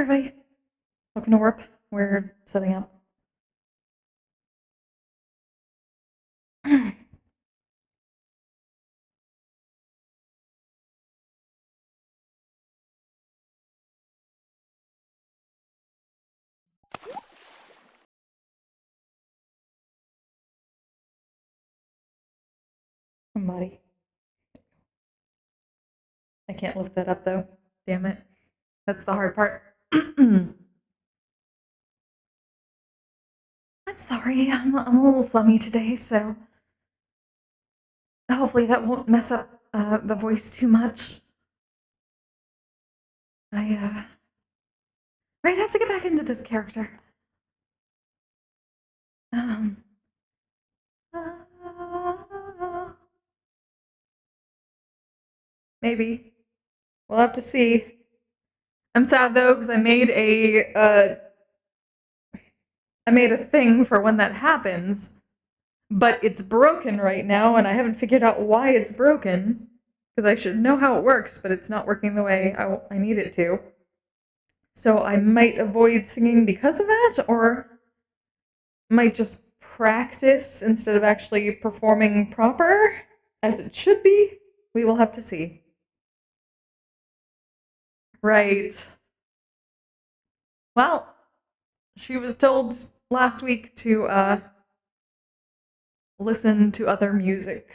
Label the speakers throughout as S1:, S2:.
S1: everybody. Welcome to Warp. We're setting up. Somebody. I can't lift that up though. Damn it. That's the hard part. I'm sorry. I'm a little flummy today, so hopefully that won't mess up the voice too much. I might have to get back into this character. Um. Maybe. We'll have to see. I'm sad though because I made a thing for when that happens, but it's broken right now, and I haven't figured out why it's broken. Because I should know how it works, but it's not working the way I need it to. So I might avoid singing because of that, or might just practice instead of actually performing proper, as it should be. We will have to see. Right. Well, she was told last week to listen to other music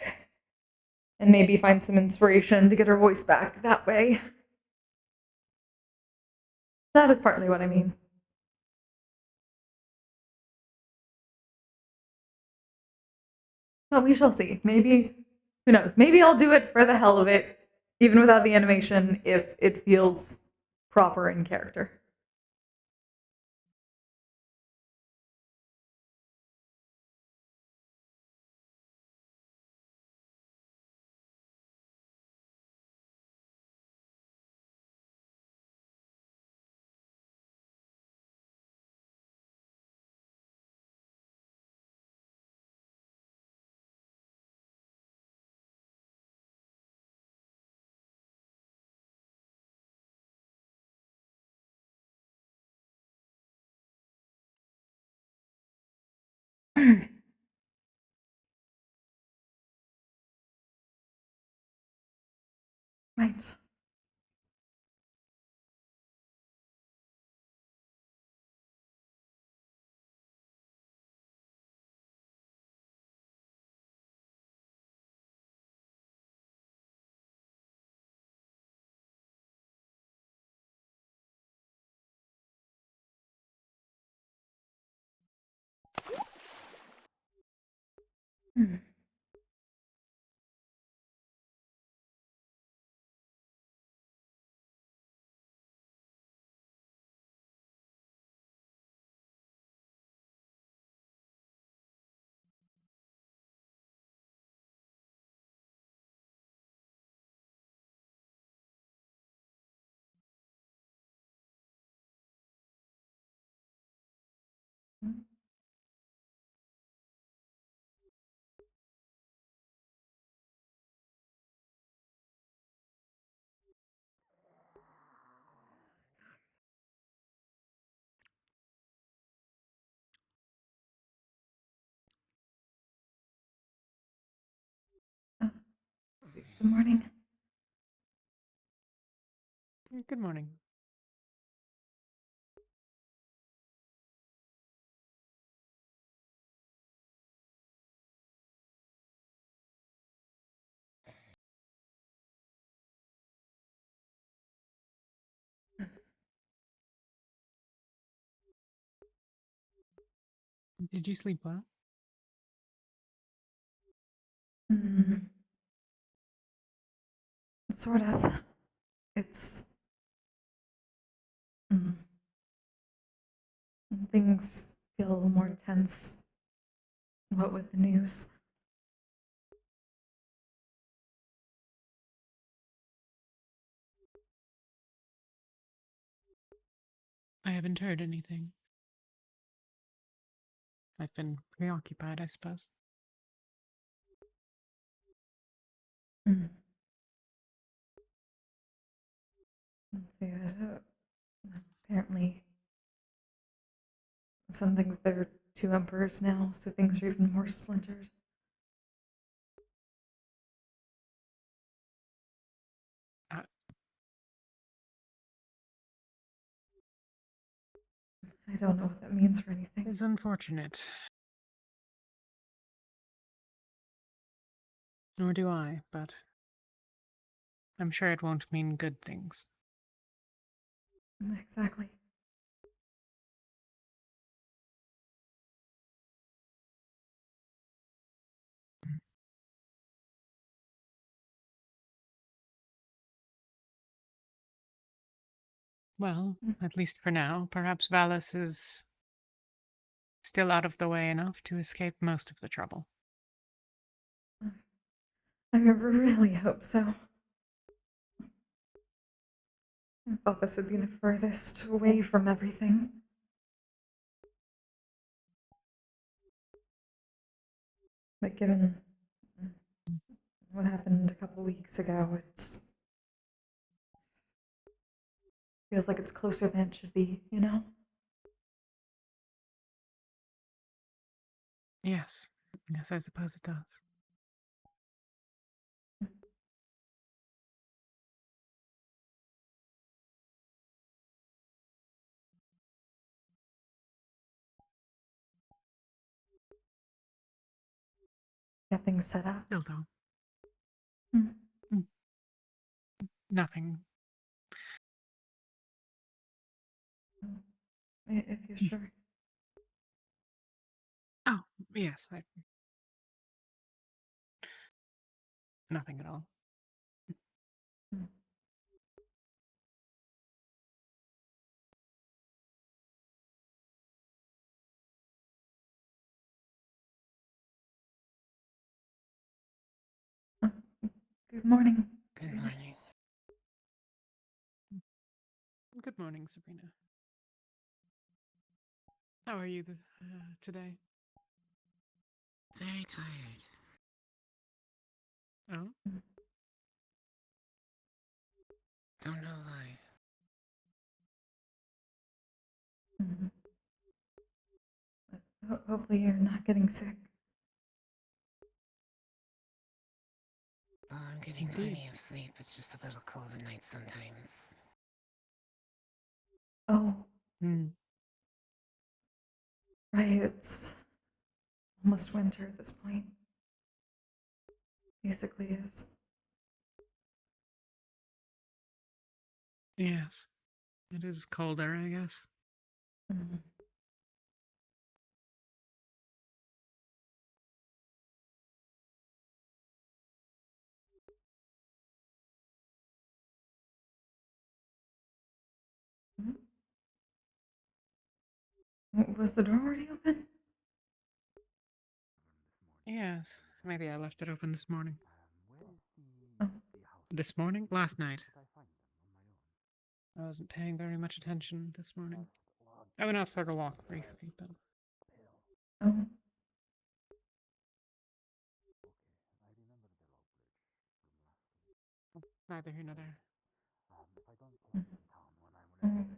S1: and maybe find some inspiration to get her voice back that way. That is partly what I mean. Well, we shall see. Maybe, who knows? Maybe I'll do it for the hell of it, even without the animation, if it feels proper in character. Right. Good morning.
S2: Good morning. Did you sleep well?
S1: Sort of. It's. Mm, things feel a little more tense. What with the news?
S2: I haven't heard anything. I've been preoccupied, I suppose.
S1: Mm. Let's see. apparently something that there are two emperors now, so things are even more splintered.
S2: Uh,
S1: I don't know what that means for anything.
S2: it's unfortunate. Nor do I, but I'm sure it won't mean good things.
S1: Exactly.
S2: Well, at least for now, perhaps Valis is still out of the way enough to escape most of the trouble.
S1: I really hope so. I thought this would be the furthest away from everything. But given what happened a couple weeks ago, it's feels like it's closer than it should be, you know?
S2: Yes. Yes, I suppose it does.
S1: Get things set up.
S2: Dildo.
S1: Hmm.
S2: Nothing.
S1: If you're sure.
S2: Oh, yes, nothing at all.
S1: Hmm. Oh, good morning.
S2: Good morning. Good morning, Sabrina. How are you today?
S3: Very tired.
S2: Oh?
S1: Hmm.
S3: Don't know why.
S1: Mhm. Hopefully you're not getting sick.
S3: Oh, I'm getting plenty of sleep. It's just a little cold at night sometimes.
S1: Oh,
S2: Hmm.
S1: right, it's almost winter at this point. Basically is.
S2: Yes. It is colder, I guess.
S1: Mhm. Was the door already open?
S2: Yes. Maybe I left it open this morning.
S1: Oh,
S2: This morning? Last night. I wasn't paying very much attention this morning. I went out for a walk briefly, but
S1: oh.
S2: neither here nor there.
S1: Mhm. Oh.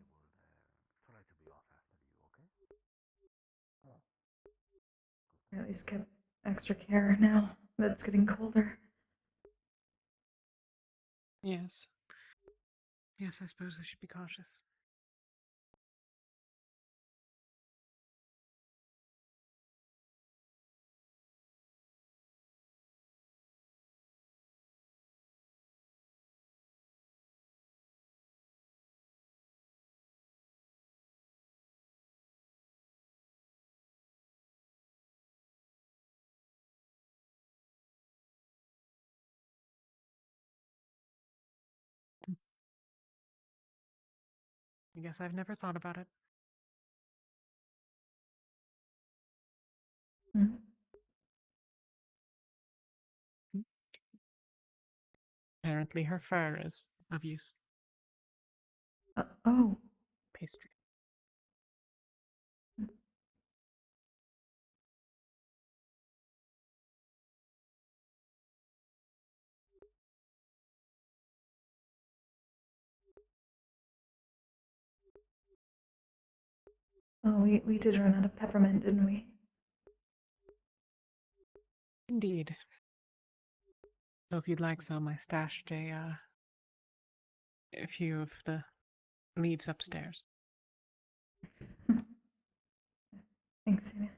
S1: Or at least get extra care now that it's getting colder.
S2: Yes. Yes, I suppose I should be cautious. I guess I've never thought about it.
S1: Hmm?
S2: Apparently her fur is of use.
S1: Oh.
S2: Pastry.
S1: Oh, we did run out of peppermint, didn't we?
S2: Indeed. So if you'd like some, I stashed a few of the leaves upstairs.
S1: Thanks, Sonia.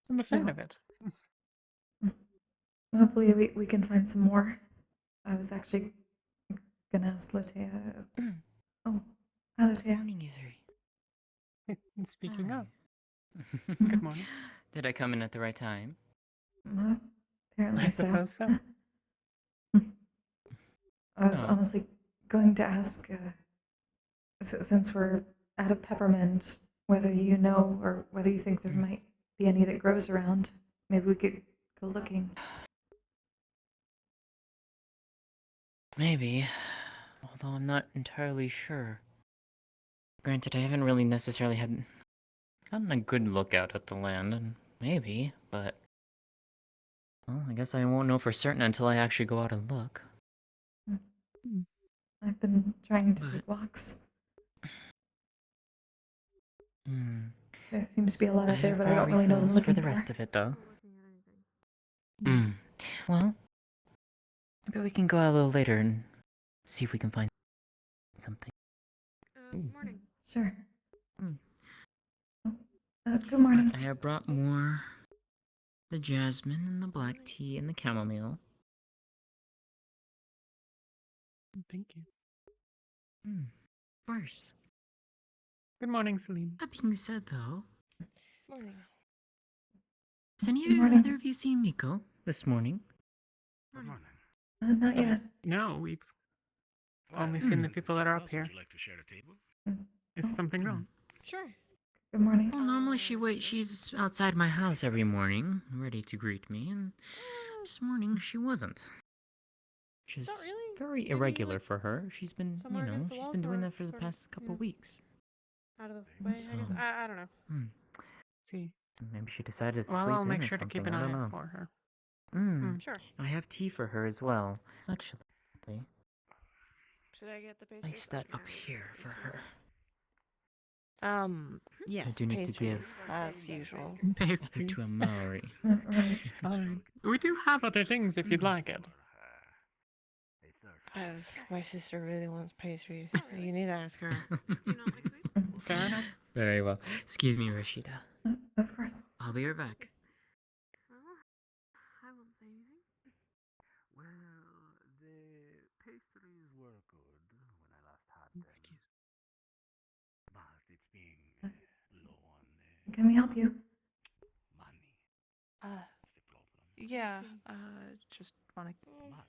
S2: I'm a fan
S1: No.
S2: of it.
S1: Hopefully we can find some more. I was actually gonna ask Lotea. Oh, hi Lotea.
S3: Morning, you three.
S2: And speaking of,
S3: Hi.
S2: good morning.
S3: Did I come in at the right time?
S1: Well, apparently
S2: I suppose so.
S1: I was
S3: Oh.
S1: honestly going to ask, since we're out of peppermint, whether you know or whether you think there might be any that grows around. Maybe we could go looking.
S3: Maybe. Although I'm not entirely sure. Granted, I haven't really necessarily gotten a good look out at the land, and maybe, but... Well, I guess I won't know for certain until I actually go out and look.
S1: I've been trying to
S3: But-
S1: take walks.
S3: Hmm.
S1: There seems to be a lot
S3: I
S1: out there,
S3: have
S1: but I don't
S3: probably
S1: really know what I'm
S3: fills
S1: looking
S3: for the rest of it, though. Hmm. Well, maybe we can go out a little later and see if we can find something.
S4: Morning.
S1: Sure.
S3: Hmm.
S1: Good morning.
S3: But I have brought more. The jasmine and the black tea and the chamomile.
S2: Thank you.
S3: Of course.
S2: Good morning, Celine.
S3: That being said, though,
S4: Morning.
S3: has any
S1: Good morning.
S3: other of you seen Miko this morning?
S1: Not yet.
S2: No, we've only seen the people that are up here.
S5: Would you like to share a table?
S2: Is something wrong?
S4: Sure.
S1: Good morning.
S3: Well, normally she's outside my house every morning, ready to greet me, and this morning she wasn't. Which is
S4: really.
S3: very
S4: Maybe,
S3: irregular
S4: like,
S3: for her. She's been,
S4: somewhere against the
S3: she's
S4: walls
S3: been doing
S4: or
S3: that for the
S4: sort of,
S3: past couple weeks.
S4: Out of the way, I guess.
S3: So-
S4: I don't know.
S2: See.
S3: Maybe she decided to
S2: Well,
S3: sleep
S2: I'll
S3: in
S2: make
S3: or
S2: sure to
S3: something.
S2: keep an
S3: I
S2: eye
S3: don't
S2: out
S3: know.
S2: for her.
S4: Sure.
S3: I have tea for her as well. Actually,
S4: Should I get the pastries?
S3: place that up here for her.
S6: Yes,
S3: do need to
S6: pastries,
S3: give-
S6: as usual.
S3: Other
S2: Pastries.
S3: to a Maori.
S1: Right.
S2: Fine. We do have other things if you'd like it.
S6: My sister really wants pastries. You need to ask her.
S4: You not like sweets?
S2: Fair enough.
S3: Very well. Excuse me, Roscida.
S1: Of course.
S3: I'll be right back.
S4: I won't say anything.
S5: Well, the pastries were good when I last had them.
S2: Excuse
S5: But it's been low on
S1: Can we help you?
S5: money.
S6: Uh,
S5: That's the problem.
S6: yeah, just want to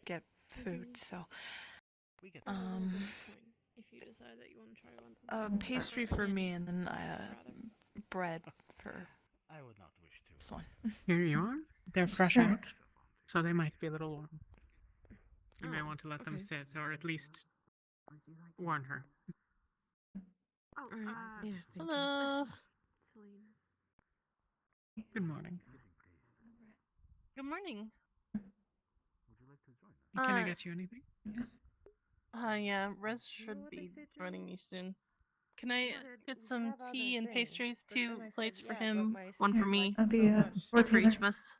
S6: get food, so.
S5: We get
S4: If you decide that you want to try one.
S6: Pastry for me and then, bread for
S5: I would not wish to.
S6: this one.
S2: Here you are. They're fresh
S1: Sure.
S2: out, so they might be a little warm. You may
S6: Oh,
S2: want to let them
S6: okay.
S2: sit, or at least warn her.
S4: Oh,
S6: Alright, yeah, thank you.
S4: hello. Celine.
S2: Good morning.
S4: Good morning.
S5: Would you like to join us?
S2: Can I
S4: Uh,
S2: get you anything?
S4: Yeah, Rez should be joining me soon. Can I get some tea and pastries, 2 plates for him, 1 for me,
S1: I'll be 4
S4: 1 for each
S1: together.
S4: of us?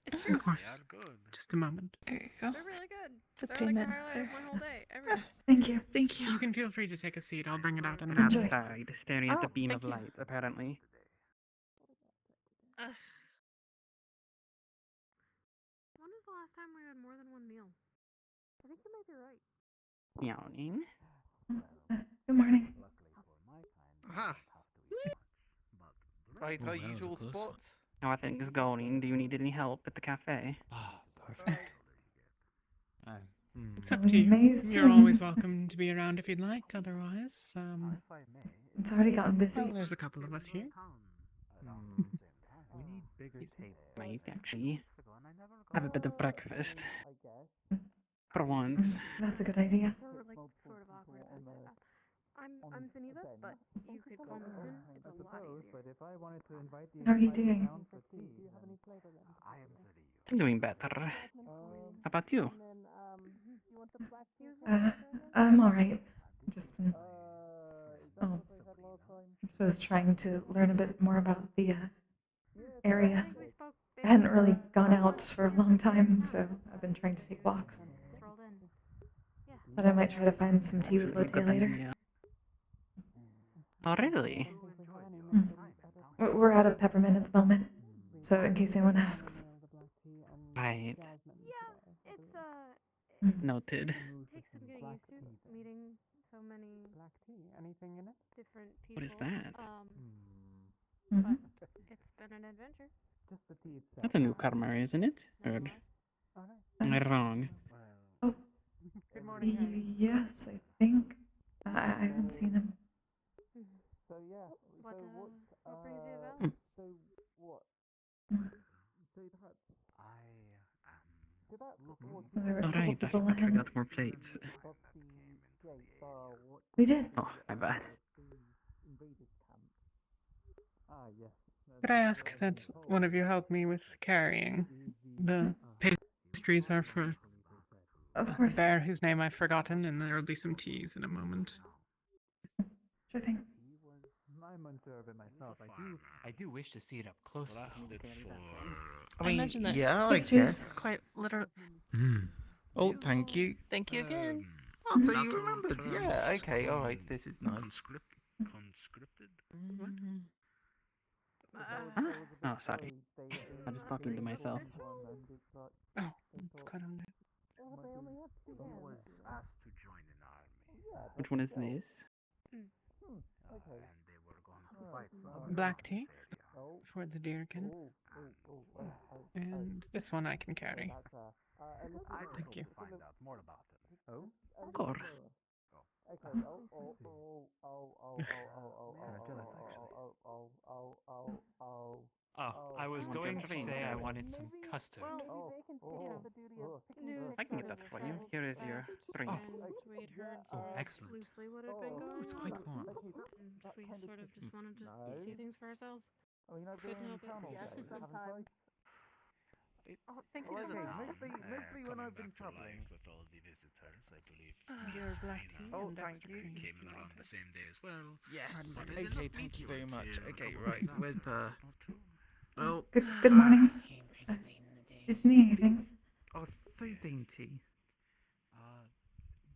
S4: It's
S2: Of
S4: true.
S2: course.
S5: They are good.
S2: Just a moment.
S6: There you go.
S4: They're really good.
S6: The
S4: They're like the
S6: payment
S4: highlight
S6: there.
S4: of my whole day. Every day.
S1: Thank you.
S6: Thank
S2: You can feel free to take a seat. I'll bring it out in a
S1: Enjoy.
S2: minute.
S7: Outside, staring at the
S4: Oh,
S7: beam
S4: thank
S7: of
S4: you.
S7: light, apparently.
S4: When was the last time we had more than 1 meal? I think you might be right.
S7: Yawning.
S1: Good morning.
S8: Aha! Right,
S3: Ooh,
S8: our
S3: that was a
S8: usual
S3: close
S8: spot.
S3: one.
S7: How are things going? Do you need any help at the cafe?
S3: Ah, perfect.
S2: It's up
S1: We
S2: to you.
S1: may
S2: You're
S1: soon.
S2: always welcome to be around if you'd like. Otherwise,
S5: If I may,
S1: It's already gotten busy.
S2: well, there's a couple of us here.
S5: around the same time. We need bigger tables.
S7: Might actually
S5: And I never
S7: have a
S5: got
S7: bit of
S5: a-
S7: breakfast.
S5: I guess.
S7: For once.
S1: That's a good idea.
S4: Like, sort of awkward. I'm Zenitha, but you could call me Soon. It's a lot easier.
S5: But if I wanted to invite the
S1: How are you
S5: entire
S1: doing?
S5: town for tea, I am ready.
S7: I'm doing better. How about you?
S1: I'm alright. Just been. Oh. I'm I was trying to learn a bit more about the area. I hadn't really gone out for a long time, so I've been trying to take walks. Thought I might try to find some tea with
S7: Actually,
S1: Lotte
S7: good
S1: later.
S7: idea. Oh, really?
S1: We're out of peppermint at the moment, so in case anyone asks.
S7: Right.
S1: Mm.
S7: Noted. What is that?
S1: Mhm.
S7: That's a newcomer, isn't it? Or am I wrong?
S1: Oh, yes, I think. I haven't seen him. Mm. There were a couple
S7: Alright, I
S1: people
S7: forgot we
S1: ahead.
S7: got more plates.
S1: We did.
S7: Oh, my bad.
S2: Could I ask that one of you help me with carrying? The pastries are for
S1: Of
S2: the
S1: course.
S2: bear whose name I've forgotten, and there will be some teas in a moment.
S1: Sure thing.
S8: I'm unsure of it myself. I do wish to see it up close.
S4: I imagine that
S9: yeah, I
S1: Pastries.
S9: guess.
S4: quite literally.
S9: Oh, thank you.
S4: Thank you again.
S9: Oh, so you remembered? Yeah, okay, alright, this is nice.
S5: Conscripted?
S7: Ah? Oh, sorry. I'm just talking to myself.
S2: Oh, it's quite alright.
S5: Was asked to join an army.
S7: Which one is this?
S5: And they were going to fight.
S2: Black tea for the deerkin. And this one I can carry. Thank you.
S5: Find out more about it.
S7: Of course.
S8: Oh, I was going to say I wanted some custard.
S7: I can get that for you. Here is your drink.
S8: Oh, excellent.
S4: Oh,
S8: it's quite warm.
S4: If we sort of just wanted to see things for ourselves. Couldn't help it. Thank you so much.
S5: Mostly when I've been traveling with all the visitors, I believe.
S2: Your black tea
S9: Oh,
S2: and
S9: thank
S2: extra
S9: you.
S2: cream.
S5: Came in around the same day as well.
S9: Yes,
S5: But
S9: okay, thank you very much. Okay, right, where's the... Oh,
S1: Good morning. Did you need anything?
S9: these are so dainty.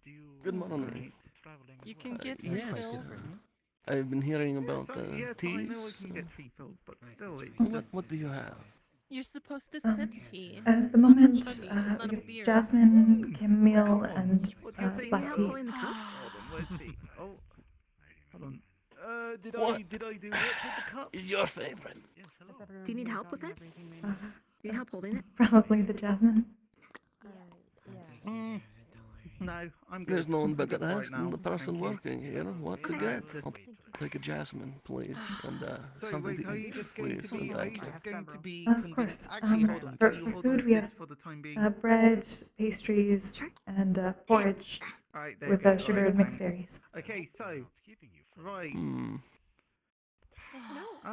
S5: Do you
S10: Good morning.
S9: Right.
S5: traveling
S4: You
S5: as
S4: can
S5: well?
S4: get
S10: Yes.
S4: refills.
S10: I've been hearing
S9: Yes,
S10: about
S9: yes, I
S10: teas.
S9: know I can get tree fills, but still, it's
S10: What,
S9: just...
S10: what do you have?
S4: You're supposed to
S1: Um,
S4: sip tea.
S1: At
S4: It's
S1: the
S4: not for
S1: moment,
S4: chugging. It's
S1: we
S4: not a
S1: have
S4: beer.
S1: jasmine, chamomile,
S9: Come on.
S1: and
S9: What you're saying?
S1: black tea.
S9: Alcohol in the cup? Hold on, where's the... Oh, hold on. Did I
S10: What?
S9: do what with the cup?
S10: Is your favorite?
S5: Yes, hello.
S6: Do you need help with it?
S1: Uh,
S6: Do you need help holding it?
S1: Probably the jasmine.
S9: No, I'm good.
S10: There's no one
S9: I'm
S10: better
S9: good
S10: to
S9: right
S10: ask than
S9: now.
S10: the person
S9: Thank you.
S10: working here. What to
S6: Okay.
S10: get?
S9: It's just-
S10: I'll take a jasmine, please, and
S9: Sorry,
S10: something
S9: wait,
S10: to
S9: are you
S10: eat,
S9: just going
S10: please.
S9: to be...
S10: and
S9: Are
S10: thank
S9: you
S10: you.
S9: just going to be...
S1: Of course.
S9: Actually, hold on.
S1: For
S9: Can you hold
S1: food,
S9: on to
S1: we
S9: this
S1: have
S9: for the time being?
S1: bread, pastries, and porridge
S9: Alright, there
S1: with
S9: you go.
S1: sugar
S9: Alright,
S1: and mixed
S9: thanks.
S1: berries.
S9: Okay, so... Right.
S10: Hmm.
S9: There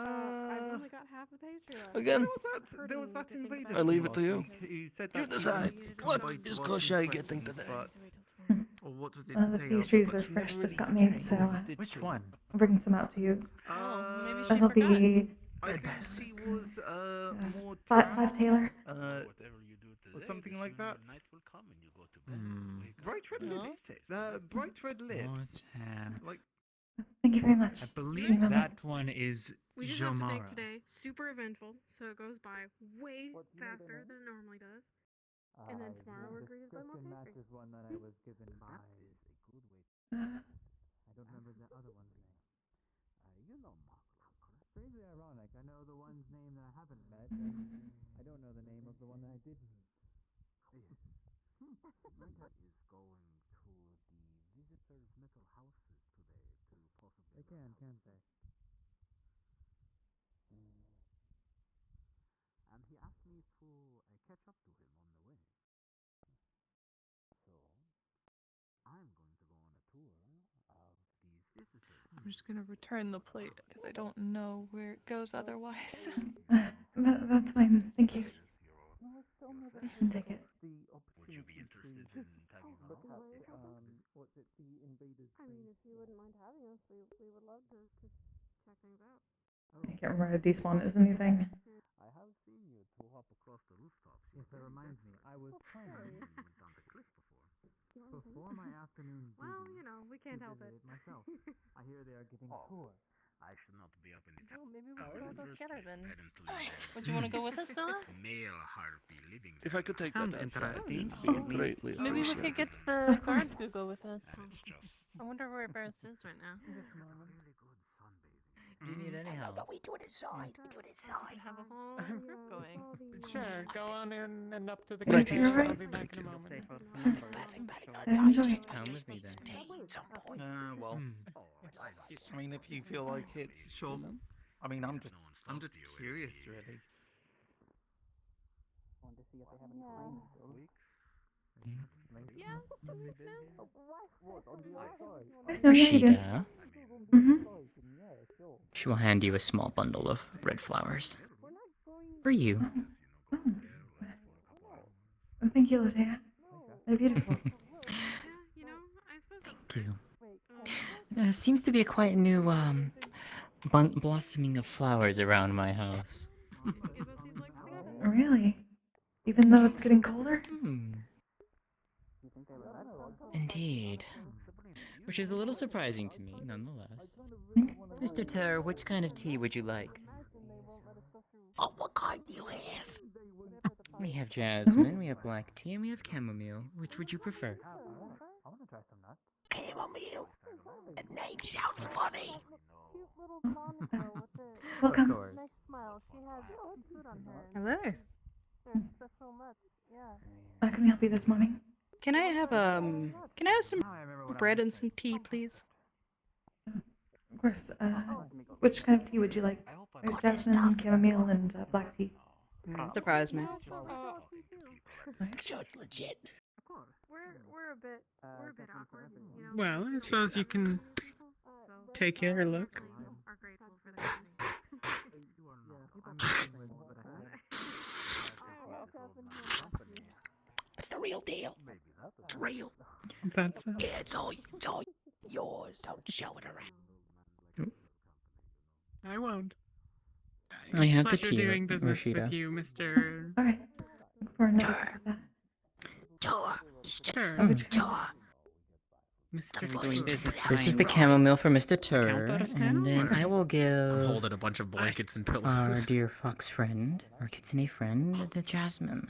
S10: Again,
S9: was that invader
S10: I leave
S9: from
S10: it to
S9: last
S10: you.
S9: week who said
S10: You
S9: that he
S10: decide.
S9: wanted to come
S10: What
S9: by to
S10: is
S9: ask
S10: Crochet
S9: some
S10: getting
S9: questions,
S10: today?
S9: but... Or what was it,
S1: The
S9: the day
S1: pastries
S9: after,
S1: are
S9: but she
S1: fresh,
S9: never
S1: just
S9: really
S1: got made,
S9: came.
S1: so
S8: Which one?
S1: I'm bringing some out to you.
S4: Oh, maybe she
S1: That'll
S4: forgot.
S1: be
S9: I think
S10: Fantastic.
S9: she was, more...
S1: five Taylor.
S9: Or something like that. Bright red
S4: No?
S9: lipstick. Bright red lips. Like,
S1: Thank you very much.
S8: I
S1: Give me a
S8: believe
S1: moment.
S8: that one is
S11: We just have to bake
S8: Jomara.
S11: today. Super eventful, so it goes by way faster than it normally does. And then tomorrow we're greeted by more pastry.
S5: one that I was given by...
S1: Uh,
S5: I don't remember the other one's name. You know Mark. Strangely ironic. I know the one's name that I haven't met, and I don't know the name of the one that I did meet. Micah is going to the visitors' metal houses today to possibly... They can't they? And he asked me to catch up to him on the way. So, I'm going to go on a tour of these visitors.
S4: I'm just gonna return the plate because I don't know where it goes otherwise.
S1: that's fine. Thank you. You can take it.
S5: Would you be interested in tagging along?
S11: I mean, if you wouldn't mind having us, we would love to check things out.
S1: I can't remember how to despawn is a new thing.
S5: I have seen you two hop across the rooftops. Yes, that reminds me. I was planning on the cliff before. Before my afternoon
S11: Well,
S5: duty,
S11: you know, we can't help it.
S5: myself. I hear they are getting poor. I should not be up in the
S4: Well, maybe we
S5: tower.
S4: could all go together then.
S5: Apparently,
S4: Would you want to go with us, Zilla?
S5: male harpy living.
S10: If I could take
S9: Sounds
S10: that outside,
S9: interesting.
S10: it'd be greatly
S4: Maybe we could
S10: appreciated.
S4: get the
S1: Of
S4: guard
S1: course.
S4: to go with us.
S5: And it's just
S4: I wonder where Barrett's is right now.
S5: really good sunbathing.
S3: Do you need any help?
S4: We do it inside. We do it inside. Have a whole group going.
S2: Sure, go on in and up to the
S1: Thanks,
S2: cave.
S1: you're
S2: I'll
S1: right.
S2: be back in a moment.
S1: Enjoy.
S3: Come with me then.
S9: Well, I mean, if you feel like it's sure. I mean, I'm just curious, really.
S5: Want to see if they have any claims.
S11: Yeah, 2 weeks now.
S1: Nice knowing you, dude.
S3: Roscida.
S1: Mm-hmm.
S3: She will hand you a small bundle of red flowers. For you.
S1: Oh. Well, thank you, Lotea. They're beautiful.
S11: Yeah, you know, I suppose that's
S3: Thank you.
S11: Um,
S3: There seems to be a quite new, blossoming of flowers around my house.
S11: give us these legs together.
S1: Really? Even though it's getting colder?
S3: Indeed. Which is a little surprising to me, nonetheless. Mr. Ter, which kind of tea would you like?
S4: Oh, what kind do you have?
S3: We have jasmine, we have black tea, and we have chamomile. Which would you prefer?
S5: I want to try some nuts.
S4: Chamomile. The name sounds funny.
S1: Welcome.
S3: Of course.
S4: Smile. She has food on her.
S6: Hello.
S4: There's special nuts. Yeah.
S1: How can we help you this morning?
S6: Can I have some bread and some tea, please?
S1: Of course. Which kind of tea would you like? There's jasmine, chamomile, and black tea.
S6: Surprise me.
S4: Sure, it's legit.
S11: We're a bit awkward, you know.
S2: Well, I suppose you can take care or look.
S11: Are grateful for the company.
S4: It's the real deal. It's real.
S2: That's
S4: Yeah, it's all yours. Don't show it around.
S2: I won't.
S3: I have the
S2: Pleasure
S3: tea,
S2: doing business
S3: Roscida.
S2: with you, Mr.
S1: Alright. Look for another cup of that.
S4: Tour. It's just
S2: Ter.
S4: tour.
S2: Mr.
S7: Doing business
S3: This is the
S7: behind
S3: chamomile for Mr. Ter,
S7: Count that as
S3: and then
S7: now,
S3: I will
S9: I'm
S3: give
S9: holding a bunch of blankets and
S3: our
S9: pillows.
S3: dear fox friend, our kitsune friend, the jasmine.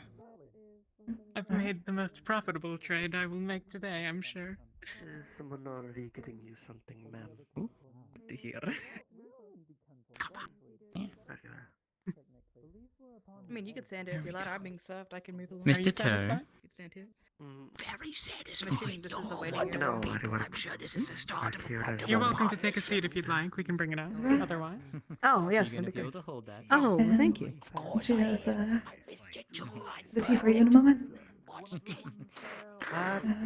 S2: I've made the most profitable trade I will make today, I'm sure.
S10: Is someone already getting you something, ma'am?
S9: Good to hear.
S6: I mean, you could stand here if you're loud. I'm being served. I can move along.
S3: Mr.
S2: you
S3: Ter,
S2: satisfied?
S6: You could stand here.
S4: Very
S6: I'm
S4: satisfying.
S6: assuming this is the
S4: You're
S6: waiting
S4: wonderful
S6: area.
S10: No, I
S4: people.
S10: don't-
S4: I'm sure this is the start of a
S10: You're
S4: wonderful
S2: You're welcome to
S4: partnership.
S2: take a seat if you'd like. We can bring it out. Otherwise.
S6: Oh, yes,
S3: you're gonna
S6: that'd
S3: be
S6: be
S3: able
S6: good.
S3: to hold that.
S6: Oh, thank you.
S4: Of course
S1: She
S4: I
S1: has
S4: am. I missed your joy.
S1: the tea for you in a moment.
S4: What's this?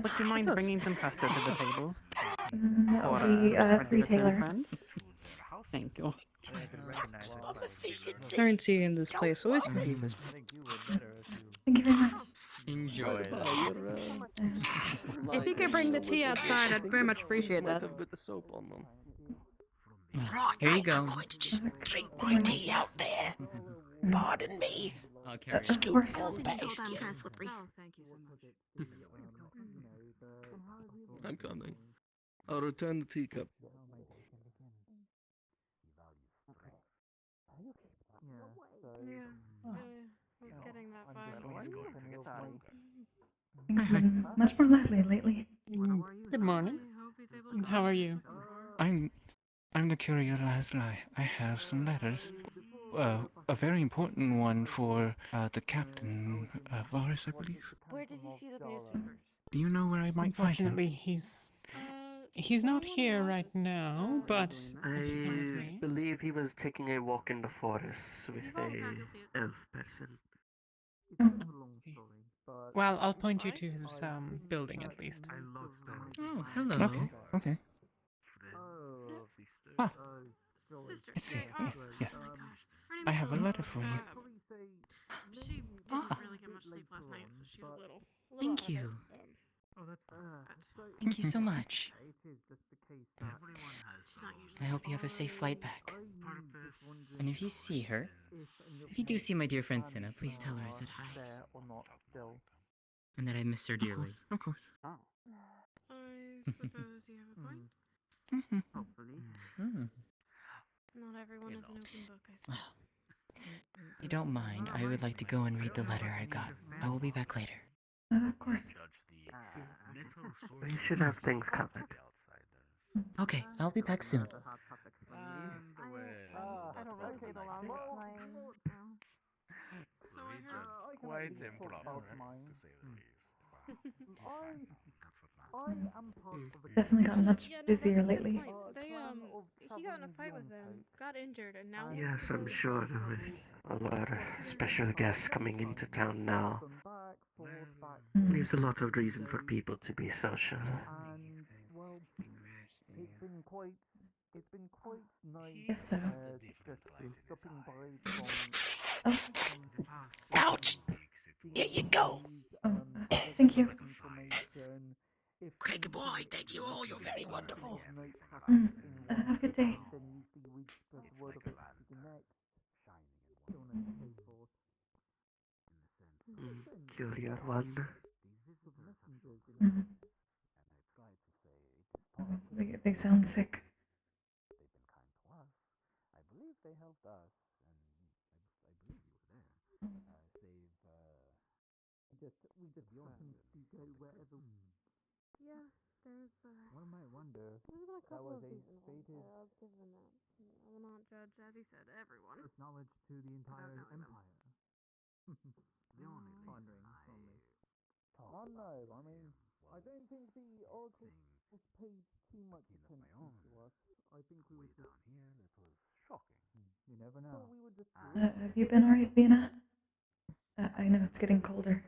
S7: Would you mind bringing some custard to the table?
S1: That
S7: For
S1: will be
S7: a
S1: 3 Taylor.
S7: friend? Thank you.
S4: Some efficiency.
S6: Currency in this place always confuses me.
S1: Thank you very much.
S3: Enjoy that.
S6: If you could bring the tea outside, I'd very much appreciate that.
S10: Have a bit of soap on them.
S4: Right,
S3: Here you
S4: I'm
S3: go.
S4: going to just drink my tea out there. Pardon me.
S3: I'll carry it.
S1: Of course.
S4: Scoopful past you.
S11: Slippery. Oh, thank you so much.
S10: I'm coming. I'll return the teacup.
S11: Yeah. I'm getting that vibe.
S1: Things have been much more lively lately.
S2: Good morning.
S11: I hope he's able to
S2: How are you?
S12: I'm the courier Lazli. I have some letters. A very important one for the captain, Varus, I believe.
S11: Where did you see the newspapers?
S12: Do you know where I might find him?
S2: Unfortunately, he's not here right now, but
S10: I
S2: with me.
S10: believe he was taking a walk in the forest with a elf person.
S2: Well, I'll point you to his building at least.
S3: Oh, hello.
S12: Okay, okay. Ah,
S11: Sister.
S12: let's see.
S11: Hey,
S12: Yes, yes.
S11: oh my gosh. Her name
S12: I
S11: is
S12: have a
S11: Celine.
S12: letter for you.
S11: She didn't
S3: Ah.
S11: really get much sleep last night, so she's a little
S3: Thank
S11: out of
S3: you.
S11: it.
S3: Thank you so much.
S5: is just the case that
S3: I hope you have a safe flight back. And if you see her, if you do see my dear friend Cinna, please tell her I said hi.
S5: there or not still.
S3: And that I miss her dearly.
S12: Of course.
S11: I suppose you have a point.
S5: Hopefully.
S11: Not everyone is an open book, I suppose.
S3: If you don't mind, I would like to go and read the letter I got. I will be back later.
S1: Of course.
S10: We should have things covered.
S3: Okay, I'll be back soon.
S11: I don't really get along with mine. So I heard.
S8: Quite improper,
S5: I am part of the
S1: Definitely gotten much
S11: Yeah, no,
S1: busier
S11: that's a good
S1: lately.
S11: point. They he got in a fight with them, got injured, and now.
S10: Yes, I'm sure with a lot of special guests coming into town now. Leaves a lot of reason for people to be social.
S5: And well, it's been quite nice.
S1: Guess so.
S5: Just stopping by from.
S3: Ouch! Here you go!
S1: Oh, thank you.
S3: Okay, good boy. Thank you all. You're very wonderful.
S1: Have a good day.
S10: Peculiar one.
S1: They sound sick.
S5: I believe they helped us, and I believe you were there. We just happened to go wherever.
S11: Yeah, there's.
S5: One might wonder.
S11: There's been a
S5: That
S11: couple
S5: was
S11: of
S5: a
S11: decent ones.
S5: stated
S11: I'll give them that. I will not judge, as he said, everyone.
S5: knowledge to the entire
S11: knowing them.
S5: empire. The only pondering only. Oh no, I mean, I don't think the Oracle was paid too much attention to us. I think we were just
S8: here. That was shocking.
S5: You never know. We were just
S1: Have you been alright, Vina? I know it's getting colder.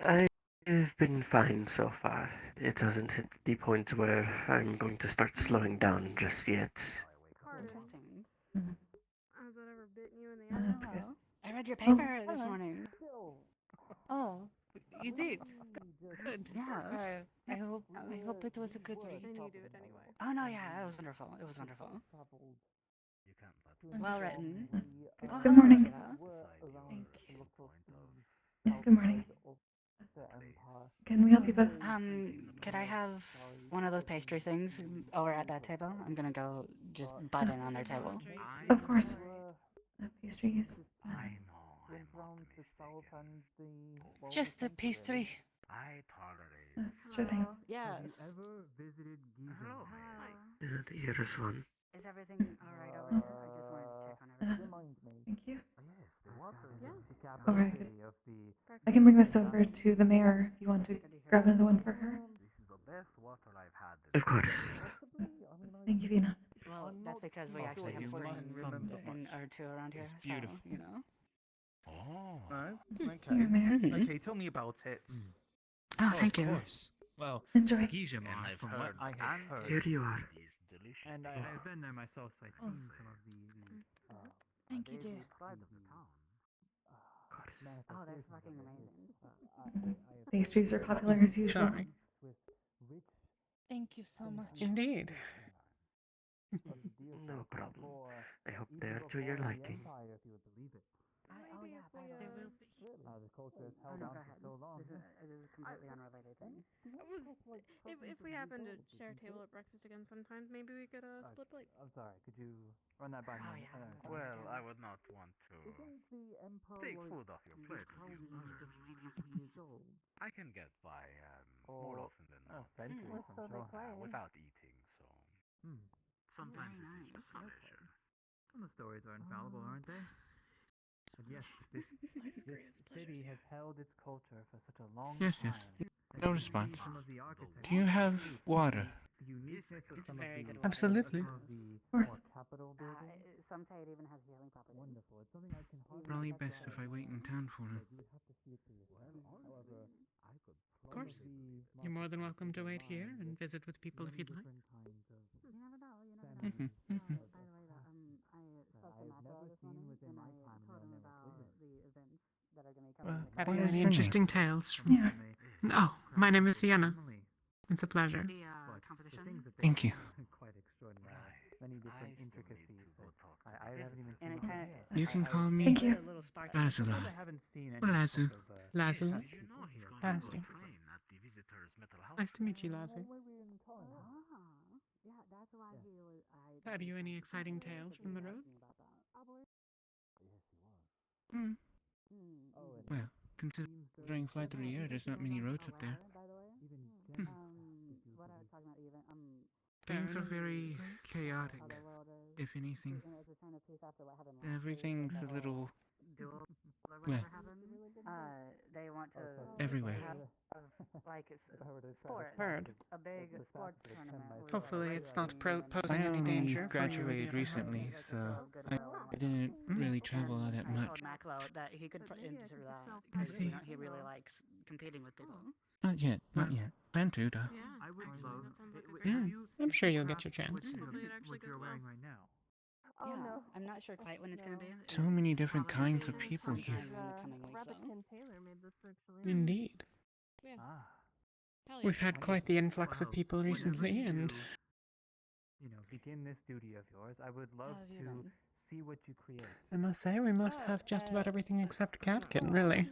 S10: I've been fine so far. It hasn't hit the point where I'm going to start slowing down just yet.
S11: Interesting. Has that ever bitten you in the
S1: That's
S11: eye?
S1: good.
S6: I read your paper this morning.
S13: Oh, you did? Good.
S6: Yes.
S13: I hope it was a good read.
S11: Then you do it anyway.
S6: Oh no, yeah, it was wonderful. It was wonderful. Well written.
S1: Good morning.
S13: Thank you.
S1: Yeah, good morning. Can we help you both?
S6: Could I have one of those pastry things over at that table? I'm gonna go just butt in on their table.
S1: Of course. Pastries.
S13: Just the pastry.
S1: Sure thing.
S6: Yeah.
S5: Have you ever visited Giza?
S10: The year's one.
S6: Is everything alright over here? I just wanted to check on everything.
S1: Thank you.
S11: Yeah.
S1: Alright, good. I can bring this over to the mayor if you want to grab another one for her.
S10: Of course.
S1: Thank you, Vina.
S6: Well, that's because we actually have springs or two around here. It's beautiful. So, you know.
S9: Oh.
S1: Here, Mayor.
S9: Okay, tell me about it.
S6: Oh, thank you.
S9: Of course. Well,
S1: Enjoy.
S9: Gijamar, from what I have heard.
S10: Here you are.
S5: And I've been there myself, so I've seen some of
S13: Thank you, dear.
S6: Oh, that's fucking amazing.
S1: Pastries are popular as usual.
S2: Sorry.
S13: Thank you so much.
S2: Indeed.
S10: No problem. I hope they are to your liking.
S6: Oh yeah, by the way.
S13: There will be.
S5: The culture has
S6: Oh
S5: held
S6: no,
S5: on
S6: go
S5: for
S6: ahead.
S5: so long.
S6: This is a completely unrelated thing.
S11: If we happen to share a table at breakfast again sometimes, maybe we could split plates.
S5: I'm sorry, could you run that by me?
S6: yeah.
S8: Well, I would not want to take food off your plate. I can get by more often than not without eating, so sometimes it is just a pleasure.
S5: Some of the stories are infallible, aren't they? But yes, this city has held its culture for such a long
S12: Yes,
S5: time.
S12: yes. No response.
S5: Some of the architecture.
S12: Do you have water?
S5: The uniqueness of some
S6: very
S5: of
S6: good
S5: the
S6: water.
S2: Absolutely.
S5: some of the
S1: Of course.
S5: more capital buildings.
S6: Some say it even has healing properties.
S5: Wonderful. It's something I can hardly
S12: Probably best if I wait in town for him.
S5: You would have to see it for yourself. However, I could
S2: Of course. You're more than welcome to wait here and visit with people if you'd like.
S6: You never know. You never know. By the way, though, I spoke to Macro this morning, and I told him about the events that are going to be coming.
S2: Having
S12: What is
S2: any
S12: your name?
S2: interesting tales from...
S1: Yeah.
S2: Oh, my name is Sienna. It's a pleasure.
S5: The
S6: Competition.
S5: things that they
S12: Thank you.
S5: are quite extraordinary. Many different intricacies that I haven't even
S6: And
S5: seen.
S6: it kind of.
S12: You can call me
S1: Thank you.
S6: A little spark.
S12: Basil.
S5: I haven't seen any
S12: Lazu.
S5: sort of,
S2: Lazu.
S5: test
S8: You know
S5: people
S8: he's
S5: here.
S8: going
S2: Lazu.
S8: to train at the visitors' mental health.
S2: Nice to meet you, Lazu.
S6: Yeah, that's why he was.
S2: Have you any exciting tales from the road?
S12: Hmm. Well, considering Flight of the Year, there's not many roads up there.
S6: What are we talking about even?
S12: Things are very chaotic, if anything. Everything's a little... Well,
S6: They want to
S12: everywhere.
S6: have like sport.
S2: Heard.
S6: A big sports tournament.
S2: Hopefully it's not posing
S12: I
S2: any
S12: only
S2: danger for you or the
S12: graduated
S2: other
S12: recently,
S2: hobbies.
S12: so I didn't really travel all that much.
S6: Maclo that he could put into that.
S2: I see.
S6: He really likes competing with people.
S12: Not yet, not yet. Plan to, though.
S11: Yeah.
S5: I would love.
S12: Yeah.
S2: I'm sure you'll get your chance.
S11: Hopefully it actually
S5: What
S11: goes
S5: you're
S11: well.
S5: wearing right now.
S6: Yeah, I'm not sure quite when it's gonna be.
S12: So many different kinds of people here.
S11: Taylor made this actually.
S2: Indeed.
S11: Yeah.
S5: Ah.
S11: Hell yeah.
S2: We've had quite the influx of people recently, and
S5: Begin this duty of yours. I would love to see what you create.
S2: I must say we must have just about everything except Catkin, really.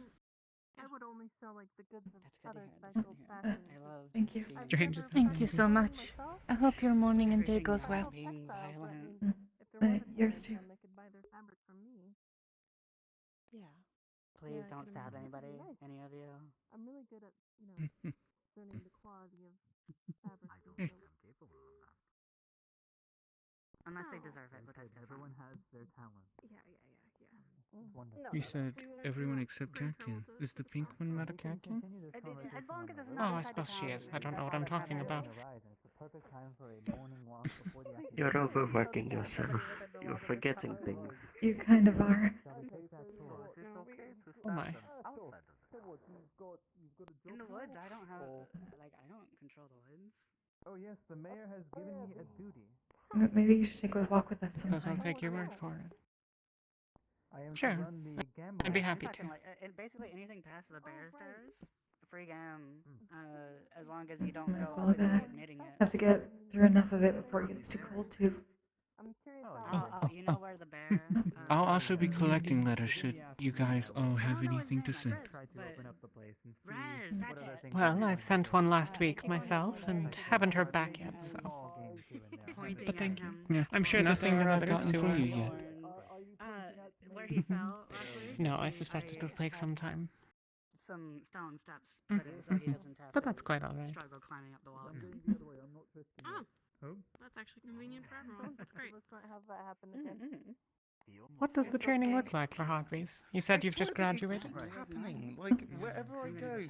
S11: I would only sell like the goods of
S6: That's good to
S11: other
S6: hear.
S11: special fashion.
S6: I love.
S1: Thank you.
S2: Strange as
S13: Thank you so much. I hope your morning and day goes well.
S6: Being violent.
S11: If there was a
S1: Yours
S11: time
S1: too.
S11: they could buy their fabric from me. Yeah.
S6: Please
S11: Yeah, I
S6: don't
S11: can
S6: stab
S11: imagine.
S6: anybody.
S11: Nice.
S6: Any of you.
S11: I'm really good at, discerning the quality of fabric.
S8: I don't think I'm capable of that.
S6: Unless they
S11: No.
S6: deserve it, but that's
S5: Everyone has their talent.
S11: Yeah.
S5: Wonderful.
S11: No,
S12: You said
S11: we won't-
S12: everyone
S11: we won't
S12: except
S11: bring
S12: Catkin.
S11: trouble to-
S12: Is the pink one not a Catkin?
S6: As long as it's
S2: Oh,
S6: not
S2: I
S6: the type of
S2: suppose she is.
S6: town
S2: I don't know
S6: that
S2: what I'm
S6: all the time
S2: talking
S6: has
S2: about.
S5: It's the perfect time for a morning walk before the activity.
S10: You're overworking yourself. You're forgetting things.
S1: You kind of are.
S2: Oh my.
S6: In the woods, I don't have I don't control the woods.
S5: Oh yes, the mayor has given me a duty.
S1: Maybe you should take a walk with us
S2: Suppose I'll
S1: sometime.
S2: take your word for it.
S5: I am
S2: Sure.
S5: to run the gambling.
S2: I'd be happy to.
S6: Basically anything past the bear stairs, free gam. As long as you don't
S1: Might as
S6: go
S1: well
S6: over
S1: then.
S6: admitting it.
S1: Have to get through enough of it before it gets too cold too.
S11: I'm curious
S6: You know where the bear?
S12: I'll also be collecting letters should you guys all have anything to send.
S5: Try to open up the place and see
S6: Res,
S5: what other things.
S2: Well, I've sent one last week myself and haven't heard back yet, so. But thank you.
S12: Yeah,
S2: I'm sure that
S12: nothing
S2: there
S12: that
S2: are
S12: I've
S2: others
S12: gotten
S2: who
S12: for
S2: are.
S12: you yet.
S6: Where he fell last week.
S2: No, I suspect it'll take some time.
S6: Some stone steps put in so he doesn't have
S2: But
S6: to
S2: that's quite alright.
S6: struggle climbing up the wall.
S11: Oh, that's actually convenient for everyone. That's great. Let's not have that happen again.
S2: What does the training look like for hobbies? You said you've just graduated?
S9: What's happening? Like, wherever I go.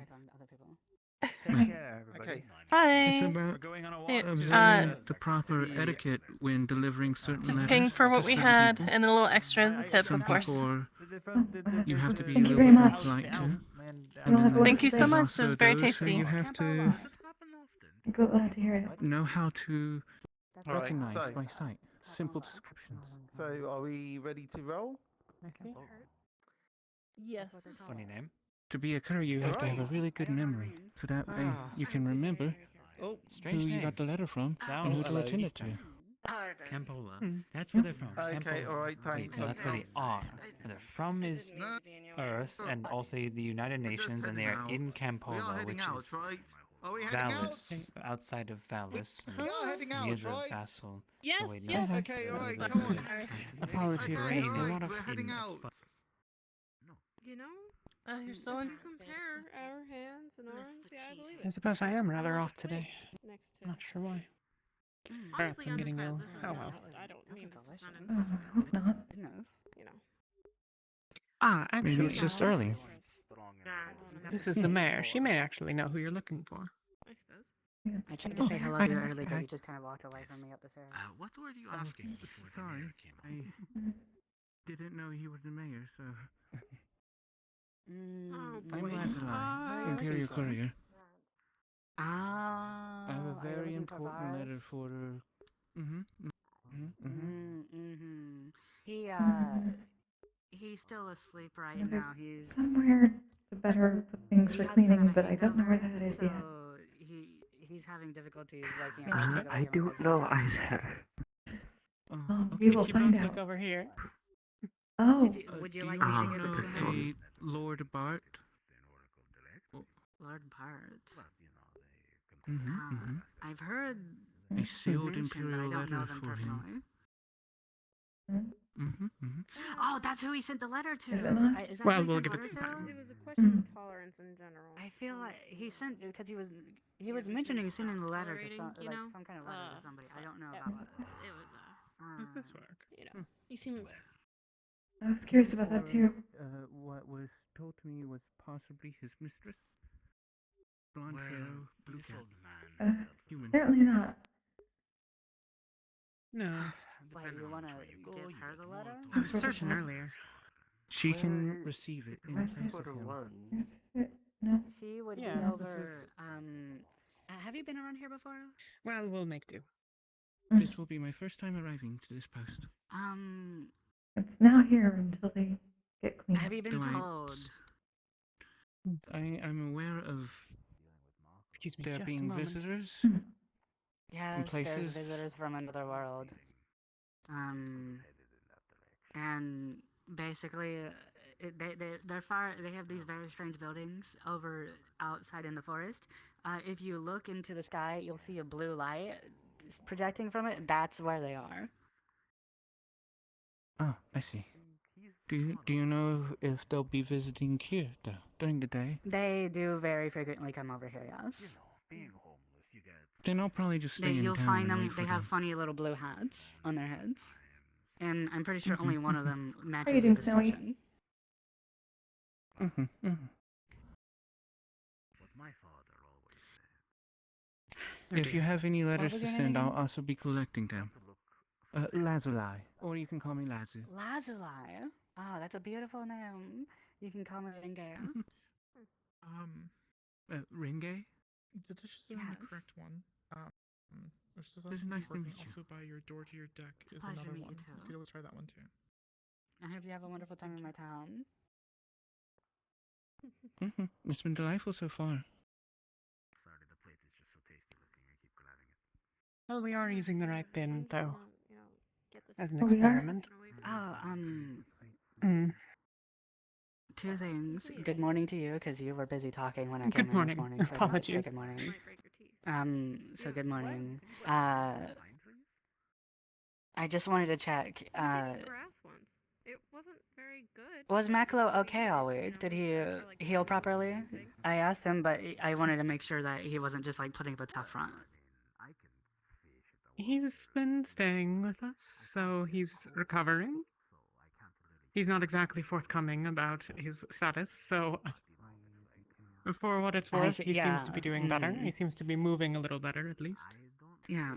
S5: Take care, everybody.
S9: Okay.
S12: It's
S4: Hi.
S12: about
S5: Going on a walk.
S4: Hey,
S12: observing the proper etiquette when delivering certain
S4: Just
S12: letters
S4: paying for what
S12: to
S4: we
S12: certain
S4: had
S12: people.
S4: and a little extra as a tip,
S12: Some
S4: of course.
S12: people are, you have to be
S1: Thank
S12: a
S1: you
S12: little
S1: very
S12: bit more
S1: much.
S12: polite to.
S1: You
S12: And
S1: all have a
S12: then
S4: Thank you
S1: wonderful
S4: so
S1: day.
S4: much. It was very
S12: there's also those who
S4: tasty.
S12: you have to
S1: Glad to hear it.
S12: know how to
S9: Alright,
S12: recognize
S9: so-
S12: by sight. Simple descriptions.
S9: So, are we ready to roll?
S11: Yes.
S5: Funny name.
S12: To be a courier, you have to have a really good memory, so that way you can remember
S9: Oh,
S12: who you got the letter from and who to
S9: Hello.
S12: attend it to.
S5: Campola. That's where they're from.
S9: Okay, alright, thanks.
S5: No, that's where they are. And they're from is Earth and also the United Nations, and they are in Campola, which is
S9: Are we heading
S5: Valis, outside of Valis. and
S9: We
S5: it's
S9: are heading out,
S5: near the
S9: right?
S5: Vassal.
S11: Yes,
S5: oh, wait, no,
S11: yes.
S5: that's
S9: Okay,
S5: the-
S9: alright,
S5: the-
S9: come on.
S2: Apologies,
S9: Okay,
S2: there's a
S9: alright,
S2: lot of
S9: we're heading out.
S11: You know,
S4: You're so
S11: when you compare our hands and ours, yeah, I believe
S2: I
S11: it.
S2: suppose I am rather off today.
S11: Next to
S2: Not sure why. Perhaps
S11: Honestly,
S2: I'm getting ill.
S11: impressed. This is
S2: Oh
S11: not-
S2: well.
S11: I don't mean this to sound
S1: Oh, I hope not.
S11: you know.
S2: Ah,
S12: Maybe
S2: actually,
S12: it's just early.
S2: this is the mayor. She may actually know who you're looking for.
S11: I suppose.
S6: I tried to say hello to you earlier, but you just kind of walked away from me up the stairs.
S8: What were you asking before the
S12: Sorry,
S8: mayor came
S12: I
S8: out?
S12: didn't know he was the mayor, so...
S11: Oh,
S12: I'm
S11: boy.
S12: Lazuli, Imperial Courier.
S6: Ah.
S12: I have a
S6: are you
S12: very
S6: looking for
S12: important
S6: Varus?
S12: letter for...
S6: He's still asleep right
S1: Yeah,
S6: now.
S1: there's
S6: He's
S1: somewhere to better put things for cleaning, but I don't know where that is yet.
S6: so he he's having difficulties waking up.
S10: I don't know either.
S1: Oh, we will
S2: If you
S1: find
S2: both
S1: out.
S2: look over here.
S1: Oh.
S6: Would you
S12: Do
S6: like
S12: you
S6: me
S12: also
S6: to
S12: know
S6: get
S12: a Lord Bart?
S6: Lord Bart?
S12: Mm-hmm.
S6: I've heard
S12: A sealed
S6: mentioned, but I
S12: imperial
S6: don't know
S12: letter
S6: them
S12: for
S6: personally.
S12: him. Mm-hmm, mm-hmm.
S6: Oh, that's who he sent the letter to.
S1: Is it not?
S6: Is that
S2: Well,
S6: who he
S2: we'll
S6: sent
S2: give
S6: the
S2: it
S6: letter
S2: some
S6: to?
S2: time.
S11: It was a question
S1: Mm.
S11: of tolerance in general.
S6: I feel like he sent because he was mentioning sending a letter to some
S4: Tolerating,
S6: some kind of letter to somebody. I don't know about what.
S4: It was
S2: Does this work?
S4: you know, you seem
S1: I was curious about that too.
S12: What was told to me was possibly his mistress. Blonde hair, blue cat. Human.
S1: Apparently not.
S2: No.
S6: Wait, you want to give her the letter?
S2: I was
S1: Where's
S2: certain
S1: Roscida?
S2: earlier.
S12: She can receive it in
S1: Where's
S12: place
S1: it?
S12: of him.
S1: Is it? No.
S6: She would
S2: Yes,
S6: be over.
S2: this is-
S6: Have you been around here before?
S2: Well, we'll make do.
S12: This will be my first time arriving to this post.
S1: It's now here until they get cleaned.
S6: Have you been
S12: Do I-
S6: told?
S12: I'm aware of
S2: Excuse me,
S12: there
S2: just a
S12: being
S2: moment.
S12: visitors.
S6: Yes,
S12: places?
S6: there's visitors from another world. And basically, they're far. They have these very strange buildings over outside in the forest. If you look into the sky, you'll see a blue light projecting from it. That's where they are.
S12: Ah, I see. Do you know if they'll be visiting here though during the day?
S6: They do very frequently come over here. Yes.
S12: Then I'll probably just stay in
S6: You'll
S12: town
S6: find
S12: and
S6: them.
S12: wait for
S6: They have
S12: them.
S6: funny little blue hats on their heads, and I'm pretty sure
S12: Mhm,
S6: only one of
S12: mhm.
S6: them
S1: How you
S6: matches your
S1: doing, Snowy?
S6: description.
S12: If you have any letters
S6: was
S12: to
S6: your name
S12: send, I'll
S6: again?
S12: also be collecting them. Lazuli, or you can call me Lazu.
S6: Lazuli. Oh, that's a beautiful name. You can call me Ringa.
S12: Ringe?
S5: The dishes are in the
S6: Yes.
S5: correct one. Which is
S12: It's
S5: also
S12: nice to
S5: working
S12: meet you.
S5: also by your door to your deck
S6: It's a
S5: is
S6: pleasure
S5: another
S6: to meet you
S5: one.
S6: too.
S5: You could always try that one too.
S6: I hope you have a wonderful time in my town.
S12: It's been delightful so far.
S2: Well, we are using the right bin, though, as an
S1: Oh, we are?
S2: experiment.
S6: Oh,
S2: Mm.
S6: two things. Good morning to you, because you were busy talking when I
S2: Good
S6: came in this
S2: morning.
S6: morning. So
S2: Apologies.
S6: good morning. So good morning. I just wanted to check.
S11: grass once. It wasn't very good.
S6: Was
S11: but
S6: Maclo
S11: we
S6: okay
S11: ate
S6: all
S11: it,
S6: week? Did
S11: you
S6: he
S11: know, for, like,
S6: heal
S11: 10
S6: properly?
S11: minutes or something.
S6: I asked him, but I wanted to make sure that he wasn't just like putting up a tough front.
S2: He's been staying with us, so he's recovering. He's not exactly forthcoming about his status, so for what it's
S6: I
S2: worth,
S6: see,
S2: he seems to be
S6: yeah,
S2: doing better. He seems to be moving a little better, at least.
S6: Yeah.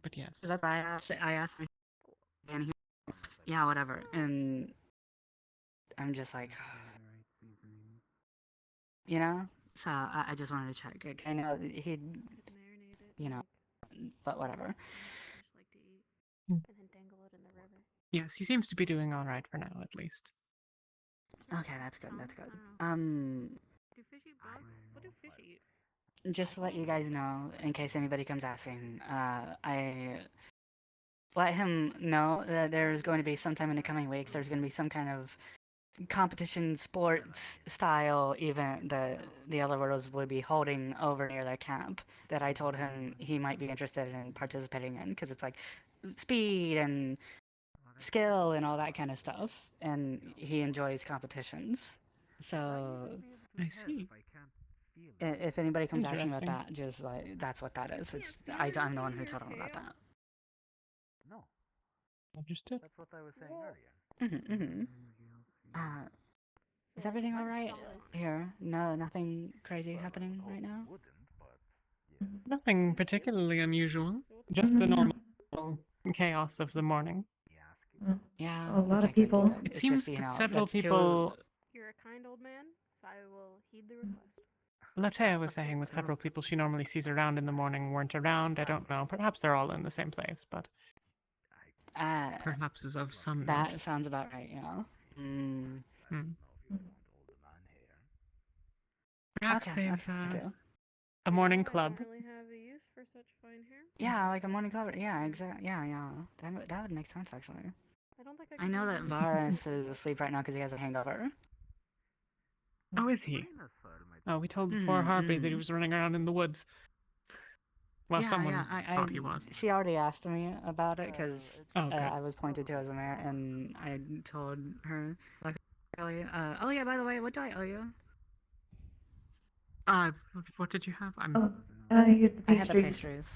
S2: But yes.
S6: So that's why I asked him, and he, yeah, whatever. And I'm just like, you know? So I just wanted to check. Like, I know he, you know, but whatever.
S2: Hmm. Yes, he seems to be doing all right for now, at least.
S6: Okay, that's good. That's good.
S11: Do fish eat bugs? What do fish eat?
S6: Just to let you guys know, in case anybody comes asking, I let him know that there's going to be sometime in the coming weeks, there's going to be some kind of competition sports style event that the other worlds will be holding over near their camp that I told him he might be interested in participating in, because it's like speed and skill and all that kind of stuff, and he enjoys competitions. So
S2: I see.
S6: if anybody comes asking about
S2: Interesting.
S6: that, just like that's what that is. It's I'm the one who told him about that.
S8: No,
S2: Understood.
S8: that's what I was saying earlier.
S6: Is everything all right here? No, nothing crazy happening right now.
S2: Nothing particularly unusual. Just the normal chaos of the morning.
S6: Yeah,
S1: A lot of
S6: okay, good,
S1: people.
S6: good.
S2: It
S6: It's
S2: seems
S6: just, you
S2: that
S6: know,
S2: several
S6: that's too-
S2: people...
S11: You're a kind old man, so I will heed the request.
S2: Latea was saying that several people she normally sees around in the morning weren't around. I don't know. Perhaps they're all in the same place, but perhaps is of some
S6: That
S2: note.
S6: sounds about right, you know.
S2: Perhaps
S6: Okay,
S2: they've
S6: okay, thank you.
S2: a morning
S11: I
S2: club.
S11: don't really have a use
S6: Yeah, like a morning cover. Yeah, exactly. Yeah. That would make sense actually.
S11: I don't think
S6: I know that Varus is asleep right now because he has a hangover.
S2: Oh, is he? Oh, we told poor Harpy that he was running around in the woods. Well, someone thought he was.
S6: She already asked me about it because
S2: Oh, good.
S6: I was pointed to as a mayor, and I told her. Luckily, oh yeah, by the way, what do I owe you?
S2: What did you have?
S1: You had the
S6: I had the
S1: pastries.
S6: pastries.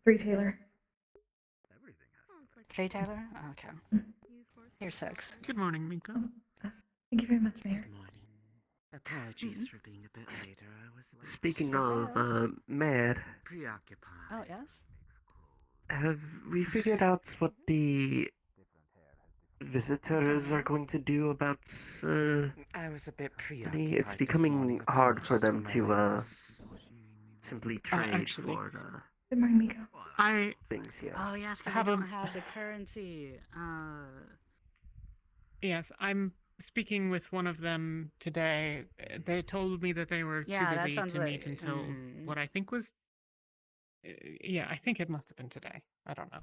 S1: 3 Taylor.
S6: 3 Taylor? Okay. Here's 6.
S2: Good morning, Miko.
S1: Thank you very much, Mayor.
S10: Good morning. Apologies for being a bit later. I was speaking of Mayor.
S6: Preoccupied. Oh yes.
S10: Have we figured out what the visitors are going to do about?
S14: I was a bit
S10: It's becoming hard for them to simply trade
S2: actually,
S10: for
S1: Good morning, Miko.
S10: things. Yeah.
S6: Oh yes, because I don't have the currency.
S2: Yes, I'm speaking with one of them today. They told me that they were too busy to meet until what I think was. Yeah, I think it must have been today. I don't know.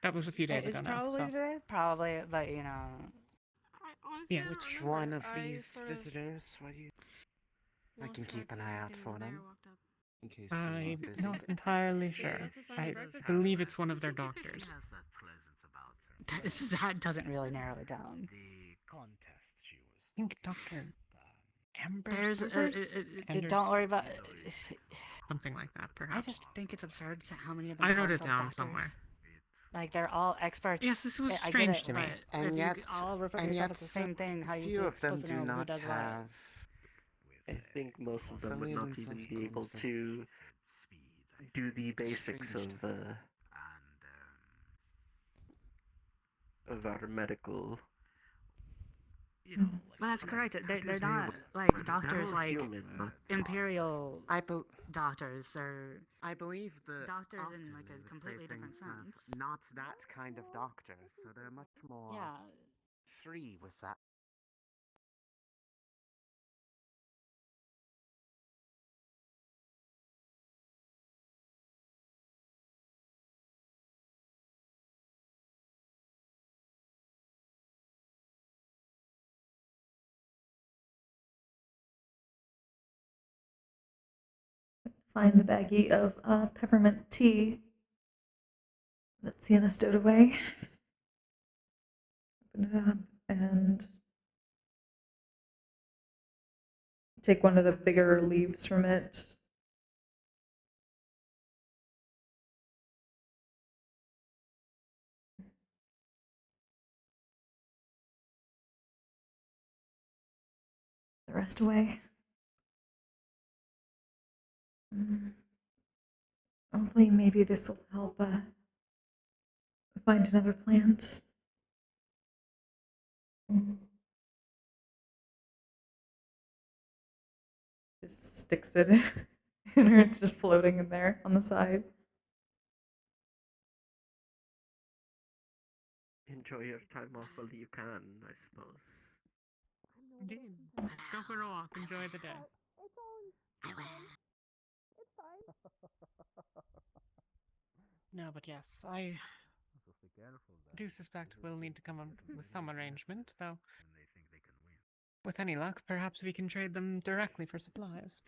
S2: That was a few days ago
S6: It's
S2: now.
S6: probably
S2: So.
S6: today, probably, but you know.
S2: Yes.
S14: Which one of these visitors were you? I can keep an eye out for them. In case
S2: I'm
S14: you're busy.
S2: not entirely sure. I believe it's one of their doctors.
S6: That doesn't really narrow it down.
S2: I think Dr. Amber.
S6: Don't worry about
S2: something like that, perhaps.
S6: I just think it's absurd how many of them.
S2: I wrote it down somewhere.
S6: Like they're all experts.
S2: Yes, this was strange to me.
S14: And yet,
S6: all refer to yourself as the same thing, how
S14: few
S6: you
S14: of them
S6: supposed to
S14: do
S6: know who
S14: not
S6: does
S14: have.
S10: I think most of them
S14: So
S10: would
S14: many of
S10: not
S14: them
S10: even
S14: sounds
S10: be able
S14: promising.
S10: to do the basics of our medical.
S6: Well, that's correct. They're not like doctors, like
S10: human, but
S6: imperial doctors. Or
S14: I believe the
S6: doctors in like a completely different sense.
S14: Not that kind of doctor, so they're much more free with that.
S1: Find the baggie of peppermint tea that Sienna stowed away. Open it up and take one of the bigger leaves from it. The rest away. Hopefully, maybe this will help find another plant. Just sticks it in her. It's just floating in there on the side.
S10: Enjoy your time off while you can, I suppose.
S2: Indeed. Go for a walk. Enjoy the day. No, but yes, I do suspect we'll need to come up with some arrangement, though. With any luck, perhaps we can trade them directly for supplies.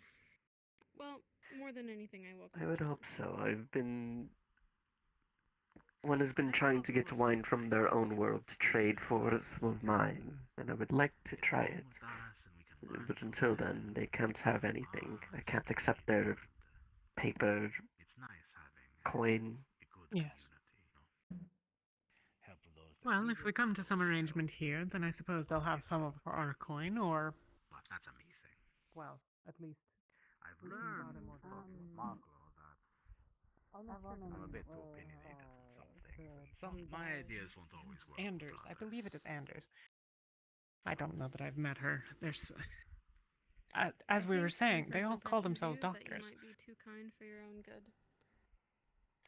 S11: Well, more than anything, I woke up.
S10: I would hope so. One has been trying to get wine from their own world to trade for some of mine, and I would like to try it. But until then, they can't have anything. I can't accept their paper coin.
S2: Yes. Well, if we come to some arrangement here, then I suppose they'll have some of our coin, or...
S8: But that's amazing.
S2: Well, at least...
S8: I've learned from Marklo that I'm a bit too opinionated on some things. My ideas won't always work.
S2: Anders. I believe it is Anders. I don't know that I've met her. There's... as we were saying, they all call themselves doctors.
S11: You might be too kind for your own good.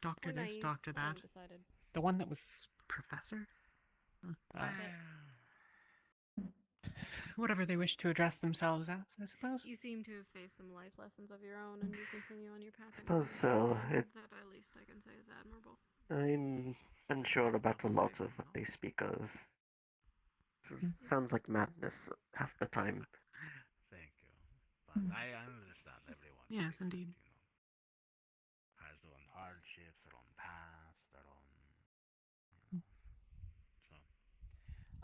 S2: Doctor this,
S11: naive,
S2: doctor
S11: I
S2: that.
S11: haven't decided.
S2: The one that was professor? whatever they wish to address themselves as, I suppose.
S11: You seem to have faced some life lessons of your own, and you continue on your path.
S10: Suppose so.
S11: That at least I can say is admirable.
S10: I'm unsure about a lot of what they speak of. Sounds like madness half the time.
S8: Thank you. But I understand everyone.
S2: Yes, indeed.
S8: Has their own hardships, their own past, their own. So,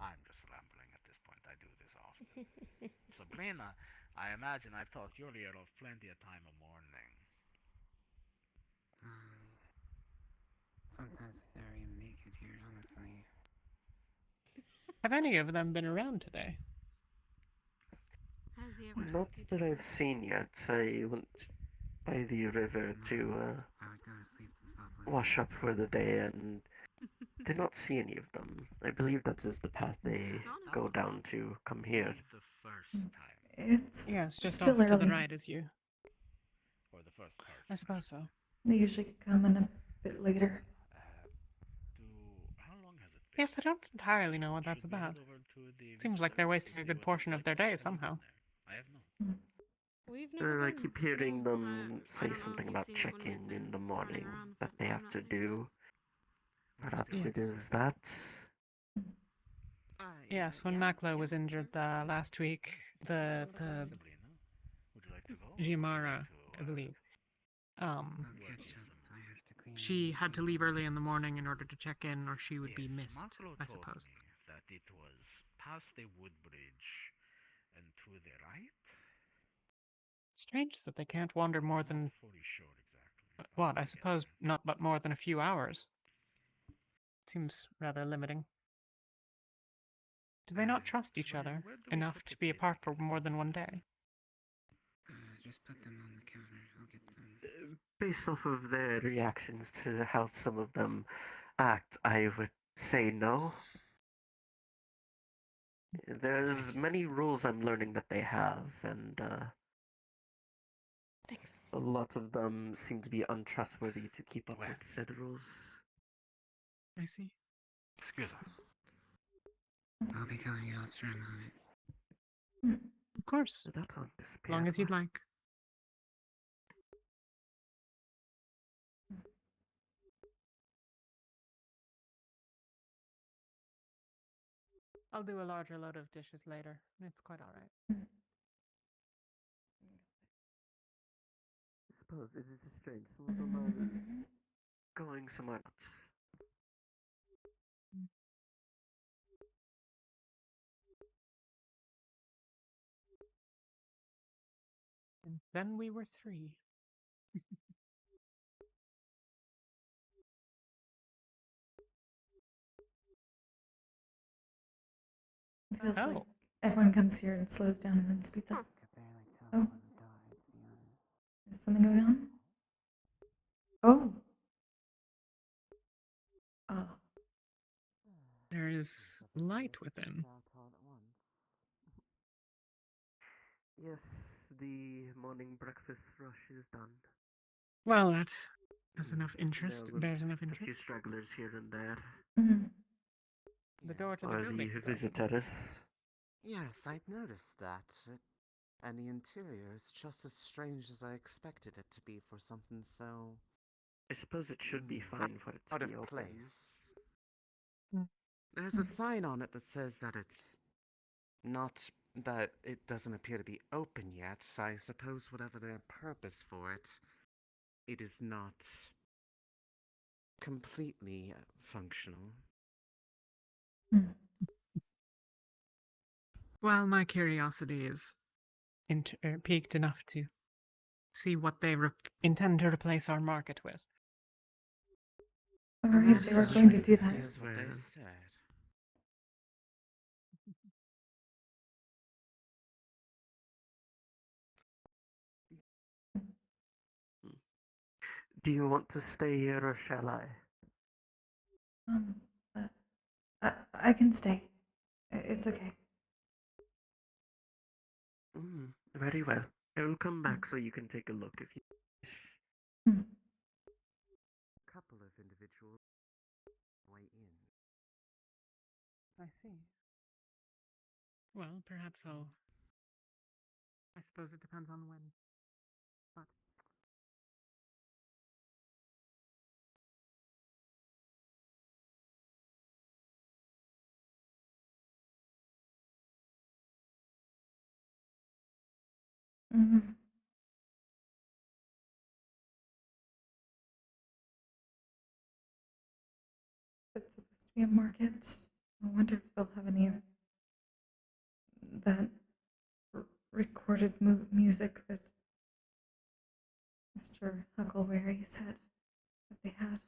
S8: I'm just rambling at this point. I do this often. Sabrina, I imagine I've talked earlier of plenty of time of morning.
S3: Sometimes I never even make it here, honestly.
S2: Have any of them been around today?
S11: Has he ever
S10: Not that I've seen yet. I went by the river to wash up for the day and did not see any of them. I believe that is the path they go down to come here.
S8: The first time.
S2: It's just
S1: still
S2: off to the
S1: early.
S2: right as you.
S8: Or the first part.
S2: I suppose so.
S1: They usually come in a bit later.
S8: How long has it been?
S2: Yes, I don't entirely know what that's about. Seems like they're wasting a good portion of their day somehow.
S8: I have no.
S11: We've never
S10: I
S11: been.
S10: keep hearing
S11: No,
S10: them
S11: I
S10: say
S11: don't know
S10: something
S11: if you've
S10: about
S11: seen it when
S10: check-in
S11: we've
S10: in the
S11: been
S10: morning
S11: running around,
S10: that
S11: but
S10: they
S11: I'm
S10: have
S11: not
S10: to
S11: too
S10: do. Perhaps it is that.
S2: Yes, when Maklo was injured last week, the
S8: Would you like to go?
S2: Giamara, I believe, she had to leave early in the morning in order to check in, or she would be missed, I suppose.
S8: That it was past the wood bridge and to the right.
S2: Strange that they can't wander more than
S8: Fully sure exactly.
S2: what? I suppose not but more than a few hours. Seems rather limiting. Do they not trust each other enough to be apart for more than one day?
S3: Just put them on the counter. I'll get them.
S10: Based off of their reactions to how some of them act, I would say no. There's many rules I'm learning that they have, and a lot of them seem to be untrustworthy to keep up with said rules.
S2: I see.
S8: Excuse us.
S3: I'll be going out for a moment.
S2: Of course.
S10: That one
S2: As long as you'd like. I'll do a larger load of dishes later. It's quite alright.
S10: I suppose it is strange. Some of them are going somewhere else.
S2: And then we were 3.
S1: It feels like everyone comes here and slows down and then speeds up. Oh. Is something going on? Oh. Oh.
S2: There is light within.
S10: Yes, the morning breakfast rush is done.
S2: Well, that has enough interest. Bears enough
S10: A
S2: interest.
S10: few stragglers here and there.
S2: The door to the
S10: Or
S2: building.
S10: the visitors.
S14: Yes, I'd noticed that. And the interior is just as strange as I expected it to be for something so...
S10: I suppose it should be fine for it to
S14: out
S10: be
S14: of
S10: open.
S14: place. There's a sign on it that says that it's not that it doesn't appear to be open yet. I suppose whatever their purpose for it, it is not completely functional.
S2: Well, my curiosity is piqued enough to see what they intend to replace our market with.
S1: Alright, they were going to do that.
S14: Here's what they said.
S10: Do you want to stay here or shall I?
S1: I can stay. It's okay.
S10: Very well. I will come back so you can take a look if you wish. A couple of individuals way in.
S2: I see. Well, perhaps I'll. I suppose it depends on when. But.
S1: Mm. It's supposed to be a market. I wonder if they'll have any of that recorded music that Mr. Huckleberry said that they had.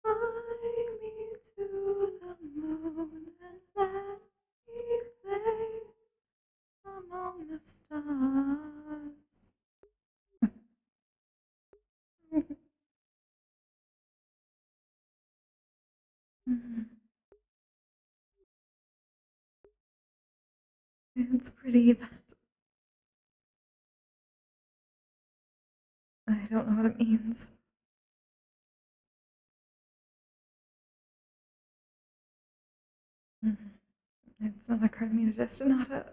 S1: Fly me to the moon and let me play among the stars. It's pretty, but I don't know what it means. It's not occurred to me to just not a.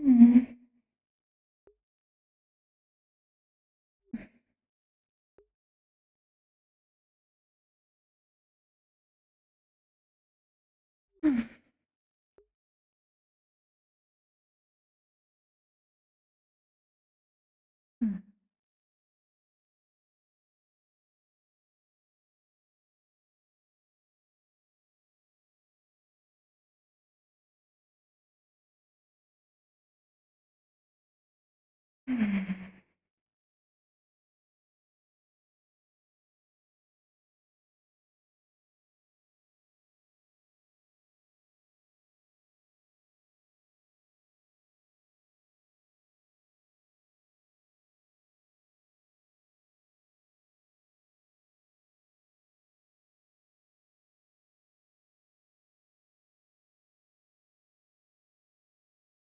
S1: Mm. Mm. Mm.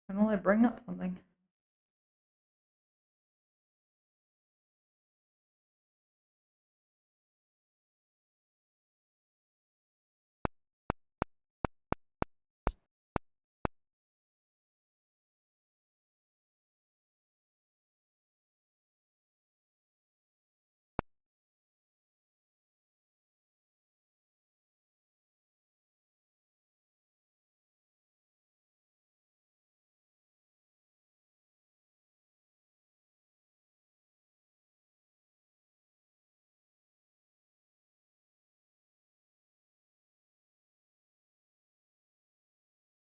S1: Why don't I bring up something?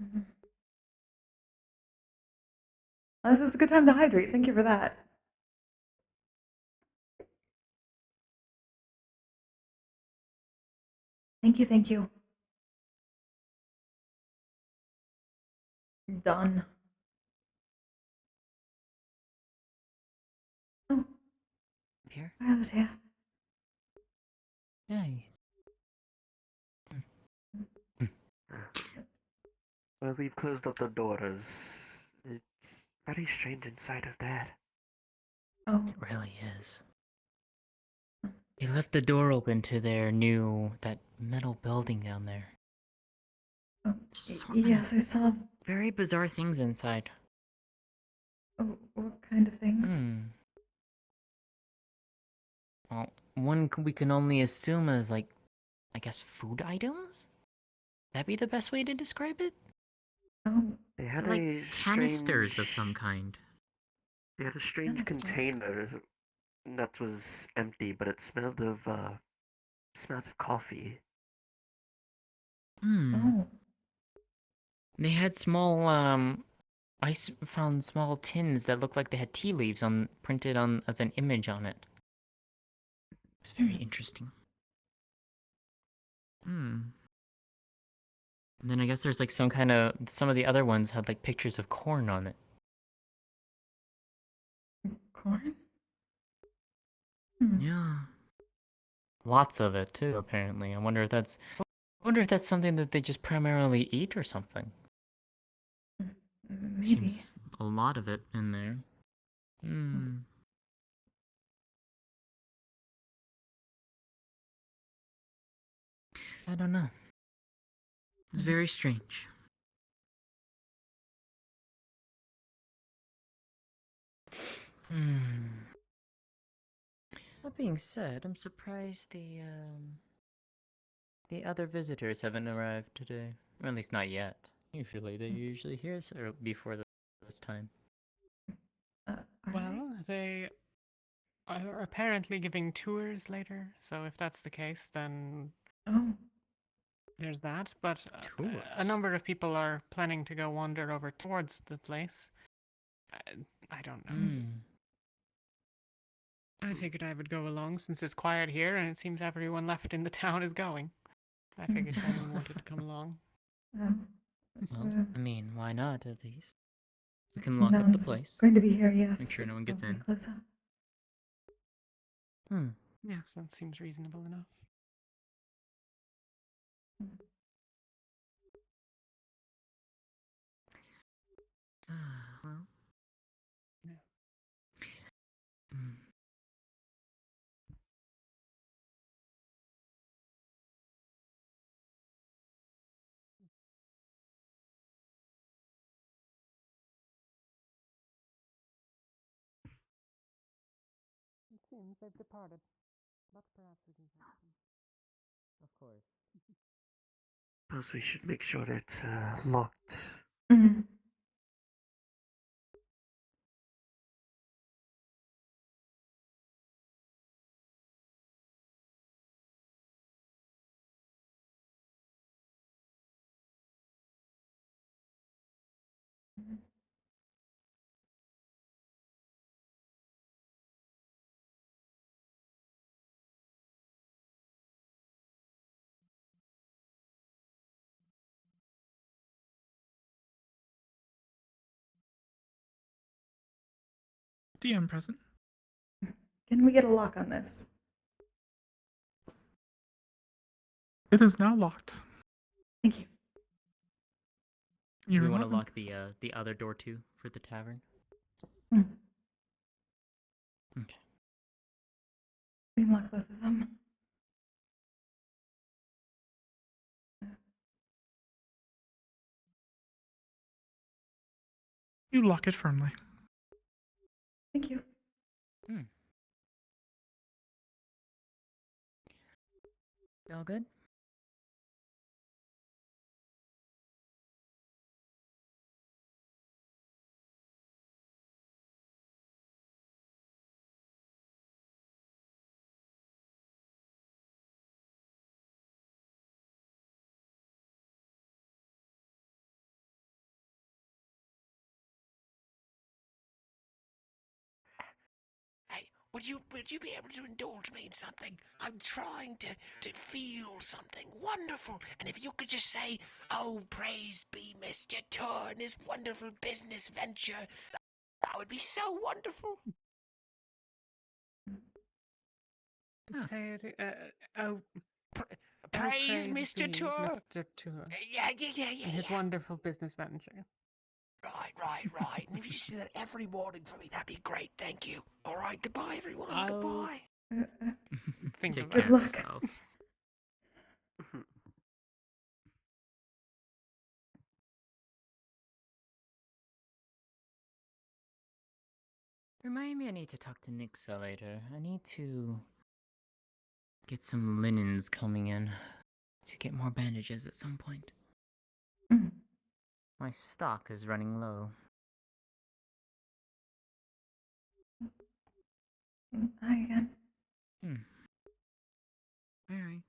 S1: Mhm. This is a good time to hydrate. Thank you for that. Thank you, thank you. Done. Oh.
S3: Here?
S1: Hi, Lucia.
S3: Hey.
S10: Well, we've closed up the doors. It's very strange inside of there.
S1: Oh.
S3: It really is. They left the door open to their that metal building down there.
S1: Oh,
S3: Sort
S1: yes,
S3: of
S1: I saw.
S3: very bizarre things inside.
S1: Oh, what kind of things?
S3: Well, we can only assume as, like, I guess food items? That be the best way to describe it?
S1: Oh.
S10: They had
S3: Like
S10: a
S3: canisters of
S10: strange.
S3: some kind.
S10: They had a strange container that was empty, but it smelled of coffee.
S1: Oh.
S3: They had small, found small tins that looked like they had tea leaves printed on as an image on it. It's very interesting. And then I guess there's like some of the other ones had like pictures of corn on it.
S1: Corn?
S3: Yeah. Lots of it too, apparently. I wonder if that's something that they just primarily eat or something.
S1: Maybe.
S3: Seems a lot of it in there. I don't know. It's very strange. That being said, I'm surprised the other visitors haven't arrived today. Or at least not yet. Usually they're usually here before this time.
S2: Well, they are apparently giving tours later, so if that's the case, then
S1: Oh.
S2: there's that. But a number of people are planning to go wander over towards the place. I don't know. I figured I would go along since it's quiet here and it seems everyone left in the town is going. I figured if anyone wanted to come along.
S3: Well, I mean, why not at least? We can
S1: No
S3: lock up the
S1: one's
S3: place.
S1: going to be here, yes.
S3: Make sure no one gets
S1: Probably
S3: in.
S1: close up.
S2: Yes, that seems reasonable enough.
S3: Well. Yeah.
S2: seems they've departed. But perhaps we can catch them.
S7: Of course.
S10: Suppose we should make sure it's locked.
S1: Mm-hmm.
S5: DM present.
S1: Can we get a lock on this?
S5: It is now locked.
S1: Thank you.
S3: Do we want to lock the other door too for the tavern?
S1: Mm.
S3: Okay.
S1: We can lock both of them.
S5: You lock it firmly.
S1: Thank you.
S3: All good?
S15: Hey, would you be able to indulge me in something? I'm trying to feel something wonderful, and if you could just say, "Oh, praise be Mr. Tur and his wonderful business venture," that would be so wonderful.
S2: Say it. Oh,
S15: Praise Mr.
S2: be
S15: Tur.
S2: Mr. Tur.
S15: Yeah.
S2: And his wonderful business venture.
S15: Right. And if you just do that every morning for me, that'd be great. Thank you. All right, goodbye, everyone.
S2: I'll-
S15: Goodbye.
S3: Take
S1: Good
S3: care
S1: luck.
S3: of yourself. Remind me I need to talk to Nixa later. I need to get some linens coming in to get more bandages at some point.
S1: Mm.
S3: My stock is running low.
S1: Hi again.
S2: Hey.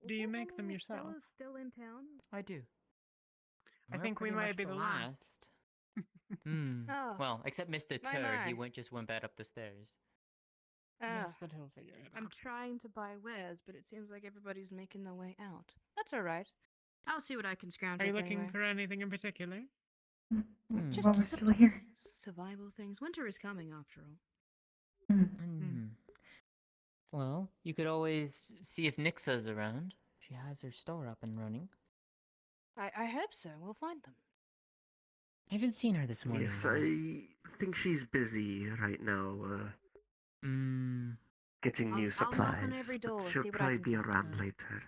S2: Do you make them yourself?
S11: Still in town?
S3: I do.
S2: I
S3: We're
S2: think we
S3: pretty
S2: might
S3: much
S2: be the last.
S11: Oh.
S3: Well, except Mr.
S11: My,
S3: Tur, he
S11: my.
S3: just went back up the stairs.
S2: Yes, but he'll figure it
S11: I'm
S2: out.
S11: trying to buy wares, but it seems like everybody's making their way out. That's alright. I'll see what I can scrounge
S2: Are you
S11: up
S2: looking
S11: anyway.
S2: for anything in particular?
S11: Just
S1: While we're still here.
S11: survival things. Winter is coming after all.
S3: Well, you could always see if Nixa's around. She has her store up and running.
S11: I hope so. We'll find them.
S3: I haven't seen her this morning.
S10: Yes, I think she's busy right now, getting
S11: I'll
S10: new
S11: knock on
S10: supplies.
S11: every door,
S10: But she'll
S11: see what I
S10: probably
S11: can
S10: be
S11: find.
S10: around later.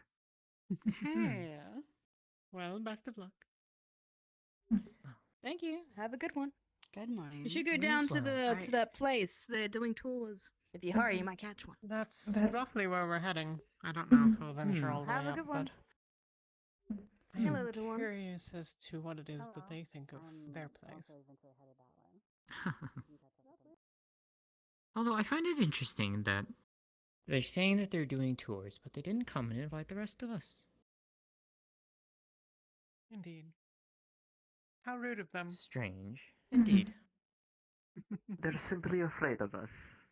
S2: Hey. Well, best of luck.
S11: Thank you. Have a good one.
S6: Good morning.
S11: You should go
S3: You
S11: down
S3: as
S11: to
S3: well.
S11: to that place. They're doing tours. If you hurry, you might catch one.
S2: That's roughly where we're heading. I don't know if we'll venture all the
S11: Have
S2: way
S11: a
S2: up,
S11: good one.
S2: but I
S11: Hello,
S2: am
S11: little one.
S2: curious as to what it is that they think of their place.
S3: Although I find it interesting that they're saying that they're doing tours, but they didn't come and invite the rest of us.
S2: Indeed. How rude of them.
S3: Strange. Indeed.
S10: They're simply afraid of us.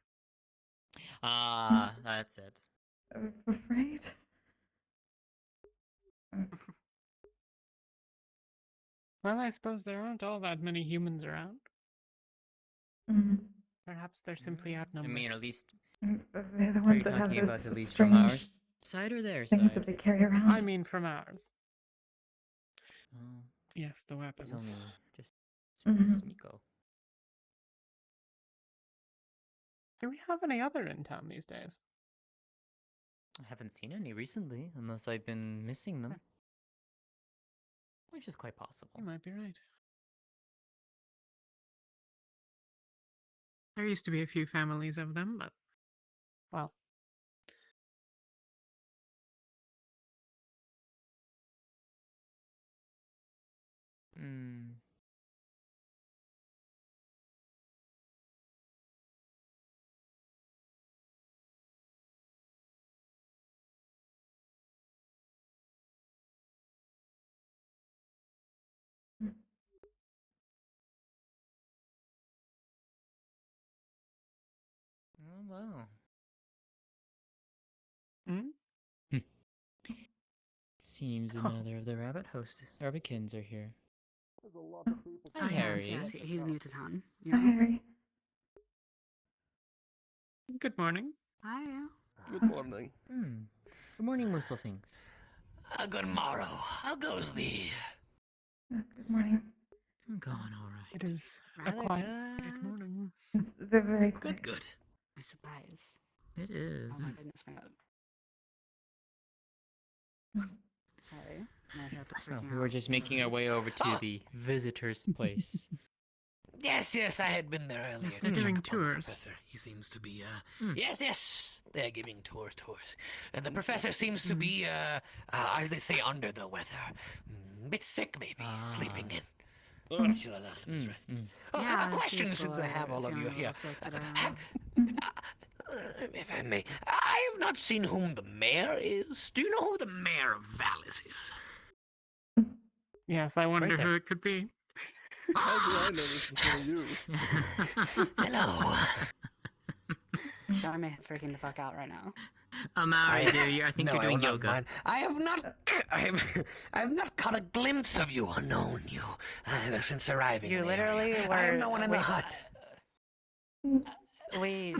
S3: Ah, that's it.
S1: Afraid?
S2: Well, I suppose there aren't all that many humans around.
S1: Mm.
S2: Perhaps they're simply
S3: I
S2: outnumbered.
S3: mean, at least.
S1: They're the
S3: Are
S1: ones
S3: you
S1: that have
S3: talking about
S1: those
S3: at least from our
S1: strange
S3: side or their
S1: things
S3: side?
S1: that they carry around.
S2: I mean, from ours.
S3: Oh,
S2: Yes, the
S3: there's
S2: weapons.
S3: only just
S1: Mhm.
S3: Smiko.
S2: Do we have any other in town these days?
S3: I haven't seen any recently, unless I've been missing them. Which is quite possible.
S2: You might be right. There used to be a few families of them, but Well.
S3: Hmm. Oh, wow. Seems another of the rabbikins are here. Hi,
S6: yes,
S3: Harry.
S6: he's new to town.
S1: Hi, Harry.
S2: Good morning.
S6: Hi.
S9: Good morning.
S3: Good morning, Musselfinks.
S15: Good morrow. How goes thee?
S1: Good morning.
S3: I'm going all right.
S2: It is a
S6: Rather
S2: quiet
S6: good.
S2: morning.
S1: It's very, very quiet.
S15: Good.
S6: My surprise.
S3: It is.
S6: Oh my goodness, my god. Sorry. My hair was
S3: Oh,
S6: freaking
S3: we were
S6: out.
S3: just making our way over to the visitor's place.
S15: Yes, I had been there earlier.
S2: Yes, they're
S15: to check
S2: doing
S15: upon the
S2: tours.
S15: Professor. He seems to be, Yes, they're giving tours. And the professor seems to be, as they say, under the weather. A bit sick, maybe. Sleeping in. But she'll allow him his rest.
S6: Yeah,
S15: A question since I have all of you here. If I may, I have not seen whom the mayor is. Do you know who the mayor of Vallis is?
S2: Yes, I wonder who it could be.
S9: How do I know this before you?
S15: Hello.
S6: Sorry, I'm freaking the fuck out right now.
S3: Amari, I think you're doing yoga.
S15: Mind. I have not caught a glimpse of you or known you ever since arriving.
S6: You
S15: in the
S6: literally
S15: area.
S6: were.
S15: I have no one in the hut.
S6: We.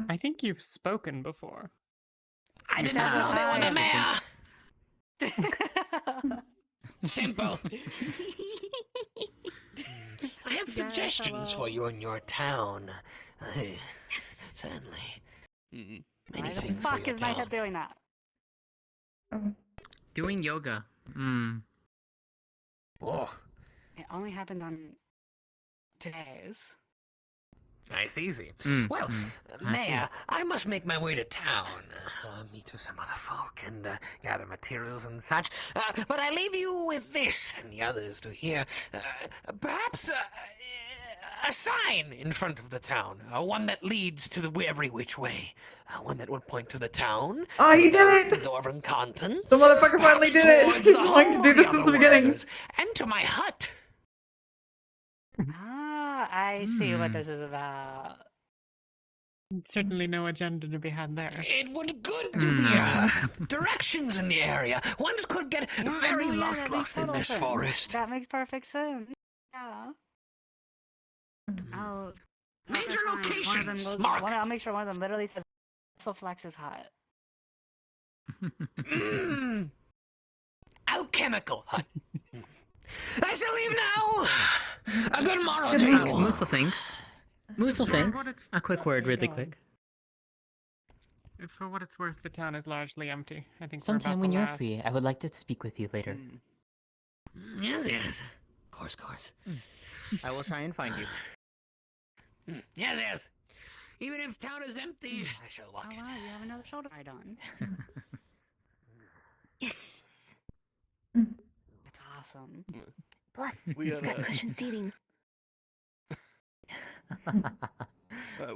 S2: I think you've spoken before.
S15: I did not know they were the mayor. Simple. I have suggestions for you in your town. Certainly. Many
S6: Why the
S15: things
S6: fuck
S15: for your
S6: is my
S15: town.
S6: head doing that?
S3: Doing yoga.
S15: Oh,
S6: It only happened on today's.
S15: nice, easy. Well, Mayor, I must make my way to town, meet with some other folk, and gather materials and such. But I leave you with this, and the others to hear. Perhaps a sign in front of the town, one that leads to the every which way, one that would point to the town.
S1: Oh, he did it!
S15: The Dwarven contents.
S1: The motherfucker finally did it!
S15: Towards
S1: He's
S15: the
S1: been wanting to
S15: hall
S1: do
S15: of
S1: this
S15: the
S1: since the
S15: other
S1: beginning.
S15: workers, and to my hut.
S6: I see what this is about.
S2: Certainly no agenda to be had there.
S15: It would good to be directions in the area. One could get very lost in this forest.
S6: That makes perfect sense. Yeah. I'll
S15: Major locations,
S6: I'll make sure one of them literally says Flex is hot.
S15: Alchemical hut. I shall leave now. A good morrow to
S3: Okay,
S15: you.
S3: Musselfinks. A quick word, really quick.
S2: For what it's worth, the town is largely empty. I think
S3: Sometime
S2: we're
S3: when
S2: about
S3: you're
S2: the last.
S3: free, I would like to speak with you later.
S15: Yes. Course.
S3: I will try and find you.
S15: Yes. Even if town is empty, I shall walk
S6: Oh wow, you have another shoulder ride on.
S11: Yes.
S6: That's awesome.
S11: Plus,
S9: We
S11: it's got
S9: are,
S11: cushioned seating.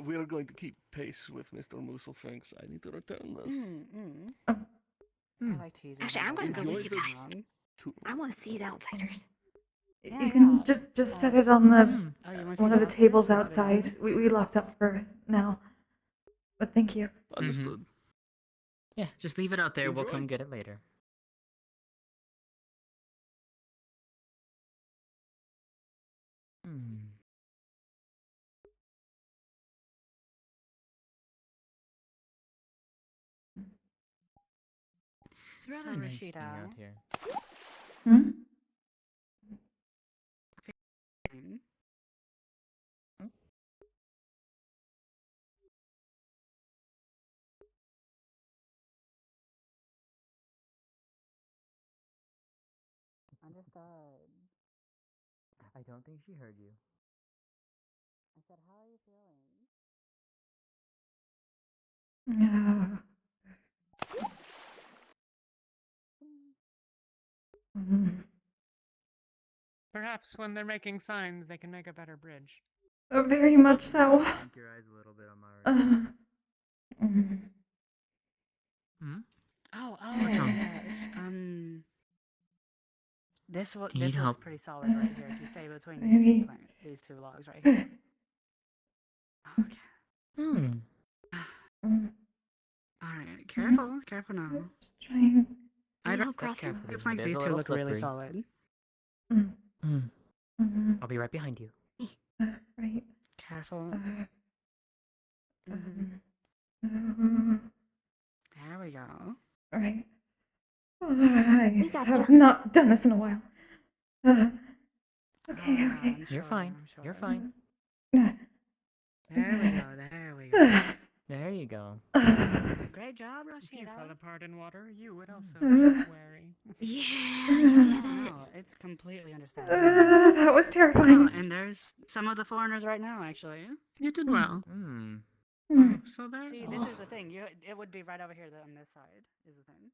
S9: we are going to keep pace with Mr. Musselfinks. I need to return this.
S6: I like teasing.
S11: Actually, I'm going to go
S9: Enjoy
S11: with you
S9: the
S11: guys. I want to see the outsiders.
S1: You can just set it on the one of the tables
S6: outsiders?
S1: outside. We locked up for now. But thank you.
S9: Understood.
S3: Yeah, just leave it out there. We'll
S9: Enjoy.
S3: come get it later. It's rather nice being out here.
S6: Understood.
S3: I don't think she heard you.
S6: I said, how are you feeling?
S2: Perhaps when they're making signs, they can make a better bridge.
S1: Very much so.
S5: Blink your eyes a little bit, Amari.
S6: Oh,
S3: What's wrong?
S6: yes. This
S3: Do you need
S6: looks
S3: help?
S6: pretty solid right here. If you stay between
S1: Maybe.
S6: these two logs right here. Okay. Alright, careful now.
S1: Trying.
S6: I don't
S3: Step carefully.
S6: It makes
S3: It is
S6: these
S3: a
S6: two
S3: little
S6: look really
S3: slippery.
S6: solid.
S3: I'll be right behind you.
S1: Right.
S6: Careful. There we go.
S1: Right. I have not done this in a while. Okay.
S3: You're fine. You're fine.
S6: There we go.
S3: There you go.
S6: Great job,
S2: If you fell
S6: Roscida.
S2: apart in water, you would also be wary.
S6: Yeah, you did it. No, it's completely understandable.
S1: That was terrifying.
S6: And there's some of the foreigners right now, actually.
S2: You did well.
S6: Oh,
S2: so there.
S6: See, this is the thing. It would be right over here on this side. Is the thing.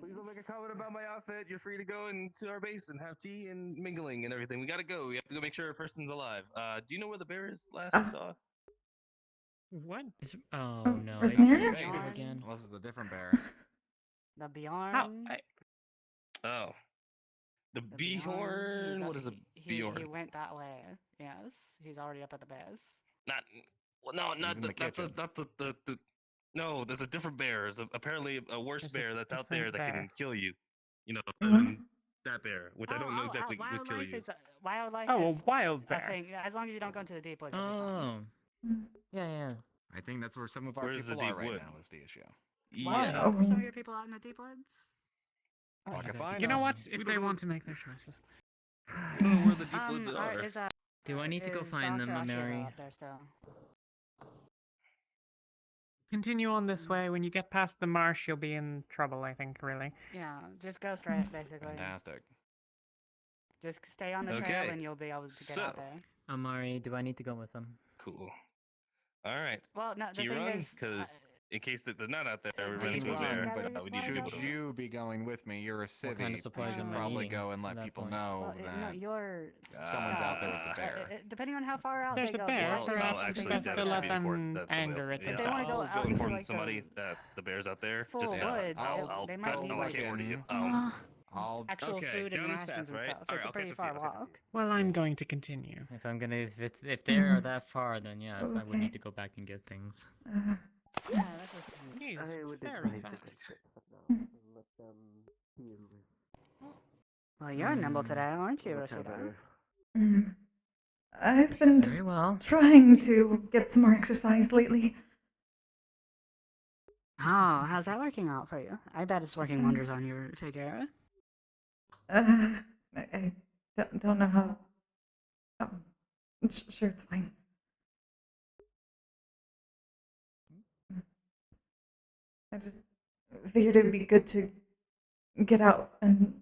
S5: Please don't make a comment about my outfit. You're free to go into our base and have tea and mingling and everything. We gotta go. We have to go make sure a person's alive. Do you know where the bear is last we saw?
S2: What?
S3: Oh no, it's
S1: Rosnera?
S3: you again.
S9: Unless it's a different bear.
S6: The Bjorn.
S5: Oh. The Bjorn? What is a Bjorn?
S6: He went that way. Yes, he's already up at the base.
S5: Not the no, there's a different bear. There's apparently a worse bear that's out there that can kill you. You know, than that bear, which I don't know exactly would kill you.
S6: Wildlife
S2: Oh,
S6: is
S2: a wild
S6: a
S2: bear.
S6: thing. As long as you don't go into the deep woods.
S3: Oh. Yeah.
S9: I think that's where some of our
S5: Where's the
S9: people are
S5: deep
S9: right
S5: wood?
S9: now is the issue.
S5: Yeah.
S6: Are some of your people out in the deep woods?
S2: You know what? If they want to make their choices.
S5: We don't know where the deep woods are.
S3: Do I need to go find them, Mary?
S6: Up there still.
S2: Continue on this way. When you get past the marsh, you'll be in trouble, I think, really.
S6: Yeah, just go straight, basically.
S9: Fantastic.
S6: Just stay on the trail and you'll be able to get out there.
S3: Amari, do I need to go with them?
S5: Cool. All right.
S6: Well, no, the
S5: Do you
S6: thing
S5: run?
S6: is,
S5: Because in case that they're not out there, we
S6: I
S5: run
S6: can
S5: into a
S6: run,
S5: bear.
S6: but
S5: We need to
S9: Should you be going with me? You're a civvy.
S3: What kind of supplies am I
S9: Probably
S3: needing
S9: go and let
S3: at that
S9: people
S3: point?
S9: know
S6: no,
S9: that
S6: you're
S9: someone's out there with the bear.
S6: depending on how far out
S2: There's
S6: they
S2: a
S6: go.
S2: bear.
S5: Well,
S2: Perhaps
S5: I'll
S2: it's
S5: actually
S2: best to let them anger it
S5: Yeah,
S6: They wanna go
S5: I'll
S6: out
S5: go
S6: into,
S5: inform
S6: like,
S5: somebody that the bear's out there.
S6: full
S5: Just
S6: woods, they might
S5: I'll
S6: need,
S5: allocate
S6: like,
S5: word to you.
S6: actual
S5: okay,
S6: food and
S5: down this
S6: rations
S5: path,
S6: and
S5: right?
S6: stuff.
S5: All
S6: It's
S5: right,
S6: a pretty
S5: I'll
S6: far
S5: catch up to you.
S6: walk.
S2: Well, I'm going to continue.
S3: If they are that far, then yes, I would need to go back and get things.
S6: Yeah, that's what
S2: He's very fast.
S6: Well, you're nimble today, aren't you, Roscida?
S1: I've been
S3: Very well.
S1: trying to get some more exercise lately.
S6: Oh, how's that working out for you? I bet it's working wonders on your figure.
S1: I don't know how. Sure, it's fine. I just figured it would be good to get out and,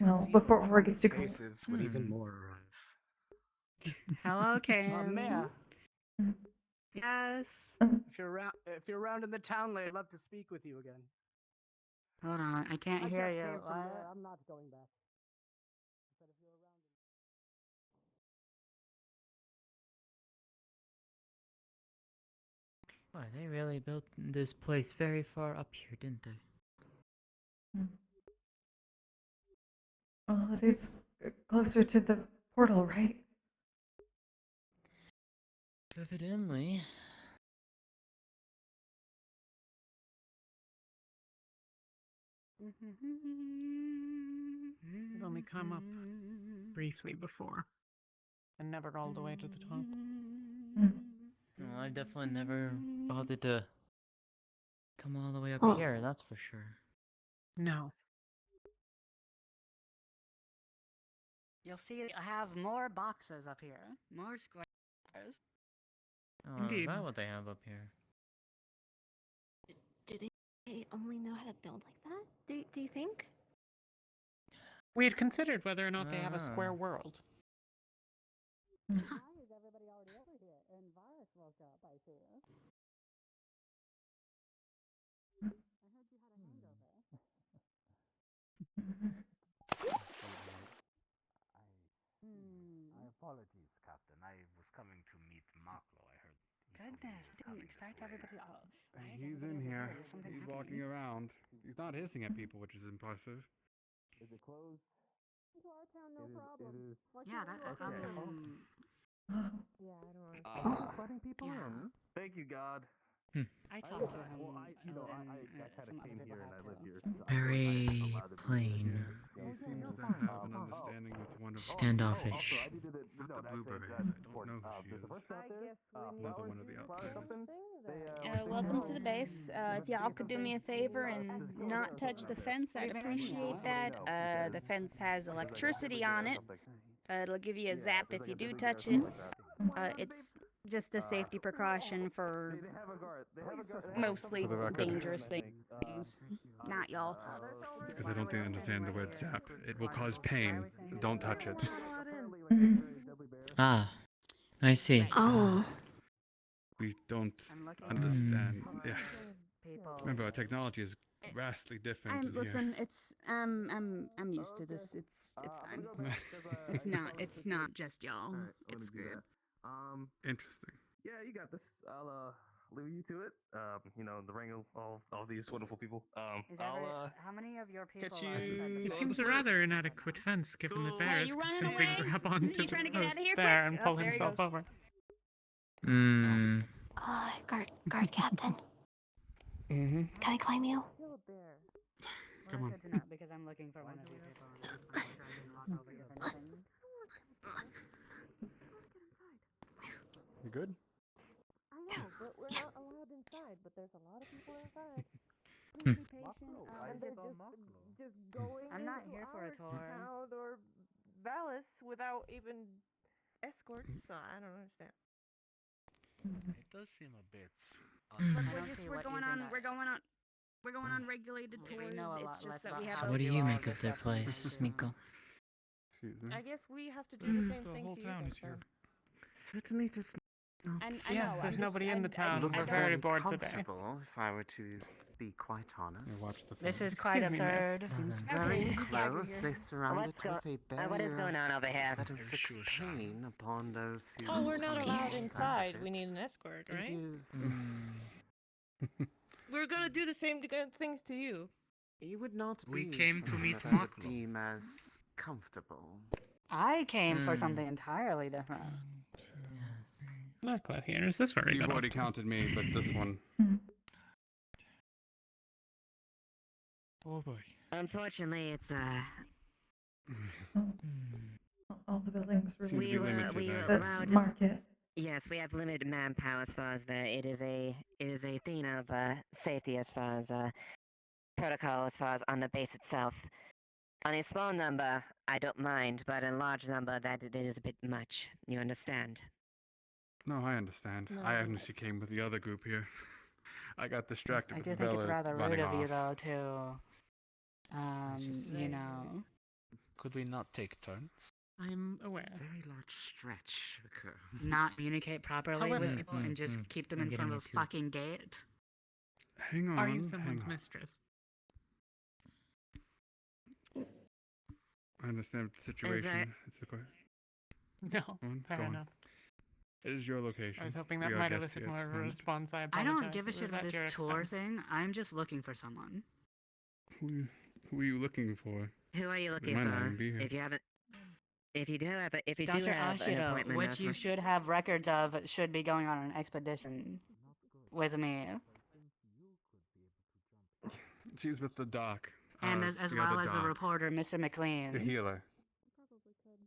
S1: well, before it gets too cold.
S16: Would even more arrive.
S6: Hello, Kim.
S16: Maya,
S6: Yes.
S16: if you're around in the town later, I'd love to speak with you again.
S6: Hold on, I can't hear you.
S16: came from
S6: What?
S16: there. I'm not going back. I said if you're around.
S3: Why, they really built this place very far up here, didn't they?
S1: Well, it is closer to the portal, right?
S3: Evidently.
S2: I've only come up briefly before, and never all the way to the top.
S3: Well, I've definitely never bothered to come all the way up here, that's for sure.
S2: No.
S6: You'll see I have more boxes up here. More squares.
S3: Oh,
S2: Indeed.
S3: is that what they have up here?
S11: Do they only know how to build like that? Do you think?
S2: We had considered whether or not they have a square world.
S6: Why is everybody already over here? And Virus woke up, I see. I heard you had a hangover.
S8: I apologies, Captain. I was coming to meet Marklo. I heard.
S6: Goodness, didn't expect everybody. Oh, why is
S5: He's
S6: everybody
S5: in
S6: over
S5: here.
S6: Is something
S5: He's
S6: happening?
S5: walking around. He's not hissing at people, which is impressive. Is it closed?
S11: To our town, no problem.
S5: It is.
S11: Why
S6: Yeah,
S11: can't
S6: that.
S11: we walk in? Yeah, I don't understand.
S5: Letting people in. Thank you, God.
S6: I talked to him.
S5: Well, I kind of
S6: some other
S5: came
S6: people
S5: here and I
S6: have
S5: live
S6: too.
S5: here. So
S3: Very plain.
S5: he seems to have an understanding with one of
S3: Standoffish.
S5: I needed it.
S8: Not the blueberries. I don't know who she is.
S11: I guess we need
S5: Not
S11: to
S5: one of the
S11: do
S5: outsiders.
S11: something
S13: Welcome to the base. If y'all could do me a favor and not touch the fence, I'd appreciate that. The fence has electricity on it. It'll give you a zap if you do touch it. It's just a safety precaution for mostly
S5: For the record.
S13: dangerous things. Not y'all.
S5: Because I don't think I understand the word zap. It will cause pain. Don't touch it.
S3: Ah, I see.
S13: Oh.
S5: We don't understand. Yeah. Remember, our technology is vastly different in here.
S13: Listen, it's I'm used to this. It's fine. It's not just y'all. It's good.
S5: Interesting.
S17: Yeah, you got this. I'll leave you to it. The wrangle all these wonderful people.
S6: How many of your people?
S17: catch you.
S2: It seems a rather inadequate fence, given that Bears
S13: you
S2: could
S13: running
S2: simply
S13: away?
S2: grab onto
S13: You trying
S2: the
S13: to get out of
S2: post
S13: here
S2: there
S13: quick?
S2: and
S13: Oh,
S2: pull
S13: there he
S2: himself
S13: goes.
S2: over.
S18: Guard captain.
S5: Mm-hmm.
S18: Can I claim you?
S5: Come on.
S6: Good to know because I'm looking for one of you people. And I'm trying to walk over here for nothing.
S5: You good?
S11: I know, but we're not allowed inside. But there's a lot of people inside. Please be patient. And they're just going
S6: I'm not
S11: into
S6: here for a
S11: our
S6: tour.
S11: town or Valis without even escorts. So I don't understand.
S8: It does seem a bit.
S13: We're going on regulated tours.
S6: We know a
S13: It's
S6: lot
S13: just
S6: less
S13: that
S6: about
S13: we
S6: how
S13: have
S3: What do
S6: to
S3: you
S6: all
S3: make
S6: this
S3: of their
S6: stuff than they
S3: place,
S6: do.
S3: Miko?
S5: Excuse me.
S11: I guess we have to do the same
S2: The
S11: thing
S2: whole
S11: to you
S2: town
S11: this
S2: is here.
S11: time.
S14: Certainly does not.
S2: Yes, there's nobody in the town.
S14: Look
S2: We're very bored today.
S14: comfortable, if I were to be quite honest.
S5: Watch the
S6: This
S5: film.
S6: is quite
S2: Excuse me, miss.
S6: absurd.
S14: Seems
S18: Okay,
S14: very
S18: you gather
S14: close.
S18: here.
S14: They surround
S18: What's
S14: it with a barrier
S18: what is going on over here?
S14: that inflicts pain upon those who.
S11: Oh, we're not
S14: escape
S11: allowed
S14: out of
S11: inside.
S14: it.
S11: We need an escort,
S14: It
S11: right?
S14: is.
S11: We're gonna do the same things to you.
S14: You would not
S8: We
S14: be
S8: came to
S14: something
S8: meet
S14: that I would
S8: Marklo.
S14: deem as comfortable.
S6: I came for something entirely different.
S2: Marklo here. Is this where we
S5: You've
S2: got
S5: already
S2: off to?
S5: counted me, but this one.
S2: Oh boy.
S18: Unfortunately, it's
S1: All the buildings
S5: Seem to be limited,
S18: we
S5: eh?
S1: the
S18: allowed.
S1: market.
S18: Yes, we have limited manpower as far as it is a thing of safety as far as protocol as far as on the base itself. On a small number, I don't mind, but a large number, that it is a bit much. You understand?
S5: No, I understand.
S11: No,
S5: I
S11: I
S5: actually came with the other group here. I got distracted
S6: I
S5: with
S6: do think it's
S5: Bella
S6: rather rude
S5: running
S6: of you,
S5: off.
S6: though, to, you know.
S8: Could we not take turns?
S2: I'm aware.
S14: Very large stretch occur.
S6: Not communicate properly
S2: However-
S6: with people and just keep them
S3: I'm
S6: in front
S3: getting
S6: of a
S3: it too.
S6: fucking gate.
S5: Hang on.
S2: Are you
S5: hang
S2: someone's
S5: on.
S2: mistress?
S5: I understand the situation. It's the question.
S2: No,
S5: on,
S2: fair
S5: go on.
S2: enough.
S5: It is your location.
S2: I was hoping
S5: We
S2: that
S5: are
S2: might
S5: guests
S2: elicit
S5: here at
S2: more
S5: this
S2: of a
S5: moment.
S2: response. I
S6: I
S2: apologize.
S6: don't give a
S2: It
S6: shit
S2: was
S6: about
S2: at
S6: this
S2: your
S6: tour
S2: expense.
S6: thing. I'm just looking for someone.
S5: Who are you looking for?
S18: Who are you
S5: We
S18: looking
S5: might not
S18: for?
S5: even be here.
S18: If you haven't, if you do have
S6: Dr.
S18: an
S6: Ashida,
S18: appointment,
S6: which you should have records of, should be going on an expedition with me.
S5: She's with the doc.
S6: And as
S5: the
S6: well
S5: other
S6: as the
S5: doc,
S6: reporter, Mr. McLean.
S5: the healer.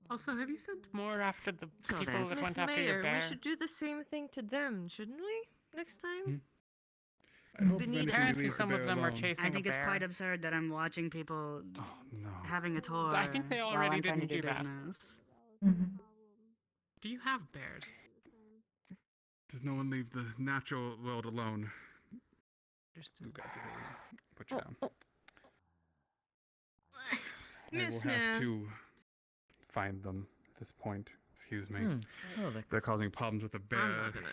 S2: Also, have you sent more after the
S18: Hold
S2: people
S18: on.
S2: that
S11: Miss
S2: went after your
S11: Mayor,
S2: bear?
S11: we should do the same thing to them, shouldn't we? Next time?
S5: I don't
S11: The
S5: prevent
S11: need-
S5: if you
S2: Apparently
S5: leave the
S2: some of
S5: bear
S2: them are
S5: alone.
S2: chasing
S6: I think
S2: a
S6: it's
S2: bear.
S6: quite absurd that I'm watching people
S5: Oh no.
S6: having a tour.
S2: I think they
S6: while
S2: already
S6: I'm trying to
S2: didn't do that.
S6: business.
S2: Do you have bears?
S5: Does no one leave the natural world alone?
S2: Understood.
S5: Put you down. I will
S11: Miss
S5: have
S11: Man.
S5: to find them at this point.
S19: Excuse me.
S3: Oh,
S19: They're causing problems with the bear.
S18: I'm not gonna.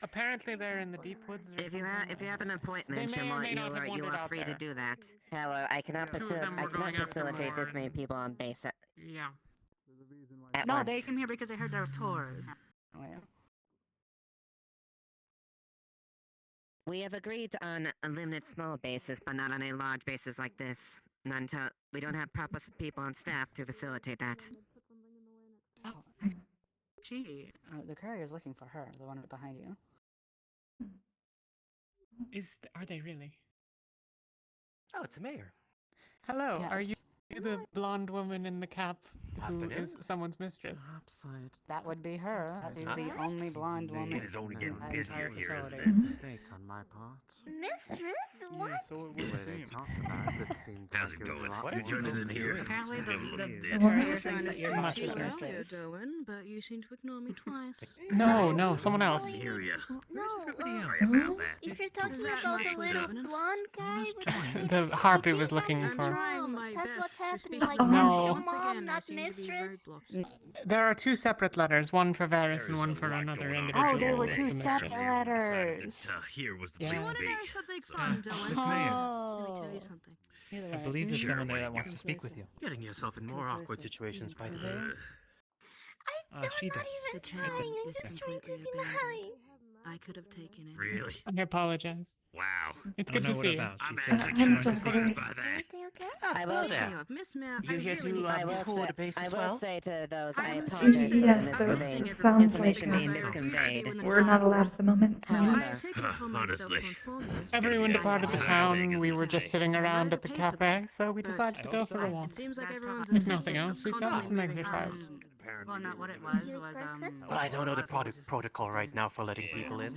S2: Apparently they're in the deep woods or
S18: If
S2: something.
S18: you have an appointment,
S2: They may or may not have
S18: you
S2: wandered
S18: are
S2: out
S18: free
S2: there.
S18: to do that. However, I cannot
S2: Two of them were going after
S18: facilitate this
S2: more
S18: many
S2: and-
S18: people on base
S2: Yeah.
S18: at
S6: No,
S18: once.
S6: they came here because they heard there was tours. Oh, yeah.
S18: We have agreed on a limited small basis, but not on a large basis like this. Not until we don't have proper people on staff to facilitate that.
S6: Oh, gee, the courier's looking for her, the one right behind you.
S2: Are they really?
S15: Oh, it's a mayor.
S2: Hello, are you
S6: Yes.
S2: the blonde woman in the cap who
S15: Afternoon.
S2: is someone's mistress?
S14: Upside.
S6: That would be her. That is
S14: Upside.
S6: the only blonde woman
S14: It is only
S6: in
S14: getting
S6: that
S14: busier
S6: entire
S14: here,
S6: facility.
S14: isn't it? Mistake on my part.
S13: Mistress, what?
S14: The way they talked about it seemed
S8: How's
S14: like
S8: it
S14: it was a
S8: going?
S14: lot
S8: What
S14: more
S8: are you doing in here?
S6: Apparently, the
S8: This.
S6: courier thinks that you're
S2: Must
S6: his
S2: have been.
S6: mistress.
S11: Doing, but you seem to ignore me twice.
S2: No, someone else.
S8: Hear ya.
S13: No,
S8: Sorry about that.
S13: if you're talking about the little blonde guy with the
S2: The harpy was looking
S11: I'm
S2: for.
S11: trying my
S13: that's
S11: best
S13: what's
S11: to
S13: happening.
S11: speak
S13: Like,
S11: to
S2: No.
S11: you.
S13: mom,
S11: Once again, I
S13: not
S11: seem to be very
S13: mistress.
S11: blocked.
S2: There are two separate letters, one for Varys and
S8: There is
S2: one
S8: a
S2: for
S8: lot
S2: another
S8: going on
S2: individual.
S6: Oh, they were
S2: with
S6: two
S2: the
S6: separate
S2: mistress.
S6: letters.
S8: That, here was the
S2: Yeah.
S8: place
S11: You
S8: to
S11: want to
S8: be.
S11: know something fun, Dylan?
S19: Miss Mayor.
S11: Let me tell you something.
S6: Either
S5: I
S6: way.
S5: believe there's
S8: Sure,
S5: someone there
S8: what
S5: that
S8: do
S5: wants
S8: you
S5: to speak with you.
S15: Getting yourself in more awkward situations by the day.
S5: She does.
S11: The
S13: trying,
S11: town
S13: I'm
S11: is
S13: just trying to
S11: completely
S13: be
S11: abandoned.
S13: nice.
S11: I could have taken it.
S8: Really?
S2: I apologize.
S8: Wow.
S2: It's
S5: Oh
S2: good
S5: no,
S2: to
S5: what
S2: see you.
S5: about?
S8: I'm
S5: She
S8: actually
S5: said
S1: I'm
S8: kind
S1: so
S8: of
S1: sorry.
S8: confused by that.
S13: Everything okay?
S18: I will
S11: Speaking
S18: say.
S11: of, Miss Mayor,
S15: You
S11: I
S15: here
S11: really
S15: to
S11: need
S18: I will
S15: tour
S18: say,
S15: the base
S18: I
S15: as
S18: will
S15: well?
S18: say to those, I
S11: I'm
S18: apologize
S11: serious.
S1: Yes,
S18: for the
S1: that
S18: mis-
S1: sounds like
S18: information being
S1: a-
S18: misconveyed.
S1: We're not allowed at the moment.
S11: So I
S1: No.
S11: have taken it upon myself
S8: Honestly.
S11: to inform you.
S2: Everyone
S8: Yeah,
S2: departed the
S8: yeah.
S2: town. We were just sitting
S11: I'm
S2: around
S11: ready
S2: at the
S11: to pay for
S2: cafe,
S11: that,
S2: so we
S11: but
S2: decided to go for a walk.
S11: It seems like everyone's
S2: If
S11: insistent
S2: nothing else, we've done
S11: constantly
S2: some
S11: moving
S2: exercise.
S11: around.
S6: Well, not what it was.
S15: Well, I don't know the protocol right now for letting people in.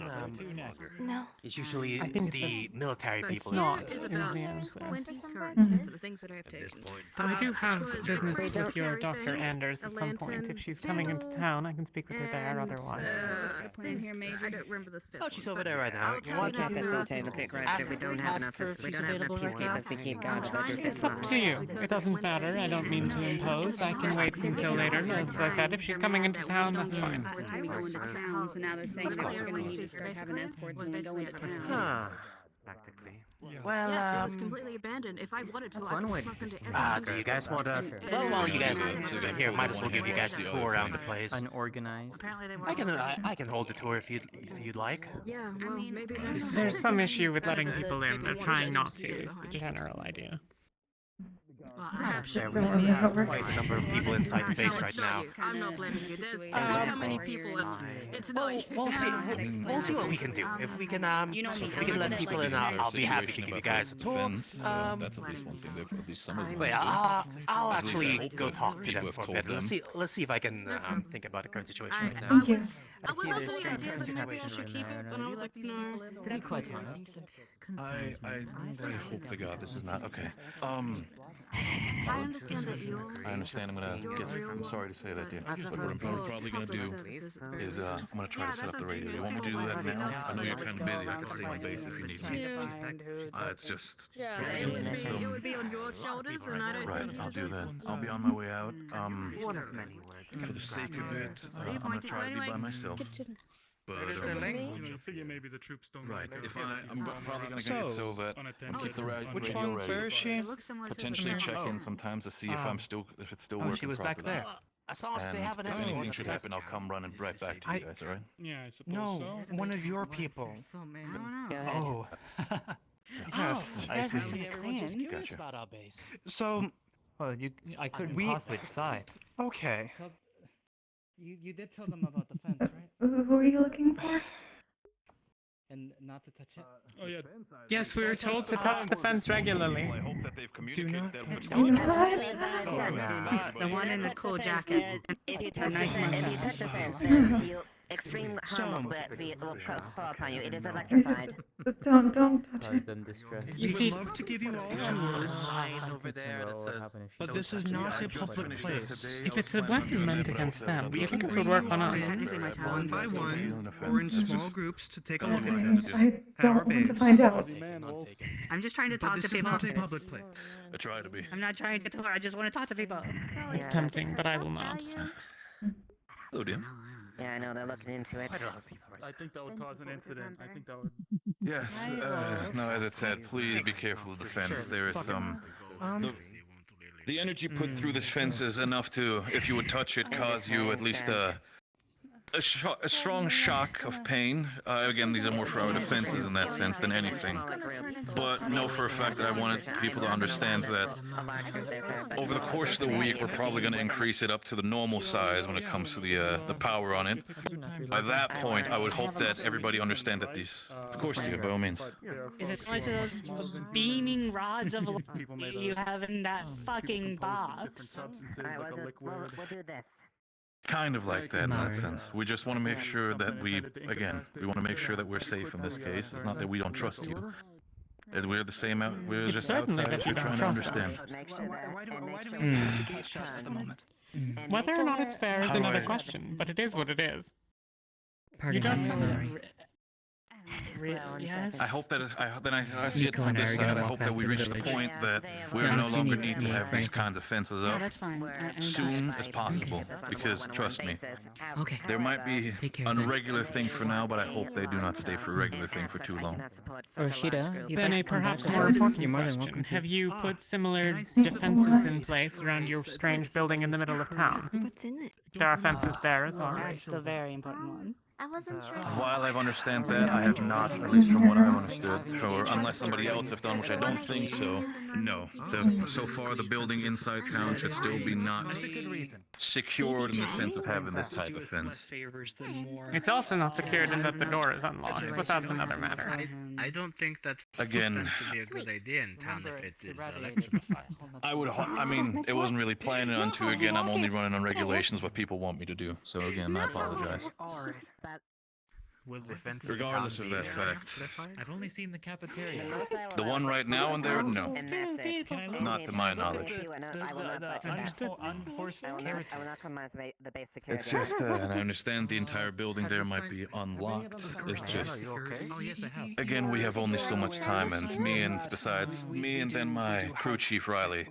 S13: No.
S15: It's usually
S2: I think
S15: the military
S11: But
S15: people.
S11: here
S2: not,
S11: is
S2: is
S11: about
S2: the answer.
S11: 20
S13: For some
S11: currency
S1: birds.
S11: for the things that I have taken.
S2: But I do have
S11: Which was
S2: business
S11: a
S2: with your
S11: carry
S2: Dr.
S11: things,
S2: Anders
S11: a
S2: at some point.
S11: lantern,
S2: If she's coming into
S11: table,
S2: town, I can speak with her there
S11: and,
S2: otherwise.
S11: what's the plan here, Major? I don't remember the fifth
S15: Oh, she's
S11: one,
S15: over
S11: but
S15: there right now.
S11: I'll tell
S18: We
S11: you
S18: can't
S11: now,
S18: facilitate the big right here. We don't have enough. We don't have enough peacekeepers to keep guard of every
S2: It's
S18: bit
S2: up to you. It doesn't matter. I don't mean to impose. I can wait until later. As I said, if she's coming into town, that's fine.
S6: Every time we go into town, so now they're saying that we're going to need to start having escorts when we go into town.
S15: Huh. Practically. Well,
S11: yes, it was completely abandoned. If I wanted to, I could snuck into every
S15: do you guys want to? Well, while you guys are here, might as well give you guys a tour around the place.
S3: Unorganized.
S6: Apparently they were.
S15: I can hold the tour if you'd like.
S11: Yeah, well, maybe that's...
S2: There's some issue with letting people in. They're trying not to, is the general idea.
S11: Well, I have
S15: There
S1: Don't let me how it works.
S15: quite a number of people inside the base
S11: No,
S15: right
S11: it's
S15: now.
S11: not you. I'm not blaming you. There's, look how many people have... It's not you.
S15: We'll see what we can do. If we can, if we can let people in, I'll be happy to give you guys a tour.
S20: That's at least one thing they've at least some of them.
S15: Wait,
S20: have to do.
S15: I'll
S20: At least I
S15: actually
S20: hope
S15: go
S20: that
S15: talk to
S20: people
S15: them
S20: have
S15: for a
S20: told
S15: bit.
S20: them.
S15: Let's see if I can think about the current situation right now.
S1: Thank you.
S11: I was under the idea that maybe I should keep it, but I was like, no.
S3: To be quite honest,
S20: I hope to God this is not okay.
S11: I understand that you're...
S20: I understand. I'm sorry to say that, dear. But what I'm probably gonna do is I'm gonna try to set up the radio. You want me to do that now? I know you're kind of busy. I can stay on base if you need me. It's just.
S11: Yeah, it would be on your shoulders, and I don't
S20: Right,
S11: think
S20: I'll do that. I'll be on my way out.
S15: One of many words.
S20: For the sake of it, I'm gonna try to be by myself. But
S19: I figure maybe the troops don't.
S20: right, I'm probably gonna get so that I'll keep the
S12: Which
S20: radio
S12: one? Where
S20: ready.
S12: is she?
S20: Potentially check in sometimes to see if it's still working
S15: She was back
S20: properly.
S15: there. As long as they
S20: And
S15: have an
S20: if anything
S15: escort.
S20: should happen, I'll come running right back to you guys. All right?
S19: Yeah, I suppose
S12: No,
S19: so.
S12: one of your people.
S6: I don't know.
S15: Oh.
S12: Yes,
S15: I see.
S20: Gotcha.
S15: About our base.
S12: So,
S5: Well, I couldn't
S12: We-
S5: possibly decide.
S12: okay.
S5: You did tell them about the fence, right?
S1: Who are you looking for?
S5: And not to touch it.
S19: Oh yeah.
S2: Yes, we were told to touch the fence regularly.
S20: I hope that they've
S12: Do not
S20: communicated
S12: touch
S1: You know
S12: that.
S1: what?
S6: The one in the cool jacket.
S18: If you
S6: The
S18: touch
S6: nice
S18: the
S6: mustache.
S18: fence, then extreme harm will fall upon you. It is electrified.
S1: Don't touch
S3: Cause
S1: it.
S3: them distress.
S6: You
S7: We
S6: see-
S7: would love to give you all
S3: Yeah.
S7: tours,
S3: over there that says.
S7: but this is not a public place.
S2: If it's a weapon meant against them, I think it would work on us.
S6: Technically my town.
S7: One by one, or in small groups to take a look at
S1: Okay,
S7: it.
S1: I
S7: Our
S1: don't want to
S7: base.
S1: find out.
S6: I'm just trying to
S7: But
S6: talk
S7: this
S6: to
S7: is
S6: people.
S7: not a public place.
S20: I try to be.
S6: I'm not trying to tour. I just want to talk to people.
S2: It's tempting, but I will not.
S20: Hello, dear.
S18: Yeah, I know they're looking into it.
S5: I think that would cause an incident. I think that would.
S20: Yes. No, as it said, please be careful of the fence. There is some. The energy put through this fence is enough to, if you would touch it, cause you at least a strong shock of pain. Again, these are more for our defenses in that sense than anything. But know for a fact that I wanted people to understand that over the course of the week, we're probably going to increase it up to the normal size when it comes to the power on it. By that point, I would hope that everybody understand that these, of course, dear, by all means.
S6: Is it similar to those beaming rods of light you have in that fucking box?
S18: We'll do this.
S20: Kind of like that in that sense. We just want to make sure that we want to make sure that we're safe in this case. It's not that we don't trust you. We're the same out. We're just outsiders. We're trying to understand.
S2: Whether or not it's fair is another question, but it is what it is. You don't have to.
S6: Yes.
S20: I hope that I see it from this side. I hope that we reach the point that we no longer need to have these kinds of fences up soon as possible. Because trust me, there might be a regular thing for now, but I hope they do not stay for a regular thing for too long.
S3: Roscida,
S2: Then a perhaps more important question: have you put similar defenses in place around your strange building in the middle of town?
S11: What's in it?
S2: There are fences there as well.
S6: That's the very important one.
S11: I wasn't sure.
S20: While I've understand that, I have not, at least from what I've understood, unless somebody else have done, which I don't think so. No, so far the building inside town should still be not secured in the sense of having this type of fence.
S2: It's also not secured in that the door is unlocked, but that's another matter.
S8: I don't think that
S20: Again,
S8: fence would be a good idea in town if it is electrified.
S20: I mean, it wasn't really planning on to. Again, I'm only running on regulations, what people want me to do. So again, I apologize. Regardless of that fact.
S5: I've only seen the cafeteria.
S20: The one right now in there, no. Not to my knowledge.
S18: Unhorsed carriages. I will not compromise the base security.
S20: It's just, and I understand the entire building there might be unlocked. It's just,
S5: Oh yes, I have.
S20: again, we have only so much time, and besides me and then my crew chief Riley,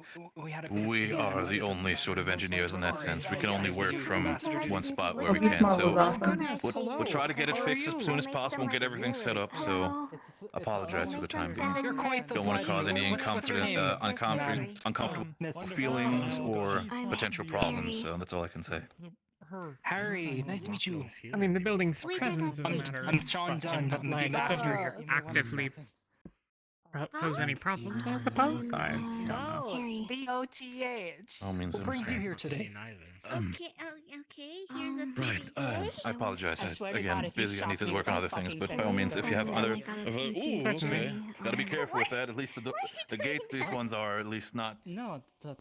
S20: we are the only sort of engineers in that sense. We can only work from one spot where we can. So we'll try to get it fixed as soon as possible and get everything set up. So apologize for the time being. Don't want to cause any uncomfortable feelings or potential problems. So that's all I can say.
S3: Harry, nice to meet you.
S2: I mean, the building's presence is a matter
S3: I'm
S2: of
S3: Sean
S2: question,
S3: John,
S2: but like, it doesn't actively pose any problems, I suppose. I don't know.
S6: Oh, B-O-T-H.
S20: All means
S3: What brings you
S20: understand.
S3: here today?
S11: Okay, here's a
S20: Right. I apologize.
S6: swear to God,
S20: Again,
S6: if you
S20: busy. I need
S6: shock
S20: to
S6: me
S20: work on
S6: with
S20: other
S6: that
S20: things. But
S6: fucking
S20: by all means, if you have other,
S11: Okay.
S20: okay, gotta be careful with that. At least the gates. These ones are at least not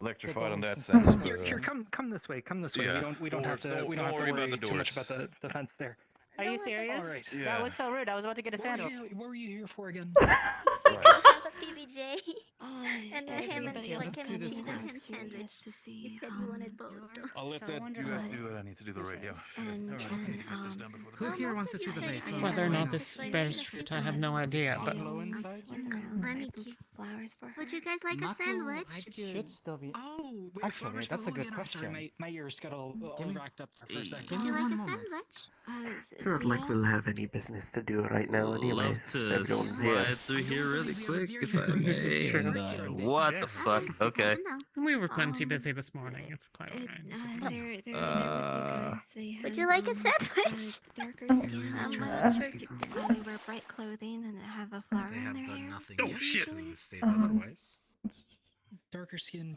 S20: electrified in that sense. But,
S5: Here, come this way. Come this way.
S20: yeah.
S5: We don't have to.
S20: Don't
S5: We don't have to
S20: worry about
S5: worry
S20: the
S5: too much
S20: doors.
S5: about the fence there.
S6: Are you serious?
S5: Alright.
S20: Yeah.
S6: That was so rude. I was about to get a sandwich.
S5: What were you here for again?
S11: PBJ. And him and like him and cheese and ham sandwich. He said he wanted both. So.
S20: I'll let you guys do that. I need to do the radio.
S5: Who here wants to see the base?
S2: Whether or not this bears fruit, I have no idea, but
S11: Would you guys like a sandwich?
S3: Should still be.
S5: Oh,
S3: Actually, that's a good question.
S5: My ears got all racked up there for a second.
S11: Would you like a sandwich?
S10: It's not like we'll have any business to do right now anyways. Everyone's here.
S21: Through here really quick, if I
S2: This is
S21: may,
S2: true.
S21: and, what the fuck? Okay.
S2: We were plenty busy this morning. It's quite alright.
S11: Would you like a sandwich?
S18: Darker skin. They wear bright clothing and have a flower in their hair.
S8: Oh shit! Otherwise.
S5: Darker skin.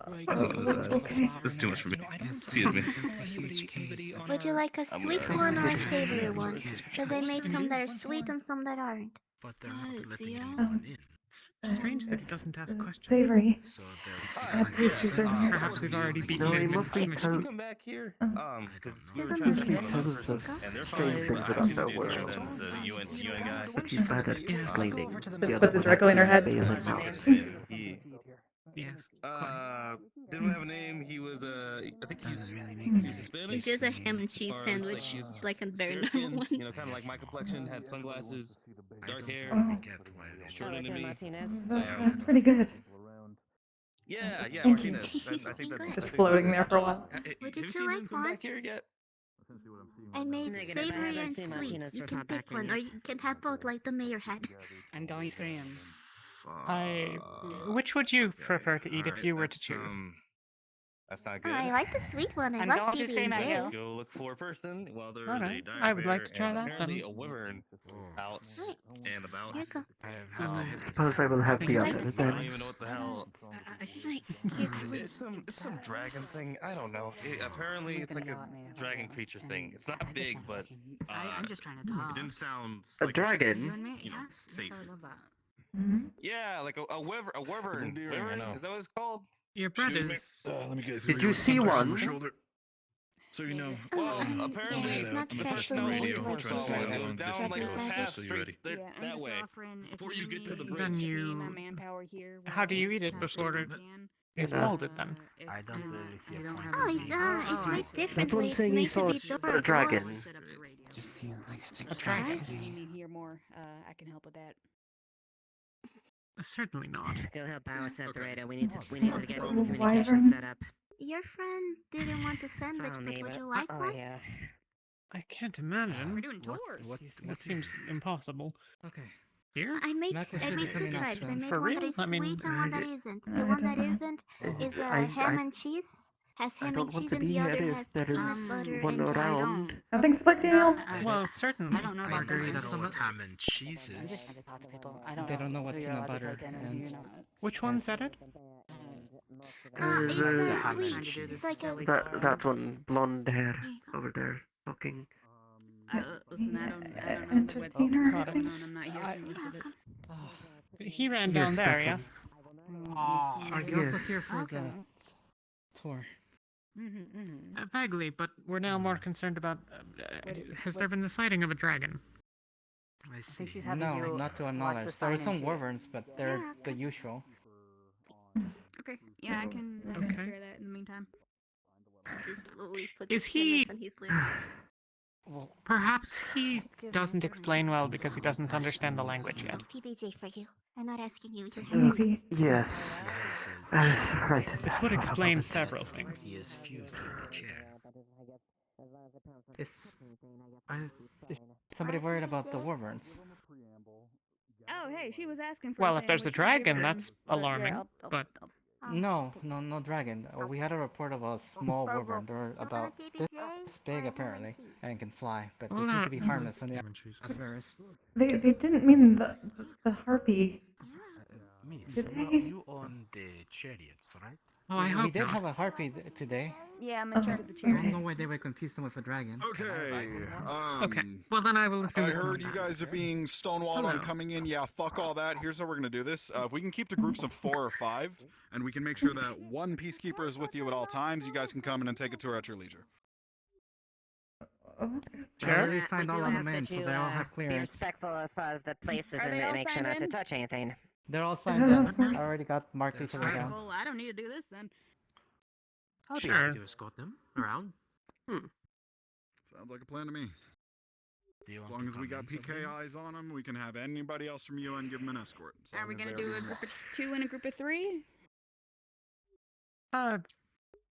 S21: This is too much for me. Excuse me.
S11: Would you like a sweet one or a savory one? Because I made some that are sweet and some that aren't.
S8: But they're not letting anyone in.
S2: It's strange that he doesn't ask questions.
S1: Savory.
S8: So
S1: Pastries are
S2: Perhaps we've already beaten
S10: No, he
S2: him with
S10: must be
S2: submission.
S10: come
S17: back here.
S10: He tells us strange things about the world. But he's bad at explaining.
S1: Just puts it directly in her head.
S17: Yes.
S2: Yes.
S17: Didn't have a name. He was I think he's Hispanic.
S11: It's just a ham and cheese sandwich. It's like a very normal one.
S17: You know, kind of like my complexion. Had sunglasses, dark hair, shorter than me.
S1: That's pretty good.
S17: Yeah,
S1: Thank you.
S17: Martinez. I think that's
S1: Just floating there for a while.
S11: Would you two like one?
S17: Back here yet?
S4: I made
S18: Negative, I
S4: savory
S18: haven't
S4: and
S18: seen
S4: sweet.
S18: Martinez
S4: You
S18: for
S4: can
S18: pop
S4: pick
S18: back in
S4: one, or
S18: yet.
S4: you can have both like the mayor had.
S6: I'm going scream.
S2: Which would you prefer to eat if
S17: Alright,
S2: you were to
S17: that's,
S2: choose?
S17: That's not good.
S4: I like the sweet one. I
S13: I'm
S4: love
S13: going to scream at
S4: PB&J.
S13: you.
S17: Let's go look for a person. Well, there's a
S2: Alright,
S17: dire
S2: I would like
S17: bear
S2: to try
S17: and
S2: that
S17: apparently
S2: then.
S17: a wyvern out and about.
S4: Here you go.
S10: I suppose I will have the
S4: Like
S10: other
S4: the
S10: then.
S17: I don't even know what the hell. It's some dragon thing. I don't know. Apparently, it's like a dragon creature thing. It's not big, but
S6: I'm just trying to talk.
S17: it didn't sound
S10: A
S17: like
S10: dragon?
S6: You and me?
S17: you know,
S6: Yes.
S17: safe.
S6: I love that.
S17: Yeah, like a wyvern. A wyvern.
S20: endearing, I
S17: Wyvern?
S20: know.
S17: Is that what it's called?
S2: Your bread
S20: Excuse me.
S2: is.
S20: Let me get
S10: Did you see one?
S20: shoulder. So you know.
S17: Well,
S4: Yeah,
S17: apparently
S4: it's not
S20: I'm gonna touch the
S4: freshly
S20: radio.
S4: made
S20: I'm
S4: like
S20: trying to say
S17: it
S20: how
S17: was
S20: long the
S17: down
S20: distance
S17: like
S20: it
S17: a
S20: was,
S17: path
S20: just so you're
S17: street
S20: ready.
S17: there,
S13: Yeah, I'm
S17: that
S13: just
S17: way.
S13: offering if
S17: Before
S13: you
S17: you get to
S13: need
S17: the
S13: me
S17: bridge.
S2: Then
S13: to
S2: you-
S13: my manpower here.
S2: How do you eat it before it is molded then?
S8: I don't really see a point.
S4: Oh, it's made
S10: That
S4: differently.
S10: one's
S4: It's
S10: saying he
S4: made
S10: saw
S4: to be
S10: a
S4: durable.
S10: dragon.
S12: Just seems like
S2: A dragon?
S13: If you need here more, I can help with that.
S2: Certainly not.
S18: Go help power separator. We need to get
S1: Oh,
S18: communication
S1: wyvern?
S18: set up.
S4: Your friend didn't want a sandwich,
S18: Oh,
S4: but
S18: maybe.
S4: would you like
S18: Oh,
S4: one?
S18: yeah.
S2: I can't imagine.
S13: We're doing tours.
S2: That seems impossible.
S7: Okay.
S2: Here?
S4: I made
S7: Knuckles
S4: I
S7: should be
S4: made two
S7: coming up
S4: types. I
S7: soon.
S4: made
S2: For
S4: one that
S2: real?
S4: is
S2: I mean,
S4: sweet and one that isn't.
S1: I
S4: The one
S1: don't
S4: that
S1: know.
S4: isn't is
S10: I-
S4: ham
S10: I-
S4: and cheese. Has
S10: I
S4: ham
S10: don't
S4: and
S10: want
S4: cheese,
S10: to
S4: and
S10: be
S4: the
S10: here
S4: other
S10: if
S4: has
S10: there is
S4: butter
S10: one
S4: and
S10: around.
S1: How things look, Daniel?
S2: Well, certainly.
S6: I don't know
S8: I
S6: about
S8: don't
S6: that.
S8: know what ham and cheese
S6: I'm
S8: is.
S6: just trying to talk to people. I don't
S7: They don't know what
S6: who you're
S7: peanut
S6: allowed to
S7: butter
S6: take in and who you're
S7: and-
S6: not.
S2: Which one's at it?
S4: It's
S10: The-
S4: a
S6: I'm
S4: sweet.
S6: trying to do this
S4: It's like a.
S6: silly
S10: That one, blonde hair over there, talking.
S13: Listen, I don't know what's
S1: Entertainer.
S13: going on. I'm not here for most of it.
S2: He ran down
S10: Yes,
S2: there,
S10: that's
S2: yes?
S7: Are you also
S10: Yes.
S7: here for
S6: Okay.
S7: the tour?
S2: Vaguely, but we're now more concerned about. Has there been the sighting of a dragon?
S8: I
S6: I
S8: see.
S6: think she's having
S7: No,
S6: you
S7: not to our
S6: watch the
S7: knowledge. There
S6: sign
S7: are
S6: and
S7: some
S6: see.
S7: wyverns, but they're
S4: Yeah,
S7: the usual.
S13: Okay, yeah, I can take
S2: Okay.
S13: care of that in the meantime.
S4: Just slowly put
S2: Is
S4: his
S2: he-
S4: hand on his lips.
S7: Well,
S2: Perhaps he doesn't explain well because he doesn't understand the language yet.
S4: PBJ for you. I'm not asking you to have
S1: Maybe.
S10: Yes. That's right.
S2: This would explain several things.
S8: He is fused with the chair.
S7: is somebody worried about the wyverns?
S13: Oh, hey, she was asking for.
S2: Well,
S13: a
S2: if there's a
S13: sandwich, I'll give
S2: dragon,
S13: her
S2: that's
S13: one.
S2: alarming. But
S7: No, no dragon. We had a report of a small wyvern. They're about this big apparently, and can fly, but they
S2: Well,
S7: seem to be
S2: that
S7: harmless.
S2: was-
S7: And that's Varys.
S1: They didn't mean the harpy.
S8: Miss,
S1: Did
S8: well,
S1: they?
S8: you own the chariots, right?
S2: oh, I
S7: We
S2: hope
S7: did
S2: not.
S7: have a harpy today.
S13: Yeah, I'm in charge of the
S7: I
S13: chair.
S7: don't know why they would confuse them with a dragon.
S19: Okay.
S2: Okay. Well, then I will assume
S19: I
S2: it's not
S19: heard you
S2: that.
S19: guys are being stonewalled on
S2: Hello.
S19: coming in. Yeah, fuck all that. Here's how we're gonna do this. If we can keep the groups of 4 or 5, and we can make sure that one peacekeeper is with you at all times, you guys can come in and take a tour at your leisure.
S1: Oh,
S7: I already signed all of them in, so they all have
S18: Be
S7: clearance.
S18: respectful as far as the places
S13: Are
S18: and
S13: they all
S18: make sure
S13: signed
S18: not to
S13: in?
S18: touch anything.
S7: They're all signed
S1: Of
S7: in.
S1: course.
S7: I already got marked each other
S13: Alright,
S7: down.
S13: well, I don't need to do this then.
S8: I'll be
S2: Sure.
S8: happy to escort them around.
S19: Sounds like a plan to me.
S8: Do you
S19: As
S8: want
S19: long
S8: to
S19: as we
S8: come
S19: got
S8: in
S19: PK
S8: something?
S19: eyes on them, we can have anybody else from UN give them an escort. as
S13: Are
S19: long
S13: we
S19: as
S13: gonna
S19: they
S13: do a
S19: already
S13: group
S19: know.
S13: of 2 and a group of 3?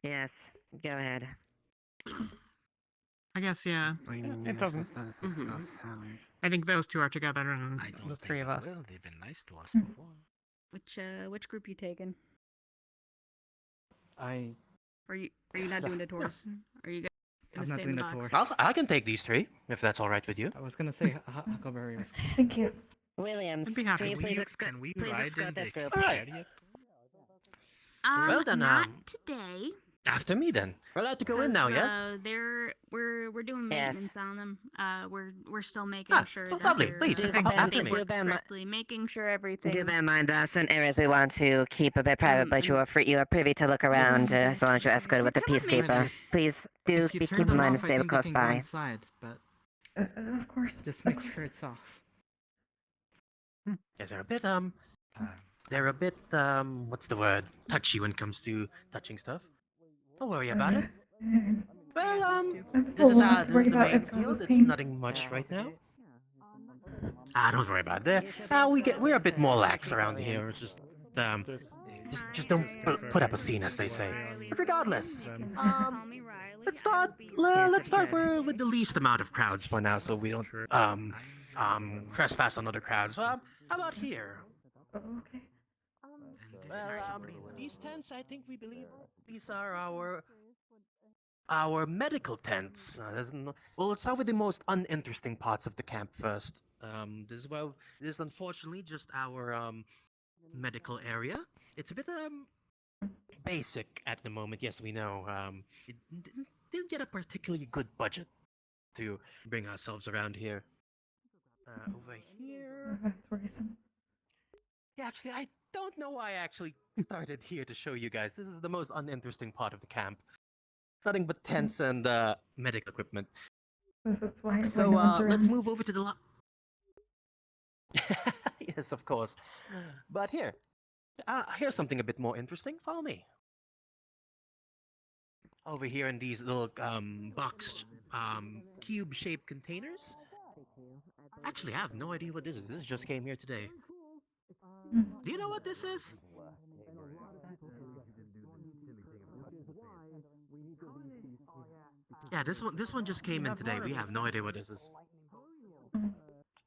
S18: Yes, go ahead.
S2: I guess, yeah. It doesn't. I think those two are together, and
S8: I don't
S2: the
S8: think
S2: 3 of
S8: they
S2: us.
S8: will. They've been nice to us before.
S13: Which group you taking?
S7: I
S13: Are you not doing the tours? Are you guys
S7: I'm
S13: gonna
S7: not
S13: stay in
S7: doing
S13: the
S7: the
S13: box?
S7: tour.
S8: I can take these 3 if that's all right with you.
S7: I was gonna say Huckleberry was.
S1: Thank you.
S18: Williams,
S2: I'd be happy
S18: please,
S2: with
S18: please,
S2: you.
S8: Can we
S18: please
S8: ride
S18: escort
S8: in
S18: this
S8: the
S18: group.
S8: chariot?
S13: Well
S8: then,
S13: not today.
S8: After me then. We're allowed to go in now, yes?
S13: We're doing
S18: Yes.
S13: maintenance on them. We're still making sure
S8: well,
S13: that
S8: lovely.
S13: they're
S8: Please,
S18: Do
S8: come
S18: bear-
S8: after me.
S18: do bear mi-
S13: correctly, making sure everything.
S18: Do bear in mind there are certain areas we want to keep a bit private, but you are free. You are privy to look around as long as you're escorted with the
S13: Come with me.
S18: peacekeeper. Please do
S7: If you
S18: be
S7: turn
S18: keep in
S7: them
S18: mind
S7: off,
S18: to
S7: I
S18: stay
S7: think they
S18: close
S7: can go
S18: by.
S7: inside, but
S1: Of course.
S7: just
S1: of
S7: make
S1: course.
S7: sure it's off.
S8: Yeah, they're a bit what's the word? Touchy when it comes to touching stuff. Don't worry about it. Well,
S1: I'm
S8: this
S1: still
S8: is
S1: not
S8: the
S1: worried about
S8: main
S1: it
S8: field.
S1: causes
S8: It's
S1: pain.
S8: nothing much right now. Don't worry about it. We're a bit more lax around here. It's just don't put up a scene, as they say. But regardless,
S13: Call me Riley.
S15: let's start with the least amount of crowds for now, so we don't trespass on other crowds. How about here?
S1: Oh, okay.
S15: These tents, I think we believe these are our medical tents. Well, let's start with the most uninteresting parts of the camp first. This is unfortunately just our medical area. It's a bit basic at the moment. Yes, we know. It didn't get a particularly good budget to bring ourselves around here. Over here.
S1: That's worrisome.
S15: Yeah, actually, I don't know why I actually started here to show you guys. This is the most uninteresting part of the camp. Nothing but tents and medical equipment.
S1: That's why.
S15: So
S1: no one's
S15: let's
S1: around.
S15: move over to the Yes, of course. But here's something a bit more interesting. Follow me. Over here in these little box cube-shaped containers. Actually, I have no idea what this is. This just came here today. Do you know what this is? Yeah, this one just came in today. We have no idea what this is.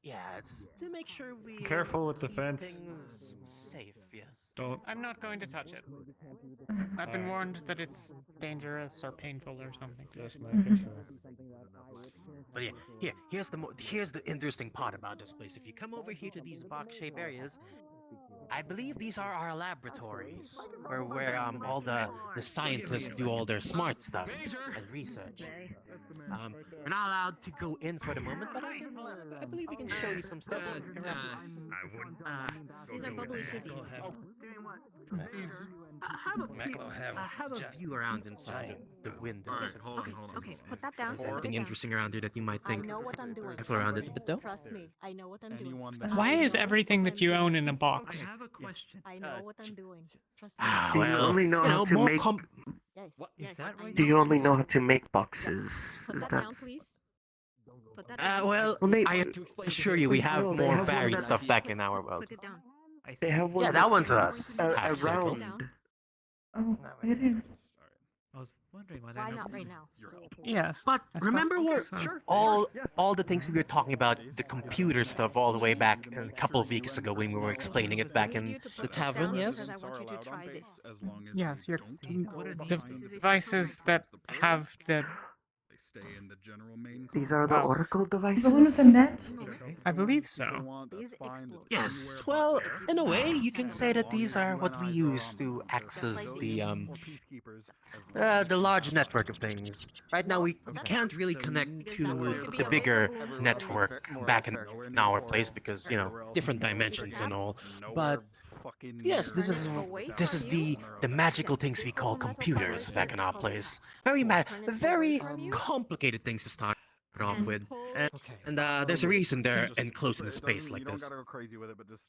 S15: Yeah, it's to make sure we
S9: Careful with the fence.
S15: Safe, yes.
S9: Don't.
S2: I'm not going to touch it. I've been warned that it's dangerous or painful or something.
S9: Just making sure.
S15: But yeah, here's the interesting part about this place. If you come over here to these box-shaped areas, I believe these are our laboratories, where all the scientists do all their smart stuff and research. We're not allowed to go in for the moment, but I believe we can show you some stuff.
S4: These are bubbly fizzies.
S15: Have a view around inside the windows.
S4: Okay, put that down.
S15: There's anything interesting around here that you might think?
S4: I know what I'm doing.
S15: I flew around it a bit though.
S4: Trust me, I know what I'm doing.
S2: Why is everything that you own in a box?
S4: I have a question. I know what I'm doing. Trust me.
S10: Do you only know how to make?
S4: Yes, yes. I
S10: Do you only know how to make boxes?
S4: Put
S10: Is
S4: that
S10: that?
S4: down, please. Put that down.
S15: Well, I assure you, we have more varied stuff back in our world.
S4: Put it down.
S10: They have one.
S15: Yeah, that one's us.
S10: A round.
S1: Oh, it is.
S16: I was wondering
S4: Why not right now?
S2: Yes.
S15: But remember all the things we were talking about, the computer stuff, all the way back a couple of weeks ago when we were explaining it back in the tavern, yes?
S4: I want you to try this.
S2: Yes, your devices that have the.
S19: They stay in the general main.
S10: These are the Oracle devices.
S1: The one with the net.
S2: I believe so.
S15: Yes, well, in a way, you can say that these are what we use to access the large network of things. Right now, we can't really connect to the bigger network back in our place because, different dimensions and all. But yes, this is the magical things we call computers back in our place. Very complicated things to start off with, and there's a reason they're enclosed in a space like this.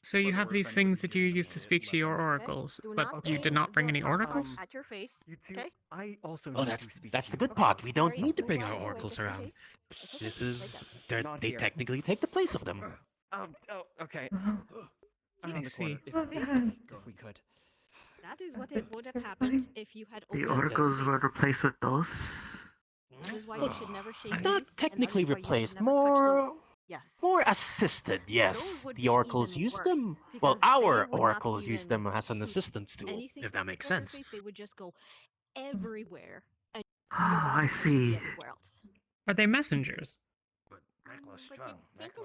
S2: So you have these things that you use to speak to your oracles, but you did not bring any oracles?
S4: At your face, okay?
S15: Oh, that's the good part. We don't need to bring our oracles around. They technically take the place of them.
S16: Okay.
S2: I see.
S16: If we could.
S4: That is what it would have happened if you had
S10: The
S4: opened
S10: oracles
S4: your
S10: were
S4: face.
S10: replaced with those.
S4: That is why you should never shake
S15: Not
S4: these, and that
S15: technically
S4: is why you should
S15: replaced,
S4: never touch
S15: more
S4: those. Yes.
S15: more assisted. Yes,
S4: Those would
S15: the
S4: be
S15: oracles
S4: even
S15: use
S4: worse,
S15: them.
S4: because
S15: Well,
S4: they
S15: our
S4: would not
S15: oracles use
S4: even
S15: them as an assistance tool,
S4: anything
S15: if that makes
S4: over their
S15: sense.
S4: face, they would just go everywhere. And
S10: I see.
S4: anywhere else.
S2: Are they messengers?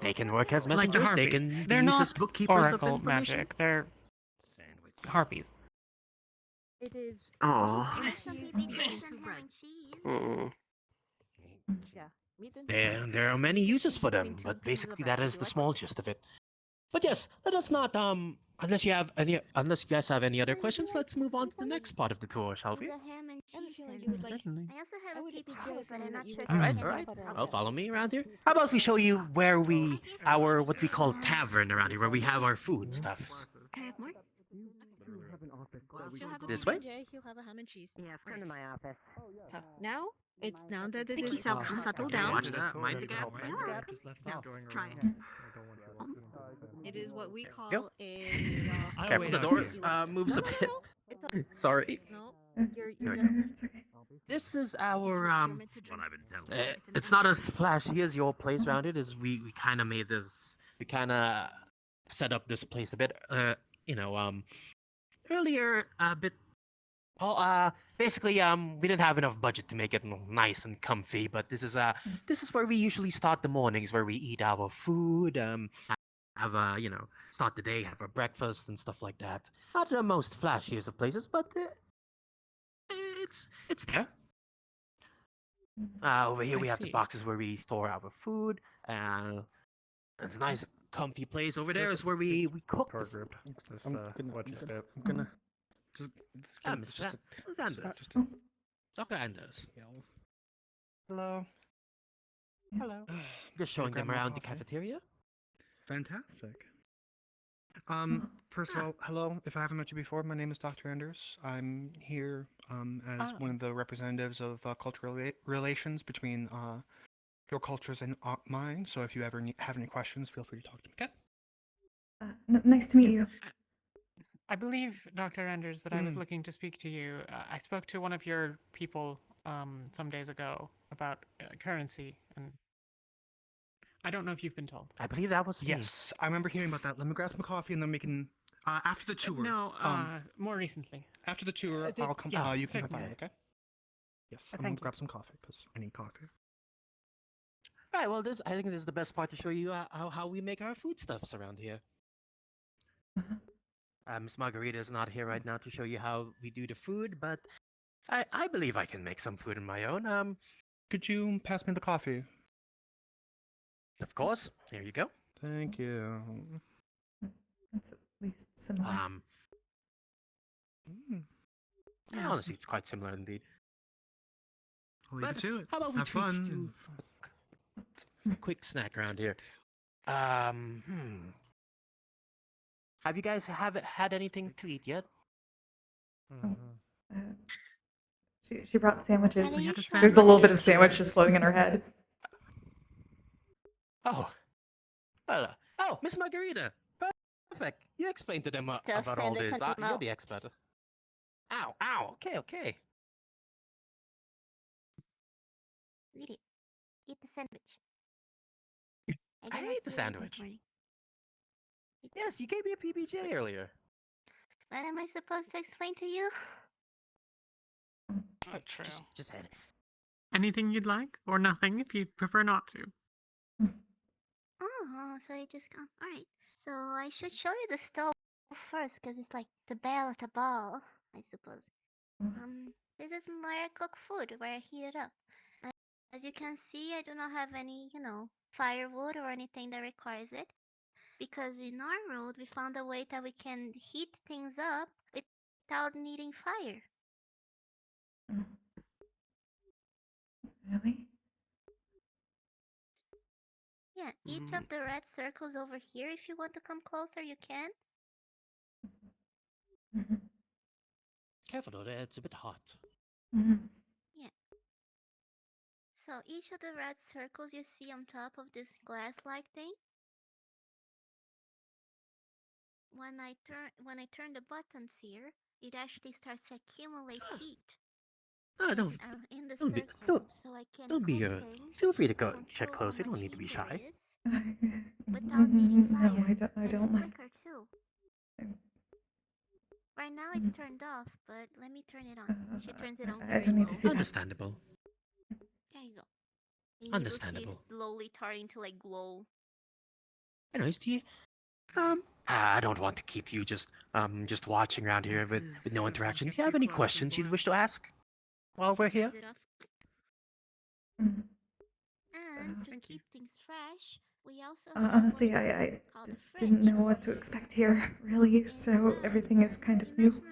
S15: They can work as
S2: Like the
S15: messengers. They
S2: harpies.
S15: can
S2: They're
S15: use
S2: not
S15: as bookkeepers of
S2: oracle
S15: information.
S2: magic. They're harpies.
S4: It is
S10: Aw.
S4: meat and cheese between two bread.
S10: Mm.
S4: Yeah. Meat and
S15: There are many uses for them, but basically that is the small gist of it. But yes, let us not unless you guys have any other questions, let's move on to the next part of the tour, shall we?
S4: The ham and cheese sandwich.
S2: Certainly.
S4: I also have a PBJ, but I'm not sure.
S15: All right. Well, follow me around here. How about we show you where what we call tavern around here, where we have our food stuff.
S4: She'll have a
S15: This way?
S4: PBJ, he'll have a ham and cheese.
S18: Yeah, come to my office.
S4: So now that it is settled down.
S15: Watch that. Mind the gap.
S4: Now, try it. It is what we call
S15: Go.
S4: a.
S15: Careful, the door moves a bit. Sorry.
S4: No,
S1: It's okay.
S9: This is our
S8: What I've been telling
S9: it's not as flashy as your place around it. Is we kind of made this. We kind of set up this place a bit. You know, earlier a bit. Well, basically, we didn't have enough budget to make it nice and comfy. But this is where we usually start the mornings, where we eat our food. Have a start the day, have a breakfast and stuff like that. Not the most flashiest of places, but it's there. Over here we have the boxes where we store our food. It's a nice, comfy place. Over there is where we cook the food.
S7: Watch your step. I'm gonna just.
S9: Who's Anders? Dr. Anders.
S7: Hello.
S9: Hello. Just showing them around the cafeteria.
S7: Fantastic. First of all, hello. If I haven't met you before, my name is Dr. Anders. I'm here as one of the representatives of cultural relations between your cultures and mine. So if you ever have any questions, feel free to talk to me. Okay.
S1: Nice to meet you.
S2: I believe, Dr. Anders, that I was looking to speak to you. I spoke to one of your people some days ago about currency, and I don't know if you've been told.
S9: I believe that was me.
S7: Yes, I remember hearing about that. Let me grab some coffee and then we can after the tour.
S2: No, more recently.
S7: After the tour, I'll come.
S2: Yes,
S7: You can come
S2: certainly.
S7: by, okay? Yes, I'm
S2: Thank
S7: gonna grab some coffee because I need coffee.
S9: All right. Well, I think this is the best part to show you how we make our foodstuffs around here. Miss Margarita is not here right now to show you how we do the food, but I believe I can make some food on my own.
S7: Could you pass me the coffee?
S9: Of course. Here you go.
S7: Thank you.
S1: That's at least similar.
S9: Yeah, honestly, it's quite similar indeed.
S7: I'll leave it to it.
S9: How about we
S7: Have
S9: treat
S7: fun.
S9: you to a quick snack around here? Have you guys had anything to eat yet?
S1: She brought sandwiches.
S2: We had a
S1: There's a little bit of
S2: sandwich.
S1: sandwich just floating in her head.
S9: Oh. Hello. Oh, Miss Margarita. Perfect. You explained to them
S22: Stuffed
S9: about all
S22: sandwich
S9: this.
S22: on your
S9: You're
S22: mouth.
S9: the expert. Ow, ow. Okay.
S22: Read it. Eat the sandwich.
S9: I ate the sandwich. Yes, you gave me a PBJ earlier.
S22: What am I supposed to explain to you?
S2: Not true.
S9: Just had it.
S2: Anything you'd like, or nothing if you prefer not to.
S22: Oh, so you just come. Alright. So I should show you the stove first, because it's like the belle at the ball, I suppose. This is my cooked food where I heat it up. As you can see, I do not have any, firewood or anything that requires it. Because in our road, we found a way that we can heat things up without needing fire.
S1: Really?
S22: Yeah, each of the red circles over here, if you want to come closer, you can.
S9: Careful though, it's a bit hot.
S22: Yeah. So each of the red circles you see on top of this glass-like thing, when I turn the buttons here, it actually starts to accumulate heat.
S9: Don't
S22: In the
S9: don't be
S22: circle, so I can
S9: don't be
S22: cook things,
S9: feel free to go check
S22: control
S9: closer. You
S22: how
S9: don't
S22: much
S9: need to be
S22: heat there
S9: shy.
S22: is, without needing fire.
S1: No, I don't
S22: It's
S1: like.
S22: quicker too. Right now it's turned off, but let me turn it on. She turns it on
S1: I
S22: very
S1: don't need to
S22: low.
S1: see that.
S9: Understandable.
S22: There you go. And you will see
S9: Understandable.
S22: it's slowly starting to like glow.
S9: Anyways, do you I don't want to keep you just watching around here with no interaction. Do you have any questions you'd wish to ask while we're here?
S22: Turns it off. And to keep things fresh, we also have
S1: Honestly,
S22: what is
S1: I
S22: called a
S1: didn't
S22: fridge.
S1: know what to expect here, really, so everything is kind of new.
S22: Imagine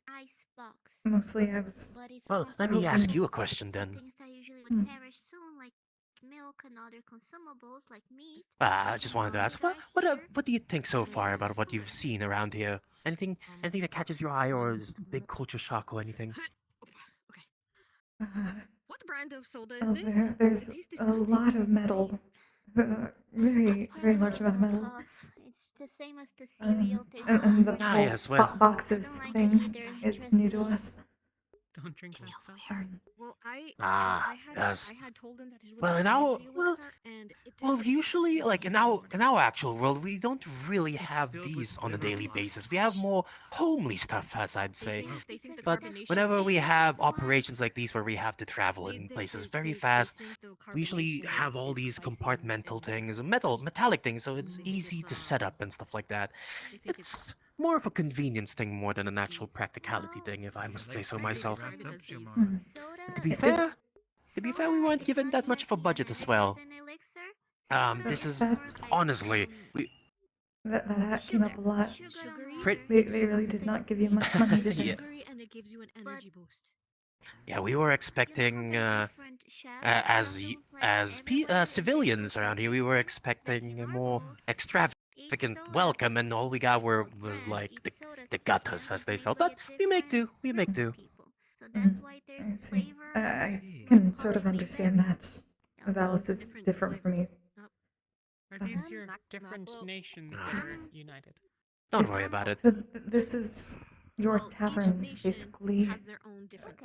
S22: an ice box,
S1: Mostly I was.
S22: but it's
S9: Well, let me ask
S1: hoping.
S9: you a question
S22: so
S9: then.
S22: things that usually would perish soon, like milk and other consumables like meat.
S9: I just wanted to ask, what do you think so far about what you've seen around here? Anything that catches your eye, or is it a big culture shock or anything?
S4: What brand of soda is
S1: Oh,
S4: this?
S1: there's
S4: It tastes
S1: a
S4: disgusting.
S1: lot of metal. Very large amount of metal.
S22: It's the same as the cereal.
S1: And the
S22: tastes
S1: whole
S9: yes, well.
S1: boxes thing is new to us.
S2: Don't drink that stuff.
S4: Well,
S9: Yes.
S4: I had told him that it was
S9: Well,
S4: an
S9: in our
S4: energy elixir, and it
S9: well,
S4: didn't.
S9: usually, like in our actual world, we don't really have these on a daily basis. We have more homely stuff, as I'd say.
S4: They think the
S9: But
S4: carbonation
S9: whenever we
S4: stays.
S9: have operations like these where we have to travel in places very fast,
S4: think the
S9: we usually
S4: carbonation
S9: have all
S4: is
S9: these
S4: spicing
S9: compartmental
S4: and
S9: things, metallic things, so it's easy to set up and stuff like that.
S4: They think
S9: It's more of a convenience thing more than an actual practicality thing, if I must say so myself. To be fair, we weren't given that much of a budget as well. This is honestly,
S1: That came up a lot.
S4: sugary.
S1: They really did not give you much money, did they?
S9: Yeah.
S4: Sugary, and it gives you an energy boost.
S9: Yeah, we were expecting, civilians around here, we were expecting a more extravagant welcome, and all we got was like the gutters, as they say. But we make do. We make do.
S1: I see. I can sort of understand that. Valis is different from me.
S2: Are these your different nations that are united?
S9: Don't worry about it.
S1: So this is your tavern, basically.
S4: Has their own different.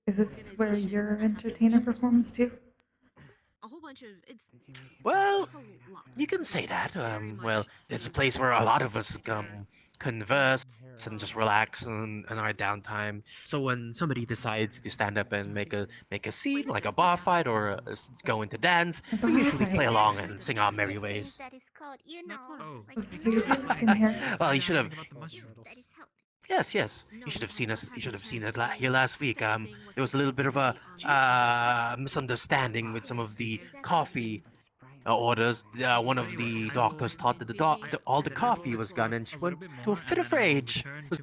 S1: Is this where your entertainer performs too?
S4: A whole bunch of it's.
S9: Well,
S4: It's a lot.
S9: you can say that. Well, it's a place where a lot of us converse and just relax in our downtime. So when somebody decides to stand up and make a scene, like a bar fight or go into dance, we usually play along and sing our merry ways.
S1: So you do sing here?
S9: Well, you should have. Yes, yes. You should have seen us. You should have seen it here last week. There was a little bit of a misunderstanding with some of the coffee orders. One of the doctors thought that all the coffee was gone, and she went to a fit of rage. It was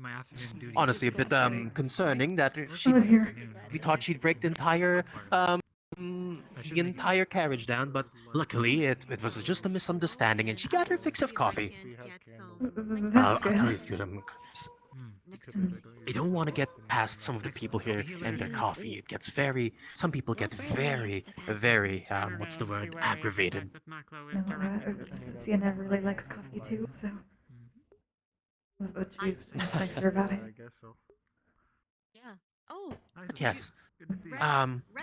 S9: honestly a bit concerning that we thought she'd break the entire carriage down, but luckily it was just a misunderstanding, and she got her fix of coffee.
S1: That's
S9: I'll tell you
S1: good.
S9: the truth. I don't want to get past some of the people here and their coffee. It gets some people get very, what's the word, aggravated.
S1: No, Sienna really likes coffee too, so. But she's nicer about it.
S4: Yeah. Oh.
S9: Yes.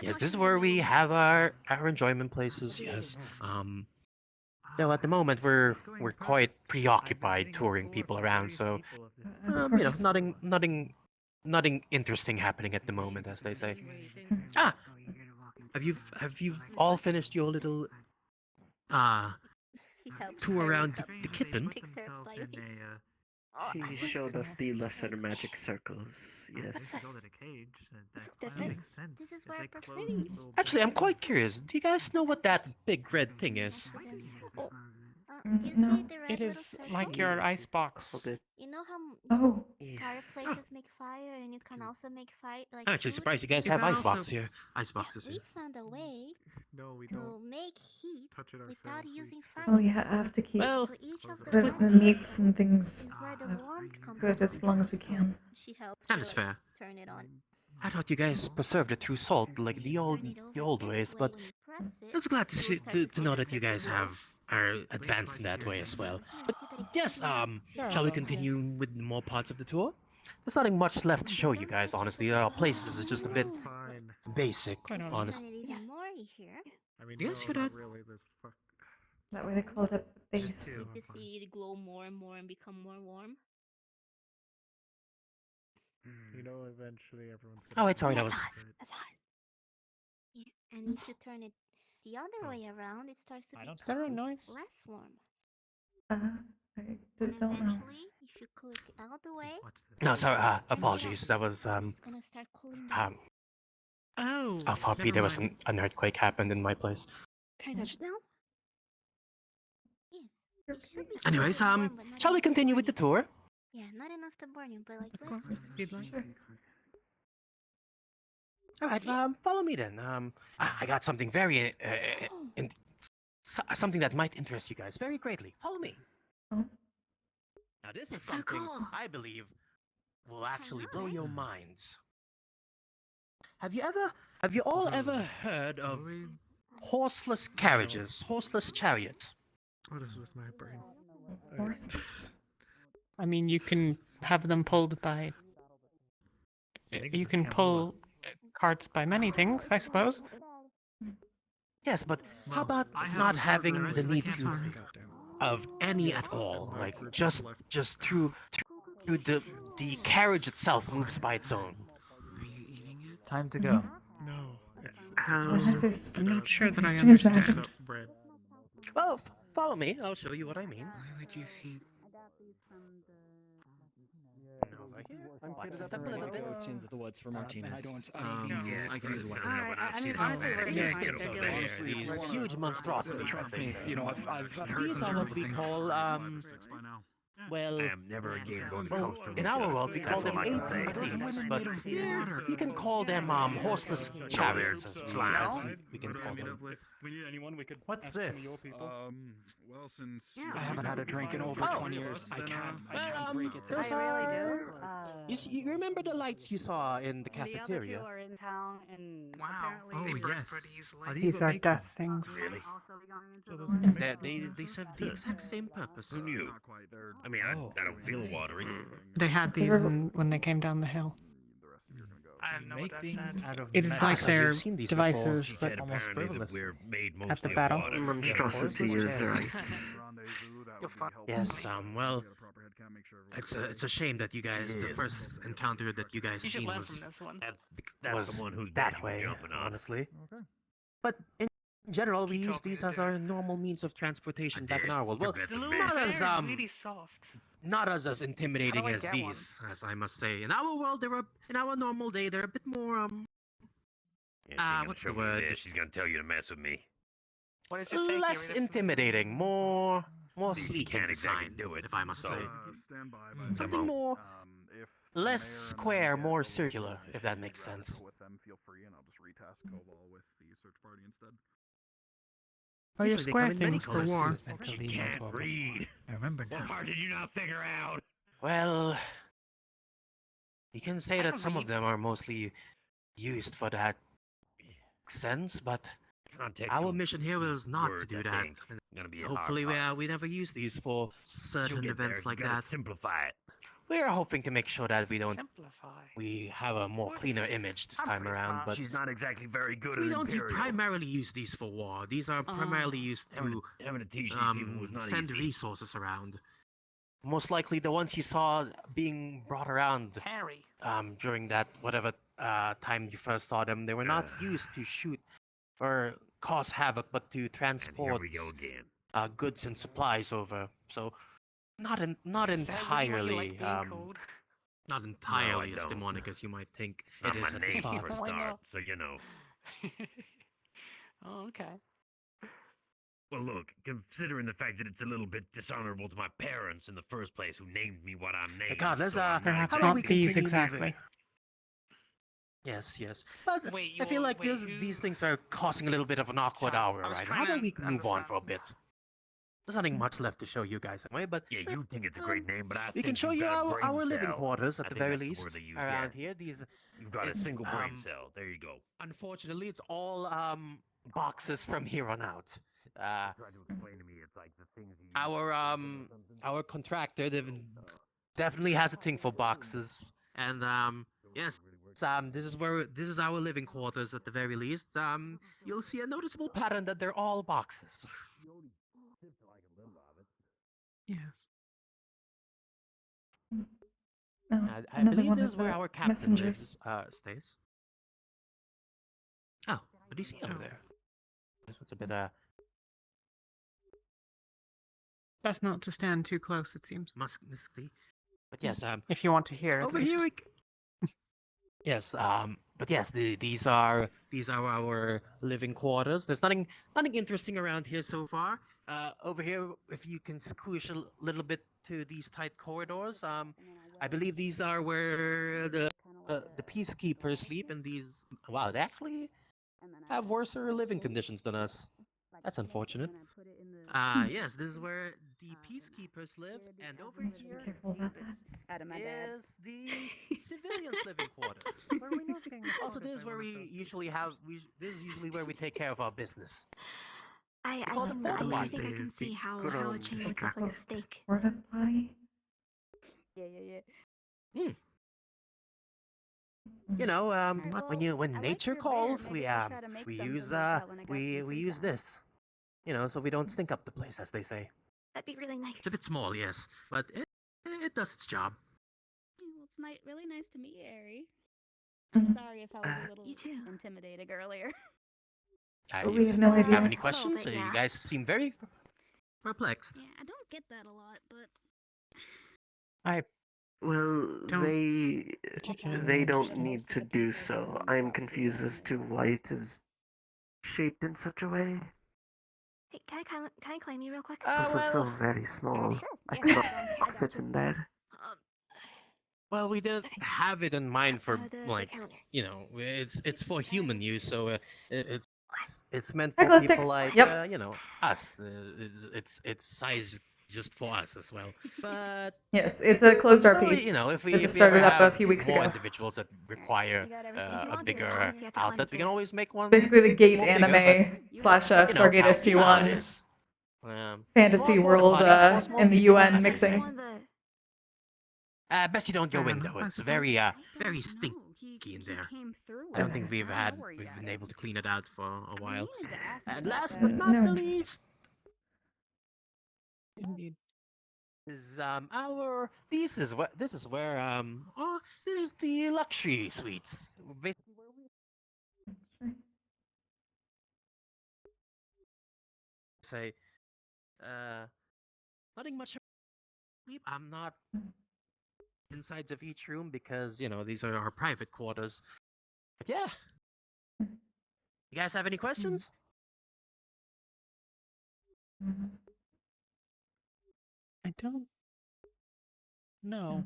S9: Yes, this is where we have our enjoyment places, yes. Though at the moment we're quite preoccupied touring people around, so nothing interesting happening at the moment, as they say. Have you all finished your little tour around the kitten?
S10: She showed us the lesser magic circles, yes.
S22: This is where pretties.
S9: Actually, I'm quite curious. Do you guys know what that big red thing is?
S1: No.
S2: It is like your icebox.
S22: You know how
S1: Oh.
S22: fireplaces make fire, and you can also make fire like.
S9: I'm actually
S22: food?
S9: surprised you guys
S2: Is
S9: have
S2: that
S9: iceboxes
S2: also-
S9: here. Iceboxes
S22: We
S9: here.
S22: found a way to make heat without using fire.
S1: Oh, you have to keep
S9: Well,
S22: So each of
S1: the
S22: vessels
S1: meats and things
S22: is where the warmth comes
S1: good
S22: from.
S1: as long as we can.
S22: She helps.
S9: That is fair.
S22: Turn it on.
S9: I thought you guys preserved it through salt, like the old ways, but I was glad to know that you guys are advanced in that way as well. But yes, shall we continue with more parts of the tour? There's nothing much left to show you guys, honestly. Our places are just a bit basic, honestly.
S22: Even more here.
S9: Yes, you're not.
S1: That way they call it a base.
S4: You can see it glow more and more and become more warm.
S5: You know, eventually everyone's.
S9: Oh, wait, sorry, that was.
S22: That's hot. Yeah, and if you turn it the other way around, it starts to
S2: Is that a
S22: become
S2: noise?
S22: less warm.
S1: I
S22: And
S1: don't know.
S22: eventually, if you click out the way,
S9: No, sorry. Apologies. That was
S22: it's gonna start cooling down.
S2: Oh.
S9: Off Hoppy, there was an earthquake happened in my place.
S22: Can I touch it now? Yes. It should be
S9: Anyways,
S22: slightly warm, but not
S9: shall we
S22: enough to
S9: continue
S22: burn
S9: with the
S22: you.
S9: tour?
S22: Yeah, not enough to burn you, but like
S2: Of course, if you'd like.
S1: Sure.
S9: All right, follow me then. I got something very something that might interest you guys very greatly. Follow me.
S1: Oh.
S9: Now this is
S22: That's so
S9: something
S22: cool.
S9: I believe will actually blow
S22: nice.
S9: your minds. Have you all ever heard of horseless carriages, horseless chariots?
S7: What is with my brain?
S1: Horses.
S2: I mean, you can have them pulled by You can pull carts by many things, I suppose.
S9: Yes, but how about not having the need to of any at all? Like just through the carriage itself moves by its own.
S5: Time to go.
S19: No, it's
S2: I'm not sure that I
S1: strange magic.
S2: understand.
S19: bread.
S9: Well, follow me. I'll show you what I mean.
S8: Why would you think?
S3: I'm kitted up and ready to go into the woods for martinis.
S8: I can use water.
S3: I mean,
S8: honestly,
S3: we're
S8: yeah,
S3: just
S8: get
S3: trying to
S8: over there.
S3: honestly,
S9: These
S3: if you
S9: huge
S3: wanna-
S9: monstrosities.
S3: Trust me, you know, I've heard
S9: These
S3: some
S9: are
S3: terrible
S9: what we
S3: things.
S9: call well.
S8: I am never again going to
S9: Well,
S8: coast
S9: in our world, we call them AT thieves, but here you can call them horseless chariots, as we can call them.
S2: If we need anyone, we could
S5: What's
S2: ask some of
S5: this?
S2: your people.
S19: Well, since
S3: I haven't had a drink in over 20 years. I can't break it.
S9: Those you remember the lights you saw in the cafeteria?
S6: are in town, and
S3: Wow.
S6: apparently
S3: Oh, yes.
S2: These are death things.
S8: Really?
S9: They serve the exact same purpose.
S8: Who knew? I mean, I don't feel watery.
S2: They had these when they came down the hill.
S5: I don't know what that said. Out of
S2: It's like their
S9: seen these
S2: devices,
S8: She
S2: but
S8: said
S5: almost
S8: apparently that
S5: frivolous.
S8: we're made
S2: At the
S8: mostly of
S2: battle.
S8: water.
S10: Monstrosity is right.
S9: Yes, well, it's a shame that you guys, the first encounter that you guys
S13: You should
S9: seen
S13: learn
S9: was
S13: from this one.
S8: That's
S9: was
S8: the one who's
S9: that way,
S8: jumping on.
S9: honestly. But in general, we use these as our normal means of transportation back in our world. Well, not as intimidating
S13: How do I
S9: as
S13: get
S9: these, as I must say. In our world, in our normal day, they're a bit more what's the word?
S8: She's gonna tell you to mess with me.
S13: What does it say?
S9: Less intimidating, more sleek in
S8: Can't exactly
S9: design,
S8: do it,
S9: if I must
S8: so-
S9: say.
S19: Stand by.
S9: Something more less square, more circular, if that makes sense.
S19: With them, feel free, and I'll just retask Koval with the search party instead.
S2: Oh, your
S9: Usually they
S2: square
S9: come in many
S2: things for
S9: colors,
S2: war.
S9: too.
S8: She can't read.
S5: I remember
S8: What
S5: now.
S8: part did you not figure out?
S9: Well, you can say that some of them are mostly used for that sense, but
S8: Context
S9: our
S8: of
S9: mission here was not
S8: words,
S9: to do
S8: I
S9: that.
S8: think. Gonna be a
S9: Hopefully,
S8: hard part.
S9: we never use these for certain
S8: You'll get
S9: events
S8: there.
S9: like
S8: You gotta
S9: that.
S8: Simplify it.
S9: We're hoping to make sure that
S6: Simplify.
S9: we have a more cleaner image this time around, but
S8: She's not exactly very good
S9: we
S8: at
S9: don't
S8: Imperial.
S9: primarily use these for war. These are primarily used to
S8: Having to teach these people was not
S9: send
S8: easy.
S9: resources around. Most likely, the ones you saw being brought around
S6: Harry.
S9: during that whatever time you first saw them, they were not used to shoot or cause havoc, but to
S8: And here
S9: transport
S8: we go again.
S9: goods and supplies over. So, not entirely not entirely as
S8: don't.
S9: demonic as you might think
S8: It's
S9: it
S8: not
S9: is
S8: my
S9: at the
S8: name
S9: start.
S8: for a start, so you know.
S6: Oh, okay.
S8: Well, look, considering the fact that it's a little bit dishonorable to my parents in the first place, who named me what I'm named.
S9: God, let's
S8: so I'm
S2: Perhaps
S9: how about
S2: not
S9: we
S2: these
S9: continue
S2: exactly.
S9: moving? Yes. But
S6: Wait,
S9: I feel like
S6: wait,
S9: these things are causing a little bit of an awkward hour
S6: I was
S9: right now.
S6: trying
S9: How about
S6: to
S9: we move on for a bit? There's nothing much left to show you guys anyway, but
S8: Yeah, you think it's a great name, but I
S9: we
S8: think
S9: can show
S8: you've
S9: you
S8: got a brain
S9: our living
S8: cell.
S9: quarters
S8: I
S9: at the
S8: think
S9: very
S8: that's the
S9: least
S8: word they use,
S9: around
S8: yeah.
S9: here. These
S8: You've got a single brain cell. There you go.
S9: Unfortunately, it's all boxes from here on out.
S8: Try to explain to me it's like the things you
S9: Our contractor definitely has a thing for boxes, and yes, this is our living quarters at the very least. You'll see a noticeable pattern that they're all boxes. Yes.
S1: Oh,
S9: I
S1: another
S9: believe
S1: one
S9: this
S1: of
S9: is where
S1: the
S9: our captain
S1: messengers.
S9: stays. Oh, what do you see over there? It's a bit
S2: Best not to stand too close, it seems.
S9: musky. But yes,
S2: If you want to hear.
S9: over
S2: at least.
S9: here. Yes, but yes, these are our living quarters. There's nothing interesting around here so far. Over here, if you can squish a little bit to these tight corridors, I believe these are where the peacekeepers sleep, and these they actually have worse living conditions than us. That's unfortunate. Yes, this is where the peacekeepers live, and over here
S1: Careful about that.
S13: Out of my dad.
S9: is the civilians' living quarters. Also, this is where we usually this is usually where we take care of our business.
S22: I
S9: call them
S22: think
S9: porta
S22: I
S9: potties.
S22: can see how
S10: Good
S22: a
S10: old
S22: chain would look like a steak.
S1: Porta potty.
S13: Yeah.
S9: You know,
S13: Well,
S9: when
S13: I like
S9: nature
S13: your bear.
S9: calls,
S13: Maybe we'll try to make
S9: we
S13: something
S9: use
S13: like that when I got some
S9: we
S13: free
S9: use
S13: time.
S9: this. You know, so we don't stink up the place, as they say.
S22: That'd be really nice.
S9: It's a bit small, yes, but it does its job.
S13: Well, it's really nice to meet you, Ari.
S1: Mhm.
S13: I'm sorry if I was a little
S22: You too.
S13: intimidating earlier.
S9: You
S1: We have no
S9: have
S1: idea.
S9: any questions?
S22: bit, yeah.
S9: You guys seem very perplexed.
S13: Yeah, I don't get that a lot, but
S2: I
S10: Well,
S2: don't
S10: they
S2: particularly
S10: don't
S2: understand.
S10: need to do so. I'm confused as to why it is shaped in such a way.
S22: Hey, can I claim you real quick?
S10: This is so very small. I cannot fit in there.
S9: Well, we didn't have it in mind for
S22: the
S9: like
S22: calendar.
S9: you know, it's for human use, so it's meant
S1: Hi,
S9: for
S1: Glowstick.
S9: people like
S1: Yep.
S9: you know us. It's size just for us as well. But
S1: Yes, it's a closed
S9: well,
S1: RP.
S9: you know,
S1: It
S9: if
S1: just
S9: we ever
S1: started up a
S9: have
S1: few weeks
S9: more
S1: ago.
S9: individuals that require a bigger
S22: You have to
S9: outlet,
S22: climb
S9: we can always make one.
S1: Basically, the Gate
S9: more bigger,
S1: anime
S9: but,
S1: slash
S9: you know,
S1: Stargate
S9: you know how it
S1: SG1
S9: is.
S1: fantasy
S9: Small porta
S1: world
S9: potties for small
S1: in the
S9: people,
S1: UN
S9: as they
S1: mixing.
S9: say. Best you don't go
S2: Fair
S9: in
S2: enough,
S9: though.
S2: I
S9: It's
S2: suppose.
S9: very
S13: I don't
S9: very
S13: know.
S9: stinky in there.
S13: Came through.
S9: I don't think
S13: I don't know where he
S9: we've
S13: got
S9: been
S13: it.
S9: able to clean it out for a while.
S13: meaning to ask
S9: And
S13: about
S9: last
S13: that.
S9: but not
S1: No
S9: the
S1: interest.
S9: least
S2: Indeed.
S9: is our this is where this is the luxury suites. Basically where we say nothing much. I'm not insides of each room because you know these are our private quarters. But yeah, you guys have any questions?
S2: I don't know.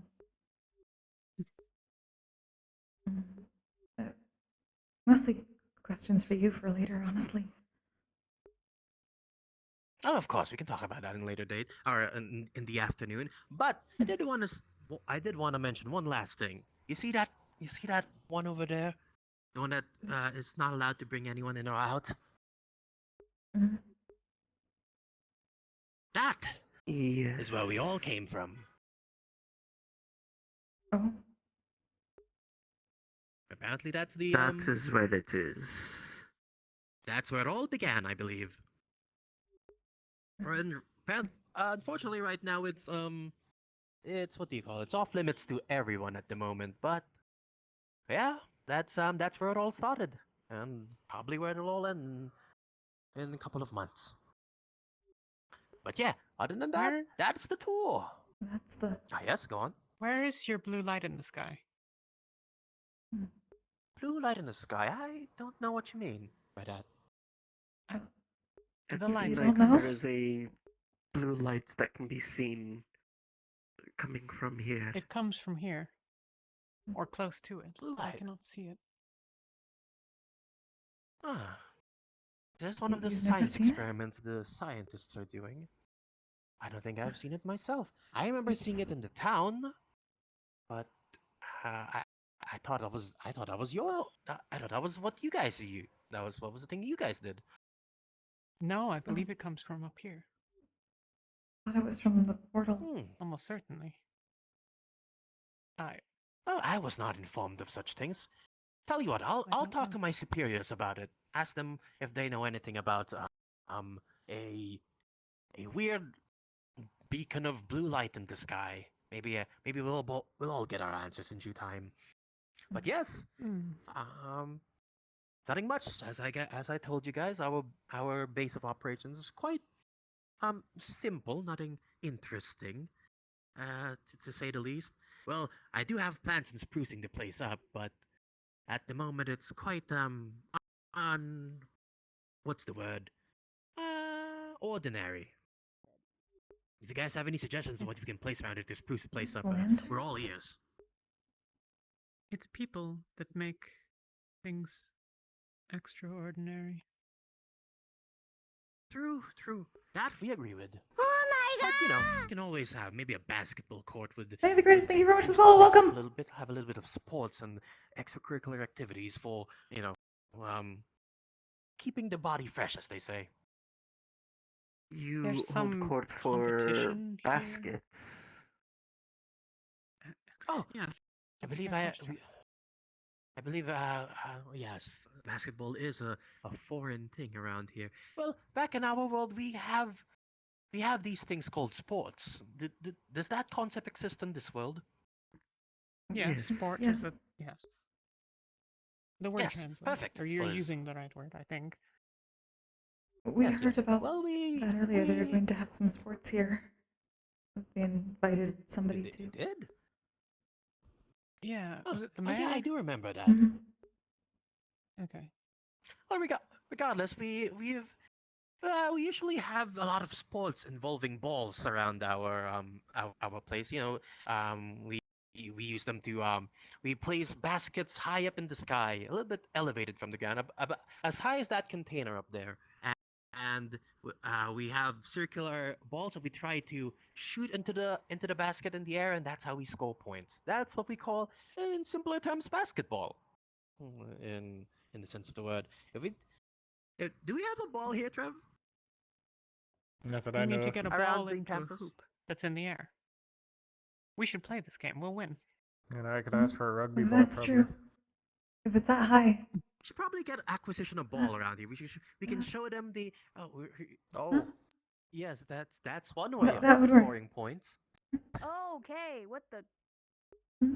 S1: Mostly questions for you for later, honestly.
S9: Oh, of course, we can talk about that in a later date or in the afternoon. But I did want to mention one last thing. You see that? You see that one over there? The one that is not allowed to bring anyone in or out.
S1: Mhm.
S9: That
S10: Yes.
S9: is where we all came from.
S1: Oh.
S9: Apparently, that's the
S10: That is where it is.
S9: that's where it all began, I believe. Unfortunately, right now it's what do you call it? It's off limits to everyone at the moment. But yeah, that's where it all started, and probably where it'll all end in a couple of months. But yeah, other than that, that's the tour.
S1: That's the.
S9: Yes, go on.
S2: Where is your blue light in the sky?
S9: Blue light in the sky. I don't know what you mean by that.
S10: At
S2: The light.
S1: You
S10: night,
S1: don't know?
S10: there is a blue light that can be seen coming from here.
S2: It comes from here. Or close to it.
S9: Blue
S2: I
S9: light.
S2: cannot see it.
S9: Ah, that's one of the
S1: You've never
S9: science
S1: seen it?
S9: experiments the scientists are doing. I don't think I've seen it myself. I remember seeing it in the town, but I thought that was I thought that was what you guys do. What was the thing you guys did.
S2: No, I believe it comes from up here.
S1: I thought it was from the portal.
S2: Almost certainly.
S9: Well, I was not informed of such things. Tell you what, I'll talk to my superiors about it. Ask them if they know anything about a weird beacon of blue light in the sky. Maybe we'll all get our answers in due time. But yes, nothing much. As I told you guys, our base of operations is quite simple, nothing interesting, to say the least. Well, I do have plans in sprucing the place up, but at the moment it's quite on what's the word? Ordinary. If you guys have any suggestions on what you can place around it to spruce the place up, we're all ears.
S2: It's people that make things extraordinary.
S9: True. That we agree with.
S22: Oh my god!
S9: But you know, you can always have maybe a basketball court with.
S1: Hey, the greatest! Thank you very much for the follow. Welcome.
S9: Have a little bit of sports and extracurricular activities for keeping the body fresh, as they say.
S10: You
S2: There's
S10: hold
S2: some
S10: court for
S2: competition here.
S10: baskets.
S9: Oh
S2: yes.
S9: I believe I believe, yes, basketball is a foreign thing around here. Well, back in our world, we have these things called sports. Does that concept exist in this world?
S2: Yes, sport is a yes. The word
S9: Yes,
S2: translates.
S9: perfect.
S2: Or you're
S9: Well,
S2: using the right word, I think.
S1: We
S9: Yes,
S1: heard
S9: yes.
S1: about
S9: Well,
S1: that earlier. They were going to have some sports here. They invited somebody
S9: you
S1: to.
S9: did?
S2: Yeah,
S9: Oh,
S2: was it the
S9: oh, yeah, I
S2: mayor?
S9: do remember that.
S1: Mhm.
S2: Okay.
S9: Well, regardless, we usually have a lot of sports involving balls around our place. We use them to we place baskets high up in the sky, a little bit elevated from the ground, as high as that container up there. And we have circular balls that we try to shoot into the basket in the air, and that's how we score points. That's what we call, in simpler terms, basketball. In the sense of the word. If we do we have a ball here, Trev?
S14: Not that
S2: You
S14: I
S2: need
S14: know
S2: to
S14: of.
S2: get a
S9: Around
S2: ball
S9: the
S2: into a
S9: campus?
S2: hoop that's in the air. We should play this game. We'll win.
S14: And I could ask for a rugby ball,
S1: That's
S14: probably.
S1: true. If it's that high.
S9: We should probably get acquisition of ball around here. We can show them the
S14: Oh.
S9: yes, that's one way of
S1: That would work.
S9: scoring points.
S13: Okay, what the?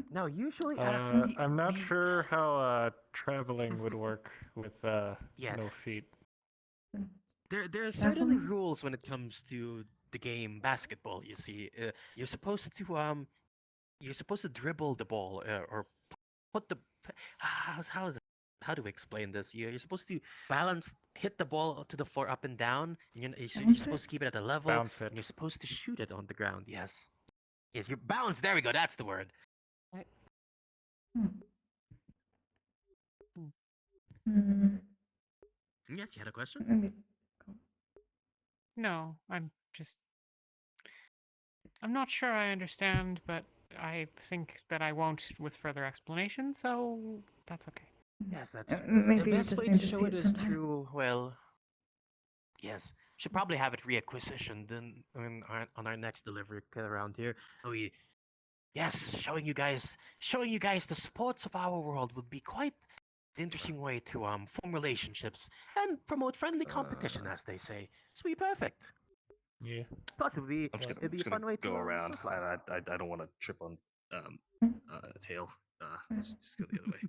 S9: No, usually
S14: I'm not sure how traveling would work with
S9: Yeah.
S14: no feet.
S9: There are certain
S1: Traveling?
S9: rules when it comes to the game basketball. You see, you're supposed to dribble the ball or put the how do we explain this? You're supposed to hit the ball to the floor up and down, and you're supposed to keep it at a level.
S14: Bounce it.
S9: And you're supposed to shoot it on the ground. Yes, yes, you bounce. There we go. That's the word.
S1: Hmm.
S9: Yes, you had a question.
S1: Maybe.
S2: No, I'm not sure I understand, but I think that I won't with further explanation, so that's okay.
S9: Yes, that's
S1: Maybe
S9: the
S1: you
S9: best
S1: just
S9: way
S1: need
S9: to
S1: to
S9: show
S1: see
S9: it
S1: it
S9: is
S1: sometime.
S9: through, well, yes, should probably have it reacquisitioned on our next delivery around here. Yes, showing you guys the sports of our world would be quite an interesting way to form relationships and promote friendly competition, as they say. It's be perfect.
S14: Yeah.
S9: Plus,
S17: I'm just
S9: it'd be a fun way to
S17: go around.
S9: socialize.
S17: I don't want to trip on tail. Let's just go the other way.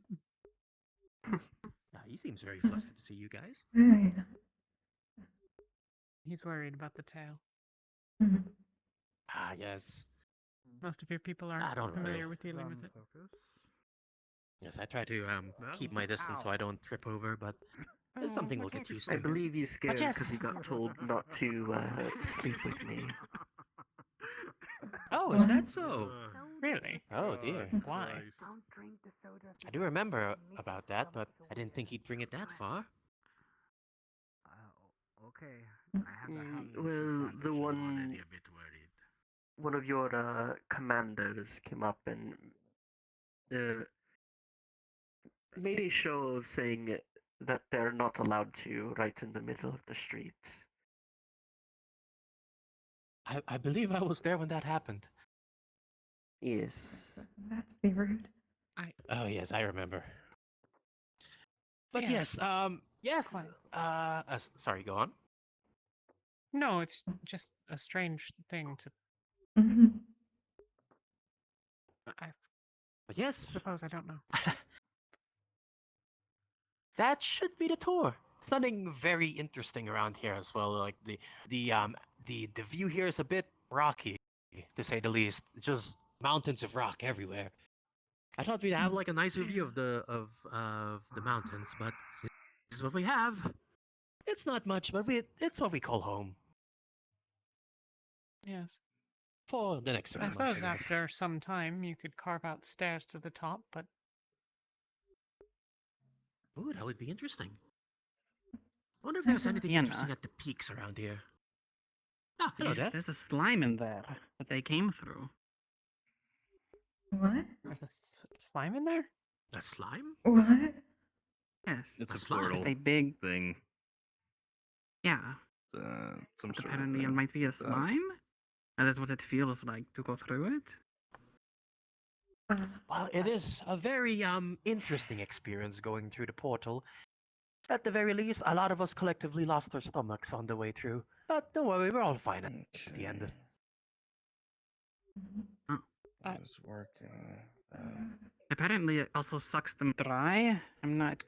S9: He seems very flustered to see you guys.
S2: He's worried about the tail.
S9: Ah, yes.
S2: Most of your people aren't
S9: don't
S2: familiar
S9: worry.
S2: with dealing with it.
S9: Yes, I try to keep my distance so I don't trip over, but it's something we'll get used
S10: I
S9: to.
S10: believe he's scared
S9: yes.
S10: because he got told not to sleep with me.
S9: Oh, is that so?
S2: Really?
S9: Oh dear.
S2: Why?
S9: I do remember about that, but I didn't think he'd bring it that far.
S10: Well, one of your commanders came up and made a show of saying that they're not allowed to right in the middle of the street.
S9: I believe I was there when that happened.
S10: Yes.
S1: That's pretty rude.
S9: Oh yes, I remember. But
S2: Yeah.
S9: yes. Sorry, go on.
S2: No, it's just a strange thing to.
S1: Mm-hmm.
S9: But yes.
S2: Suppose I don't know.
S9: That should be the tour. Something very interesting around here as well. Like the view here is a bit rocky, to say the least. Just mountains of rock everywhere. I thought we'd have like a nicer view of the mountains, but this is what we have. It's not much, but it's what we call home.
S2: Yes.
S9: For the next 6
S2: I
S9: months.
S2: suppose
S9: anyways.
S2: after some time you could carve out stairs to the top, but.
S9: Ooh, that would be interesting. I wonder if there's anything interesting at the peaks around here. Ah, hello there.
S6: There's a slime in there that they came through.
S1: What?
S2: There's a slime in there?
S9: A slime?
S1: What?
S6: Yes.
S17: It's a
S6: slime.
S17: portal
S6: Just a big
S17: thing.
S6: Yeah.
S17: Some
S6: But
S17: sort
S6: apparently
S17: of
S6: it might be a slime. And that's what it feels like to go through it.
S9: Well, it is a very interesting experience going through the portal. At the very least, a lot of us collectively lost our stomachs on the way through. But don't worry, we're all fine at the end.
S11: It's working.
S6: Apparently, it also sucks them dry. I'm not.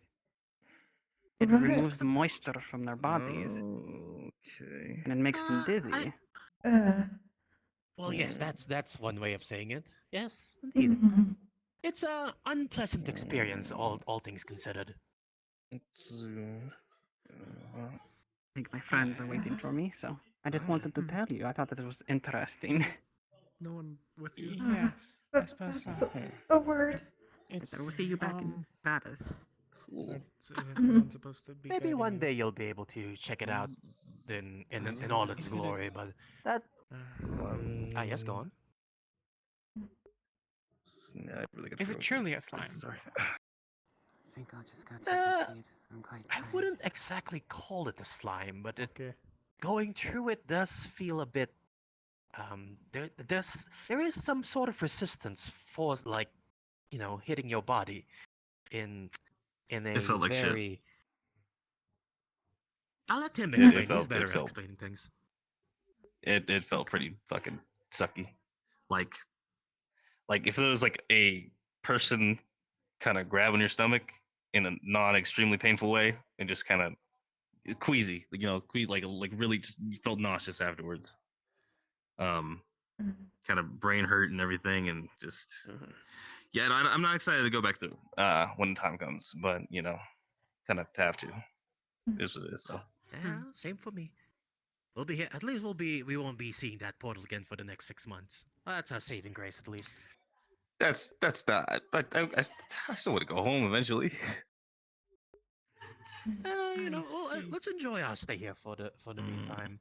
S6: It
S1: Right.
S6: removes the moisture from their bodies.
S11: Okay.
S6: And it makes them dizzy.
S9: Well, yes, that's one way of saying it. Yes, indeed. It's a unpleasant experience, all things considered.
S6: I think my friends are waiting for me, so I just wanted to tell you. I thought that it was interesting.
S2: No one with you?
S1: Yes,
S2: I suppose so.
S1: a word.
S6: We'll see you back in Vadas.
S2: Isn't someone supposed to be
S9: Maybe
S2: guiding
S9: one
S2: you?
S9: day you'll be able to check it out in all its glory, but that... yes, go on.
S11: Yeah, I really
S2: Is it truly a slime?
S11: Sorry.
S21: I think I'll just go take a seat. I'm quite
S9: I
S21: tired.
S9: wouldn't exactly call it a slime, but going through it does feel a bit... there is some sort of resistance for, like, hitting your body in a
S17: It felt like shit.
S9: very... I'll let him
S17: It
S9: explain.
S17: felt-
S9: He's better
S17: it
S9: at
S17: felt-
S9: explaining things.
S17: It felt pretty fucking sucky. Like if there was like a person kind of grabbing your stomach in a non-extremely painful way and just kind of queasy, like really just you felt nauseous afterwards. Kind of brain hurt and everything, and just yeah. I'm not excited to go back through when the time comes, but kind of have to. Is what it is though.
S9: Yeah, same for me. We'll be here. At least we won't be seeing that portal again for the next 6 months. Well, that's our saving grace, at least.
S17: That's not. I still want to go home eventually.
S9: Let's enjoy our stay here for the meantime.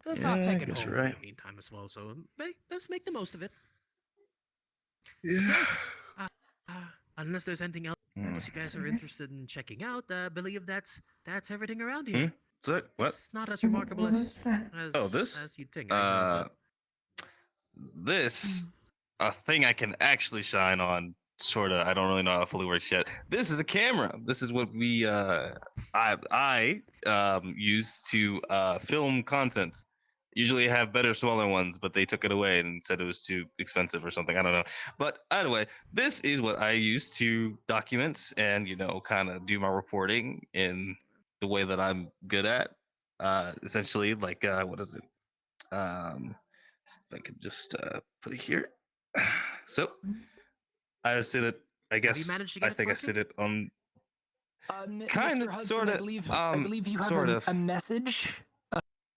S9: That's
S11: Yeah,
S9: our
S11: I
S9: second
S11: guess
S9: home
S11: you're
S9: for
S11: right.
S9: the meantime as well. So let's make the most of it.
S11: Yeah.
S9: Yes. Unless there's anything else you guys are interested in checking out, I believe that's everything around here.
S17: What?
S9: It's not as remarkable as
S17: This?
S9: as you'd think. I know,
S17: This a thing I can actually shine on. Sorta. I don't really know how it fully works yet. This is a camera. This is what we I use to film content. Usually I have better, smaller ones, but they took it away and said it was too expensive or something. I don't know. But anyway, this is what I use to document and kind of do my reporting in the way that I'm good at. Essentially, like what is it? If I could just put it here. So I sit it. I guess
S9: managed to get
S17: I
S9: it
S17: think I
S9: working?
S17: sit it on.
S23: Mr.
S17: Kinda,
S23: Hudson,
S17: sorta,
S23: I believe you have
S17: sort of.
S23: a message.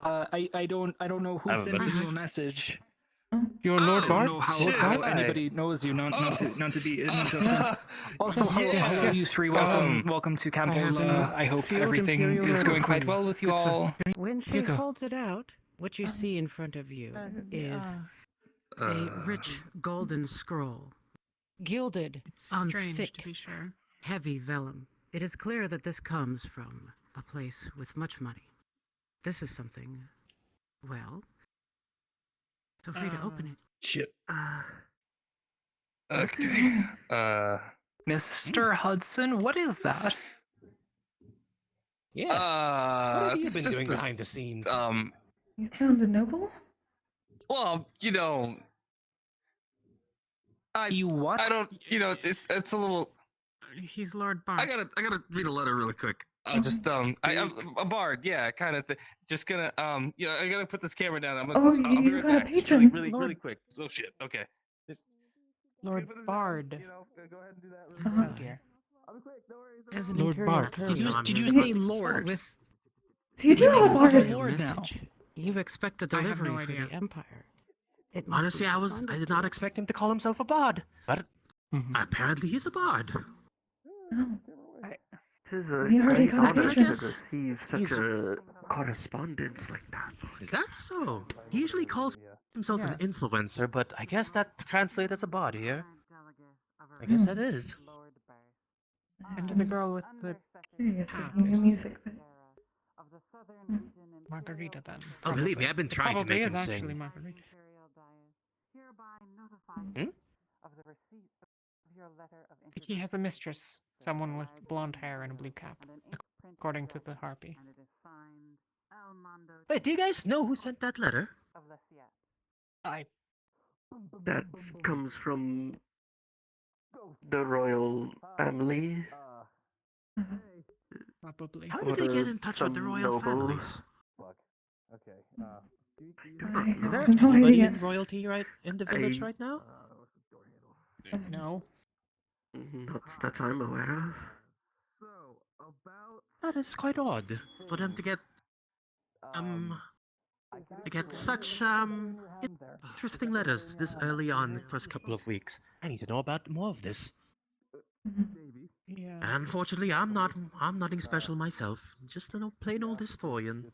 S23: I don't know who
S17: I have a
S23: sent
S17: message?
S23: you a message.
S12: You're Lord
S23: I
S12: Bard?
S23: don't know how,
S12: Lord
S23: how
S12: Bard?
S23: anybody knows you. Not to offend. Also, hello, you three. Welcome to Camp Ola. I hope
S21: Field
S23: everything
S21: Imperial
S23: is going quite
S21: Rifle.
S23: well with you all.
S21: When she
S23: Hugo.
S21: holds it out, what you see in front of you is a rich golden scroll, gilded on
S2: Strange,
S21: thick,
S2: to be sure.
S21: heavy vellum. It is clear that this comes from a place with much money. This is something, well, feel free to open it.
S17: Shit.
S23: What
S17: Okay.
S23: is-
S17: Uh.
S23: Mr. Hudson, what is that?
S9: Yeah. What have you
S17: it's
S9: been
S17: just
S9: doing
S17: a-
S9: behind the scenes?
S1: You found a noble?
S17: Well,
S23: You what?
S17: I don't. It's a little.
S21: He's Lord Bard.
S17: I gotta read a letter really quick. I'm a bard, yeah, kind of thing. Just gonna I gotta put this camera down. I'll be
S1: you
S17: right
S1: got a
S17: back. Just
S1: patron.
S17: really quick. Oh shit. Okay.
S21: Lord Bard.
S17: Go ahead and do that.
S21: Oh dear. As an
S12: Lord
S21: Imperial
S12: Bard.
S21: courier,
S23: Did you say Lord?
S21: with
S1: So you do have a
S21: a
S1: bard.
S23: Lord now.
S21: message, you expect a
S2: I have no
S21: delivery for
S2: idea.
S21: the Empire. It must
S9: Honestly,
S21: be
S9: I
S21: responded
S9: did
S21: to.
S9: not expect him to call himself a bard, but apparently he's a bard.
S10: It is a
S1: You already
S10: great
S1: got a
S10: honor to
S1: patron.
S10: receive such a correspondence like that.
S9: Is that so? He usually calls himself an influencer, but I guess that translates as a bard here. I guess that is.
S21: And the girl with the
S1: Curious if you knew music, but
S2: Margarita, then.
S9: Oh, believe me, I've been trying to
S2: Probably
S9: make
S2: is
S9: him
S2: actually
S9: sing.
S2: Margarita.
S6: the receipt of your letter of
S2: He has a mistress, someone with blonde hair and a blue cap, according to the harpy.
S6: and it is signed Almondo
S9: Wait, do you guys know who sent that letter?
S6: of Lesiat.
S2: I.
S10: That comes from the royal family.
S2: Probably.
S9: How did they get in touch with the royal families?
S11: Okay.
S9: Is there
S1: No
S9: anybody
S1: idea.
S9: in royalty in the village right now?
S10: Not that I'm aware of.
S9: That is quite odd for them to get such interesting letters this early on the first couple of weeks. I need to know about more of this.
S2: Yeah.
S9: Unfortunately, I'm nothing special myself. Just a plain old historian.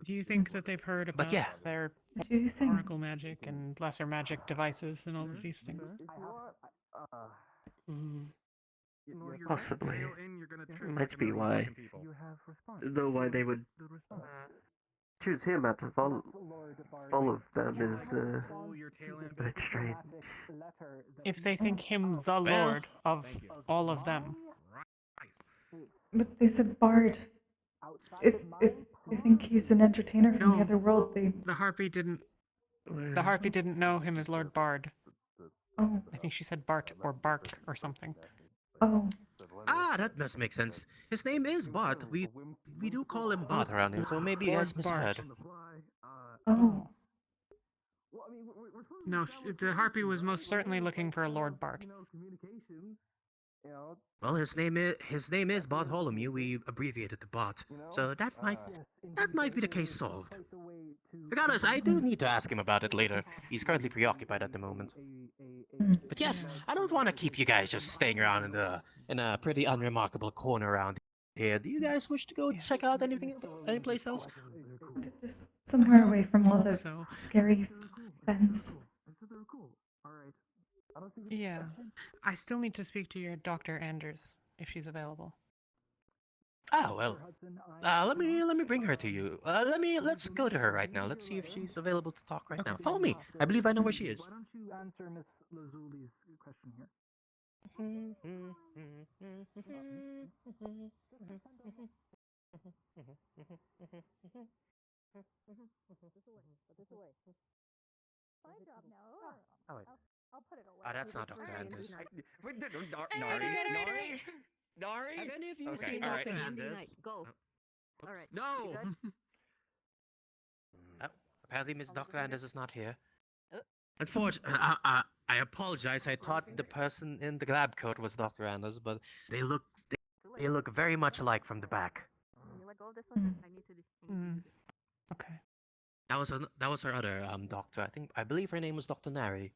S2: Do you think that they've heard about
S9: yeah.
S2: their
S1: What do you think?
S2: oracle magic and lesser magic devices and all of these things?
S10: Possibly. Might be why. Though why they would choose him out of all of them is a bit strange.
S2: If they think him the lord of all of them.
S1: But they said Bard. If they think he's an entertainer from the other world, they.
S2: The harpy didn't. The harpy didn't know him as Lord Bard.
S1: Oh.
S2: I think she said Bart or Bark or something.
S1: Oh.
S9: Ah, that must make sense. His name is Bart. We do call him Bart around here, so maybe you guys
S2: Lord Bart.
S9: misheard.
S1: Oh.
S2: No, the harpy was most certainly looking for a Lord Bart.
S9: Well, his name is Bartholomew. We abbreviated to Bart, so that might be the case solved. Regardless, I do need to ask him about it later. He's currently preoccupied at the moment. But yes, I don't want to keep you guys just staying around in a pretty unremarkable corner around here. Do you guys wish to go check out any place else?
S1: Just somewhere away from all the scary fence.
S2: Yeah. I still need to speak to your Dr. Anders, if she's available.
S9: Oh well. Let me bring her to you. Let's go to her right now. Let's see if she's available to talk right now. Follow me. I believe I know where she is.
S5: Why don't you answer Miss Lazuli's question here?
S9: Oh wait. That's not Dr. Anders.
S3: Nari?
S9: Have any of you
S3: Okay,
S9: seen
S3: all
S9: Dr.
S3: right.
S9: Anders?
S13: Go. All right.
S9: No! Apparently, Miss Dr. Anders is not here. Unfortunately, I apologize. I thought the person in the lab coat was Dr. Anders, but they look very much alike from the back.
S2: Okay.
S9: That was her other doctor. I believe her name was Dr. Nari.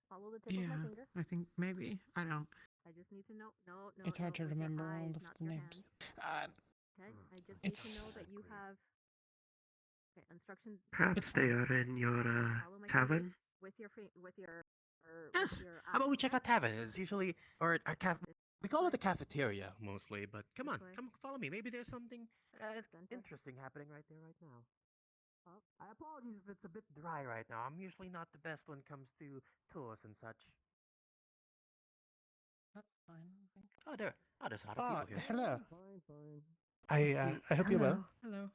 S13: Follow the tip
S2: Yeah,
S13: of my finger.
S2: I think maybe. I don't.
S13: I just need to know. No.
S2: It's hard to
S13: with your
S2: remember all
S13: eyes,
S2: of
S13: not
S2: the
S13: your
S2: names.
S13: hands. Okay. I just need
S2: It's.
S13: to know that you have. Okay. Instructions.
S10: Perhaps they are in your
S13: Follow my
S10: tavern.
S13: fingers with your
S9: Yes.
S13: with your
S9: How about we check out tavern? It's usually we call it a cafeteria mostly, but come on, come follow me. Maybe there's something interesting happening right there right now. I apologize if it's a bit dry right now. I'm usually not the best when it comes to tours and such.
S2: That's fine, I think.
S9: Oh, there's a lot of people here.
S23: Hello.
S11: Fine.
S23: I hope you're well.
S2: Hello.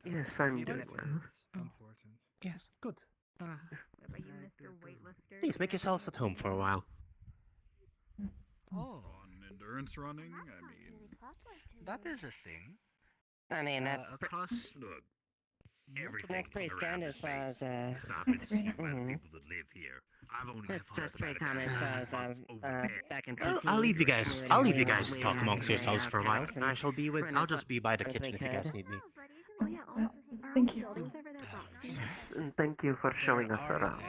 S10: Yes, I'm doing well.
S23: Important.
S2: Yes.
S23: Good.
S13: What about you, Mr. Weightlifter?
S9: Please make yourselves at home for a while.
S19: On endurance running, I mean,
S8: That is a thing.
S16: I mean, that's
S8: across. Look, everything
S16: that's pretty standard as far as
S8: stuff. It's
S1: Serena.
S8: people that live here. I've only
S16: that's pretty common as far as back in
S9: Well,
S16: PT.
S9: I'll leave you guys. I'll leave you guys to
S16: we
S9: talk
S16: had
S9: amongst
S16: to
S9: yourselves for a while.
S16: house and
S9: I shall be with.
S16: run
S9: I'll
S16: as
S9: just be by the
S16: much as we
S9: kitchen if you guys
S16: could.
S9: need me.
S1: Thank you.
S10: Yes, and thank you for showing us around.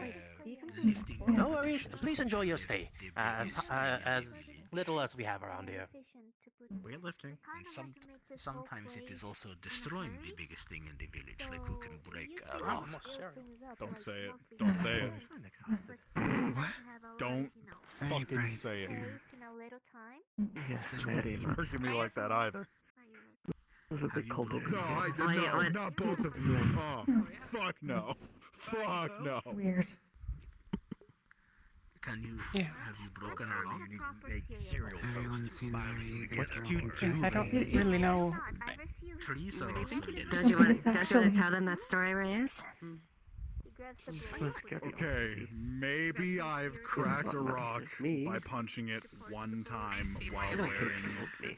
S9: No worries. Please enjoy your stay. As little as we have around here.
S7: Weightlifting.
S8: And sometimes it is also destroying the biggest thing in the village, like who can break a rock.
S19: Don't say it. Don't say it. Don't fucking say it.
S10: Yes,
S19: Don't
S10: very
S19: smirk
S10: much.
S19: at me like that either.
S10: It was a bit cold over
S19: No,
S10: here.
S19: no, not both of you. Oh, fuck no. Fuck no.
S1: Weird.
S8: Can you
S2: Yes.
S8: have you broken or do you need to make cereal
S21: Everyone
S8: toast?
S21: seemed very
S7: What did you
S2: Yes, I don't
S21: Ray.
S2: really know.
S8: Trees are also
S22: Don't you
S1: think
S22: want
S1: it's actually-
S22: to tell them that story, Reyes?
S19: Okay, maybe I've cracked a rock by punching it one time while wearing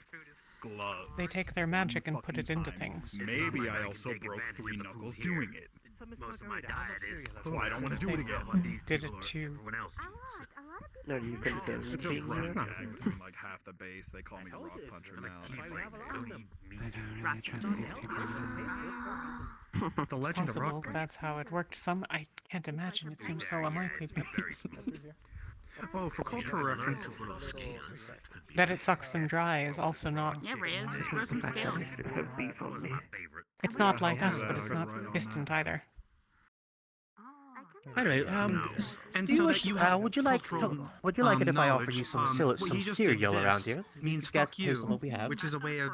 S19: gloves.
S2: They take their magic and put it into
S19: time.
S2: things.
S19: Maybe I also broke 3 knuckles doing it.
S8: most of my diet is.
S19: That's why I don't want to do it again.
S2: Did it to
S8: Everyone else eats.
S10: No, you can say
S19: It's a rough gag. It's been like half the base. They call me the Rock Puncher now.
S21: I don't really trust these people.
S7: The Legend of Rock
S2: possible
S7: Punch.
S2: that's how it worked. I can't imagine. It seems so unlikely, but
S7: Oh, for cultural reference,
S2: that it sucks them dry is also not.
S13: Yeah, Reyes, just grow some scales.
S2: It's not like us, but it's not distant either.
S9: Anyway,
S7: and
S9: do
S7: so
S9: you
S7: that
S9: wish,
S7: you have
S9: would you like
S7: cultural,
S9: would you like it if I offered
S7: knowledge,
S9: you some,
S7: what
S9: some
S7: he just did
S9: cereal around
S7: this
S9: here?
S7: means
S9: You guys
S7: fuck
S9: taste some
S7: you,
S9: what we have.
S7: which is a way of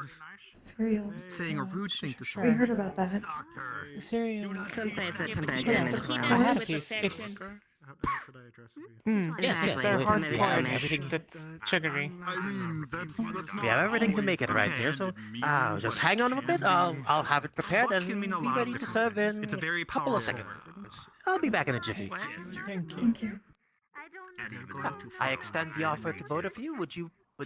S1: Cereal.
S7: saying a rude thing to
S1: We
S7: someone.
S1: heard about that.
S2: Cereal.
S22: Some place that's some bad
S1: Yeah,
S22: damage.
S1: but he
S2: I
S1: does
S2: had
S1: it
S2: a piece. It's
S9: Yes, yes,
S2: they're
S9: we
S2: hard
S9: have
S2: porridge
S9: everything.
S2: that's sugary.
S19: I mean, that's not.
S9: We have everything to
S19: always
S9: make it right here, so
S19: mean,
S9: just
S19: but
S9: hang on a
S19: can
S9: bit.
S19: be.
S9: I'll have it prepared
S7: Fuck
S9: and
S7: can mean a
S9: be
S7: lot of
S9: ready to
S7: different
S9: serve
S7: things.
S9: in
S7: It's a very
S9: a couple of
S7: powerful
S9: seconds.
S7: word.
S9: I'll be back in a jiffy.
S2: Thank you.
S1: Thank you.
S9: I extend the offer to both of you. Would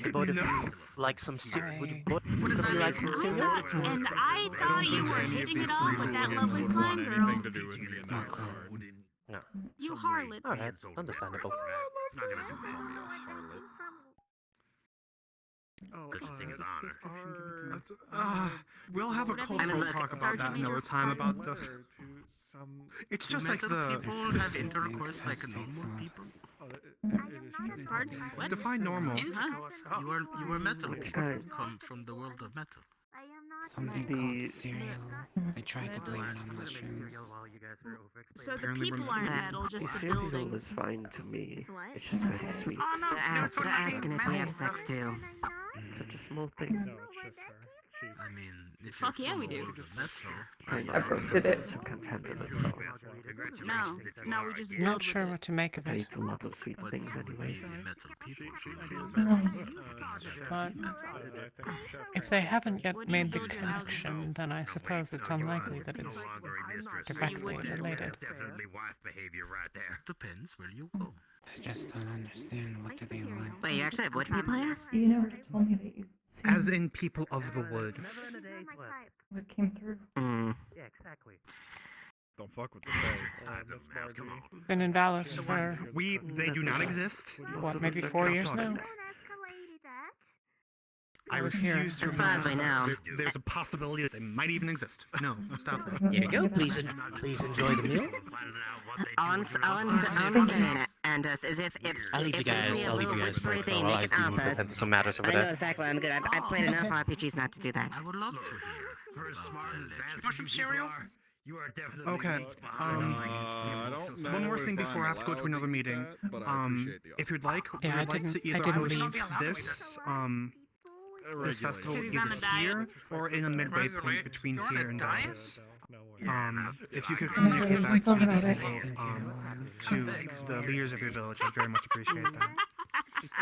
S9: the both of you like some cereal? Would you both of you like some cereal?
S13: And I thought you were hitting it off with that lovely slang girl.
S19: Anything to do with me in that regard.
S9: No.
S13: You harlot.
S9: All right, understandable.
S8: Not gonna call me a harlot. Such a thing as honor.
S7: That's, we'll have a cultural talk about that another time about the. It's just like the.
S8: People have intercourse like normal people.
S13: Pardon? What?
S7: Define normal.
S13: Huh?
S8: You are metal.
S10: Which kind?
S8: Come from the world of metal.
S21: Something
S10: The-
S21: called cereal. I tried to blame it on mushrooms.
S13: So the
S7: Apparently we're
S13: people
S7: not-
S13: aren't metal,
S10: The
S13: just the
S10: cereal
S13: buildings.
S10: is fine to me. It's just very sweet.
S22: They're asking if we have sex too.
S10: Such a small thing.
S8: I mean, if
S13: Fuck
S8: you're
S13: yeah,
S8: from
S13: we
S8: the
S13: do.
S8: world of metal,
S1: I both did it.
S10: So content in itself.
S13: No, we just build
S2: Not
S13: with
S2: sure
S13: it.
S2: what to make of
S10: I
S2: it,
S10: eat a lot of sweet things anyways.
S8: metal people.
S1: No.
S2: but if they haven't yet
S13: What do you
S2: made the
S13: build your houses
S2: connection, then I suppose it's unlikely that it's directly related.
S8: Definitely wife behavior right there. Depends where you go.
S21: I just don't understand. What do they want?
S22: Wait, you actually have wood people here?
S1: You never told me that you'd seen
S7: As in people of the wood.
S1: what came through.
S8: Yeah, exactly.
S19: Don't fuck with the Fae.
S2: Been in Valis for
S7: They do not exist.
S2: what, maybe 4 years now?
S7: I
S2: was here.
S7: refuse to
S22: As far as we know.
S7: There's a possibility that they might even exist. No, stop it.
S9: Here you go. Please enjoy the meal.
S22: All I'm saying, Anders, is if
S9: I'll leave you
S22: we
S9: guys.
S22: see a
S9: I'll leave
S22: little
S9: you guys.
S22: whispery thing
S9: I'll
S22: making
S9: attend
S22: offers,
S9: to some matters over
S22: I know
S9: there.
S22: exactly what I'm good. I've played enough RPGs not to do that.
S8: I would love to hear.
S2: Want some cereal?
S8: You are definitely
S7: Okay.
S19: I don't know
S7: One more
S19: if
S7: thing before I have to go to
S19: I'm
S7: another
S19: allowed
S7: meeting.
S19: that, but I appreciate the
S7: If you'd like,
S2: Yeah, I
S7: we'd like to
S2: didn't
S7: either host
S2: leave.
S7: this this festival
S13: Because he's on
S7: either
S13: a diet.
S7: here or in a midway point between here and Dallas. If you could
S1: I'm not
S7: communicate
S1: even
S7: that
S1: talking about it.
S7: to the leaders of your village, I'd very much appreciate that.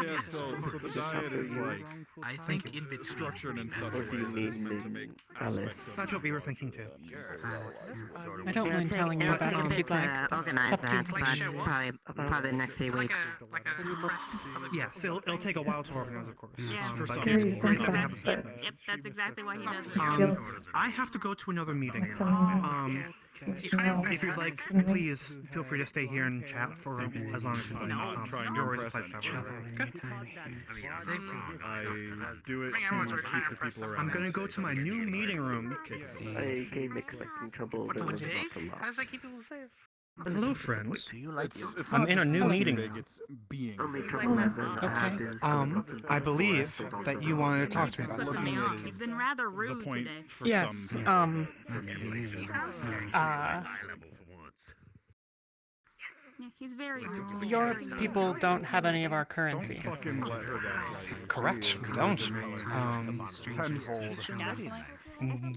S19: Yeah, so the diet is like
S8: I think in between.
S19: structured in such a
S10: What do
S19: way
S10: you
S19: that it's
S10: mean,
S19: meant to make
S10: Alice?
S19: aspects of
S7: That's what we were thinking too.
S2: I don't mind telling you
S22: It'll
S2: about
S22: take a
S2: it if
S22: bit
S2: you'd like.
S22: to organize
S2: Up to
S22: that,
S2: you.
S22: but probably the next few weeks.
S7: Yes, it'll take a while to organize, of course.
S13: Yeah.
S7: For some
S1: Scary
S7: people,
S1: things
S7: we
S1: like
S7: have a
S1: that.
S7: certain-
S13: Yep, that's exactly why he does it.
S1: Feels
S7: I have to go to another meeting.
S1: like someone we should know.
S7: If you'd like, please feel free to stay here and chat for as long as you'd like.
S19: trying to
S7: You're always a
S19: impress
S7: pleasure.
S21: Trouble
S7: Okay.
S21: in your time here.
S19: I do it to keep the people around.
S7: I'm gonna go to my new meeting room.
S10: I came expecting trouble. There was not a lot.
S2: How does that keep people safe?
S7: Hello, friends.
S19: It's
S7: I'm
S19: not
S7: in a
S19: just
S7: new
S19: being
S7: meeting
S19: big,
S7: now.
S19: It's being
S10: Only
S19: big.
S10: trouble I've ever had is
S7: I believe that you wanted to talk to me about
S13: Flipping
S7: something.
S13: me off.
S19: It
S13: You've
S19: is
S13: been rather
S19: the
S13: rude
S19: point
S13: today.
S19: for
S2: Yes.
S19: some
S21: Let's see.
S2: Uh,
S13: Yeah, he's very.
S2: Your
S13: very
S2: people
S13: good.
S2: don't have any of our currency.
S19: Don't fucking let her gaslight you.
S7: Correct,
S19: She
S7: we
S19: is
S7: don't.
S19: tenfold.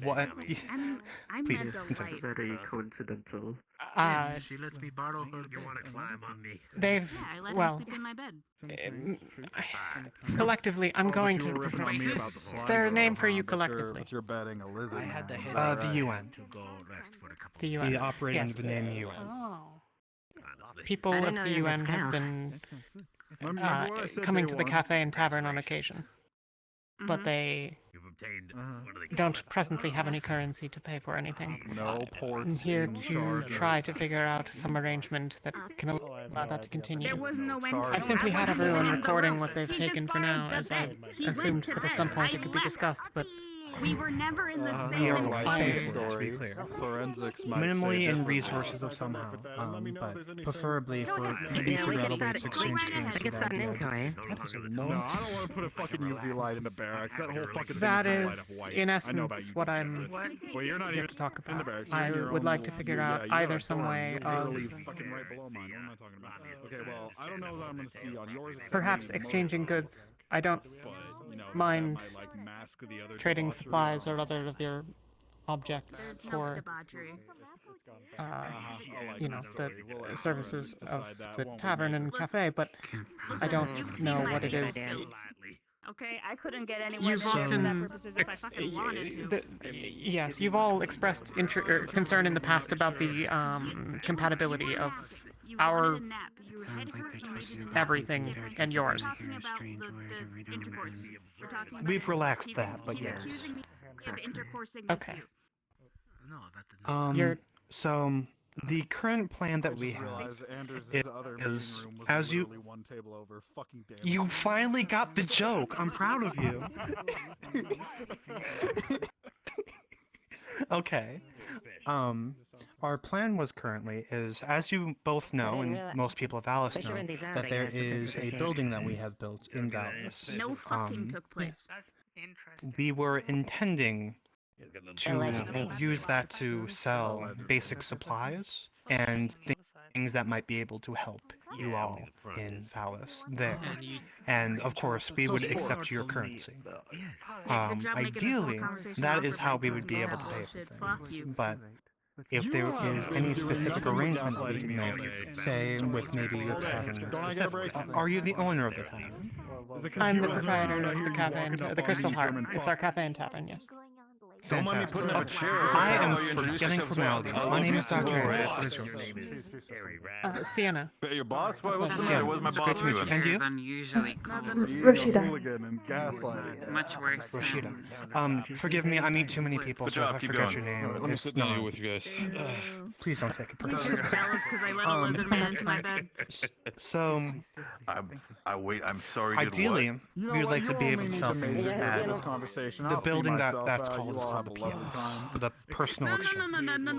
S7: What?
S13: I'm
S7: Please,
S13: meant to
S7: continue.
S13: light.
S10: Very coincidental.
S8: Yes, she lets me borrow her. You want to climb on me?
S2: They've
S13: Yeah, I let
S2: well,
S13: him sleep in my bed.
S2: collectively, I'm
S19: Oh, but
S2: going
S19: you
S2: to.
S19: were ripping on me about the slime
S2: Is there a
S19: girl,
S2: name for
S19: huh?
S2: you
S19: But you're-
S2: collectively?
S19: But you're betting a lizard.
S8: I had
S19: now,
S8: to
S19: is
S8: hit
S19: that
S7: The
S19: right?
S7: UN.
S8: to go rest for a couple.
S2: The UN.
S7: We operate
S2: Yes.
S7: under the name UN.
S2: Oh.
S8: Honestly.
S2: People
S16: I
S2: of
S16: didn't know
S2: the
S16: you were
S2: UN have
S16: Scouts.
S2: been
S19: Remember what I said
S2: coming
S19: day
S2: to the
S19: one?
S2: cafe and tavern on occasion, but they
S8: You've obtained what do they
S2: don't
S8: call it?
S2: presently have any currency to pay for anything.
S19: No
S2: I'm
S19: ports
S2: here
S19: in
S2: to try to
S19: charges.
S2: figure out some arrangement that can allow that to continue.
S13: There was no end.
S19: charge.
S2: I've simply
S13: I
S2: had
S13: wasn't
S2: everyone
S13: even in the
S2: recording
S13: room.
S2: what they've
S13: He just
S2: taken for
S13: borrowed
S2: now,
S13: the
S2: as I
S13: bed. He went
S2: assumed
S13: to
S2: that
S13: bed.
S2: at some point
S13: I
S2: it could be
S13: left.
S2: discussed, but
S13: We were never in the
S19: We
S13: same
S19: are like
S2: environment.
S19: this
S7: To be
S19: story.
S7: clear.
S19: Forensics might
S7: Minimally
S19: say
S7: in
S19: differently.
S7: resources of somehow, but preferably
S13: Go
S7: for
S13: ahead.
S7: maybe
S16: Yeah, we
S7: figure out a
S16: can
S7: way to
S16: start.
S7: exchange
S13: Right ahead.
S7: currency.
S16: Get
S7: That'd
S16: started
S7: be
S16: in,
S7: ideal.
S16: Corey.
S7: That is a
S19: No,
S7: moment.
S19: I don't want to put a fucking UV light in the barracks. That whole fucking thing
S2: that
S19: is gonna light up
S2: is,
S19: white.
S2: in
S19: I know about
S2: essence,
S19: you
S2: what I'm
S19: degenerates. Well, you're not
S2: here
S19: even
S2: to talk
S19: in the
S2: about.
S19: barracks. You're
S2: I
S19: in your
S2: would
S19: own
S2: like to
S19: little-
S2: figure
S19: you-
S2: out
S19: yeah, you
S2: either
S19: have a
S2: some
S19: dorm.
S2: way
S19: You're
S2: of
S19: literally fucking right below mine. What am I talking about? Okay, well, I don't know what I'm gonna see on yours. except
S2: perhaps
S19: maybe
S2: exchanging
S19: motor
S2: goods. I don't
S19: but, you know,
S2: mind
S19: that might, like, mask the other
S2: trading
S19: debauchery.
S2: supplies or other of your objects
S13: There's no
S2: for
S13: debauchery.
S2: you know, the
S19: We'll
S2: services
S19: decide
S2: of
S19: that,
S2: the
S19: won't we,
S2: tavern and
S19: Major?
S2: cafe, but I
S13: You've
S2: don't
S13: seen
S2: know
S13: my
S2: what it is.
S13: ideas. Okay, I couldn't get anywhere
S2: You've
S13: near for that
S2: often
S13: purposes if I fucking wanted to.
S2: yes, you've all expressed concern in the past about the compatibility of our everything and yours.
S7: We've relaxed that, but yes.
S2: Okay.
S8: No, that
S2: You're
S7: So the current plan that we have
S19: Realize Anders' other meeting
S7: is,
S19: room was
S7: as you
S19: literally one table over. Fucking damn.
S7: you finally got the joke. I'm proud of you. Okay. Our plan was currently is, as you both know, and most people of Alice know, that there is a building that we have built in Dallas.
S13: No fucking took place.
S7: We were intending to use that to sell basic supplies and things that might be able to help you all in Valis there. And of course, we would accept your currency. Ideally, that is how we would be able to pay for things. But if there is any specific arrangement that we can make, say with maybe your tavern specifically, are you the owner of the tavern?
S2: I'm the proprietor of the cafe and the Crystal Heart. It's our cafe and tavern, yes.
S14: Don't mind me putting up a chair.
S7: I am
S14: You introduce
S7: forgetting
S14: yourself as
S7: formalities.
S14: well.
S7: My name is Dr.
S14: Hello,
S7: Harris.
S14: What
S7: What
S14: is
S7: is
S14: your
S7: your
S14: name?
S2: Sienna.
S14: Your boss? What's the
S7: Sienna.
S14: matter? What's my
S7: Great
S14: boss
S7: to meet you.
S14: doing?
S7: And you?
S15: Unusually cold.
S1: Roscida.
S19: Hooligan and gaslighting.
S15: Much worse.
S7: Roscida. Forgive me, I meet too many people,
S14: Good
S7: so
S14: job,
S7: if I
S14: keep
S7: forget
S14: going.
S7: your name,
S14: Let me
S7: it's
S14: sit down
S7: not.
S14: with you guys.
S7: Please don't take it
S13: He's
S7: personally.
S13: just jealous because I let a lizard man into my bed.
S7: So,
S14: I'm sorry.
S7: ideally,
S19: You know
S7: we would
S19: what,
S7: like
S19: you
S7: to be
S19: only
S7: able to
S19: need
S7: sell
S19: to
S7: things
S19: make
S7: at
S19: this conversation.
S7: the
S19: I'll see
S7: building
S19: myself
S7: that's
S19: out.
S7: called,
S19: You
S7: is
S19: all
S7: called
S19: have
S7: the
S19: a lovely
S7: POS,
S19: time.
S7: the Personal Exchange,
S13: No,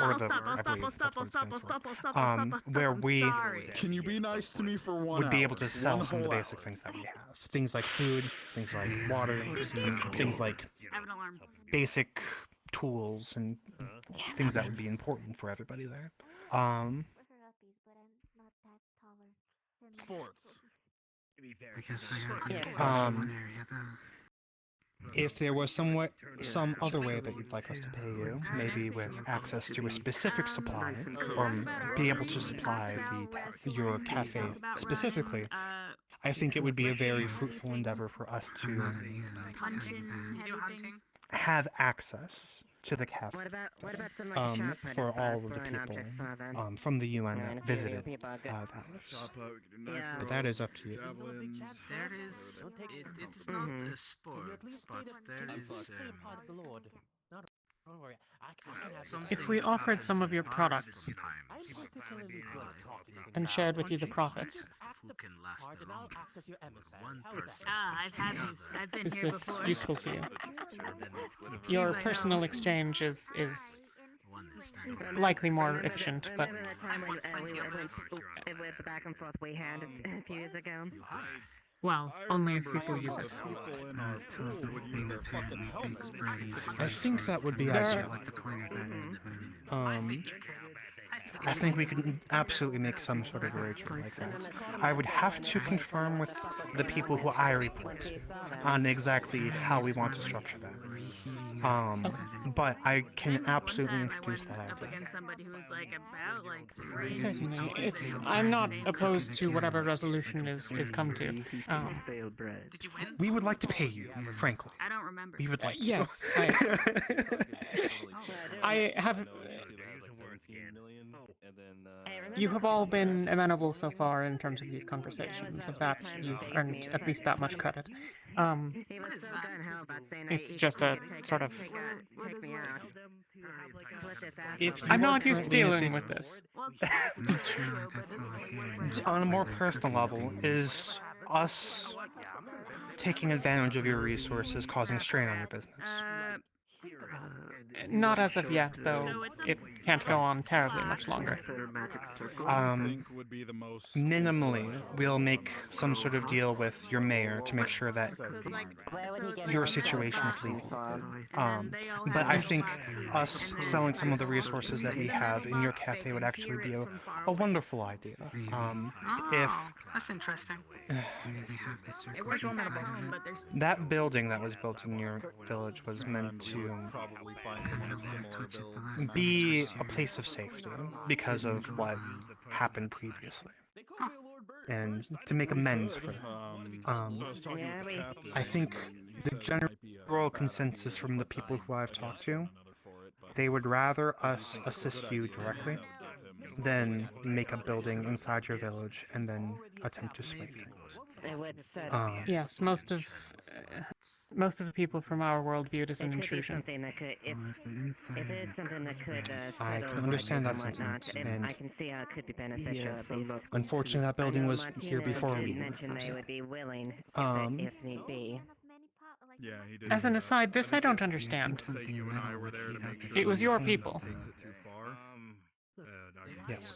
S7: or
S13: I'll
S7: the,
S13: stop, I'll
S7: I
S13: stop,
S7: believe
S13: I'll stop, I'll
S7: that's
S13: stop,
S7: what
S13: I'll
S7: it
S13: stop, I'll
S7: stands
S13: stop,
S7: for.
S13: I'll stop, I'll stop.
S7: Where
S13: I'm
S7: we
S13: sorry.
S19: Can you be nice to me for 1
S7: would be able
S19: hour?
S7: to sell
S19: One
S7: some of the
S19: whole
S7: basic
S19: hour.
S7: things that we have. Things like food, things like water, things like
S13: I have an alarm.
S7: basic tools and things that would be important for everybody there.
S19: Sports.
S21: I guess I have
S19: Yeah.
S21: one area though.
S7: If there was some other way that you'd like us to pay you, maybe with access to a specific supply, or be able to supply your cafe specifically, I think it would be a very fruitful endeavor for us to have access to the cafe
S16: What about some like shop
S7: for
S16: artist
S7: all of
S16: for
S7: the
S16: an
S7: people
S16: objects for them?
S7: from the UN
S16: And
S7: that
S16: if you
S7: visited
S16: people get-
S7: Valis.
S16: Yeah.
S7: But that is up to you.
S19: Javelins.
S8: There is. It's not a sport, but there is.
S2: If we offered some of your products and shared with you the profits,
S13: I've had these. I've been
S2: is
S13: here
S2: this
S13: before.
S2: useful to you?
S13: Jeez,
S2: Your
S13: I
S2: personal
S13: know.
S2: exchange is likely more efficient, but
S16: Remember that time when we went the back and forth we had a few years ago?
S2: well, only if people use it.
S21: I was told this thing apparently bakes bread and
S7: I think that would be
S21: I'm not
S7: ideal.
S21: sure what the point of that is.
S7: I I think we could absolutely make some sort of arrangement like that. I would have to confirm with the people who I report to on exactly how we want to structure that. But I can absolutely introduce that
S13: Up
S7: idea.
S13: against somebody who's like about like 3
S2: Certainly,
S13: it's
S2: I'm not opposed to whatever resolution is come to.
S10: Reheating stale bread.
S4: Did you win?
S7: We would like to pay you, frankly.
S13: I don't remember.
S7: We would like to.
S2: Yes, I have. You have all been amenable so far in terms of these conversations. Of that, you've earned at least that much credit.
S16: He was so gun hell about saying
S2: It's
S16: he
S2: just
S16: could
S2: a
S16: take
S2: sort of.
S16: take me out. Split this ass
S7: If
S16: open.
S2: I'm not used to
S7: currently
S2: dealing with this.
S21: Not sure that's all here.
S7: On a more personal level, is us taking advantage of your resources causing strain on your business?
S2: Not as of yet, though. It can't go on terribly much longer.
S7: Minimally, we'll make some sort of deal with your mayor to make sure that your situation is legal. But I think us selling some of the resources that we have in your cafe would actually be a wonderful idea. If
S2: That's interesting.
S13: It works on their home, but there's
S7: that building that was built in your village was meant to be a place of safety because of what happened previously. And to make amends for it. I think the general consensus from the people who I've talked to, they would rather us assist you directly than make a building inside your village and then attempt to sway things.
S2: Yes, most of the people from our world view it as an intrusion.
S16: Something that could, if it is something that could
S7: I
S16: settle
S7: can understand that
S16: whatnot,
S7: sentiment,
S16: and
S7: and
S16: I can see how it could be beneficial. At least.
S7: unfortunately that building was here before we were.
S16: mentioned they would be willing if need be.
S19: Yeah, he did.
S2: As an aside, this I don't understand. It was your people.
S7: Yes.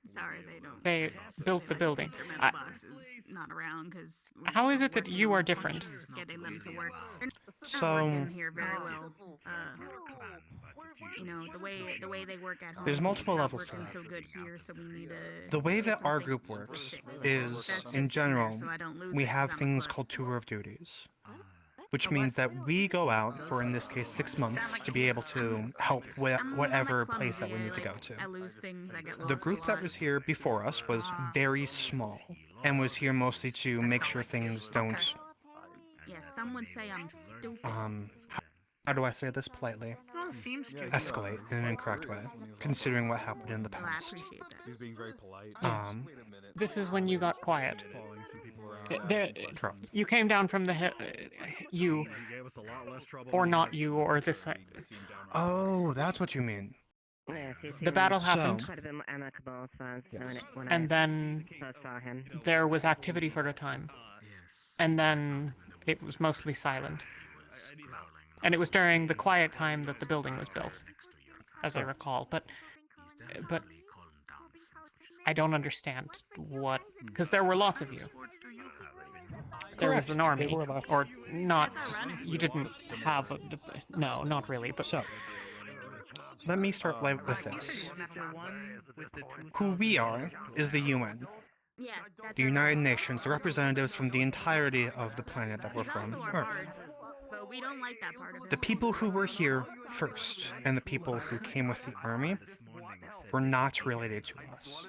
S13: sorry they don't.
S2: They built the building.
S13: Their metal box is not around because.
S2: How is it that you are different?
S13: Getting them to work. They're not
S7: So-
S13: working here very well. You know, the way they work at home.
S7: There's multiple
S13: it's not
S7: levels to
S13: working
S7: that.
S13: so good here, so we need to.
S7: The way
S13: get
S7: that our
S13: something
S7: group works
S13: fixed.
S7: is,
S13: That's
S7: in
S13: just
S7: general,
S13: so I don't lose
S7: we
S13: it 'cause
S7: have
S13: I'm a
S7: things
S13: klutz.
S7: called tour of duties, which means that we go out for, in this case, 6 months to be able to help whatever place that we need to go to.
S13: I lose things. I get lost
S7: The
S13: a
S7: group that
S13: lot.
S7: was here before us was very small and was here mostly to make sure things don't,
S13: Yeah, some would say I'm stupid.
S7: how do I say this politely? Escalate in an incorrect way, considering what happened in the
S13: Well, I
S7: past.
S13: appreciate that.
S19: He's being very polite.
S2: This is when you got quiet.
S19: Following some people around.
S2: There-
S19: asking questions.
S2: Correct. You came down from the hill. You,
S19: He gave us a lot less trouble
S2: or
S19: than
S2: not
S19: he
S2: you, or this.
S7: Oh, that's what you mean.
S16: Yes, he
S2: The
S16: seemed
S2: battle happened.
S16: Quite a bit more amicable as far as when
S2: And
S16: I
S2: then
S16: first saw him.
S2: there was activity for a time, and then it was mostly silent. And it was during the quiet time that the building was built, as I recall. But I don't understand what, because there were lots of you. There was
S7: Correct.
S2: an army,
S7: There were lots.
S2: or not. You didn't have a. No, not really. But
S7: So, let me start live with this. Who we are is the UN.
S13: Yeah, that's
S7: The United Nations, the representatives from the entirety of the planet that we're
S13: He's
S7: from,
S13: also our bard,
S7: Earth.
S13: but we don't like that part of it.
S7: The people who were here first and the people who came with the army were not related to us.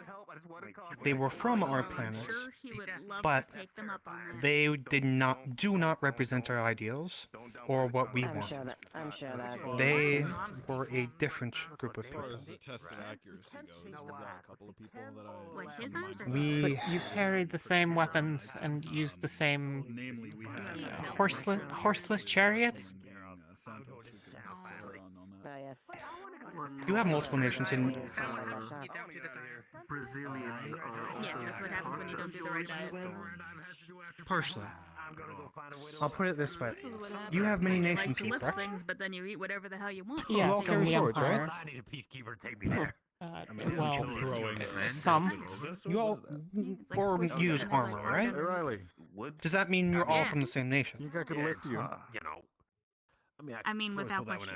S7: They were from our planet,
S13: Sure, he would love
S7: but
S13: to take them up on that.
S7: they do not represent our ideals or what we
S16: I'm
S7: want.
S16: sure that
S7: They were a different group of
S19: As far
S7: people.
S19: as the tested accuracy goes, we've got a couple of people that I.
S13: What, his arms are
S7: We
S2: But you carried the same weapons and used the same
S19: Namely, we have
S2: horseless chariots.
S19: Santos who could bear on that.
S16: yes.
S7: You have multiple nations in.
S10: Brazilians are also.
S13: Yes, that's what happens when you don't do the right diet.
S7: Partially. I'll put it this way.
S13: This is what happens.
S7: You have many
S13: You like
S7: nations
S13: to
S7: here,
S13: lift
S7: correct?
S13: things, but then you eat whatever the hell you want.
S7: You all carry swords, right?
S8: I need a peacekeeper to take me there.
S2: Well,
S19: Throwing.
S2: some.
S7: You all or use armor, right?
S19: Hey Riley,
S7: Does that mean you're all
S13: Yeah.
S7: from the same nation?
S19: you think I could lift you?
S8: You know.
S13: I mean, without question.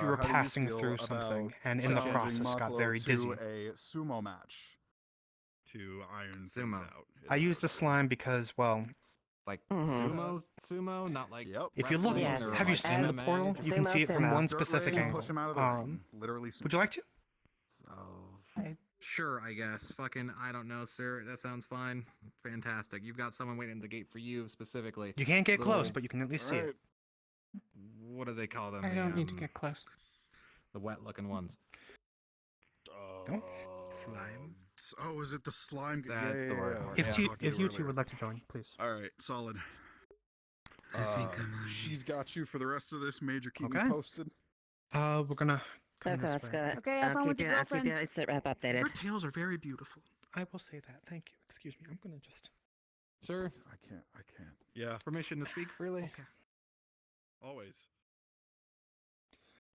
S7: you were
S19: how do you
S7: passing
S19: feel
S7: through
S19: about
S7: something and in the
S19: challenging
S7: process got
S19: Maklo
S7: very
S19: to
S7: dizzy.
S19: a sumo match to iron things out.
S7: I used the slime because, well,
S15: Like
S10: Mhm.
S15: sumo, not like
S7: If you look,
S15: wrestling
S10: Yes.
S15: or
S7: have you
S15: like
S7: seen the
S15: MMA.
S7: portal? You can
S10: Sumo,
S7: see it from
S10: sumo.
S7: one
S19: Dirt
S7: specific
S19: ring,
S7: angle.
S19: push him out of the ring. Literally.
S7: Would you like to?
S15: So, sure, I guess. Fucking, I don't know, sir. That sounds fine. Fantastic. You've got someone waiting at the gate for you specifically.
S7: You can't get close,
S15: Little-
S7: but you can at least see it.
S15: What do they call them?
S2: I don't need to get close.
S15: The wet-looking ones.
S19: Slime. Oh, is it the slime?
S15: That's the word.
S7: If you two would like to join, please.
S19: All right, solid.
S21: I think I'm
S19: She's got you for the rest of this. Major, keep me
S7: Okay.
S19: posted.
S7: We're gonna. Come
S10: Okay,
S7: this way.
S10: Scott.
S16: Okay, have fun with your girlfriend.
S10: It's updated.
S7: Your tails are very beautiful. I will say that. Thank you. Excuse me. I'm gonna just.
S15: Sir,
S19: I can't. Yeah.
S15: permission to speak freely?
S7: Okay.
S19: Always.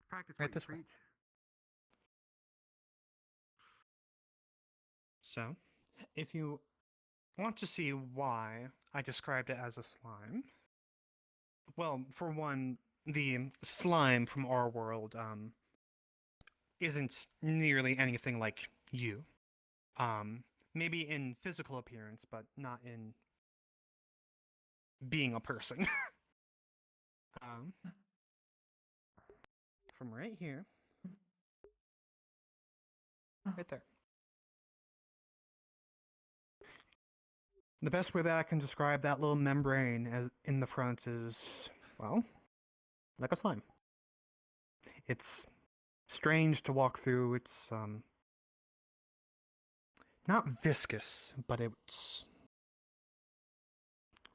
S8: Practice
S7: Right
S8: what you
S7: this way.
S8: preach.
S7: So, if you want to see why I described it as a slime, well, for one, the slime from our world isn't nearly anything like you. Maybe in physical appearance, but not in being a person. From right here, right there. The best way that I can describe that little membrane as in the front is, well, like a slime. It's strange to walk through. It's not viscous, but it's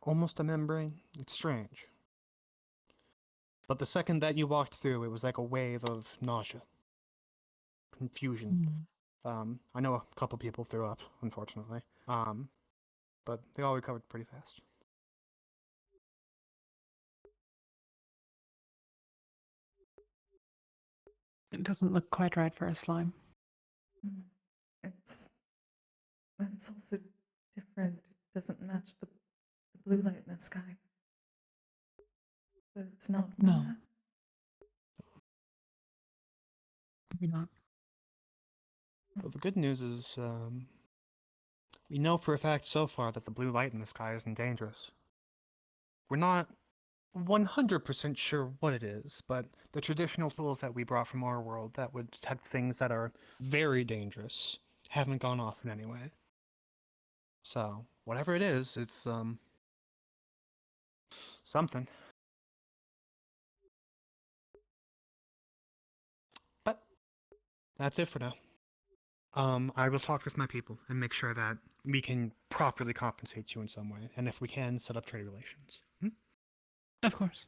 S7: almost a membrane. It's strange. But the second that you walked through, it was like a wave of nausea, confusion. I know a couple people threw up, unfortunately. But they all recovered pretty fast.
S2: It doesn't look quite right for a slime.
S1: That's also different. It doesn't match the blue light in the sky. But it's not.
S2: No. Maybe not.
S7: Well, the good news is, we know for a fact so far that the blue light in the sky isn't dangerous. We're not 100% sure what it is, but the traditional tools that we brought from our world that would detect things that are very dangerous haven't gone off in any way. So, whatever it is, it's, something. But, that's it for now. I will talk with my people and make sure that we can properly compensate you in some way, and if we can, set up trade relations.
S2: Of course.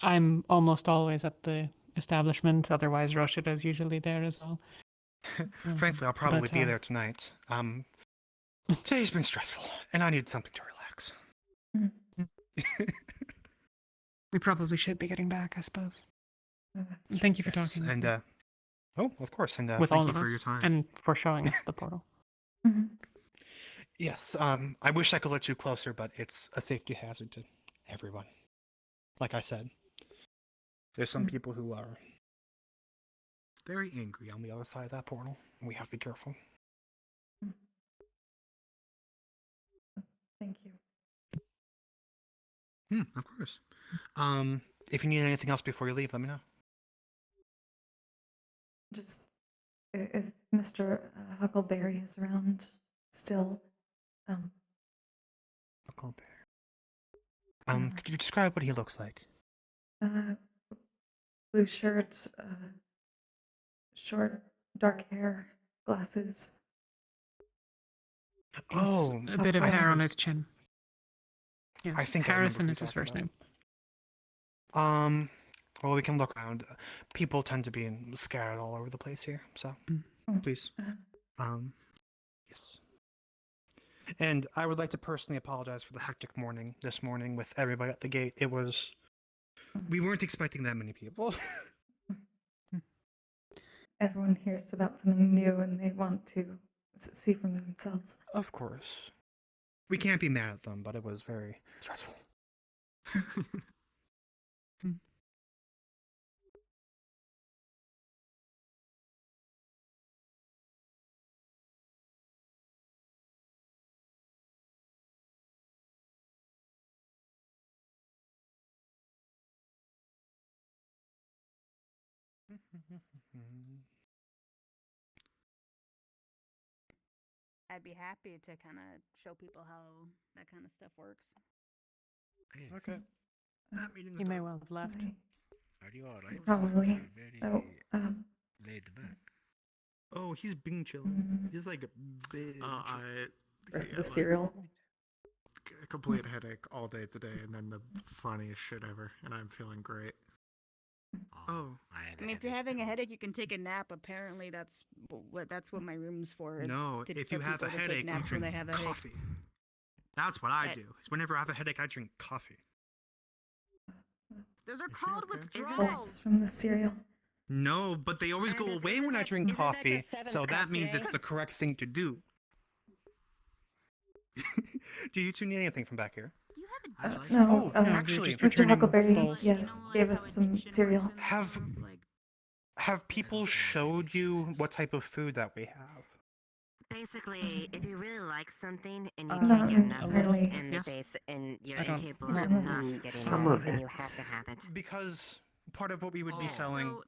S2: I'm almost always at the establishment, otherwise Roscida is usually there as well.
S7: Frankly, I'll probably
S2: But,
S7: be there tonight. Today's been stressful, and I need something to relax.
S2: We probably should be getting back, I suppose. Thank you for
S7: Yes,
S2: talking with
S7: and
S2: me.
S7: oh, of course, and
S2: With
S7: thank
S2: all
S7: you
S2: of
S7: for
S2: us,
S7: your time.
S2: and for showing us the portal.
S7: Yes, I wish I could let you closer, but it's a safety hazard to everyone. Like I said, there's some people who are very angry on the other side of that portal. We have to be careful.
S1: Thank you.
S7: Of course. If you need anything else before you leave, let me know.
S1: Just if Mr. Huckleberry is around still,
S7: Huckleberry. Could you describe what he looks like?
S1: blue shirt, short, dark hair, glasses.
S7: Oh,
S2: A bit of hair on his chin. Yes,
S7: I think I remember
S2: Harrison
S7: who
S2: is his
S7: you're
S2: first
S7: talking
S2: name.
S7: Well, we can look around. People tend to be scattered all over the place here, so please. Yes. And I would like to personally apologize for the hectic morning this morning with everybody at the gate. It was. We weren't expecting that many people.
S1: Everyone hears about something new and they want to see for themselves.
S7: Of course. We can't be mad at them, but it was very stressful.
S13: I'd be happy to kind of show people how that kind of stuff works.
S7: Okay. That meeting is
S2: He may
S7: done.
S2: well have left.
S8: Are you alright?
S1: Probably.
S8: Very
S1: Oh,
S8: laid back.
S7: Oh, he's being chilling. He's like a big.
S1: rest of the cereal.
S7: A complete headache all day today, and then the funniest shit ever, and I'm feeling great. Oh.
S13: I mean, if you're having a headache, you can take a nap. Apparently, that's what my room's for. Is
S7: No, if
S13: for
S7: you have a
S13: people to take
S7: headache, you
S13: naps when
S7: drink
S13: they have a headache.
S7: coffee. That's what I
S13: That-
S7: do. Is whenever I have a headache, I drink coffee.
S13: Those are
S7: Is she
S13: called
S7: okay?
S13: withdrawals.
S1: Pulse from the cereal.
S7: No, but they always go away when I drink coffee, so that means it's the correct thing to do. Do you two need anything from back here?
S1: No,
S7: actually,
S1: Mr. Huckleberry, yes, gave us some cereal.
S7: Have people showed you what type of food that we have?
S16: Basically, if you really like something and you
S1: Not
S16: can't get enough of
S1: really.
S16: it, and
S7: Yes.
S16: you're
S7: I don't-
S16: incapable
S7: not
S16: of not
S7: really.
S16: getting
S7: Some
S16: it,
S7: of
S16: then
S7: it.
S16: you have to have it.
S7: Because part of what we would be selling,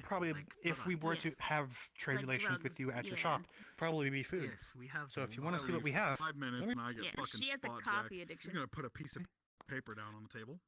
S7: probably if we were to have trade
S16: Like
S7: relations with you
S16: drugs,
S7: at your
S16: yeah.
S7: shop, probably be food.
S8: Yes, we have.
S7: So if you want to see what we have,
S19: 5 minutes and I get
S13: Yeah,
S19: fucking
S13: she has a
S19: spot
S13: coffee
S19: jacked.
S13: addiction.
S19: She's gonna put a piece of paper down on the table.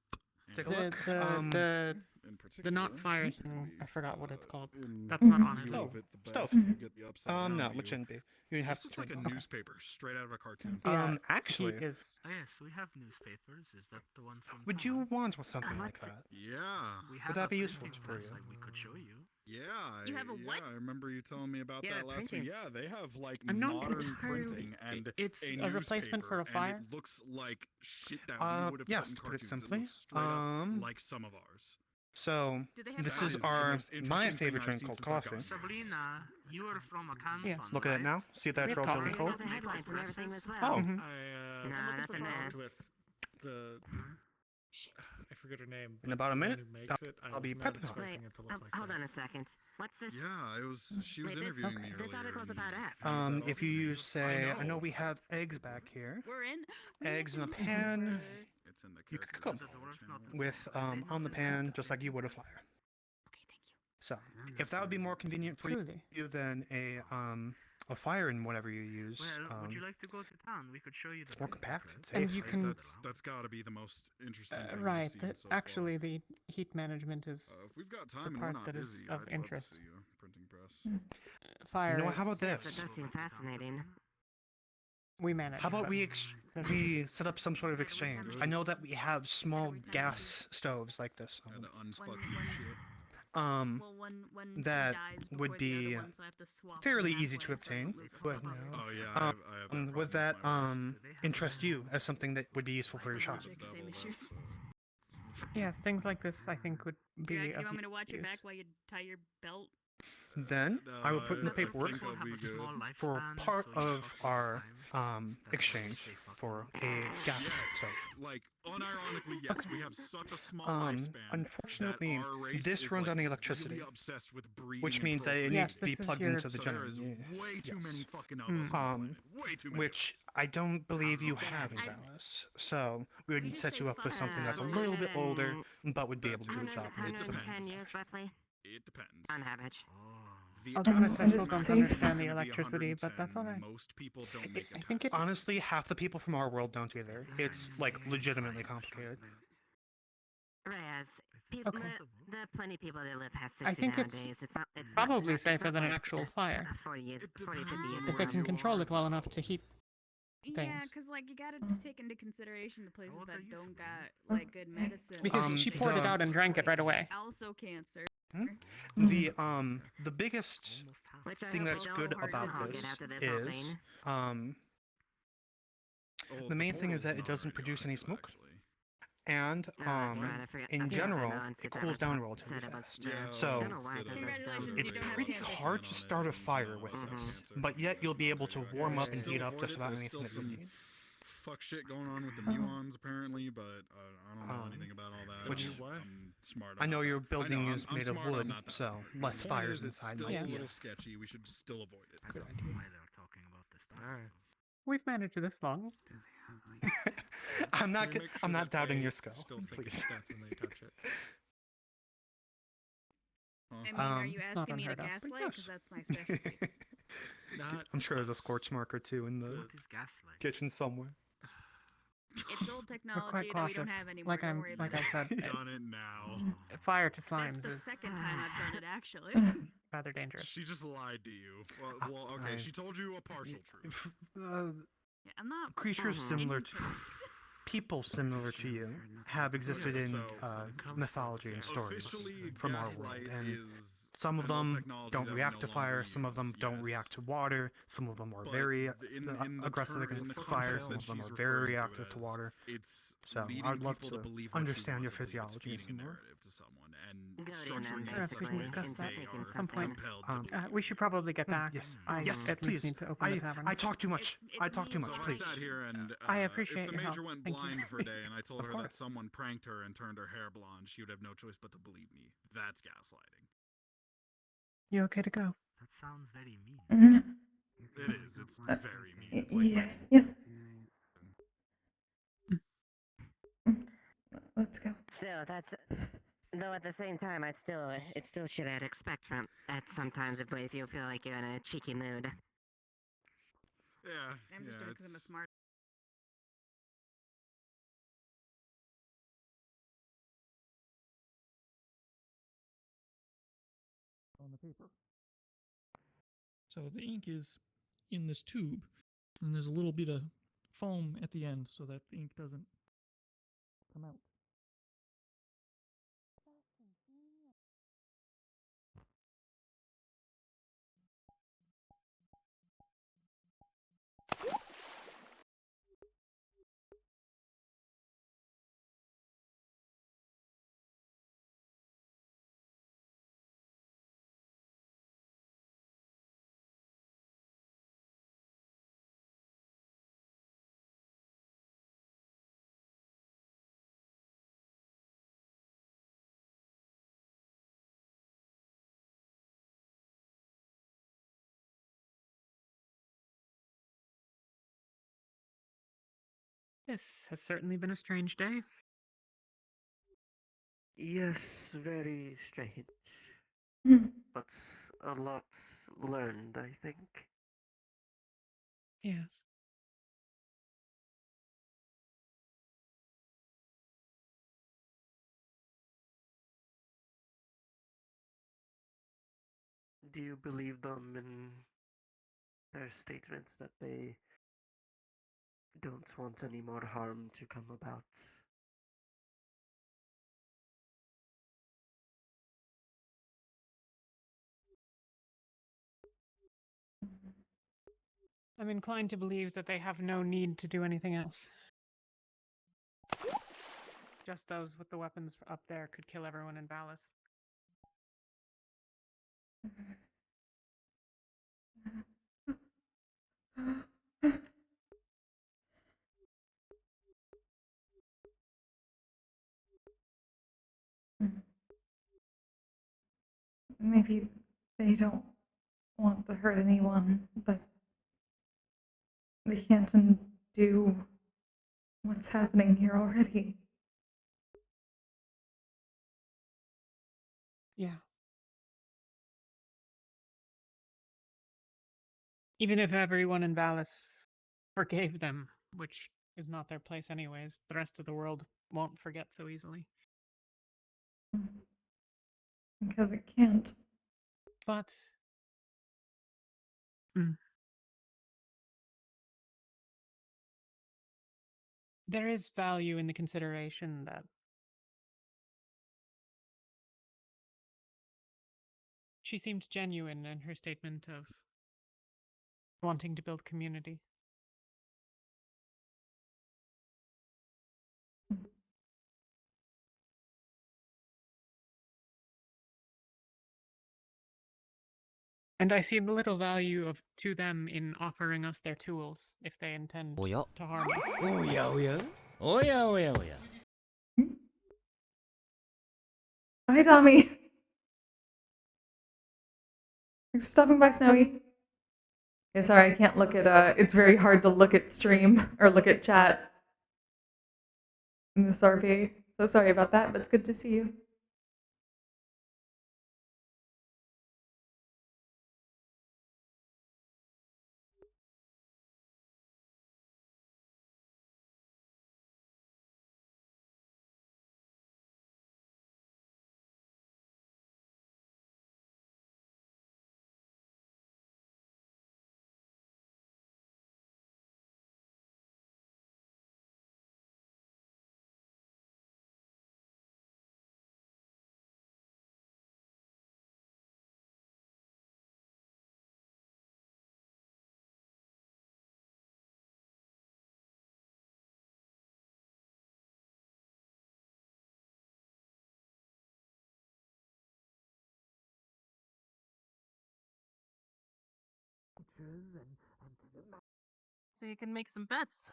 S7: Take a
S2: The
S7: look.
S19: In
S2: the not
S19: particular,
S2: fire
S19: it's gonna
S2: thing.
S19: be,
S2: I forgot what it's called.
S19: in
S2: That's not on
S19: view
S2: his
S19: of it the
S7: Stove.
S19: best, you get the upside down
S7: No,
S19: view.
S7: it shouldn't be. You have
S19: This looks
S7: to
S19: like a
S7: turn it.
S19: newspaper straight out of a cartoon.
S2: Yeah,
S7: Actually,
S2: he is.
S8: Oh yes, we have newspapers. Is that the one from?
S7: would you want something like that?
S19: Yeah.
S8: We have
S7: Would that
S8: a
S7: be useful
S8: printing
S7: for
S8: press,
S7: you?
S8: like we could show you.
S19: Yeah.
S13: You have a what?
S19: Yeah, I remember you telling me about
S16: Yeah,
S19: that last week.
S16: printing.
S19: Yeah, they have like
S2: I'm not
S19: modern
S2: entirely-
S19: printing and
S2: it's
S19: a
S2: a replacement for a
S19: newspaper,
S2: fire?
S19: And it looks like shit that we would have
S7: Yes,
S19: put in
S7: to put it
S19: cartoons.
S7: simply.
S19: looks straight up like some of ours.
S7: So
S13: Do they have
S7: this
S19: That
S7: is
S19: is the
S7: our
S19: most
S7: my
S19: interesting
S7: favorite
S19: thing I've
S7: drink
S19: seen
S7: called
S19: since I've
S7: coffee.
S19: gotten
S8: Sabrina, you are from a canton,
S2: Yes.
S7: Look at it now. See that
S16: They've
S7: relatively
S16: got
S7: close?
S16: the headlines and everything as well.
S7: Oh.
S2: Mhm.
S5: I
S16: No, nothing there.
S5: talked with the. I forget her name.
S7: In about a
S5: the one
S7: minute,
S5: who makes it. I
S7: I'll be
S5: was not
S7: prepping on it.
S16: Wait,
S5: expecting it to look like
S16: hold
S5: that.
S16: on a second. What's this?
S19: Yeah, it was. She was
S16: Wait, this-
S19: interviewing me
S16: This
S19: earlier.
S16: article's
S19: and
S16: about us.
S19: found that
S7: If you
S19: obviously-
S7: use, say, I know
S19: know.
S7: we have eggs back here.
S13: We're in.
S7: Eggs in a pan.
S19: It's in the
S7: You could
S19: character
S7: cook
S19: development
S7: them
S19: channel.
S7: with on the pan, just like you would a fire.
S13: Okay, thank you.
S7: So, if that would be more convenient for
S2: Truly.
S7: you than a fire in whatever you use,
S8: Well, would you like to go to town? We could show you the.
S7: it's more
S8: printing
S7: compact.
S8: press.
S7: It's
S2: And
S7: safe.
S2: you can-
S19: That's got to be the most interesting thing
S2: Right.
S19: I've seen
S2: That
S19: so far.
S2: actually, the heat management is
S19: If we've got
S2: the
S19: time and we're
S2: part
S19: not
S2: that is
S19: busy,
S2: of
S19: I'd
S2: interest.
S19: love to see a printing press.
S2: Fire.
S7: You know what, how
S2: is-
S7: about this?
S16: That does seem fascinating.
S2: We manage.
S7: How about
S2: but
S7: we set up some sort of exchange? I know that we have small gas stoves like this.
S19: Had to unspuck shit.
S13: Well, one
S7: That
S13: dies before
S7: would
S13: the other
S7: be
S13: one, so I have to swap
S7: fairly
S13: them
S7: easy to
S13: halfway so I don't
S7: obtain.
S13: lose a
S7: But
S13: whole
S7: no.
S19: Oh yeah, I have that problem
S7: Would
S19: with
S7: that
S19: my wrist.
S7: interest you as something that would be useful for your shop?
S13: Logic, same
S19: Double
S13: issues.
S19: this.
S2: Yes, things like this I think would be
S13: You
S2: of
S13: want me to watch your
S2: use.
S13: back while you tie your belt?
S7: Then I would put in the
S19: I
S7: paperwork
S19: think I'll be good.
S7: for part of our exchange for a gas stove.
S19: Like unironically, yes, we have such a small lifespan.
S7: Unfortunately,
S19: that our race
S7: this
S19: is,
S7: runs
S19: like,
S7: on electricity,
S19: really obsessed with breeding
S7: which
S19: and
S7: means that it
S19: procreating.
S7: needs to be
S2: Yes, this is
S7: plugged
S2: your-
S7: into the
S19: So there
S7: generator.
S19: is way too
S7: Yes.
S19: many fucking of us on the planet. Way too many.
S7: Which I don't believe you have in Dallas. So we would set you up with something that's a little bit older, but would be able to do the job. in some
S16: 110
S7: ways.
S16: years roughly,
S19: It depends.
S16: on average.
S19: The
S2: I'll be honest, I
S19: average
S2: still
S19: amount
S2: don't
S19: is
S2: understand the
S19: gonna be
S2: electricity, but that's
S19: 110.
S2: alright.
S19: Most people don't make it.
S2: I think it.
S7: Honestly, half the people from our world don't either. It's like legitimately complicated.
S16: Whereas people,
S2: Okay.
S16: the plenty of people that live past 60
S2: I think
S16: nowadays,
S2: it's
S16: it's not
S2: probably safer than an actual fire.
S16: 40 years, 40, 50 years
S2: If they
S16: ago.
S2: can control it well enough to heat
S13: Yeah,
S2: things.
S13: because like you gotta take into consideration the places that don't got like good medicine.
S2: Because she poured it out and drank it right away.
S13: Also cancer.
S7: The biggest
S16: Which I
S7: thing
S16: hope
S7: that's
S16: we don't
S7: good
S16: hurt
S7: about
S16: Hog
S7: this
S16: after this whole
S7: is
S16: thing.
S7: the main thing is that it doesn't produce any smoke, and
S16: Oh, that's right, I forgot- I
S7: in
S16: forgot
S7: general
S16: that one,
S7: it
S16: that
S7: cools
S16: was
S7: down
S16: what
S7: relatively
S16: said it was
S7: fast.
S16: the-
S7: So
S16: I don't know why, but that's
S13: Congratulations,
S7: it's
S13: you don't have
S7: pretty
S13: cancer.
S7: hard to start a fire with this, but yet you'll be able to warm up and
S19: Still
S7: heat up
S19: avoid
S7: just
S19: it,
S7: about
S19: there's
S7: anything
S19: still
S7: that you
S19: some
S7: need.
S19: fuck shit going on with the muons apparently, but I don't know anything about all that.
S7: Which
S19: I'm smart.
S7: I know
S19: about
S7: your
S19: that.
S7: building
S19: I'm
S7: is made of
S19: smart, I'm
S7: wood,
S19: not that
S7: so
S19: smart.
S7: less
S19: The point
S7: fires
S19: is, it's
S7: inside
S19: still
S7: might
S19: a
S7: be
S19: little sketchy. We should still avoid it.
S8: Good idea. Why they're talking about this stuff.
S2: We've managed this long.
S7: I'm not.
S19: Can we make
S7: I'm
S19: sure
S7: not
S19: that
S7: doubting
S19: they
S7: your skill.
S19: still think
S7: Please.
S19: it's gas when they touch it?
S13: I mean, are you
S2: Not
S13: asking me to
S2: unheard of, but
S13: gaslight? Because that's my specialty.
S7: I'm sure there's a scorch mark or two in the kitchen somewhere.
S13: It's old
S2: We're
S13: technology
S2: quite
S13: that we don't
S2: cautious.
S13: have anymore. Don't worry about
S2: I've said,
S19: Done it now.
S2: fire to
S13: That's
S2: slimes
S13: the
S2: is
S13: second time I've done it, actually.
S2: rather dangerous.
S19: She just lied to you. Well, okay. She told you a partial truth.
S13: Yeah, I'm not.
S7: Creatures similar to people similar to you have existed in mythology and stories from our world, and some of them don't react to fire, some of them don't react to water, some of them are very aggressive against fire, some of them are very reactive to water. So I'd love to understand your physiology some more.
S2: Perhaps we can discuss that at some point. We should probably get back.
S7: Yes,
S2: I
S7: yes,
S2: at
S7: please.
S2: least need to open the tavern.
S7: I talk too much. I talk too much,
S19: So
S7: please.
S19: I sat here and
S2: I appreciate
S19: if the
S2: your
S19: major
S2: help.
S19: went
S2: Thank you.
S19: blind for a day and I told
S2: Of
S19: her
S2: course.
S19: that someone pranked her and turned her hair blonde, she would have no choice but to believe me. That's gaslighting.
S2: You okay to go?
S8: That sounds very mean.
S19: It is. It's very mean. It's like
S1: Yes, yes. Let's go.
S16: Still, that's. Though at the same time, it's still shit I'd expect from that sometimes if you feel like you're in a cheeky mood.
S19: Yeah.
S13: I'm just doing it because I'm a smart.
S5: On the paper. So the ink is in this tube, and there's a little bit of foam at the end so that the ink doesn't come out.
S2: This has certainly been a strange day.
S10: Yes, very strange. But a lot learned, I think.
S2: Yes.
S10: Do you believe them in their statements that they don't want any more harm to come about?
S2: I'm inclined to believe that they have no need to do anything else. Just those with the weapons up there could kill everyone in Valis.
S1: Maybe they don't want to hurt anyone, but they can't undo what's happening here already.
S2: Yeah. Even if everyone in Valis forgave them, which is not their place anyways, the rest of the world won't forget so easily.
S1: Because it can't.
S2: But there is value in the consideration that she seemed genuine in her statement of wanting to build community. And I see little value to them in offering us their tools if they intend to harm us.
S12: Oh yeah, oh yeah. Oh yeah, oh yeah, oh yeah.
S1: Hi, Tommy. Thanks for stopping by, Snowy. Yeah, sorry, I can't look at, it's very hard to look at stream, or look at chat in this RP. So sorry about that, but it's good to see you.
S6: So you can make some bets.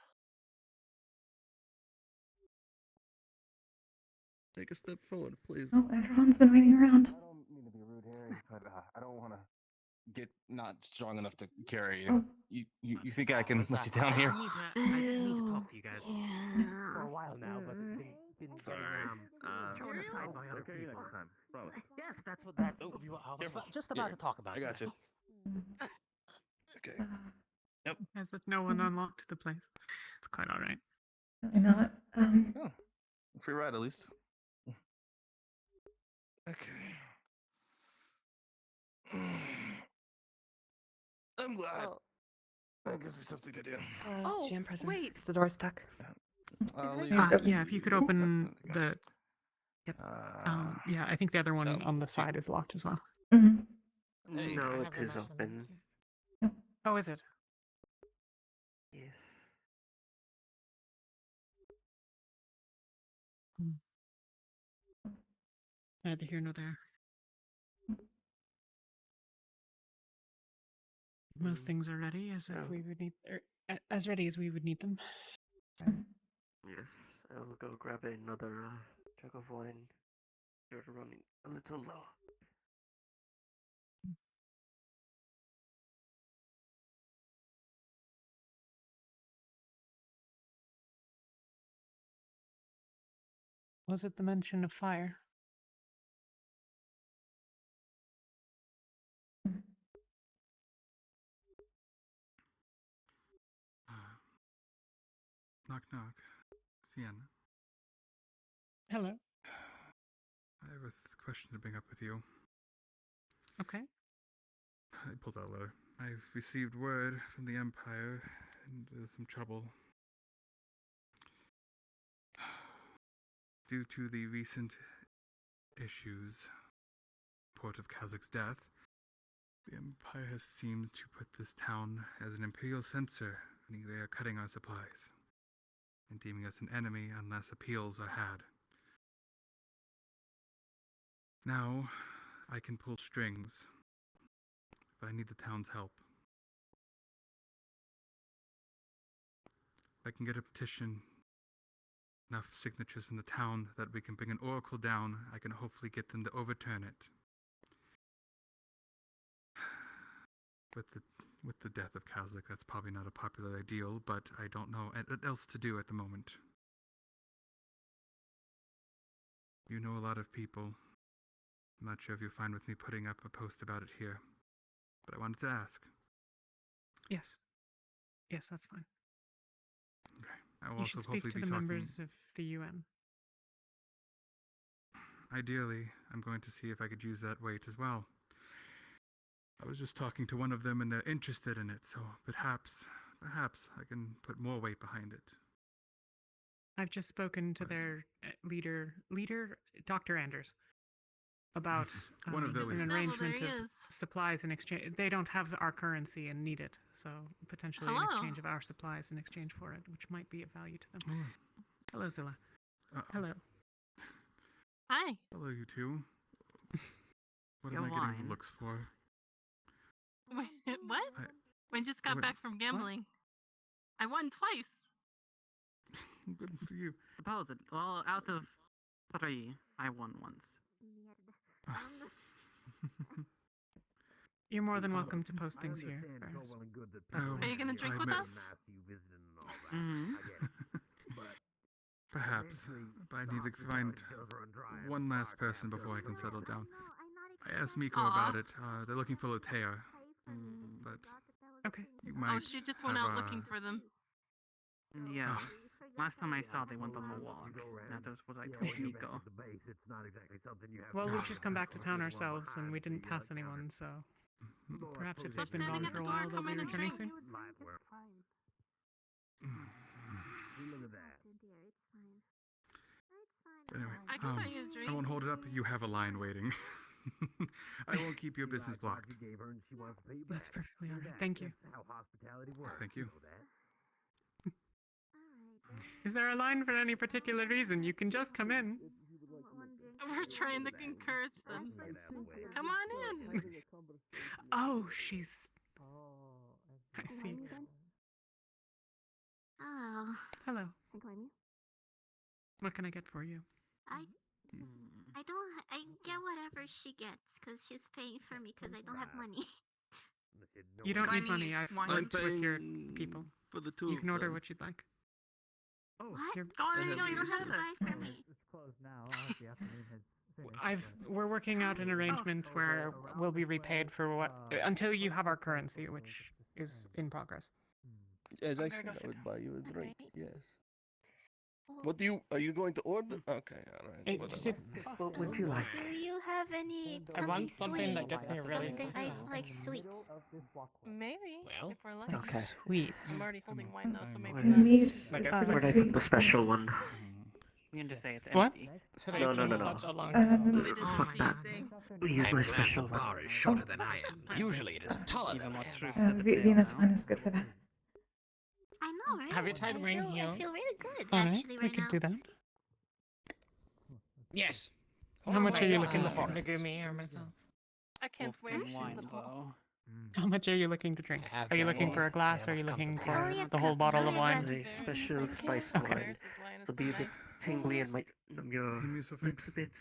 S19: Take a step forward, please.
S1: Oh, everyone's been waiting around.
S3: I don't mean to be rude, Harry, but I don't want to get not strong enough to carry
S1: Oh.
S3: you.
S17: You think I can let you down here?
S9: I need to talk to you guys for a while now, but been getting thrown aside by other people. Yes, that's what I was just about to talk about.
S17: I got you.
S19: Okay.
S2: Yep. As if no one unlocked the place. It's quite all right.
S1: Really not.
S17: Oh, free ride at least.
S19: Okay.
S17: I'm glad. That gives me something to do.
S6: Oh, wait.
S18: Is the door stuck?
S2: Yeah, if you could open the. Yeah, I think the other one on the side is locked as well.
S10: No, it is open.
S2: Oh, is it?
S10: Yes.
S2: Neither here nor there. Most things are ready as if we would need, as ready as we would need them.
S10: Yes, I will go grab another jug of wine. You're running a little low.
S2: Was it the mention of fire?
S19: Knock, knock. Sienna.
S2: Hello.
S19: I have a question to bring up with you.
S2: Okay.
S19: I pulled out a letter. I've received word from the Empire, and there's some trouble. Due to the recent issues, report of Kazak's death, the Empire has seemed to put this town as an Imperial censor, meaning they are cutting our supplies, and deeming us an enemy unless appeals are had. Now, I can pull strings, but I need the town's help. I can get a petition, enough signatures from the town that we can bring an oracle down. I can hopefully get them to overturn it. With the death of Kazakh, that's probably not a popular ideal, but I don't know what else to do at the moment. You know a lot of people. I'm not sure if you're fine with me putting up a post about it here, but I wanted to ask.
S2: Yes. Yes, that's fine.
S19: Okay. I will
S2: You
S19: also
S2: should speak
S19: hopefully
S2: to
S19: be
S2: the
S19: talking.
S2: members of the UN.
S19: Ideally, I'm going to see if I could use that weight as well. I was just talking to one of them and they're interested in it, so perhaps I can put more weight behind it.
S2: I've just spoken to their leader, Dr. Anders, about
S19: One of their
S2: an
S19: leaders.
S2: arrangement
S6: there he
S2: of
S6: is.
S2: supplies in exchange. They don't have our currency and need it, so potentially an
S6: Hello.
S2: exchange of our supplies in exchange for it, which might be of value to them. Hello, Zilla. Hello.
S6: Hi.
S19: Hello, you two. What
S6: Your
S19: am I getting
S6: wine.
S19: the looks for?
S6: Wait, what? We just got
S19: what-
S6: back from gambling. I won twice.
S19: Good for you.
S21: Suppose it. Well, out of 3, I won once.
S2: You're more than welcome to post things here. Ferris.
S6: Are you gonna drink with us?
S21: Mm-hmm.
S19: Perhaps, but I need to find one last person before I can settle down. I asked Miko about it. They're looking for Lotea, but
S2: okay.
S19: You might.
S6: Oh, she just went
S19: have,
S6: out looking for them.
S21: Yes. Last time I saw, they went on the walk. That was what I told Nico.
S2: Well, we've just come back to town ourselves, and we didn't pass anyone, so perhaps if
S6: Stop
S2: they've been
S6: standing
S2: gone
S6: at
S2: for a
S6: the door,
S2: while, they'll
S6: come
S2: be
S6: in and
S2: returning
S6: drink.
S2: soon.
S19: Anyway,
S6: I can buy you a drink.
S19: I won't hold it up. You have a line waiting. I won't keep your business blocked.
S2: That's perfectly all right. Thank you.
S19: Thank you.
S2: Is there a line for any particular reason? You can just come in.
S6: We're trying to encourage them. Come on in.
S2: Oh, she's I see.
S22: Oh.
S2: Hello.
S22: Ignore me.
S2: What can I get for you?
S22: I get whatever she gets because she's paying for me because I don't have money.
S2: You don't
S6: Buy
S2: need
S6: me
S2: money. I've
S6: wine.
S2: worked with your
S5: paying
S2: people.
S5: for the two
S2: You
S5: of
S2: can order
S5: them.
S2: what you'd like.
S22: What?
S2: You're-
S6: Go on and
S22: You
S6: enjoy your
S22: don't have to
S6: dinner.
S22: buy for me.
S11: It's closed now. The afternoon has finished.
S2: We're working out an arrangement where we'll be repaid for what until you have our currency, which is in progress.
S5: As I said, I would buy you a drink. Yes. What do you? Are you going to order? Okay, all right. Whatever.
S10: What would you like?
S22: Do you have any
S2: I want
S22: something
S2: something
S22: sweet?
S2: that gets me really
S22: Something I
S2: fucked up.
S22: like sweets.
S6: Maybe.
S9: Well,
S6: if we're lucky.
S10: Okay.
S2: Sweets.
S6: I'm already holding wine though, so maybe.
S10: Where
S6: not.
S1: Meat
S10: is,
S1: is
S10: where
S1: pretty
S10: did I put
S1: sweet.
S10: the special one?
S3: You can just say it's
S2: What?
S3: empty.
S2: Today's
S10: No, no,
S2: been
S10: no, no.
S2: such a long time.
S10: Fuck that. We use my special one.
S9: bar is shorter than I am. Usually it is taller than I am.
S1: Venus wine is good for that.
S22: I know, right?
S2: Have you tried wearing
S22: I
S2: heels?
S22: feel really good
S2: Alright,
S22: actually
S2: we
S22: right
S2: could
S22: now.
S2: do that.
S9: Yes.
S2: How much are you
S9: in
S2: looking
S9: the
S2: for?
S9: forest.
S2: Megumi or myself?
S6: I can't wear
S3: Wolfgang
S6: shoes
S3: wine,
S6: at all.
S3: though.
S2: How much are you looking to drink?
S9: Have
S2: Are you
S9: that
S2: looking
S9: all.
S2: for a glass or
S9: Yeah,
S2: are you
S9: we'll come
S2: looking
S9: to
S2: for
S9: that.
S22: Oh, yeah,
S2: the whole bottle of
S22: yeah,
S2: wine?
S22: that's
S10: My special spice
S2: Okay.
S10: wine. It'll be a bit tingly and might numb your
S19: Hey, Musa,
S10: lips a bit.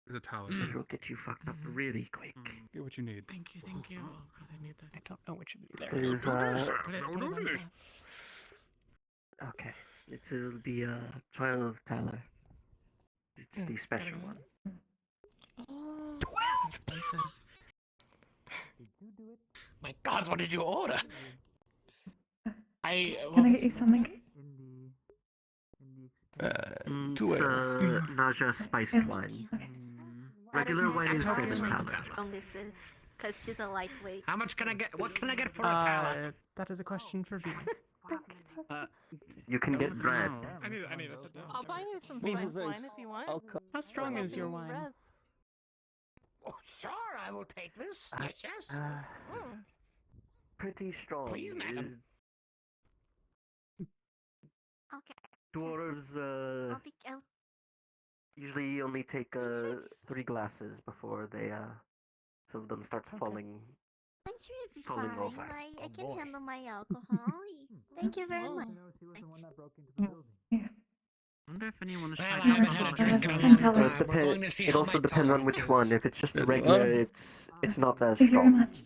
S19: Is a tally.
S10: And it'll get you fucked up really quick.
S19: Get what you need.
S2: Thank you, thank you. Oh god, I need that. I don't know what should be
S10: It
S2: there.
S10: is,
S2: Put it on the glass.
S10: okay. It'll be 12 Tyler. It's the special one.
S2: Oh,
S9: 12?
S2: so expensive.
S9: My God, what did you order?
S1: Can I get you something?
S10: It's nausea spiced wine. Regular wine is 7 Tyler.
S22: Long distance, because she's a lightweight.
S9: How much can I get? What can I get for a tower?
S2: That is a question for Vina.
S10: You can get bread.
S2: I need to sit down.
S6: I'll buy you some
S5: Musa
S6: spiced wine
S5: thinks
S6: if you want.
S5: I'll come.
S2: How strong is your wine?
S6: Res.
S9: Oh, sure, I will take this. Yes, yes.
S10: Pretty strong.
S9: Please, madam.
S22: Okay.
S10: Dwarves
S22: I'll
S10: usually only take 3 glasses before they some of them start falling.
S22: I'm sure it'll be
S10: Falling
S22: fine.
S10: over.
S22: I can handle my alcohol. Thank you very much.
S1: Yeah.
S3: I wonder if anyone is
S9: Well,
S3: trying
S9: I
S3: to
S9: haven't had a
S1: Alright,
S9: drink in a
S1: that's
S9: long
S1: 10 Tyler.
S9: time. We're going to see
S10: It
S9: how
S10: also
S9: my
S10: depends on
S9: tolerance
S10: which
S9: is.
S10: one. If it's just a regular, it's not as
S1: Thank you very
S10: strong.
S1: much.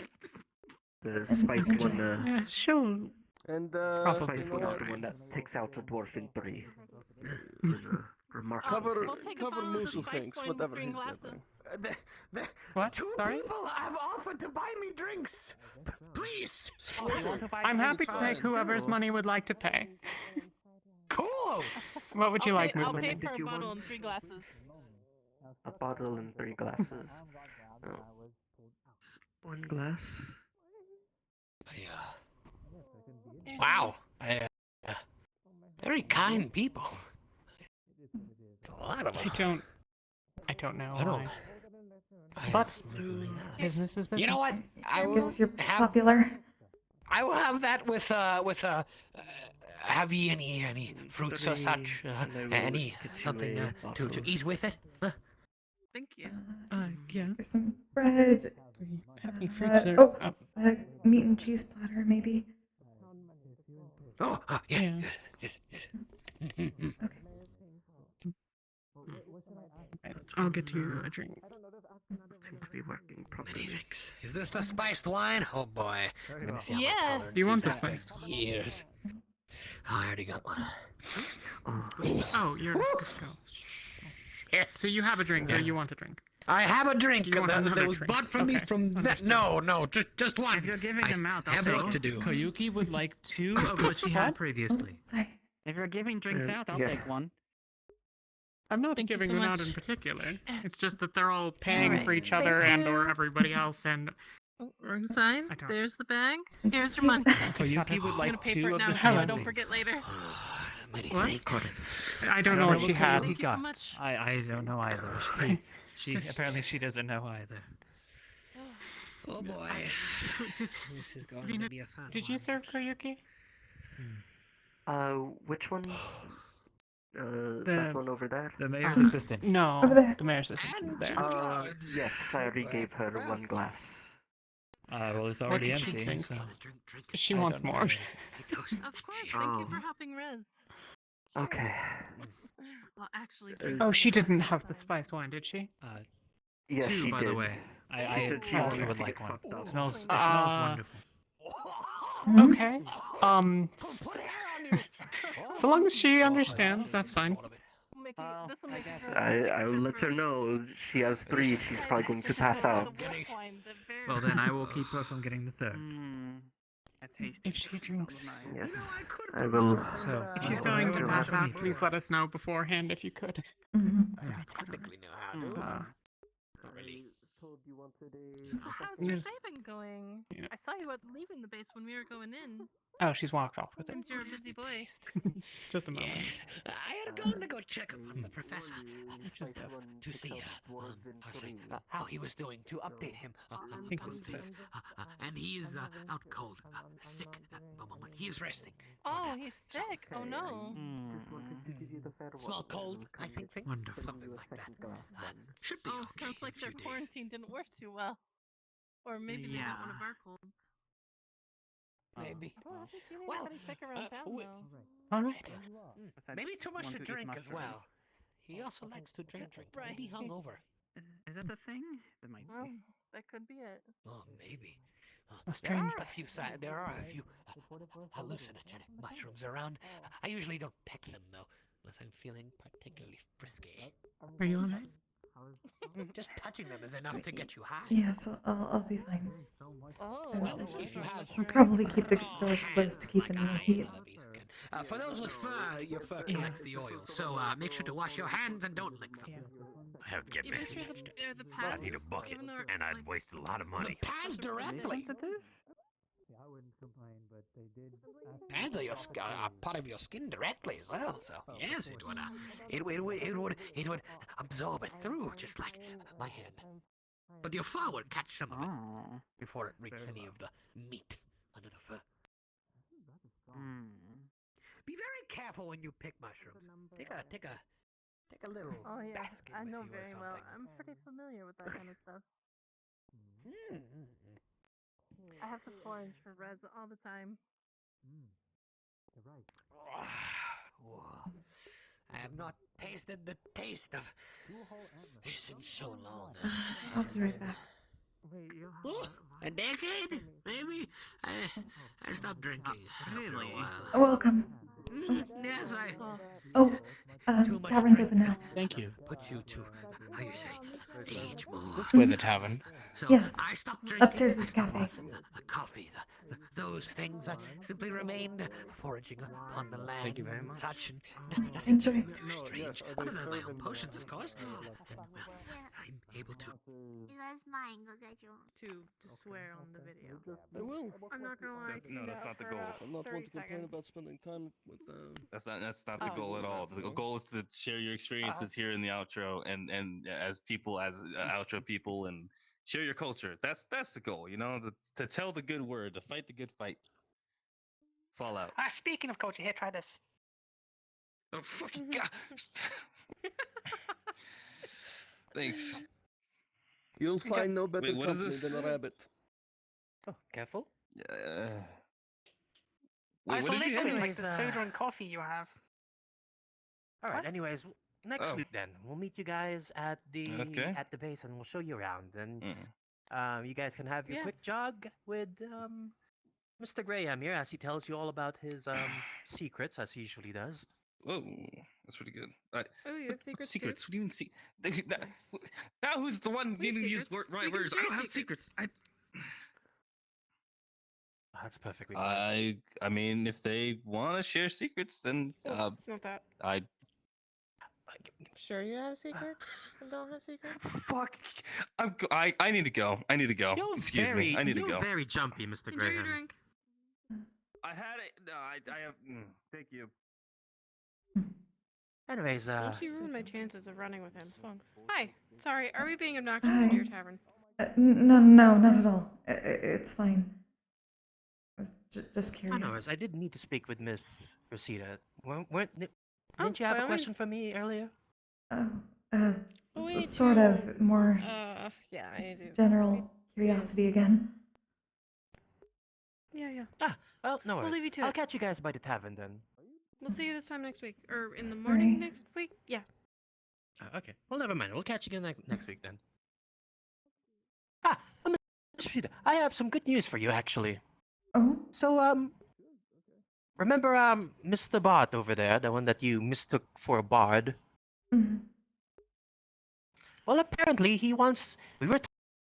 S10: The spiced one,
S2: Yeah, sure.
S5: And
S10: spiced one is the one that takes out a dwarf in 3. Which is remarkable.
S5: cover
S6: We'll take a
S5: cover
S6: bottle of the
S5: Musu
S6: spiced
S5: thinks
S6: wine
S5: whatever
S6: with
S5: he's
S6: 3
S5: getting.
S6: glasses.
S2: What?
S9: Two
S2: Sorry?
S9: people have offered to buy me drinks. Please.
S2: I'm happy to take whoever's money would like to pay.
S9: Cool.
S2: What would you like,
S6: I'll
S2: Musa?
S6: pay for a
S10: you
S6: bottle
S10: want?
S6: and 3 glasses.
S10: A bottle and 3 glasses. Oh. 1 glass.
S9: Wow. Very kind people. A lot of them.
S2: I don't know
S9: I don't.
S2: why. But business is business.
S9: You know what? I
S1: I
S9: will
S1: guess you're
S9: have.
S1: popular.
S9: I will have that with have you any fruits or such? Any something to eat with it?
S6: Thank you.
S2: Yeah.
S1: There's some bread.
S2: Happy fruits are.
S1: Meat and cheese platter, maybe.
S9: Oh, yeah. Yes.
S2: I'll get you a drink.
S10: Seems to be working properly.
S9: Many thanks. Is this the spiced wine? Oh boy. I'm gonna see how my
S6: Yeah.
S9: tolerance
S2: Do you want
S9: is
S2: the
S9: after
S2: spiced?
S9: years. Oh, I already got one.
S2: Oh, you're good to go. So you have a drink, or you want a drink?
S9: I have a drink
S2: Do you want another
S9: that was
S2: drink?
S9: bought from me
S2: Okay,
S9: from that.
S2: understood.
S9: No, just one.
S3: If you're giving them out,
S9: I have
S3: I'll
S9: work
S3: take
S9: to do.
S3: Koyuki would like 2 of what she had previously.
S1: Sorry.
S3: If you're giving drinks out, I'll
S10: yeah.
S3: take one.
S2: I'm not
S6: Thank you
S2: giving
S6: so
S2: them out
S6: much.
S2: in particular. It's just that they're all paying
S6: Alright.
S2: for each other
S6: Thank
S2: and/or
S6: you.
S2: everybody else, and
S6: Wrong sign.
S2: I don't-
S6: There's the bag.
S1: Thank
S6: Here's
S1: you.
S6: your money.
S3: Koyuki would
S6: I'm
S3: like
S6: gonna pay
S3: 2
S6: for it
S3: of
S6: now
S3: the
S6: so I
S3: same
S6: don't
S3: thing.
S6: forget later.
S2: what?
S10: Chorus.
S2: I don't know what she had.
S6: Thank you so much.
S3: I don't know either. She apparently she doesn't know either.
S9: Oh boy. This is going
S2: Vina,
S9: to be a fun
S2: did you
S9: one.
S2: serve Koyuki?
S10: Which one? That one over there?
S3: The mayor's assistant.
S2: No,
S1: Over there.
S2: the mayor's assistant there.
S10: Yes, I already gave her 1 glass.
S12: Well, it's
S2: What
S12: already
S2: did she
S12: empty.
S2: think?
S12: So.
S2: She
S12: I
S2: wants
S12: don't know
S2: more.
S12: what it is.
S6: Of course. Thank you for helping Rez.
S10: Okay.
S6: Well, actually,
S2: Oh, she didn't have the spiced wine, did she?
S10: Yes,
S15: Two,
S10: she
S15: by
S10: did.
S15: the way.
S10: She said she
S12: also
S10: wanted
S12: would
S10: to
S12: like
S10: get
S12: one.
S10: fucked up.
S12: It smells wonderful.
S2: Okay. So long as she understands, that's fine.
S10: I will let her know. She has 3. She's probably going to pass out.
S12: Well, then I will keep her from getting the third.
S2: If she drinks.
S10: Yes, I will.
S12: So,
S2: If she's going to pass out, please let us know beforehand if you could.
S9: I technically know how to. Not really.
S6: So how's your day been going? I saw you leaving the base when we were going in.
S2: Oh, she's walked off with it.
S6: Since you're a busy boy.
S2: Just a moment.
S9: Yes. I had to go check up on the professor.
S12: Which is this?
S9: To see how he was doing, to update him on things. And he is out cold, sick at the moment. He is resting.
S6: Oh, he's sick. Oh no.
S9: Small cold, I think.
S12: Wonderful.
S9: Something like that. Should be okay.
S6: Sounds like
S9: in a
S6: their
S9: few days.
S6: quarantine didn't work too well. Or maybe they got one of our colds.
S9: Maybe.
S6: I haven't seen anybody sick around town though.
S2: All right.
S9: Maybe too much to drink as well. He also likes to drink.
S6: Right.
S9: Maybe hungover.
S11: Is that the thing? That might
S6: Well, that could be it.
S9: Oh, maybe.
S2: That's
S9: There
S2: strange.
S9: are a few hallucinogenic mushrooms around. I usually don't pick them though, unless I'm feeling particularly frisky.
S2: Are you alright?
S9: Just touching them is enough to get you high.
S1: Yes, I'll be fine.
S6: Oh.
S9: Well, if you have,
S1: I'll probably keep the doors closed to keep in the heat.
S9: For those with fur, your fur collects the oil, so make sure to wash your hands and don't lick them.
S12: I have to get
S6: Even
S12: messy.
S6: through the pads.
S12: I need a bucket,
S6: even though,
S12: and I'd waste a lot of money.
S9: The pads directly.
S11: Yeah, I wouldn't complain, but they did.
S9: Pads are part of your skin directly as well. So yes, it would absorb it through just like my hand. But your fur would catch some of it before it reached any of the meat under the fur. Be very careful when you pick mushrooms. Take a little.
S6: Oh yeah,
S9: basket
S6: I
S9: with
S6: know
S9: you or
S6: very well.
S9: something.
S6: I'm pretty familiar with that kind of stuff. I have to forage for Rez all the time.
S11: You're right.
S9: I have not tasted the taste of this in so long.
S1: I'll be right back.
S11: Wait, you
S9: A decade? Maybe? I stopped drinking after a while.
S1: Welcome.
S9: Yes,
S1: Oh, tavern's open now.
S9: Thank you. Put you to, how you say, age more.
S2: That's where the tavern.
S9: So
S1: Yes.
S9: I stopped drinking.
S1: Upstairs is the cafe.
S9: The coffee, those things simply remained foraging upon the land.
S2: Thank you very much.
S9: Such
S1: Enjoy.
S9: too strange. Other than my own potions, of course. I'm able to.
S22: That's mine. Go get your
S6: To swear on the video.
S17: I will.
S6: I'm not gonna lie.
S17: No, that's not the goal.
S8: I'm not one to
S6: 30
S8: complain
S6: seconds.
S8: about spending time with them.
S17: That's not the goal at all. The goal is to share your experiences here in the outro and as outro people and share your culture. That's the goal, you know, to tell the good word, to fight the good fight. Fallout.
S2: Speaking of culture, here, try this.
S17: Oh fucking god! Thanks.
S8: You'll find no better
S17: Wait, what is
S8: company
S17: this?
S8: than a rabbit.
S9: Oh, careful.
S17: Wait, what did you have?
S2: Like the soda and coffee you have.
S9: All right. Anyways, next
S17: Oh.
S9: week then we'll meet you guys at the
S17: Okay.
S9: base and we'll show you around. And
S17: Mm.
S9: you guys can have your
S6: Yeah.
S9: quick jog with Mr. Graham here as he tells you all about his secrets as he usually does.
S17: Whoa, that's pretty good.
S6: Oh, you have
S17: What
S6: secrets
S17: secrets?
S6: too?
S17: What do you mean see? Now who's the one
S6: We have
S17: needing to use
S6: secrets.
S17: right
S6: We can
S17: words? I
S6: share
S17: don't have
S6: secrets.
S17: secrets.
S9: That's perfectly fine.
S17: I mean, if they want to share secrets, then
S6: Not that.
S17: I
S6: Sure, you have secrets and don't have secrets.
S17: fuck. I need to go. I need to go.
S9: You're
S17: Excuse me. I need to
S9: you're
S17: go.
S9: very jumpy, Mr.
S6: Enjoy
S9: Graham.
S6: your drink.
S17: I had it. No, I have. Thank you.
S9: Anyways,
S6: Don't you ruin my chances of running with him. Hi. Sorry, are we being obnoxious into your tavern?
S1: No, not at all. It's fine. I was just curious.
S9: anyways, I did need to speak with Miss Roscida. Didn't
S6: Oh,
S9: you have
S6: by
S9: a
S6: all
S9: question
S6: means.
S9: for me earlier?
S1: Sort of more
S6: Yeah, I do.
S1: general curiosity again.
S6: Yeah.
S9: Ah, well, no
S6: We'll
S9: worries.
S6: leave you to
S9: I'll
S6: it.
S9: catch you guys by the tavern then.
S6: We'll see you this time next week, or in the
S1: Sorry.
S6: morning next week. Yeah.
S9: Okay. Well, never mind. We'll catch you again next week then. Ah, Roscida, I have some good news for you actually.
S1: Oh.
S9: So, remember Mr. Bart over there, the one that you mistook for a bard?
S1: Mm-hmm.
S9: Well, apparently he wants. We were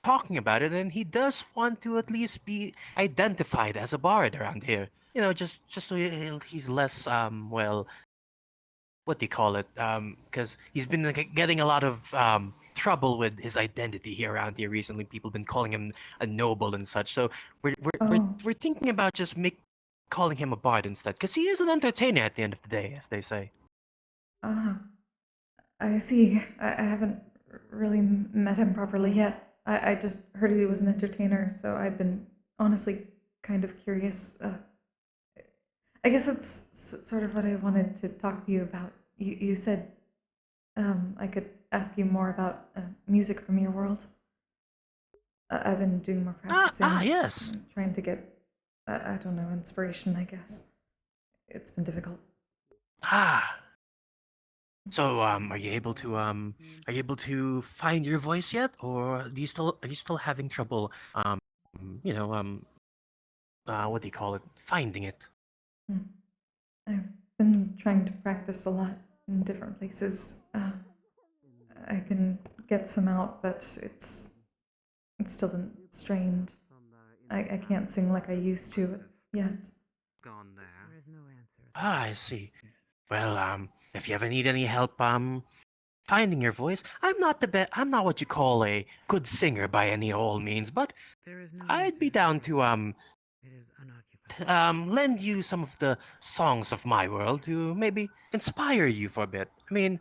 S9: talking about it, and he does want to at least be identified as a bard around here. You know, just so he's less well, what do you call it? Because he's been getting a lot of trouble with his identity here around here recently. People have been calling him a noble and such. So we're thinking about just calling him a bard instead, because he is an entertainer at the end of the day, as they say.
S1: I see. I haven't really met him properly yet. I just heard he was an entertainer, so I'd been honestly kind of curious. I guess that's sort of what I wanted to talk to you about. You said I could ask you more about music from your world. I've been doing more practicing.
S9: Yes.
S1: Trying to get, I don't know, inspiration, I guess. It's been difficult.
S9: So, are you able to find your voice yet, or are you still having trouble, what do you call it, finding it?
S1: I've been trying to practice a lot in different places. I can get some out, but it's still been strained. I can't sing like I used to yet.
S3: Gone there. There is no answer.
S9: I see. Well, if you ever need any help, finding your voice, I'm not what you call a good singer by any old means, but I'd be down to
S3: It is unoccupied.
S9: lend you some of the songs of my world to maybe inspire you for a bit. I mean,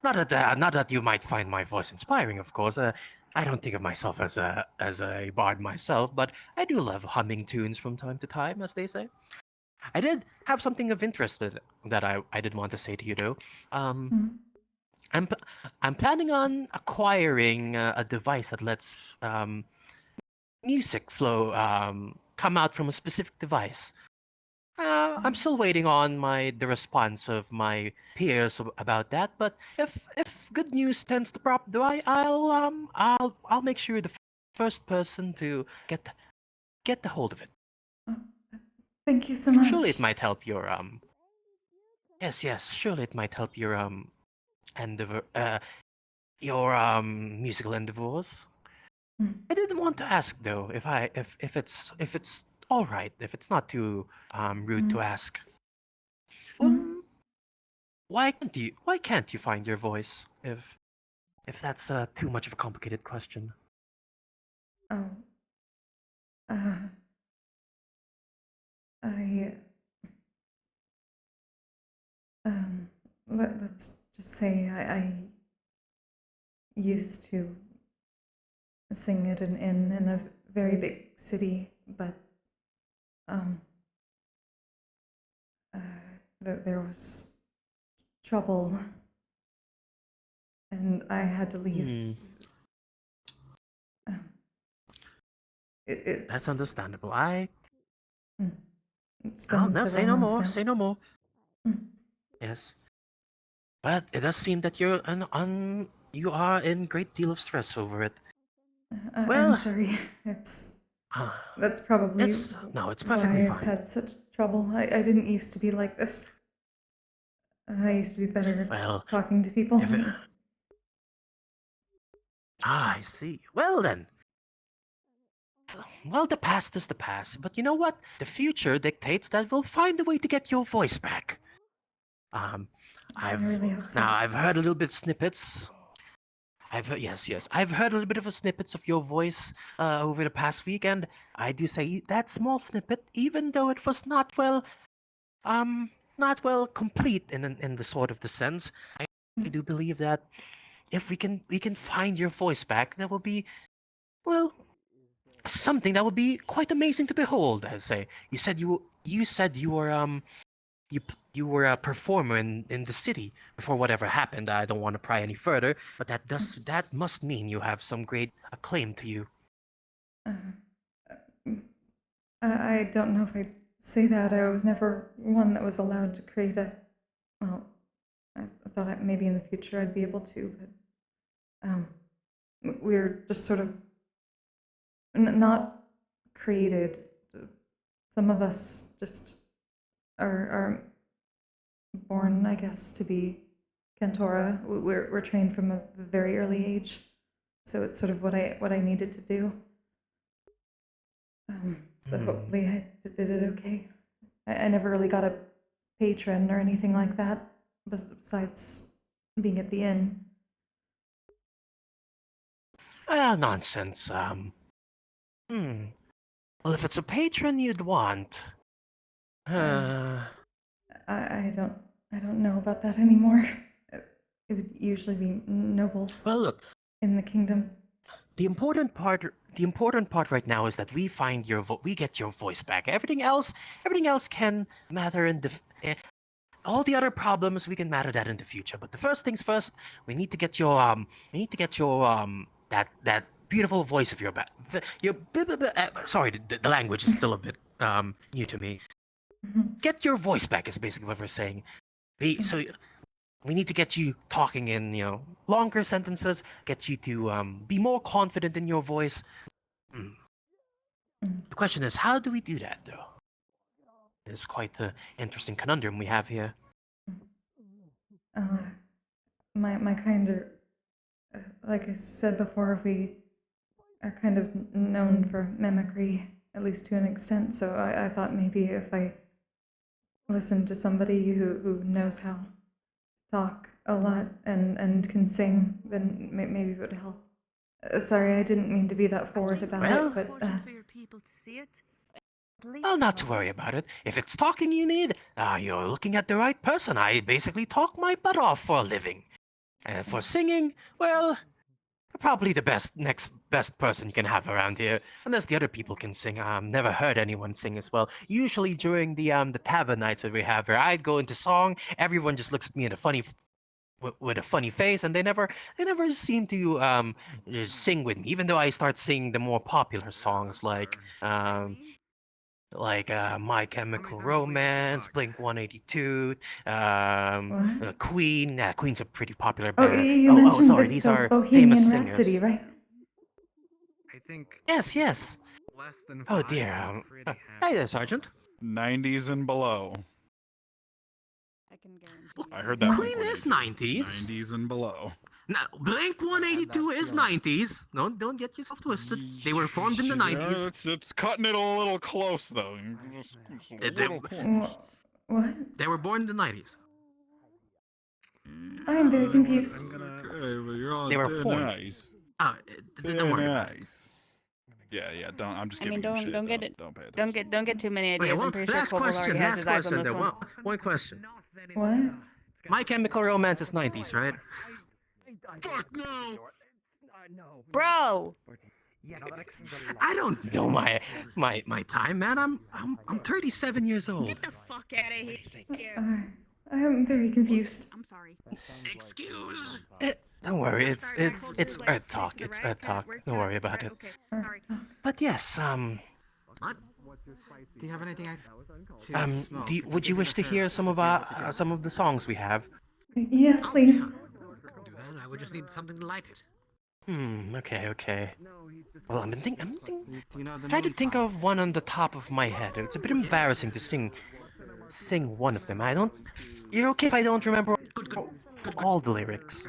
S9: not that you might find my voice inspiring, of course. I don't think of myself as a bard myself, but I do love humming tunes from time to time, as they say. I did have something of interest that I did want to say to you, though. I'm I'm planning on acquiring a device that lets music flow come out from a specific device. I'm still waiting on the response of my peers about that. But if good news tends to prop the eye, I'll make sure the first person to get the hold of it.
S1: Thank you so much.
S9: Surely it might help your Yes. Surely it might help your endeavor your musical endeavors. I didn't want to ask though if it's all right, if it's not too rude to ask. Why can't you find your voice if that's too much of a complicated question?
S1: Oh. I let's just say I used to sing at an inn in a very big city, but there was trouble, and I had to leave.
S9: That's understandable.
S1: It's been
S9: No, say
S1: several
S9: no
S1: months
S9: more.
S1: now.
S9: Say no more. Yes, but it does seem that you are in great deal of stress over it.
S1: I'm sorry. That's probably
S9: it's perfectly
S1: why I've
S9: fine.
S1: had such trouble. I didn't used to be like this. I used to be better at talking to people.
S9: I see. Well then. Well, the past is the past, but you know what? The future dictates that we'll find a way to get your voice back.
S1: I really hope so.
S9: Now I've heard a little bit snippets. Yes. I've heard a little bit of snippets of your voice over the past week, and I do say that small snippet, even though it was not well complete in the sort of the sense, I do believe that if we can find your voice back, that will be, well, something that would be quite amazing to behold. I say. You said you were you were a performer in the city before whatever happened. I don't want to pry any further, but that must mean you have some great acclaim to you.
S1: I don't know if I'd say that. I was never one that was allowed to create a. Well, I thought maybe in the future I'd be able to, but we're just sort of not created. Some of us just are born, I guess, to be Cantora. We're trained from a very early age, so it's sort of what I needed to do. But hopefully I did it okay. I never really got a patron or anything like that, besides being at the inn.
S9: Nonsense. Well, if it's a patron you'd want,
S1: I don't know about that anymore. It would usually be nobles.
S9: Well, look,
S1: in the kingdom.
S9: The important part right now is that we find we get your voice back. Everything else can matter in all the other problems we can matter that in the future. But the first things first, we need to get your that beautiful voice of your back. Sorry, the language is still a bit new to me. Get your voice back is basically what we're saying. So we need to get you talking in, longer sentences, get you to be more confident in your voice. The question is, how do we do that, though? It's quite an interesting conundrum we have here.
S1: My kind are, like I said before, we are kind of known for mimicry, at least to an extent, so I thought maybe if I listened to somebody who knows how to talk a lot and can sing, then maybe it would help. Sorry, I didn't mean to be that forward about it, but...
S16: for your people to see it.
S9: Well, not to worry about it. If it's talking you need, you're looking at the right person. I basically talk my butt off for a living. And for singing, well, probably the next best person you can have around here. Unless the other people can sing. I've never heard anyone sing as well. Usually during the tavern nights that we have here, I'd go into song, everyone just looks at me with a funny face, and they never seem to sing with me, even though I start singing the more popular songs like My Chemical Romance, Blink 182, Queen. Yeah, Queen's a pretty popular
S1: Oh,
S9: band.
S1: you mentioned
S9: sorry,
S1: the
S9: these are
S1: Bohemian
S9: famous
S1: Rhapsody,
S9: singers.
S1: right?
S15: I think.
S9: Yes.
S15: Less than
S9: Oh
S15: 5.
S9: dear. Hi there, Sergeant.
S14: 90s and below.
S13: I can guarantee.
S14: I heard that.
S9: Queen is 90s.
S14: 90s and below.
S9: Now, Blink 182 is 90s. Don't get yourself twisted. They were formed in the 90s.
S14: It's cutting it a little close, though. Just a little close.
S1: What?
S9: They were born in the 90s.
S1: I am very confused.
S14: Okay, well, you're on
S9: They were
S14: thin
S9: formed.
S14: ice.
S9: Don't worry about it.
S14: Yeah, don't. I'm just
S13: I mean,
S14: giving you shit.
S13: don't get it.
S14: Don't pay attention.
S13: Don't get too many ideas.
S9: Wait,
S13: I'm pretty sure Cobalt already has his eyes on this one.
S9: One question.
S1: What?
S9: My Chemical Romance is 90s, right?
S15: Fuck no!
S13: Bro!
S9: I don't know my time, man. I'm 37 years old.
S16: Get the fuck out of here.
S1: I am very confused.
S16: I'm sorry.
S9: Excuse. Don't worry, it's Earth Talk. It's Earth Talk. Don't worry about it. But yes,
S3: What? Do you have anything to smoke?
S9: would you wish to hear some of the songs we have?
S1: Yes, please.
S3: Do that. I would just need something to light it.
S9: Okay. Well, I'm thinking.
S3: Do you know the
S9: Try to
S3: moon
S9: think
S3: pie?
S9: of one on the top of my head. It's a bit embarrassing to sing one of them. You're okay if I don't remember all the lyrics.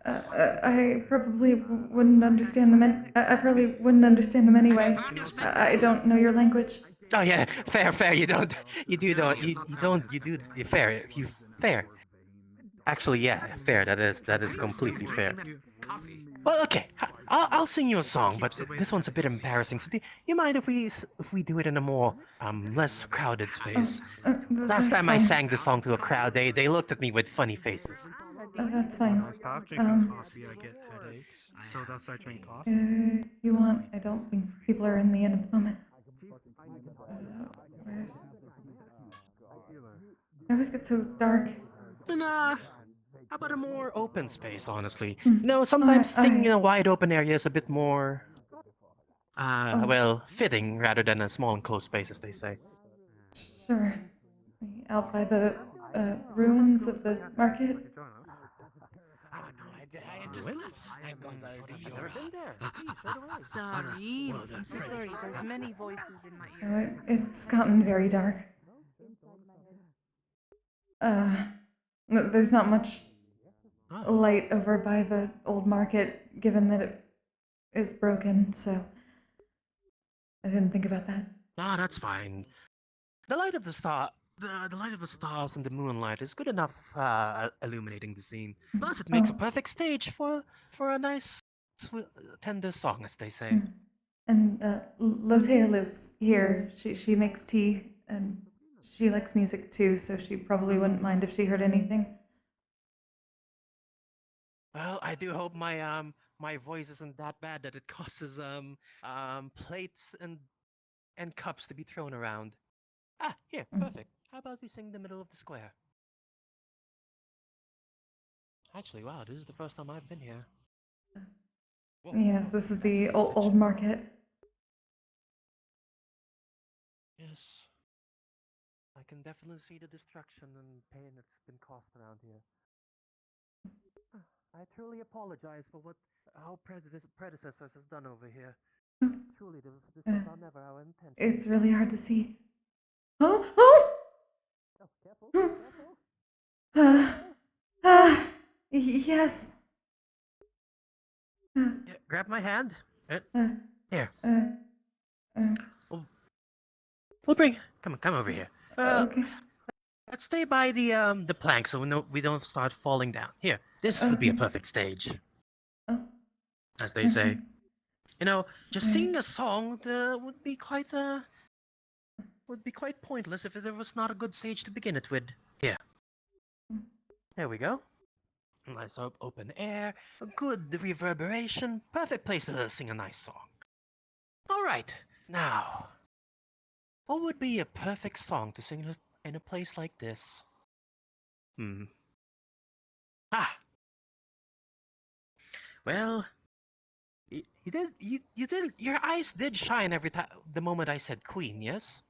S1: I probably wouldn't understand them. I probably wouldn't understand them anyway. I don't know your language.
S9: Oh yeah, fair. You do. Fair. Actually, yeah, fair. That is completely fair. Well, okay. I'll sing you a song, but this one's a bit embarrassing. So do you mind if we do it in a more less crowded space? Last time I sang this song to a crowd, they looked at me with funny faces.
S1: That's fine.
S7: I stop drinking coffee, I get headaches. So they'll start drinking coffee.
S1: If you want, I don't think people are in the inn at the moment. It always gets so dark.
S9: Then, how about a more open space, honestly? No, sometimes singing in a wide open area is a bit more Well, fitting rather than a small enclosed space, as they say.
S1: Sure. Out by the ruins of the market.
S9: I've never been there.
S6: Sorry, I'm so sorry. There's many voices in my
S1: Oh,
S6: ear.
S1: it's gotten very dark. There's not much light over by the old market, given that it is broken, so I didn't think about that.
S9: Ah, that's fine. The light of the star, the light of the stars and the moonlight is good enough illuminating the scene. Plus, it makes a perfect stage for a nice, tender song, as they say.
S1: And Lotea lives here. She makes tea, and she likes music too, so she probably wouldn't mind if she heard anything.
S9: Well, I do hope my voice isn't that bad that it causes plates and cups to be thrown around. Ah, here, perfect. How about we sing the middle of the square? Actually, wow, this is the first time I've been here.
S1: Yes, this is the old market.
S9: Yes. I can definitely see the destruction and pain that's been caused around here. I truly apologize for what our predecessors has done over here. Truly, this was never our intention.
S1: It's really hard to see. Oh! Oh! Yes.
S9: Yeah, grab my hand. Here. We'll bring. Come over here.
S1: Okay.
S9: Let's stay by the plank so we don't start falling down. Here, this would be a perfect stage. As they say. You know, just singing a song would be quite pointless if there was not a good stage to begin it with. Here. There we go. Nice open air, a good reverberation, perfect place to sing a nice song. All right, now, what would be a perfect song to sing in a place like this? Well, your eyes did shine every time, the moment I said queen, yes?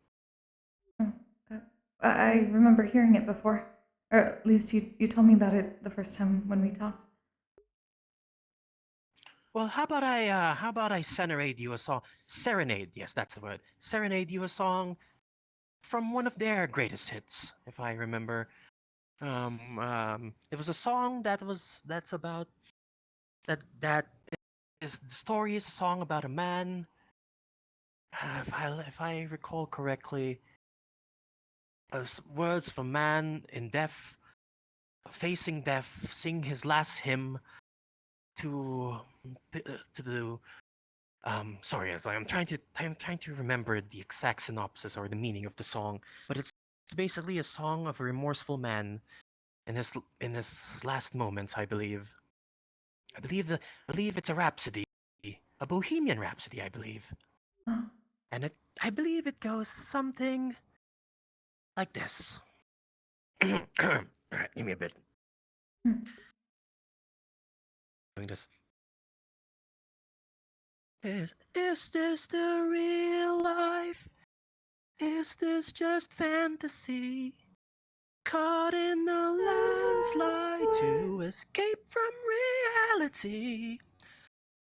S1: I remember hearing it before. Or at least you told me about it the first time when we talked.
S9: Well, how about I serenade you a song? Serenade, yes, that's the word. Serenade you a song from one of their greatest hits, if I remember. It was a song that's about that is the story is a song about a man. If I recall correctly, words of a man in death, facing death, sing his last hymn to the sorry, as I'm trying to remember the exact synopsis or the meaning of the song, but it's basically a song of a remorseful man in his last moments, I believe. I believe it's a rhapsody, a Bohemian Rhapsody, I believe. And I believe it goes something like this. All right, give me a bit. Doing this. Is this the real life? Is this just fantasy? Caught in a landslide to escape from reality.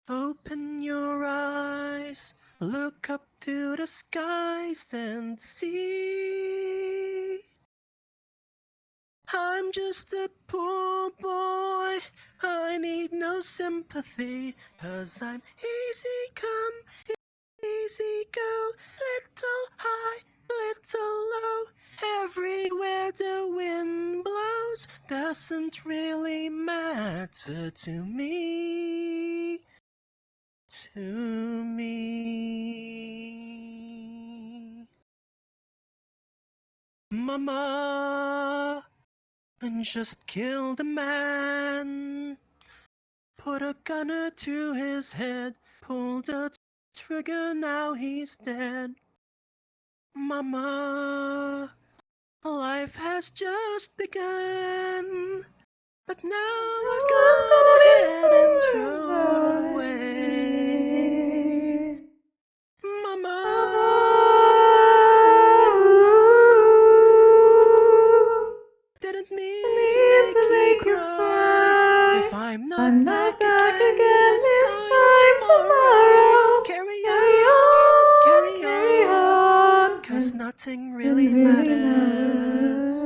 S9: Open your eyes, look up to the skies and see. I'm just a poor boy, I need no sympathy, 'cause I'm easy come, easy go, little high, little low. Everywhere the wind blows doesn't really matter to me. To me. Mama, and just killed a man. Put a gunner to his head, pulled the trigger, now he's dead. Mama, life has just begun, but now I've gone ahead and thrown away If I'm
S1: I'm
S9: not
S1: not back again this time tomorrow.
S9: carry
S1: Carry on.
S9: cause nothing
S1: Really
S9: really matters.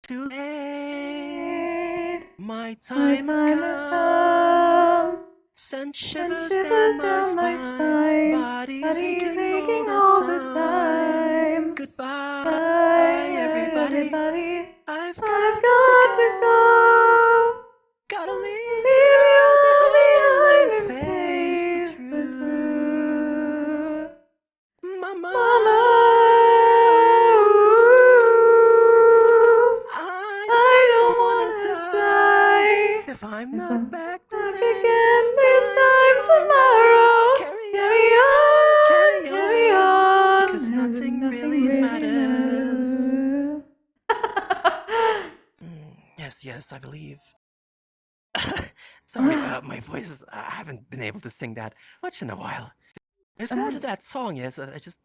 S9: Too late, my time has come. Send shivers down my spine. Body's aching all the time. Goodbye, everybody. I've got to go. Gotta leave you all behind and face the truth. Mama, I don't wanna die. If I'm not back again this time tomorrow. Carry on. Because nothing really matters. Yes, I believe. Sorry, my voice is. I haven't been able to sing that much in a while. There's more to that song, yes. I just.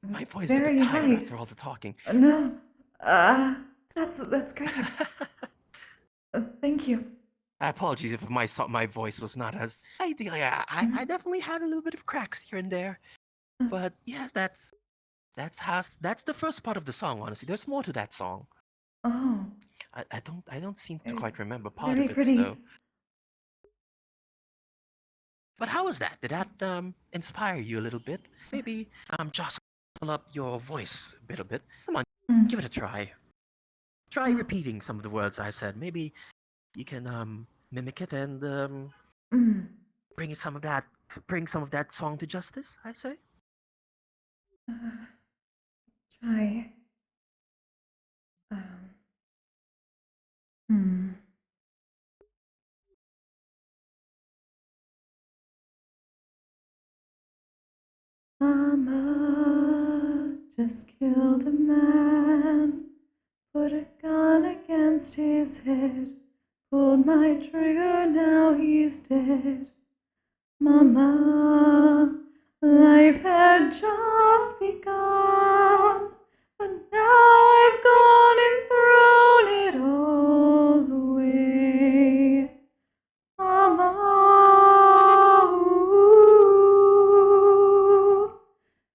S9: My voice is a
S1: Very
S9: bit tired
S1: high.
S9: after all the talking.
S1: No. That's great. Thank you.
S9: Apologies if my voice was not as ideal. I definitely had a little bit of cracks here and there, but yeah, that's the first part of the song. Honestly, there's more to that song.
S1: Oh.
S9: I don't seem to quite remember part
S1: Very
S9: of it
S1: pretty.
S9: though. But how was that? Did that inspire you a little bit? Maybe jostle up your voice a bit. Come on, give it a try. Try repeating some of the words I said. Maybe you can mimic it and bring some of that song to justice. I say.
S1: Try. Hmm. Mama just killed a man, put a gun against his head, pulled my trigger, now he's dead. Mama, life had just begun, but now I've gone and thrown it all away. Mama,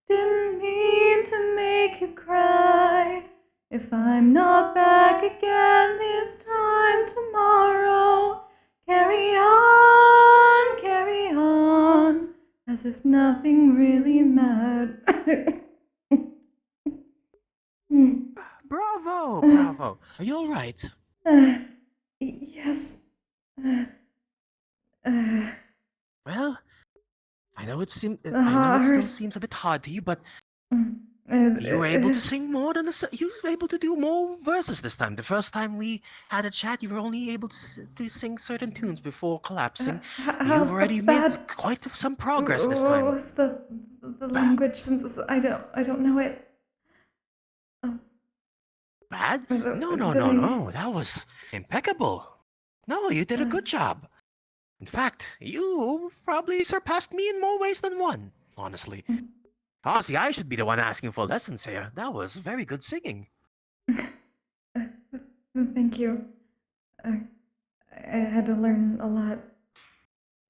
S1: didn't mean to make you cry. If I'm not back again this time tomorrow, carry on, as if nothing really mattered.
S9: Bravo! Are you all right?
S1: Yes.
S9: Well, I know it still
S1: Hard.
S9: seems a bit hard to you, but you were able to sing more than you were able to do more verses this time. The first time we had a chat, you were only able to sing certain tunes before collapsing. You've already made quite some progress this time.
S1: What was the language? Since I don't know it.
S9: Bad? No. That was impeccable. No, you did a good job. In fact, you probably surpassed me in more ways than one, honestly. Honestly, I should be the one asking for lessons here. That was very good singing.
S1: Thank you. I had to learn a lot,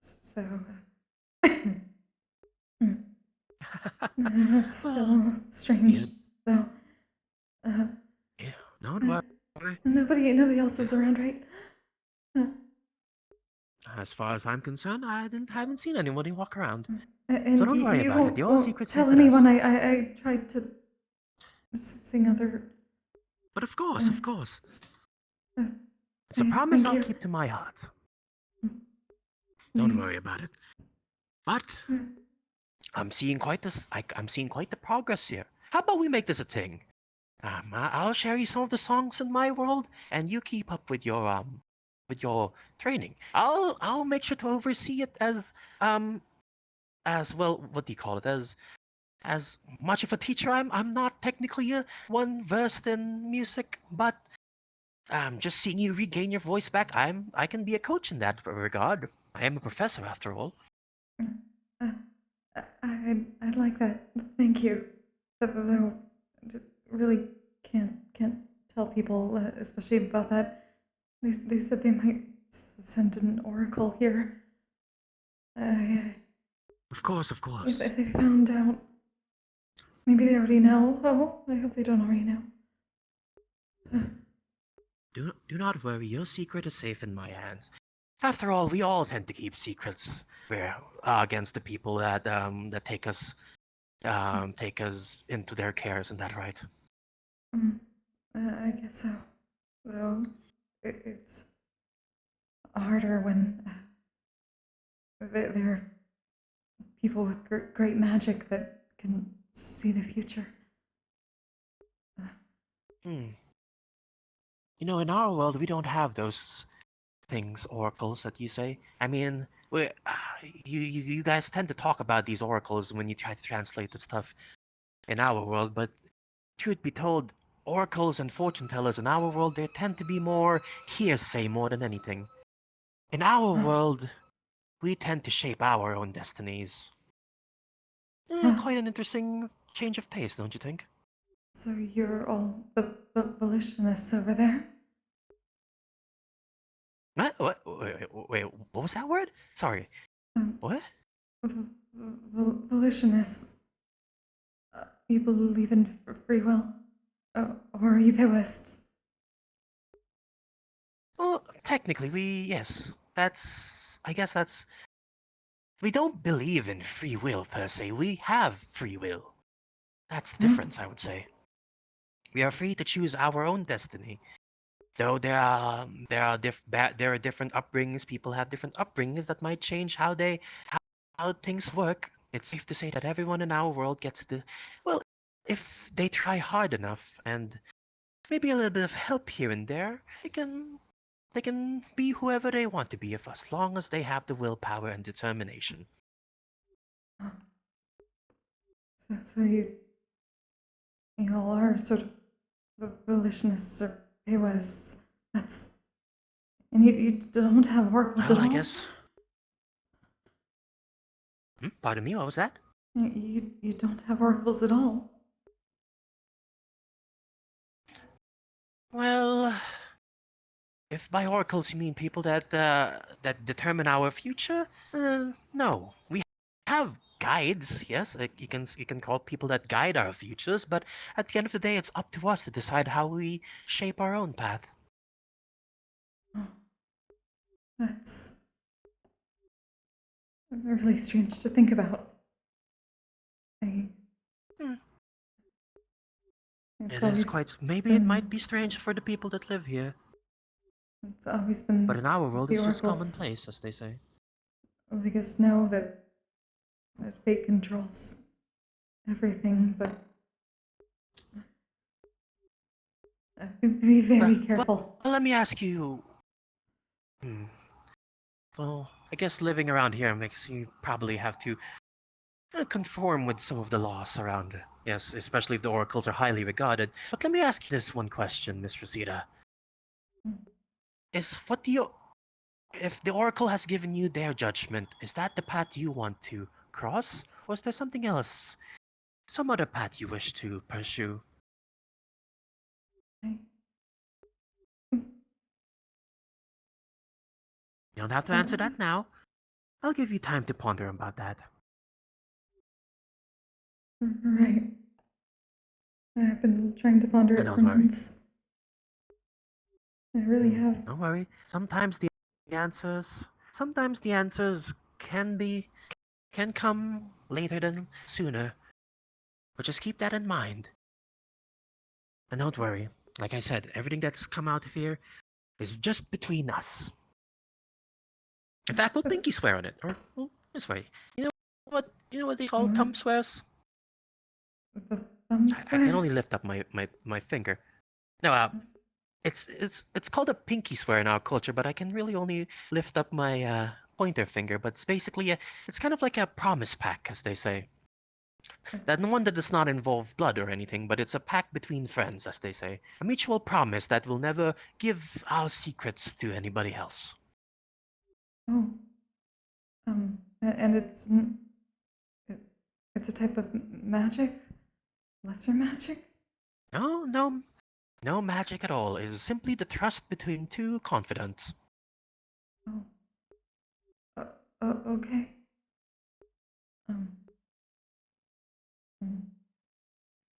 S1: so that's still strange, though.
S9: Yeah, don't worry.
S1: Nobody else is around, right?
S9: As far as I'm concerned, I haven't seen anybody walk around.
S1: And
S9: so don't worry about it. Your
S1: won't
S9: secret's
S1: tell
S9: safe with
S1: anyone.
S9: us.
S1: I tried to sing other.
S9: But of course. It's a promise I'll keep to my heart. Don't worry about it. But I'm seeing quite the progress here. How about we make this a thing? I'll share you some of the songs in my world, and you keep up with your training. I'll make sure to oversee it as well. What do you call it? As much of a teacher, I'm not technically one versed in music, but just seeing you regain your voice back, I can be a coach in that regard. I am a professor after all.
S1: I'd like that. Thank you. Though, really can't tell people, especially about that. They said they might send an oracle here.
S21: Of course.
S1: If they found out, maybe they already know. Oh, I hope they don't already know.
S9: Do not worry, your secret is safe in my hands. After all, we all tend to keep secrets. We're against the people that take us into their care, isn't that right?
S1: I guess so. Though it's harder when there are people with great magic that can see the future.
S9: You know, in our world, we don't have those things, oracles that you say. I mean, you guys tend to talk about these oracles when you try to translate the stuff in our world, but truth be told, oracles and fortune tellers in our world, they tend to be more hearsay more than anything. In our world, we tend to shape our own destinies. Quite an interesting change of pace, don't you think?
S1: So you're all the volutionists over there?
S9: What? Wait, what was that word? Sorry. What?
S1: Volutionists. You believe in free will? Or are you Taoists?
S9: Well, technically, yes. I guess that's... We don't believe in free will, per se. We have free will. That's the difference, I would say. We are free to choose our own destiny. Though there are different upbringings, people have different upbringings that might change how things work. It's safe to say that everyone in our world gets well, if they try hard enough and maybe a little bit of help here and there, they can be whoever they want to be, as long as they have the willpower and determination.
S1: So you all are sort of volutionists or Taoists. And you don't have oracles at all?
S9: I guess... Pardon me, what was that?
S1: You don't have oracles at all?
S9: Well, if by oracles you mean people that determine our future, no. We have guides, yes. You can call people that guide our futures, but at the end of the day, it's up to us to decide how we shape our own path.
S1: That's really strange to think about.
S9: It is quite... Maybe it might be strange for the people that live here.
S1: It's always been...
S9: But in our world, it's just
S1: oracles.
S9: commonplace, as they say.
S1: Let us know that fate controls everything, but be very careful.
S9: Well, let me ask you... Well, I guess living around here makes you probably have to conform with some of the laws around. Yes, especially if the oracles are highly regarded. But let me ask you this one question, Miss Roscida. If the oracle has given you their judgment, is that the path you want to cross? Or is there something else? Some other path you wish to pursue? You don't have to answer that now. I'll give you time to ponder about that.
S1: Right. I've been trying to ponder it for months. I really have.
S9: Don't worry. Sometimes the answers can come later than sooner. But just keep that in mind. And don't worry. Like I said, everything that's come out of here is just between us. In fact, we'll pinky swear on it. Or this way. You know what they call thumb swears?
S1: Thumb
S9: I can only
S1: swears?
S9: lift up my finger. No, it's called a pinky swear in our culture, but I can really only lift up my pointer finger. But it's basically it's kind of like a promise pack, as they say. That one that does not involve blood or anything, but it's a pact between friends, as they say. A mutual promise that we'll never give our secrets to anybody else.
S1: Oh. And it's a type of magic? Lesser magic?
S9: No, No magic at all. It is simply the trust between two confidants.
S1: Oh. Okay. Um. mm,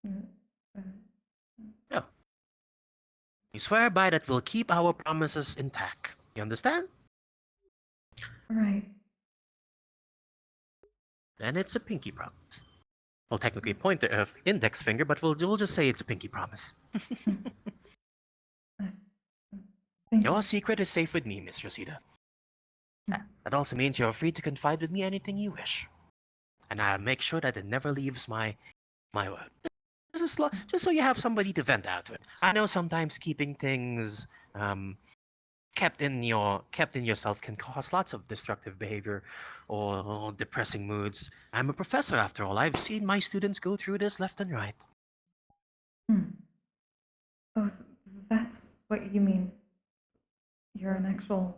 S1: mm, uh,
S9: Yeah. We swear by that we'll keep our promises intact. You understand?
S1: Right.
S9: Then it's a pinky promise. Well, technically pointer index finger, but we'll just say it's a pinky promise.
S1: Thank
S9: Your
S1: you.
S9: secret is safe with me, Miss Roscida. That also means you're free to confide with me anything you wish. And I'll make sure that it never leaves my word. Just so you have somebody to vent out with. I know sometimes keeping things kept in yourself can cause lots of destructive behavior or depressing moods. I'm a professor after all. I've seen my students go through this left and right.
S1: Oh, so that's what you mean. You're an actual,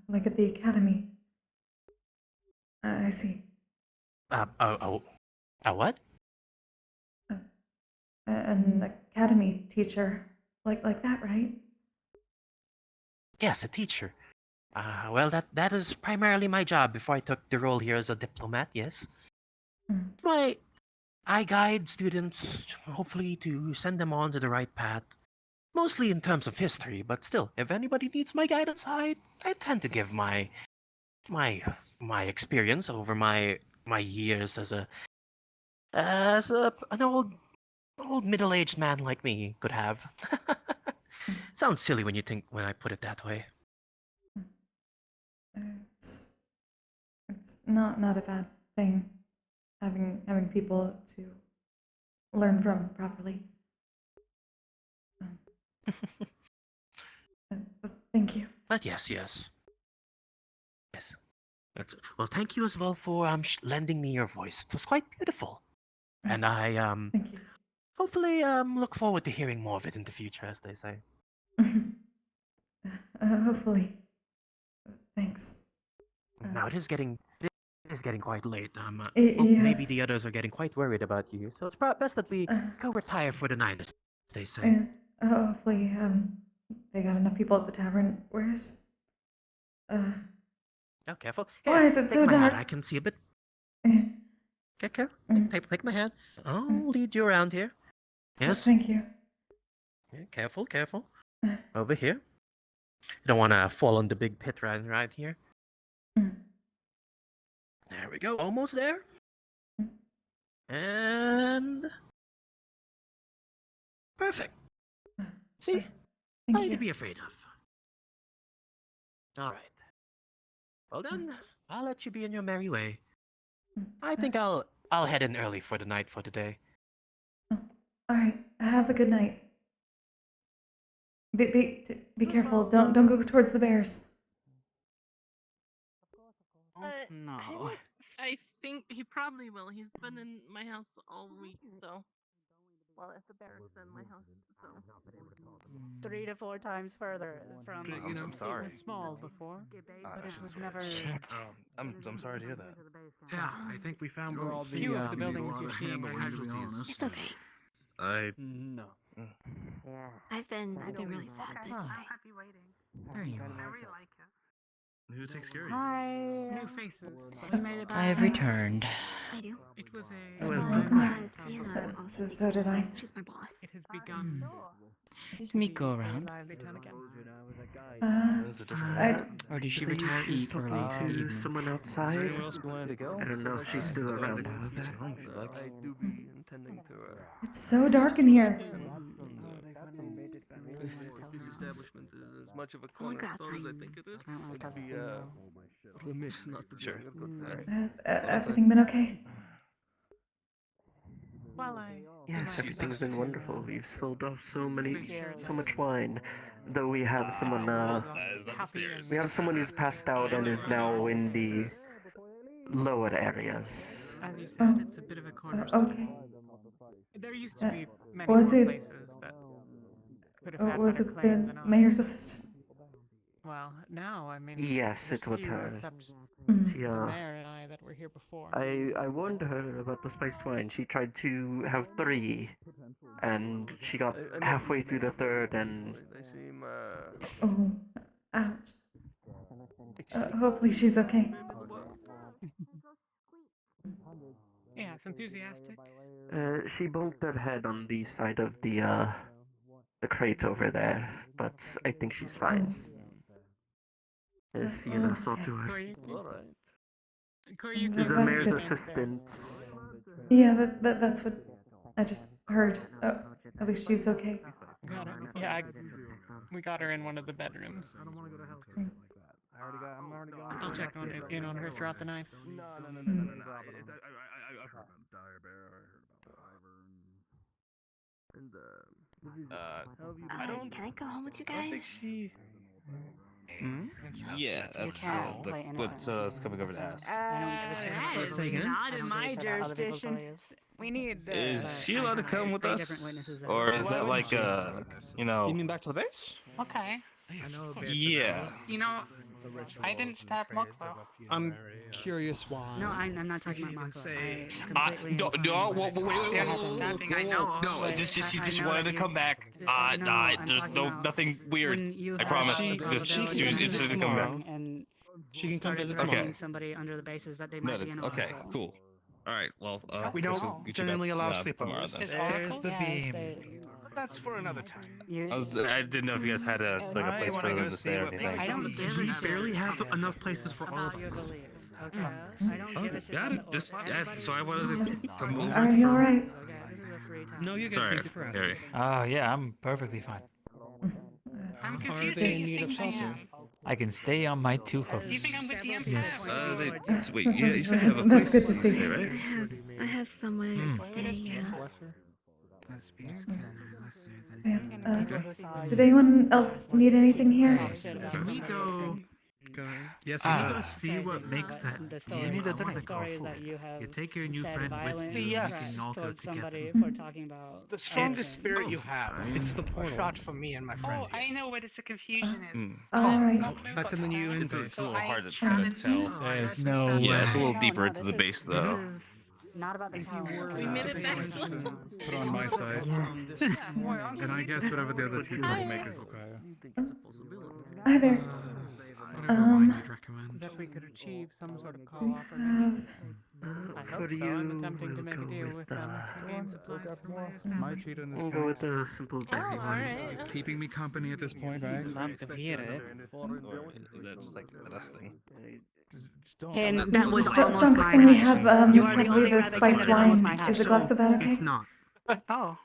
S1: like at the academy. I see.
S9: What?
S1: An academy teacher, like that, right?
S9: Yes, a teacher. Well, that is primarily my job before I took the role here as a diplomat, yes. I guide students, hopefully to send them on to the right path. Mostly in terms of history, but still, if anybody needs my guidance, I tend to give my experience over my years as an old middle-aged man like me could have. Sounds silly when I put it that way.
S1: It's not a bad thing, having people to learn from properly. Thank you.
S9: But yes. Well, thank you as well for lending me your voice. It was quite beautiful, and I
S1: Thank you.
S9: hopefully look forward to hearing more of it in the future, as they say.
S1: Hopefully. Thanks.
S9: Now it is getting quite late.
S1: Yes.
S9: Maybe the others are getting quite worried about you, so it's best that we go retire for the night, as they say.
S1: Yes. Hopefully, they got enough people at the tavern. Where's
S9: Oh, careful.
S1: Why
S9: Here,
S1: is it
S9: take
S1: so
S9: my hand.
S1: dark?
S9: I can see a bit. Careful. Take my hand. I'll lead you around here. Yes.
S1: Thank you.
S9: Yeah, careful. Over here. You don't want to fall on the big pit right here. There we go. Almost there. And perfect. See? Nothing to be afraid of. All right. Well then, I'll let you be in your merry way. I think I'll head in early for the night for today.
S1: All right. Have a good night. Be careful. Don't go towards the bears.
S6: No. I think he probably will. He's been in my house all week, so. Well, if the bear's in my house, so.
S21: 3 to 4 times further from.
S15: You know,
S14: I'm sorry.
S21: It was small before, but it was never.
S17: I'm sorry to hear that.
S15: Yeah, I think we found where all the
S14: Few of the
S15: need a
S14: buildings
S15: lot
S14: you're
S15: of
S14: seeing
S15: handling,
S14: are
S15: to be honest.
S22: It's okay.
S14: No.
S22: I've been really sad, but
S6: I'm happy waiting.
S21: There you
S6: I
S21: are.
S6: really like it.
S17: Who takes care of you?
S21: Hi.
S2: New faces.
S21: We made it back.
S12: I have returned.
S22: I do.
S2: It was a.
S1: Welcome back.
S22: Sienna also.
S1: So did I.
S22: She's my boss.
S2: It has begun.
S12: Does Meek go around?
S2: Lively town again.
S12: Or does she
S10: I think
S12: retire
S10: she's
S12: eat early
S10: talking
S12: in the
S10: to
S12: evening?
S10: someone outside.
S14: Anyone else who wanted to go?
S10: I don't know if she's still around, however.
S14: I do be intending to.
S1: It's so dark in here.
S14: This establishment is as much of a
S22: I'll go
S14: cornerstone as I
S22: outside.
S14: think it is.
S21: I don't like
S14: I'd be
S21: outside.
S14: remiss not to join a good time.
S1: Has everything been okay?
S2: While I.
S10: Yes, everything's been wonderful. We've sold off so much wine. Though we have someone, we have someone who's passed out and is now in the lower areas.
S2: As you said, it's a bit of a cornerstone.
S1: Okay.
S2: There used to be many
S1: Was
S2: more
S1: it-
S2: places that could have had
S1: Was
S2: better
S1: it
S2: claim
S1: the
S2: than ours.
S1: mayor's assistant?
S2: Well, now I mean.
S10: Yes,
S2: there's
S10: it was
S2: few
S10: her.
S2: except
S10: She,
S2: the mayor and I that were here before.
S10: I warned her about the spiced wine. She tried to have 3, and she got halfway through the 3rd, and
S5: They seem,
S1: Oh, ouch. Hopefully she's okay.
S2: Yeah, it's enthusiastic.
S10: She bumped her head on the side of the crate over there, but I think she's fine. Sienna saw to her.
S2: Corey,
S10: The mayor's assistant.
S1: Yeah, that's what I just heard. Oh, at least she's okay.
S2: Got her. Yeah, we got her in one of the bedrooms.
S5: I don't want to go to health like that. I'm already going.
S2: I'll check in on her throughout the night.
S5: No. I've heard about Dire Bear. I heard about Wyvern. And
S6: I don't. Can I go home with you
S5: I
S6: guys?
S5: think she.
S17: Yeah, that's what's coming over to ask.
S21: Say again?
S13: Not in my jurisdiction. We need.
S17: Is she allowed to come with us, or is that like you know?
S7: You mean back to the base?
S2: Okay.
S17: Yeah.
S2: You know, I didn't stab Mokbo.
S7: I'm curious why.
S21: No, I'm not talking about Mako.
S17: Wait.
S2: I know.
S17: No, she just wanted to come back. There's nothing weird. I promise. It's just to come back.
S21: And
S7: she can come visit
S17: Okay.
S21: somebody under the bases that they might be in.
S17: Okay, cool. All right. Well,
S7: we don't generally allow sleepovers.
S5: There's the beam. That's for another time.
S17: I didn't know if you guys had a place for them to stay or anything.
S21: I don't give a
S7: We
S21: shit.
S7: barely have enough places for all of us.
S21: Okay. I don't give a shit.
S17: Got it. Just so I wanted to come over.
S1: Are you alright?
S7: No, you're good.
S17: Sorry,
S7: Thank you for asking.
S17: Harry.
S5: Oh, yeah, I'm perfectly fine.
S2: I'm
S7: Are
S2: confused.
S7: they
S2: Who
S7: in
S2: you
S7: need of
S2: think I
S7: shelter?
S2: am?
S5: I can stay on my 2
S2: Do you think I'm
S5: hoofs.
S2: with the Empire?
S5: Yes.
S17: Wait, you said you have a
S1: That's
S17: place
S1: good to see.
S17: stay, right?
S4: I have somewhere to stay, yeah.
S1: Yes, did anyone else need anything here?
S21: Can we go?
S7: Yes,
S21: Can we
S7: go
S21: see what makes that?
S5: Do you need a
S21: The
S5: drink?
S21: story is that you have
S5: You take your new
S21: said
S5: friend with
S21: violent
S5: you.
S21: threats
S5: We can all go
S21: towards
S5: together.
S21: somebody for talking about
S5: The strongest
S21: Edison.
S5: spirit you have.
S7: It's the
S5: A
S7: portal.
S5: shot for me and my friend.
S2: Oh, I know what the confusion is.
S1: Alright.
S7: That's in the new
S17: It's
S7: base.
S17: a little hard to kind of tell.
S5: There's no way.
S17: Yeah, it's a little
S21: No,
S17: deeper
S21: no,
S17: into the
S21: this
S17: base
S21: is-
S17: though.
S21: This is not about the challenge.
S6: We made it back
S7: Put on my side. And I guess whatever the other two guys make is okay.
S1: Hi there.
S7: Whatever wine you'd recommend.
S2: That we could achieve some sort of
S1: We
S2: co-op or
S1: have
S2: I hope
S10: For
S2: so.
S10: you,
S2: I'm attempting to
S10: we'll
S2: make a
S10: go
S2: deal
S10: with,
S2: with them to gain supplies from my
S7: My
S2: establishment.
S7: treat on this
S10: We'll go
S7: point.
S10: with the simple berry one.
S7: Keeping me company at this point, right?
S5: Love to hear it.
S17: Is that just like the best thing?
S21: And that was
S1: the
S21: almost
S1: strongest
S21: my
S1: thing we
S21: house.
S1: have
S21: You
S1: is
S21: are the
S1: probably
S21: only
S1: the
S21: rat that
S1: spiced
S21: came out of
S1: wine.
S21: my house.
S1: Is a glass of that okay?
S7: It's not.
S21: Oh.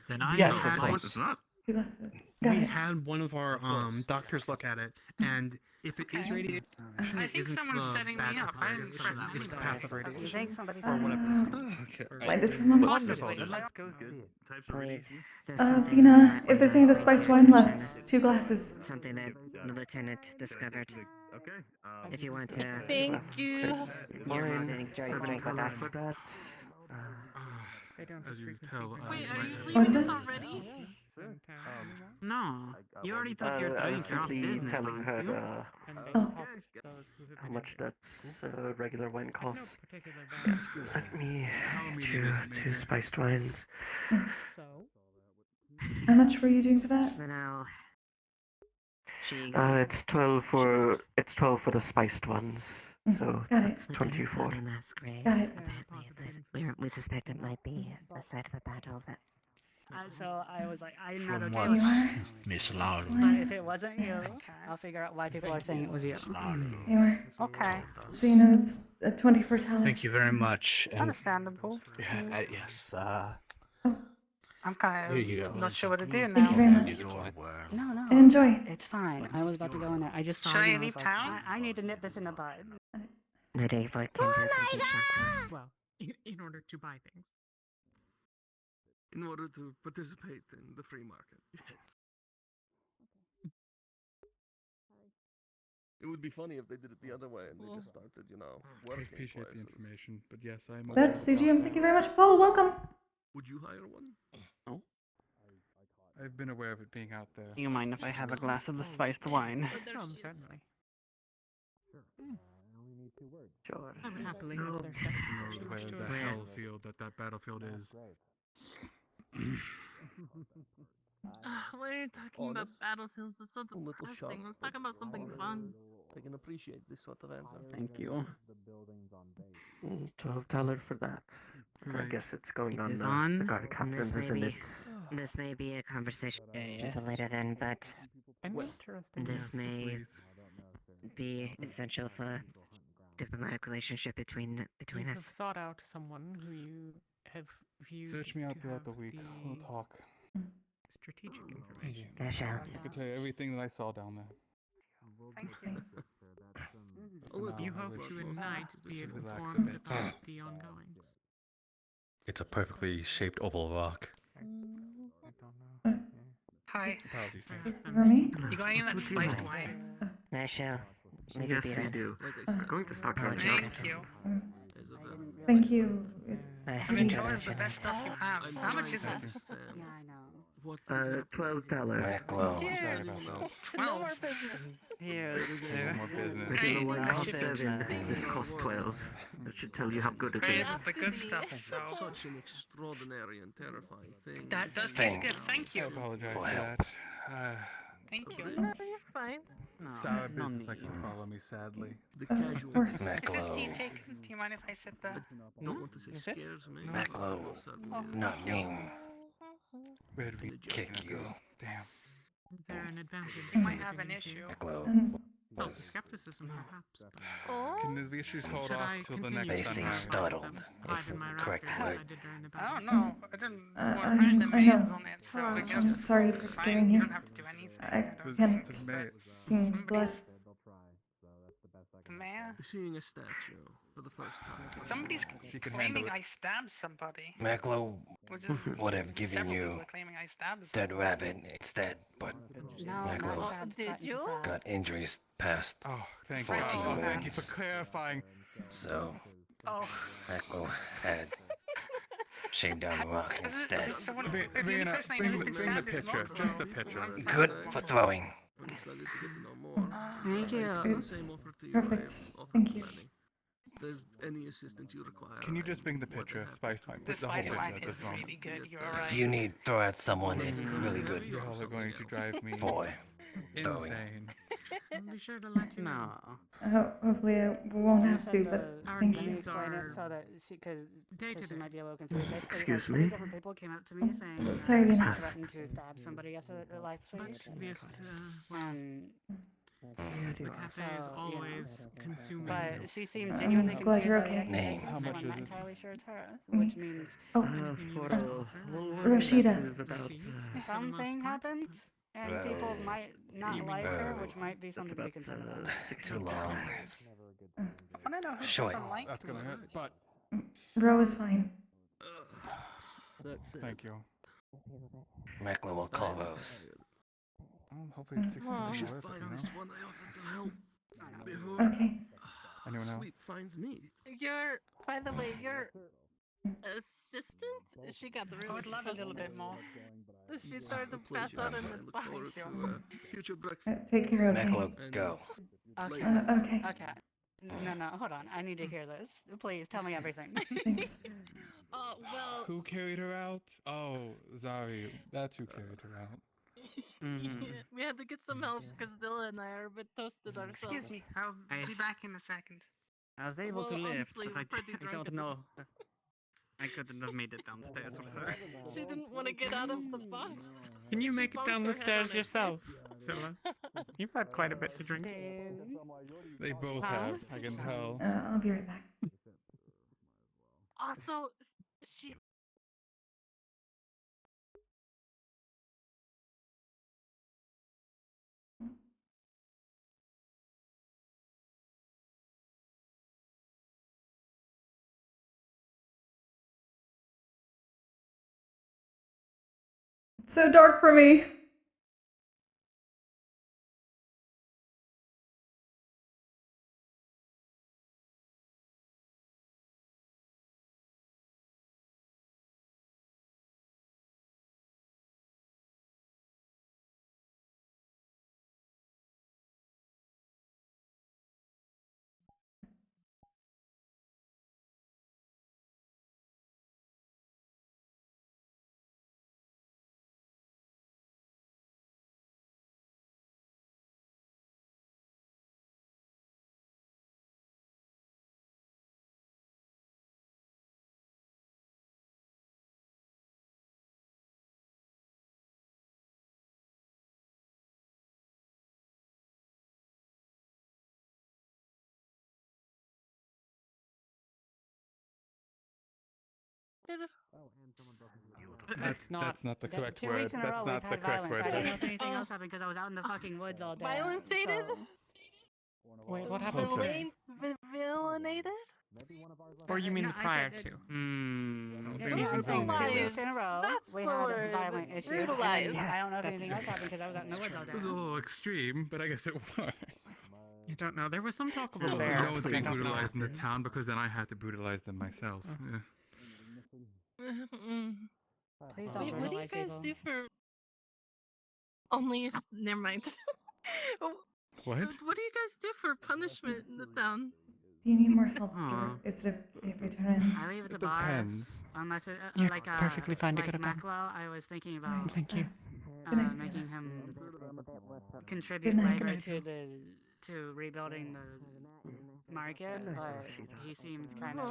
S5: Then I
S7: Yes,
S5: know.
S17: It's not.
S1: 2 glasses. Got
S7: We
S1: it.
S7: had one of our doctors look at it, and if it is radiation,
S2: I
S7: it
S2: think
S7: isn't
S2: someone's
S7: the
S2: setting
S7: bad
S2: me
S7: type
S2: up.
S7: of
S2: I didn't
S7: radiation.
S2: press
S7: It's
S2: anything.
S7: passive
S21: You
S7: radiation.
S21: think somebody
S7: Or whatever it's called.
S17: Okay.
S1: Minded for a moment.
S17: Wonderful.
S1: Vina, if there's any of the spiced wine left, 2 glasses.
S16: Something that the lieutenant discovered. If you want to.
S6: Thank you.
S10: Mine, 7 color for that.
S7: As you tell,
S6: Wait, are you
S1: What is
S6: leaving
S1: it?
S6: us already?
S21: No. You already took your
S10: I
S21: drink.
S10: was
S21: You're off
S10: simply
S21: business.
S10: telling
S21: aren't you?
S10: her
S1: Oh.
S10: how much that regular wine costs. Yeah, let me choose 2 spiced wines.
S1: How much were you doing for that?
S16: Now,
S10: It's 12 for the spiced ones, so
S1: Got it.
S10: that's 24.
S1: Got it.
S16: We suspect it might be the site of a battle that.
S21: So I was like, I'm not
S5: From
S21: okay
S5: what,
S21: with that.
S5: Miss Lowry?
S21: But if it wasn't you, I'll figure out why people are saying it was you.
S1: They were.
S2: Okay.
S1: So you know it's a 24 tally.
S5: Thank you very much. And
S2: Understandable.
S5: yes,
S2: I'm kind
S5: here you
S2: of
S5: go.
S2: not sure what to do
S1: Thank you very
S2: now.
S1: much.
S21: No.
S1: Enjoy.
S21: It's fine. I was about to go in there. I just saw
S2: Should I
S21: you and
S2: leave
S21: was
S2: town?
S21: like, I need to nip this in the bud.
S16: The day boy can do complete shock to us.
S2: Well, in order to buy things.
S5: In order to participate in the free market. Yes. It would be funny if they did it the other way and they just started,
S7: I
S5: working
S7: appreciate the
S5: places.
S7: information, but yes, I'm.
S1: That CGM, thank you very much. Paul, welcome.
S5: Would you hire one?
S7: I've been aware of it being out there.
S21: Do you mind if I have a glass of the spiced wine?
S2: Certainly.
S10: Sure.
S21: I would happily
S10: No.
S21: have their
S19: To know where the
S10: Where?
S19: hell field that battlefield is.
S6: Why are you talking about battlefields? It's so depressing. Let's talk about something fun.
S18: I can appreciate this sort of answer.
S21: Thank you.
S10: $12 for that. I
S19: Right.
S10: guess it's going
S21: It
S10: on
S21: is
S10: the
S21: on.
S10: guard captains, isn't it?
S16: This may be a conversation
S21: Yes.
S16: for later then, but
S2: I'm interested.
S16: this
S19: Yes,
S16: may
S19: please.
S16: be essential for diplomatic relationship between
S2: You have
S16: us.
S2: sought out someone who you have viewed
S19: Search me out
S2: to
S19: throughout
S2: have
S19: the week. We'll talk.
S2: strategic
S19: Thank
S2: information.
S19: you.
S16: I shall.
S19: I can tell you everything that I saw down there.
S2: Thank you.
S19: For now,
S2: You
S19: I
S2: hope
S19: wish
S2: to
S19: you
S2: at night be
S19: to relax a
S2: informed
S19: bit.
S2: about the ongoings.
S12: It's a perfectly shaped oval rock.
S2: I don't know.
S20: Hi.
S19: Apologies, Dan.
S1: For me?
S20: You got any of that
S10: Would you
S20: spiced
S10: like?
S20: wine?
S16: I shall. Maybe
S10: Yes,
S16: be
S10: we
S16: right.
S10: do. We're going to start running out.
S20: Thank you.
S1: Thank you. It's
S16: I
S20: I mean,
S1: pretty.
S20: Joe is the best stuff you have. How much is it?
S21: Yeah, I know.
S10: $12.
S17: Maclo.
S20: Cheers.
S13: No more business.
S2: Here,
S19: No more business.
S10: Regular
S20: Hey,
S10: wine
S20: that
S10: costs
S20: should-
S10: 7. This costs 12. That should tell you how good it
S20: Hey,
S10: is.
S20: it's the good stuff, so.
S18: Such an extraordinary and terrifying thing.
S20: That does taste good, thank
S19: I
S20: you.
S19: apologize
S17: For
S19: for
S17: help.
S19: that.
S20: Thank you.
S6: No, you're fine.
S21: No,
S19: Sour
S21: no
S19: business
S21: need.
S19: likes to follow me, sadly.
S18: The
S1: Of
S18: casual.
S1: course.
S20: Is this tea
S17: Maclo.
S20: taken? Do you mind if I sit the...
S18: Don't want to say
S2: Is it?
S18: scares me.
S17: Maclo.
S20: Oh,
S17: Not
S20: thank you.
S17: mean.
S19: Where did we
S17: Kick you.
S19: Damn.
S2: is there an advantage?
S20: We
S2: to
S20: might have
S2: living
S20: an
S2: in
S20: issue.
S2: fear?
S17: Maclo was
S2: Self-skepticism, perhaps.
S6: Oh,
S19: Can the issues hold
S2: Should
S19: off
S2: I
S19: till the
S2: continue
S19: next
S17: basically
S19: sunrise?
S17: startled,
S2: hide
S17: if
S2: in my
S17: correct
S2: rafters as
S17: word.
S2: I did during the
S20: I
S2: battle?
S20: don't know. I didn't want
S1: I
S20: to the maze
S1: know.
S20: on it, so I
S1: I'm
S20: guess
S1: sorry for
S20: it's
S1: scaring
S20: fine.
S1: you.
S20: You don't have to do anything.
S1: I
S20: don't
S1: can't
S19: The mayor.
S1: see blood.
S20: Somebody's... The mayor?
S18: Seeing a statue for the first time.
S20: Somebody's
S19: She can handle
S20: claiming
S19: it.
S20: I stabbed somebody.
S17: Maclo
S20: Which is...
S17: would have given
S20: Several
S17: you
S20: people are claiming I stabbed
S17: dead
S20: somebody.
S17: rabbit instead, but
S21: No,
S17: Maclo
S21: not stab,
S6: did
S21: cut into
S6: you?
S21: stab.
S17: got injuries past
S19: Oh, thank
S17: 14
S19: God. Thank you
S17: wounds.
S19: for clarifying.
S17: So
S20: Oh.
S17: Maclo had shaved down the rock
S20: This is
S17: instead.
S20: someone...
S19: Bring,
S20: The only
S19: bring,
S20: person I know
S19: bring,
S20: who's
S19: the,
S20: been
S19: bring the
S20: stabbed is
S19: picture.
S20: Marco.
S19: Just the picture.
S20: I'm
S17: Good
S20: fine with
S17: for
S20: Marco.
S17: throwing.
S18: I'm excited to get to know more.
S1: Thank
S18: I
S1: you.
S18: extend the
S1: It's
S18: same offer to you
S1: perfect.
S18: I offered
S1: Thank
S18: to
S1: you.
S18: Manny. If there's any assistance you require,
S19: Can you just
S18: I'm
S19: bring the
S18: more than
S19: picture?
S18: happy
S19: Spice
S18: to.
S19: wine.
S20: The
S19: Put the whole
S20: spice
S19: picture
S20: wine
S19: at
S20: is
S19: this moment.
S20: really good, you're
S17: If
S20: right.
S17: you need throw out someone, it's really good
S19: You all are going to drive me
S17: for throwing.
S19: insane.
S2: Be sure to let you know.
S21: No.
S1: Hopefully I won't have to, but
S2: Our
S1: thank
S21: Let me
S1: you.
S21: explain
S2: are
S21: it so that because
S2: day to
S21: she
S2: day.
S21: might be a little confused. Basically,
S10: Excuse
S21: three
S10: me?
S21: different people came up to me saying that
S1: Sorry,
S21: she
S1: Dina.
S10: Pass.
S21: threatened to stab somebody yesterday at Life
S2: But
S21: Space.
S2: this, well, the cafe is
S21: So,
S2: always consuming.
S21: But she seemed
S1: I'm
S21: genuinely
S1: glad
S21: confused
S1: you're
S21: by the
S1: okay.
S17: Name.
S21: accusations,
S19: How
S21: so
S19: much
S21: I'm
S19: is
S21: not
S19: it?
S21: entirely sure it's her,
S1: Me.
S21: which means
S1: Oh,
S2: Anything you
S10: For
S2: wish to
S10: a
S2: offer?
S10: one
S1: Roscida.
S10: that is about
S2: For the most
S21: something
S2: part.
S21: happened, and people
S17: Well,
S21: might not
S2: you
S21: like
S2: mean-
S21: her,
S17: well,
S21: which might be
S10: that's
S21: something to be
S10: about
S21: concerned about.
S17: Too long.
S20: I wanna know who
S17: Short.
S20: doesn't like
S19: That's gonna hurt, but
S1: Ro is fine.
S18: That's it.
S19: thank you.
S17: Maclo will call Rose.
S19: Hopefully it's 60
S1: Aw.
S19: worth it,
S18: Finest
S19: you know?
S18: one I offered to help before
S1: Okay.
S19: Anyone else?
S18: sleep finds me.
S6: Your, by the way, your assistant? She got the
S20: I
S6: really
S20: would love a little bit more.
S6: She started to pass
S18: Pleasure.
S6: out in
S18: I
S6: the
S18: look
S6: box.
S18: forward to future breakfast.
S1: Take care, okay?
S17: Maclo, go.
S21: Okay.
S1: Okay.
S21: Okay. No, hold on. I need to hear this. Please tell me everything.
S1: Thanks.
S6: Well,
S19: Who carried her out? Oh, Zari. That's who carried her out.
S6: we had to get some help because Zilla and I are a bit toasted ourselves.
S20: Excuse me, I'll be back in a second.
S21: I was able to
S6: Well,
S21: lift,
S6: honestly,
S21: but
S6: we're pretty
S21: I
S6: drunk
S21: don't
S6: at this
S21: know. I couldn't have made it downstairs with her.
S6: She didn't want to get out of the box.
S2: Can you
S6: She
S2: make it
S6: bonked
S2: down
S6: her
S2: the
S6: head on
S2: stairs
S6: it.
S2: yourself, Scylla? You've had quite a bit to drink.
S19: They both
S21: Huh?
S19: have, I can tell.
S1: I'll be right back.
S6: Also, she
S1: It's so dark for me.
S14: That's not the correct
S21: 2
S14: word.
S21: weeks in a
S14: That's
S21: row
S14: not
S21: we've
S14: the
S21: had
S14: correct
S21: violence.
S14: word.
S21: I don't know if anything else happened because I was out in the fucking woods all day.
S6: Violence stated?
S21: So...
S2: Wait, what happened
S14: Closer.
S2: today?
S6: Villainated?
S2: Or you mean
S21: No,
S2: the
S21: I
S2: prior
S21: said
S2: to?
S21: I'm saying 2 weeks in a row
S6: That's
S21: we
S6: the
S21: had
S6: word.
S21: violent issues. And
S6: Brutalized.
S21: then I don't know if
S14: Yes,
S21: anything else happened because I was out in the woods all day.
S19: This is a little extreme, but I guess it works.
S2: You don't know. There was some talk of a
S19: Hopefully
S2: bear.
S19: no one's
S2: but I
S19: being
S2: don't know.
S19: brutalized in the town because then I had to brutalize them myself. Yeah.
S21: Please don't
S6: Wait, what do you
S21: brutalize
S6: guys
S21: people.
S6: do for? Only if. Never mind.
S19: What?
S6: What do you guys do for punishment in the town?
S1: Do you need more help? Or is it okay if we turn in?
S21: I leave it to
S19: It
S21: bars.
S19: depends.
S21: Unless it,
S2: You're
S21: like
S2: perfectly fine to
S21: like
S2: go to bed.
S21: Maclo, I was thinking about
S2: Thank you.
S1: Good night,
S21: making
S1: Sienna.
S21: him
S1: Good
S21: contribute
S1: night.
S21: labor
S2: Good night.
S21: to rebuilding the market, but he seems kind of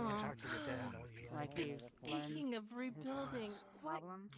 S21: like he's learned
S6: Speaking of rebuilding, what?
S21: problem.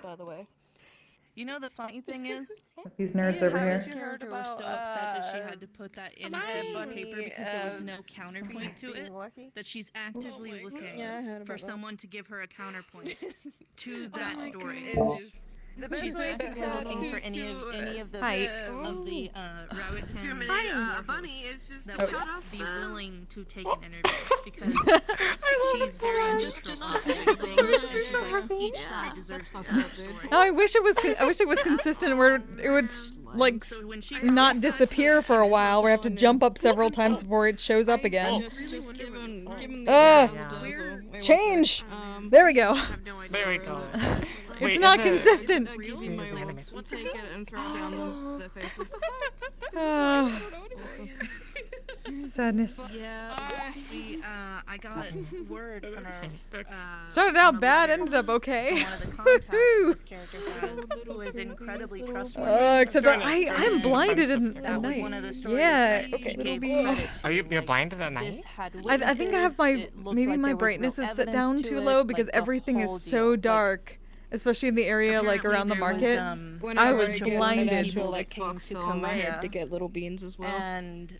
S6: By the way. You know the funny thing is,
S1: These nerds over
S6: this
S1: here.
S6: character was so upset that she had to put that in the paper because there was no counterpoint to it. That she's actively looking for someone to give her a counterpoint to that story. She's actively looking for any of the rabbit discriminating bunny is just that would be willing to take an interview because she's very neutral on things, and she's like each side deserves to tell their story.
S1: No, I wish it was consistent where it would like not disappear for a while. Where I have to jump up several times before it shows up again. Change. There we go.
S2: There we go.
S1: It's not consistent.
S6: We'll take it and throw down the faces.
S1: Sadness.
S6: Yeah, I got word from her.
S1: Started out bad, ended up okay.
S6: One of the contacts this character has, who is incredibly trustworthy.
S1: Except I'm blinded at night.
S6: One of the stories
S1: Yeah.
S6: that
S1: Okay.
S6: she gave
S1: It'll be.
S6: credit
S2: Are you're blinded at night?
S6: This had
S1: I think I have maybe my brightness is set down too low because everything is so dark, especially in the area like around the market. I was blinded.
S6: People that came to Kamaya to get little beans as well, and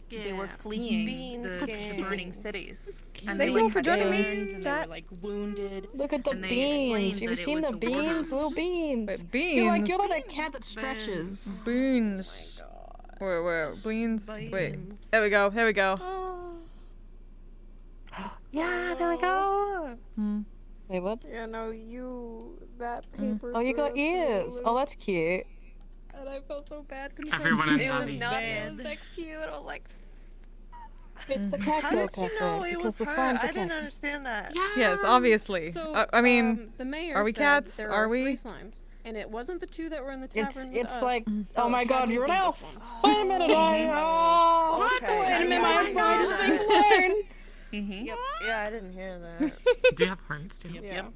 S6: they were fleeing the burning cities. And
S1: Thank
S6: they
S1: you
S6: were
S1: for joining me,
S6: and they
S1: chat.
S6: were like wounded.
S8: Look at the
S6: and they
S8: beans.
S6: explained
S8: You've
S6: that it
S8: seen
S6: was
S8: the beans?
S6: worms.
S8: Little beans.
S1: Wait, beans.
S8: You're like a cat that stretches.
S1: Beans. Wait, beans. Wait. There we go. There we go.
S8: Yeah, there we go.
S1: Hey, what?
S8: Yeah, no, that paper. Oh, you got ears. Oh, that's cute.
S6: And I felt so bad because
S2: Everyone in
S6: it was
S2: Nani.
S6: not next to you, and I was like,
S8: It's the
S6: how
S8: cocktail
S6: did you
S8: cafe
S6: know it
S8: because
S6: was
S8: the
S6: her?
S8: farms
S6: I
S8: are
S6: didn't
S8: cats.
S6: understand that.
S1: Yes, obviously.
S8: So,
S1: I mean,
S8: the mayor
S1: are we
S8: said
S1: cats?
S8: there
S1: Are
S8: are
S1: we?
S8: 3 slimes,
S3: And it wasn't the two that were in the tavern with
S8: It's
S3: us.
S8: like,
S3: So
S8: oh my
S3: it
S8: god,
S3: had to
S8: you're an
S3: be
S8: elf.
S3: this one.
S8: Wait a minute, wait a minute, my mind is being learned.
S6: Yep.
S11: Yeah, I didn't hear that.
S14: Do you have horns too?
S6: Yep.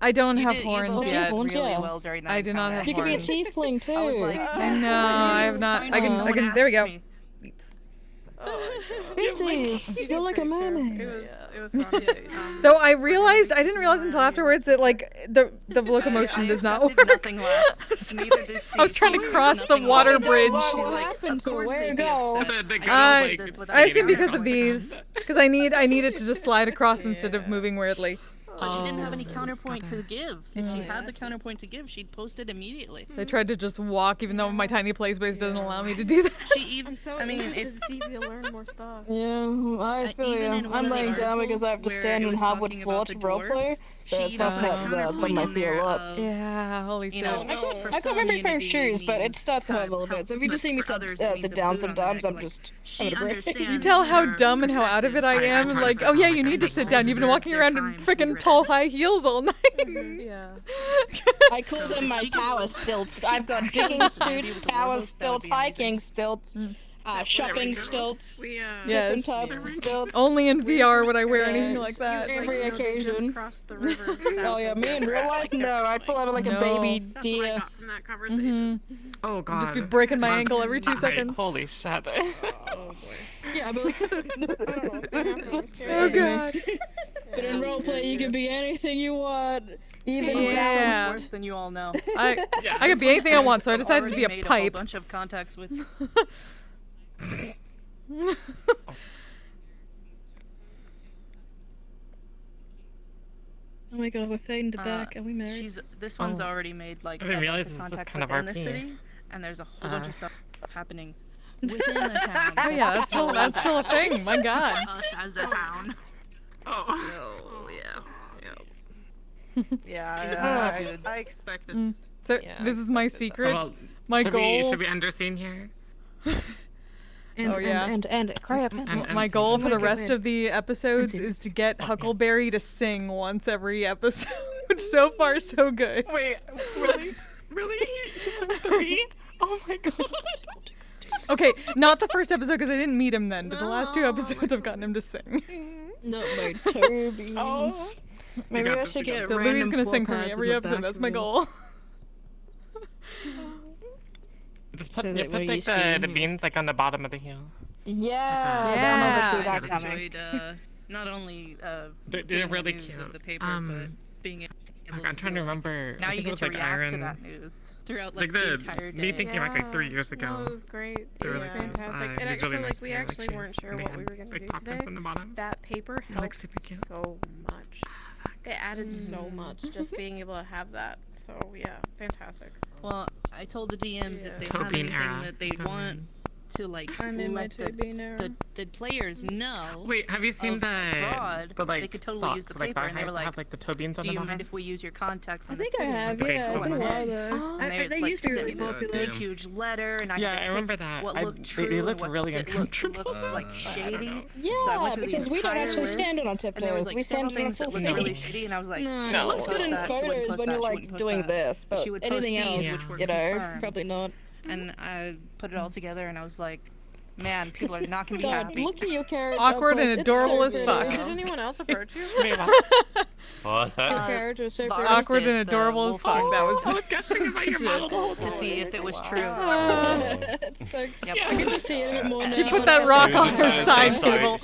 S1: I don't have
S6: You
S1: horns
S6: both
S1: yet.
S6: did really well during that
S1: I do not have
S8: You could be a
S1: horns.
S8: tiefling too.
S6: I was like,
S1: I know, I have not. I can. There we go.
S8: Beatsies, you're like a mermaid.
S3: It was fun.
S1: Though I didn't realize until afterwards that like the locomotion does not work.
S6: Nothing less. Neither did she.
S1: I was trying to cross the water bridge.
S8: What happened to her? Where to go?
S1: I assume because of these, because I need it to just slide across instead of moving weirdly.
S6: But she didn't have any counterpoint to give. If she had the counterpoint to give, she'd post it immediately.
S1: I tried to just walk, even though my tiny play space doesn't allow me to do that.
S6: She even. I mean,
S3: to see if you learn more stuff.
S8: Yeah, I feel
S6: even
S8: you.
S6: in one
S8: I'm
S6: of the
S8: laying down because I have to
S6: articles
S8: stand
S6: where it
S8: in
S6: was
S8: Hardwood
S6: talking
S8: Floor
S6: about
S8: to
S6: the
S8: roleplay, so
S6: she
S8: it's
S6: even
S8: not
S6: put a
S8: that
S6: counterpoint
S8: my
S6: in
S8: feel
S6: there
S8: up.
S6: of,
S1: Yeah, holy shit.
S6: you know,
S8: I got my big pair of shoes, but it starts to hurt a little bit. So if you just see me sit down sometimes, I'm just having a break.
S1: You tell how dumb and how out of it I am. And like, oh yeah, you need to sit down. You've been walking around in freaking tall high heels all night.
S3: Yeah.
S8: I call them my power stilts. I've got digging stilts, power stilts, hiking stilts, shopping stilts, different types of stilts.
S1: Only in VR would I wear anything like that.
S8: Every occasion.
S3: Crossed the river.
S8: Oh yeah, me in real life? No, I'd pull out like a baby deer.
S3: From that conversation.
S14: Oh god.
S1: Just be breaking my ankle every 2 seconds.
S14: Holy shit.
S3: Oh boy.
S8: Yeah, but
S1: Oh god.
S8: But in roleplay, you can be anything you want. Even
S1: Yeah.
S6: Worse than you all know.
S1: I could be anything I want, so I decided to be a
S6: Made
S1: pipe.
S6: whole bunch of contacts with.
S8: Oh my god, we're fading to back. Are we married?
S6: This one's already made like
S14: I
S6: a bunch
S14: realize
S6: of
S14: this is
S6: contacts
S14: kind of
S6: within the
S14: RP.
S6: city, and there's a whole bunch of stuff happening within the town.
S1: Oh yeah, that's still a thing. My god.
S6: Us as a town.
S11: Oh yeah.
S6: Yeah,
S11: I expected.
S1: So this is my secret. My goal.
S14: Should we end our scene here?
S8: And cry up.
S1: My goal for the rest of the episodes is to get Huckleberry to sing once every episode. So far, so good.
S14: Wait, really? Really? Season 3? Oh my god.
S1: Okay, not the first episode because I didn't meet him then, but the last 2 episodes I've gotten him to sing.
S8: Not my turbines. Maybe I should get
S1: So Louis gonna sing for me every episode. That's my goal.
S14: Just put,
S8: So
S14: yeah,
S8: that
S14: put
S8: we're
S14: like
S8: used to
S14: the beans like on the bottom of the hill.
S8: Yeah.
S6: I've enjoyed not only
S14: They're really
S6: news
S14: cute.
S6: of the paper, but being able
S14: I'm trying to remember.
S6: Now
S14: I
S6: you
S14: think it
S6: get
S14: was
S6: to
S14: like
S6: react
S14: Iron.
S6: to that news throughout
S14: Like
S6: the entire day.
S14: me thinking like 3 years ago.
S3: No, it was great.
S14: There
S3: It
S14: were
S3: was
S14: like those,
S3: fantastic. And
S14: these
S3: actually,
S14: really
S3: like
S14: nice
S3: we
S14: pair of
S3: actually
S14: shoes,
S3: weren't sure
S14: and they
S3: what
S14: had
S3: we were gonna
S14: big
S3: do
S14: pop prints
S3: today.
S14: on the bottom.
S3: That paper
S14: They're, like,
S3: helped
S14: super cute.
S3: so much. It added so much just being able to have that. So yeah, fantastic.
S6: Well, I told the DMs if they have
S14: Tobin
S6: anything
S14: era.
S6: that they want to like
S8: I'm in my
S6: let
S8: Tobin era.
S6: the players know.
S14: Wait, have you seen
S6: of
S14: the
S6: abroad,
S14: like
S6: they could totally
S14: socks,
S6: use the
S14: like
S6: paper,
S14: that
S6: and they were like,
S14: have like the toe beans on
S6: "Do
S14: the
S6: you
S14: bottom?
S6: mind if we use your contact from
S8: I
S6: the
S8: think I
S6: city?"
S8: have,
S14: Okay,
S8: yeah.
S14: cool.
S8: It's been a while though.
S6: And
S8: They
S6: like,
S8: used to be really
S6: sent me
S8: popular.
S6: Big huge letter, and I
S14: Yeah,
S6: had to
S14: I
S6: pick
S14: remember that.
S6: what
S14: I-
S6: looked
S14: they
S6: true
S14: looked
S6: and
S14: really
S6: what
S14: uncomfortable.
S6: looked like shady.
S8: Yeah,
S6: So I went through the
S8: because we don't
S6: entire
S8: actually stand
S6: list,
S8: on
S6: and there
S8: tiptoes.
S6: was like
S8: We stand
S6: several
S8: on a
S6: things that
S8: full
S6: looked really
S8: face.
S6: shitty, and I was like,
S8: No,
S6: "She
S8: it looks
S6: wouldn't
S8: good in
S6: post that, she wouldn't
S8: photos
S6: post
S8: when
S6: that,
S8: you're
S6: she
S8: like
S6: wouldn't post
S8: doing
S6: that."
S8: this, but
S6: She would post
S8: anything
S6: these,
S8: else,
S6: which were
S8: you know,
S6: confirmed.
S8: probably not.
S6: And I put it all together, and I was like, man, people are not gonna be
S8: God,
S6: happy.
S8: look at your character.
S1: Awkward and
S8: It's
S1: adorable
S8: so
S1: as
S8: pretty.
S1: fuck.
S3: Did anyone else approach you?
S17: What's
S8: Your
S17: that?
S8: character is so
S6: the
S8: pretty.
S6: artist
S1: Awkward
S6: did,
S1: and
S6: the
S1: adorable as
S6: wolf
S1: fuck.
S6: dog,
S1: That was.
S14: I was gushing about your model the whole
S6: to see if it was true.
S8: It's so.
S6: Yep.
S8: I get to see it a bit more now.
S1: She put that rock on her side table.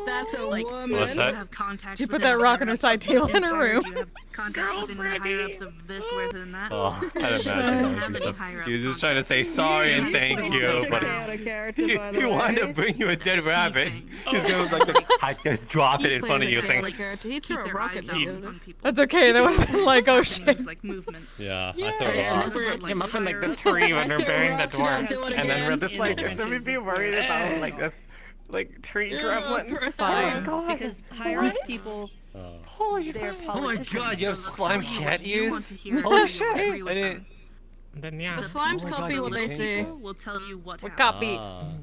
S8: That's a
S6: Like,
S8: woman.
S17: What's
S6: you
S17: that?
S6: have contacts
S1: She put
S6: within
S1: that
S6: the
S1: rock on her
S6: higher-ups
S1: side
S6: of the
S1: table in her
S6: Empire?
S1: room.
S6: Do you have contacts within the higher-ups of this, within that?
S17: Oh, I'd imagine
S6: Doesn't
S17: that would
S6: have
S17: be
S6: any
S17: so.
S6: higher-up
S17: He was just trying to say sorry and thank
S8: He's
S17: you,
S8: such a
S17: but
S8: chaotic character, by the
S17: he wanted to
S8: way.
S17: bring you a dead
S6: See
S17: rabbit.
S6: things.
S17: He's gonna like I just drop it in front of you, saying,
S8: chaotic character. He'd throw a
S6: Keep their
S8: rocket
S6: eyes
S8: at
S6: out
S8: you.
S6: on people.
S1: That's okay. That would have been like, oh shit.
S6: Things like movements.
S17: "Yeah,
S8: Yeah,
S17: I thought
S8: yeah.
S17: about
S6: This is
S14: We're
S6: like
S14: him up in like the
S6: higher-ups
S14: tree when
S8: I
S14: we're
S8: throw
S14: burying the
S8: rocks and I'll
S14: dwarves,
S8: do it
S14: and then we're
S8: again
S14: just
S6: in
S14: like,
S6: the
S14: should we be
S6: trenches.
S14: worried
S8: Yeah.
S14: about like this, like tree
S8: Yeah,
S14: gremlins?
S8: for a
S1: Fine.
S8: thought.
S6: Because higher-up people,
S17: "Holy
S6: they're
S17: oh my
S6: politicians.
S17: god, you have
S6: so they'll
S17: slime
S6: tell you
S17: cat
S6: what you want
S17: use?
S6: to hear,
S17: Holy
S6: and
S17: shit!
S6: you'll agree
S17: I
S6: with
S17: didn't."
S6: them.
S14: Then yeah.
S8: The slimes
S17: Oh my
S8: copy
S17: God,
S8: what
S17: you
S8: they
S17: changed
S8: see.
S17: it.
S6: Will tell you what
S1: What
S6: happened.
S1: copy?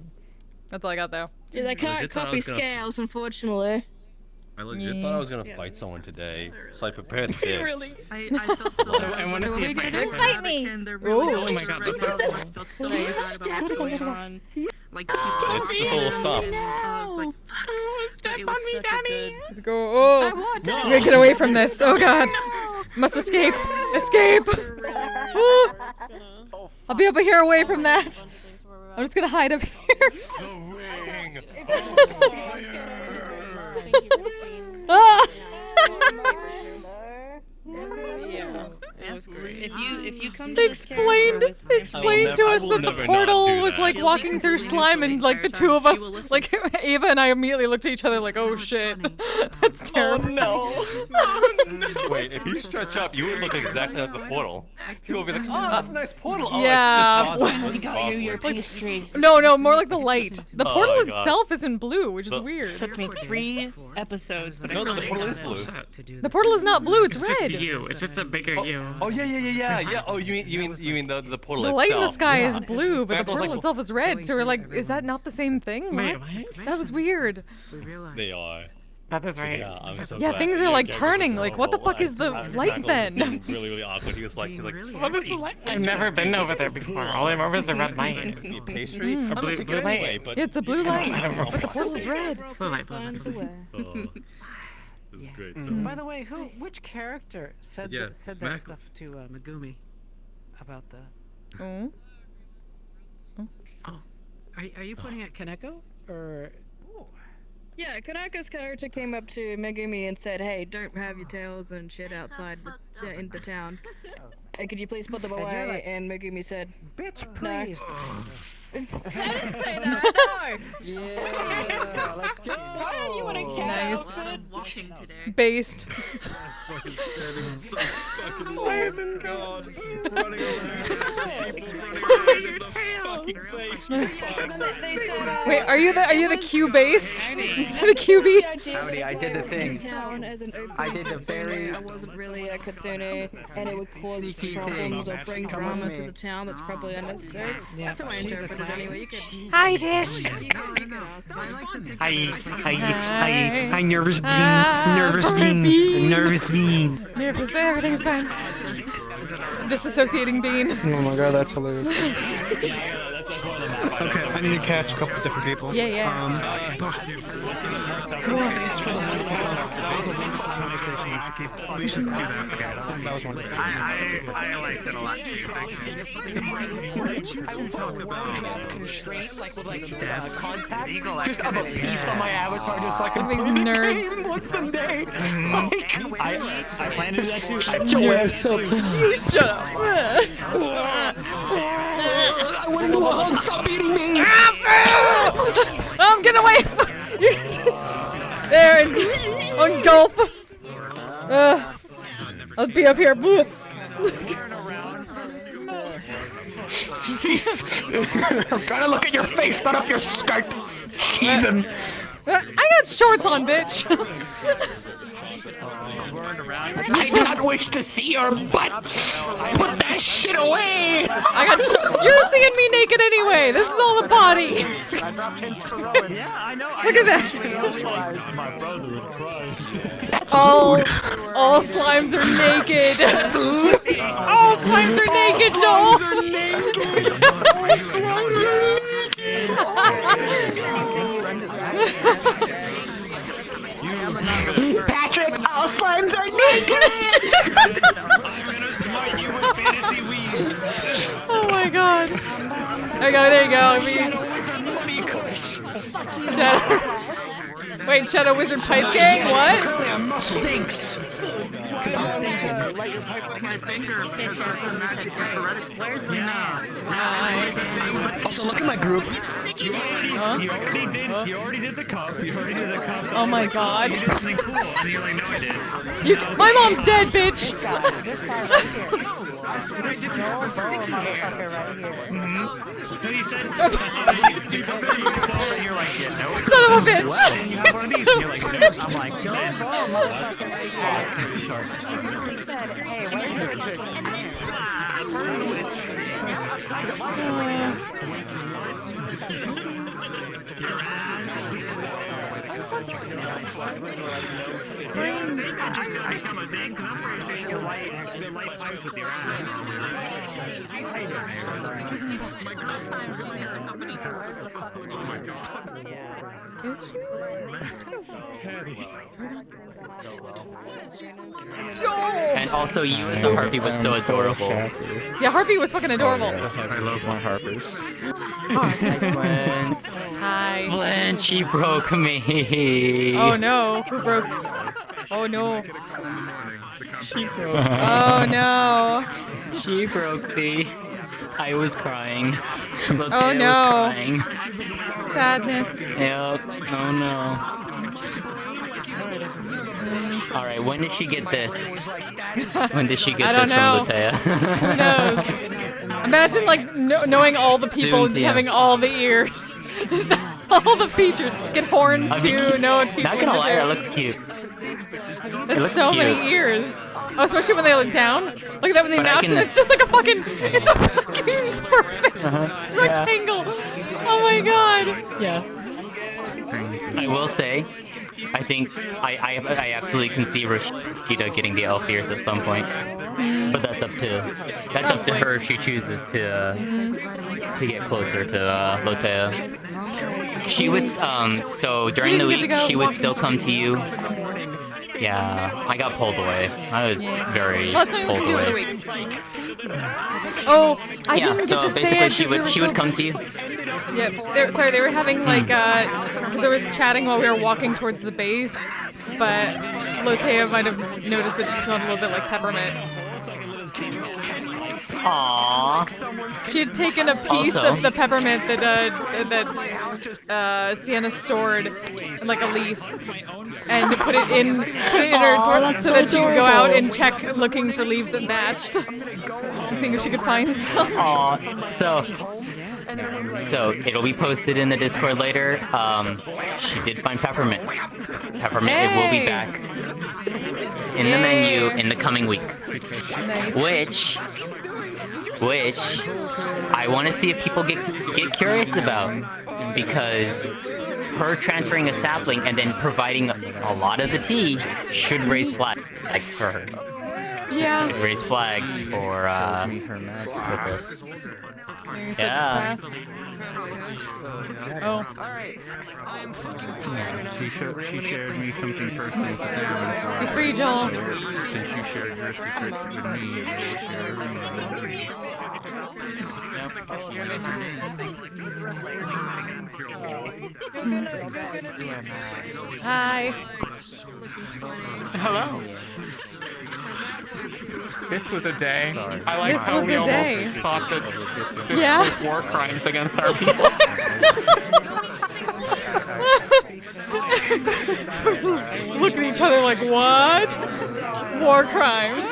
S1: That's all I got though.
S8: Yeah, they can't
S17: Legit thought I
S8: copy
S17: was gonna-
S8: scales, unfortunately.
S17: I legit thought I was gonna fight someone today, so I prepared this.
S6: Really? I felt so bad.
S2: I want to see if I can
S6: fight me.
S2: Oh my god, this is
S6: felt so bad about what's going on. Like,
S17: It's the full stop.
S6: I was like, fuck.
S3: Step
S6: It was
S3: on me,
S6: such a
S3: Daddy.
S6: good.
S1: Let's go. Oh, I'm gonna get away from this. Oh god. Must escape. Escape. Ooh. I'll be up here away from that. I'm just gonna hide up here. Ah!
S6: It was great. If you come to
S1: They
S6: this character
S1: explained
S6: with
S1: to us that the portal was like walking through slime, and like the two of us, like Ava and I immediately looked at each other like, oh shit, that's terrible.
S17: Oh no. Wait, if you stretch up, you would look exactly like the portal. People would be like, oh, that's a nice portal. Oh,
S1: Yeah.
S17: it's just awesome.
S1: We
S8: got you your pastry.
S1: No, more like the light. The
S17: Oh
S1: portal
S17: my God.
S1: itself isn't blue, which is weird.
S8: Took me 3 episodes, but
S17: No,
S8: I
S17: the
S8: really
S17: portal
S8: got
S17: is
S8: it.
S17: blue.
S1: The portal is not blue, it's
S2: just
S1: red.
S2: you. It's just a bigger you.
S17: Oh yeah. Oh, you mean the portal
S1: The
S17: itself?
S1: light in the sky is
S17: Yeah.
S1: blue, but the
S17: Scramble's
S1: portal
S17: like-
S1: itself is red. So we're like, is that not the same thing?
S2: Wait,
S1: What?
S2: what?
S1: That was weird.
S17: They are.
S2: That is right.
S17: Yeah, I'm so
S1: Yeah,
S17: glad.
S1: things are
S17: Yeah,
S1: like
S17: Gary was
S1: turning.
S17: so
S1: Like, what the fuck is the
S17: Crackle
S1: light
S17: was
S1: then?
S17: being really awkward. He was like,
S2: What is the light? I've never been over there before. All I remember is the red light.
S17: Pastry?
S1: Mm.
S17: I'm gonna take
S2: blue
S17: it anyway,
S2: light.
S17: but
S1: Yeah, it's a blue
S2: I
S1: light,
S2: don't know.
S1: but the portal is red.
S2: Blue light, blue light.
S17: This is great.
S1: Mm.
S8: By the way, which character said
S19: Yeah,
S8: that
S19: Mac-
S8: stuff to Megumi about the?
S1: Oh.
S8: Are you pointing at Kaneko or?
S9: Yeah, Kanako's character came up to Megumi and said, "Hey, don't have your tails and shit outside in the town. Hey, could you please put them
S8: And you're
S9: away?"
S8: like,
S9: and Megumi said,
S8: "Bitch,
S9: no."
S8: please."
S9: I didn't say that. No.
S8: Yeah, let's go.
S9: Why are you in a cat
S1: Nice.
S9: outfit?
S6: Walking today.
S1: Based.
S18: So fucking long. God. Running around. People running around in the fucking face.
S1: Wait, are you the Q based? Instead of QB?
S5: Howdy, I did the thing.
S9: Town as an open
S5: I did the
S9: kitsune.
S5: very
S9: I wasn't really a kitsune, and it would cause
S5: sneaky
S9: problems
S5: thing.
S9: or bring
S5: Come
S9: drama
S5: with
S9: to
S5: me.
S9: the town. That's probably unnecessary. That's how I
S8: she's a
S9: interpret it anyway. You could.
S1: Hi, Dish.
S5: Hi, nervous bean,
S1: Ah,
S5: nervous
S1: poor
S5: bean,
S1: bean.
S5: nervous bean.
S1: Nervous, everything's fine. Disassociating Bean.
S7: Oh my god, that's hilarious. Okay, I need to catch a couple of different people.
S1: Yeah.
S7: Thanks for the that was a wonderful conversation. We should do that again. That was wonderful.
S5: I liked it a lot too.
S19: What did you two talk about?
S5: Constraint, like with like
S19: Death.
S5: contact.
S19: Just
S5: have a piece on my avatar, just like
S1: These nerds.
S5: once a day. Like, I planned to do that too.
S1: You shut up.
S5: I want to do a hug. Stop beating me.
S1: Get away from there and engulf. Let's be up here.
S5: Jeez. I'm trying to look at your face, not up your skirt. Heathen.
S1: I got shorts on, bitch.
S5: I do not wish to see your butt. Put that shit away.
S1: You're seeing me naked anyway. This is all the body.
S5: I dropped hints for Rowan. Yeah, I know.
S1: Look at that.
S5: My brother in Christ.
S1: All slimes are naked. All slimes are naked, Joel.
S5: All slimes Patrick, all slimes are naked!
S18: I'm gonna smite you with fantasy weed.
S1: Oh my god. There you go. Wait, Shadow Wizard Pipe Gang? What?
S5: Thanks.
S18: Because I wanted to light your pipe with my finger because that's a magic is hereditary. Where's the
S5: Also, look at my group.
S18: You already did the cup. You already did the cup.
S1: Oh my god.
S18: You did something cool, and you're like, no, I didn't.
S1: My mom's dead, bitch.
S18: I said I did have a sticky hair. No, you said, do you come back and it's all and you're like, yeah, no.
S1: Son of a bitch.
S18: What? And you have one of these and you're like, no. I'm like,
S15: And also, you as the Harpy was so adorable.
S1: Yeah, Harpy was fucking adorable.
S22: I love my Harpers.
S15: Hi, Flynn.
S1: Hi.
S15: Flynn, she broke me.
S1: Oh no, who broke? Oh no.
S15: She broke.
S1: Oh no.
S15: She broke me. I was crying.
S1: Oh
S15: Lotea
S1: no.
S15: was crying.
S1: Sadness.
S15: Yep. Oh no. All right. When did she get this? When did she get this from Lotea?
S1: Who knows? Imagine like knowing all the people
S15: Soon,
S1: and
S15: Tia.
S1: having all the ears, just all the features. Get horns
S15: I mean,
S1: too. No teeth.
S15: not gonna lie, it looks cute.
S1: That's
S15: looks
S1: so
S15: cute.
S1: many ears. Oh, especially when they look down. Look at that when they
S15: But I
S1: notch
S15: can-
S1: and it's just like a fucking, it's a fucking perfect rectangle. Oh my god.
S15: Yeah. I will say, I think I absolutely can see Roscida getting the elf ears at some point, but that's up to her if she chooses to get closer to Lotea. She would so during the
S1: didn't get to
S15: week
S1: go
S15: she would
S1: walking
S15: still come to you.
S1: walking.
S15: Yeah, I got pulled away. I was very
S1: Well, that's what
S15: pulled
S1: we
S15: away.
S1: do every week. Oh, I
S15: Yeah,
S1: didn't
S15: so
S1: get to say
S15: basically
S1: it
S15: she
S1: 'cause they
S15: would
S1: were
S15: she
S1: so-
S15: would come to you.
S1: Yeah, sorry, they were having like, because there was chatting while we were walking towards the base, but Lotea might have noticed that she smelled a little bit like peppermint.
S15: Aww.
S1: She had taken a piece
S15: Also-
S1: of the peppermint that Sienna stored in like a leaf, and put it in her
S15: Aw, that's
S1: so
S15: so
S1: that she could go out
S15: adorable.
S1: and check looking for leaves that matched, and seeing if she could find some.
S15: Aw, so it'll be posted in the Discord later. She did find peppermint. Peppermint, it will be
S1: Hey!
S15: back in the menu in the coming week.
S1: Nice.
S15: Which I want to see if people get curious about, because her transferring a sapling and then providing a lot of the tea should raise flags for her.
S1: Yeah.
S15: Should raise flags for this. Yeah.
S1: Oh.
S19: She shared me something personal with them, so
S1: Be free, Joel.
S19: Since you shared your secrets with me, I will share mine with you.
S1: Hi.
S2: Hello. This was a day. I like
S1: This
S2: how
S1: was
S2: we
S1: a
S2: almost
S1: day.
S2: thought that this
S1: Yeah.
S2: was war crimes against our people.
S1: Look at each other like, what? War crimes.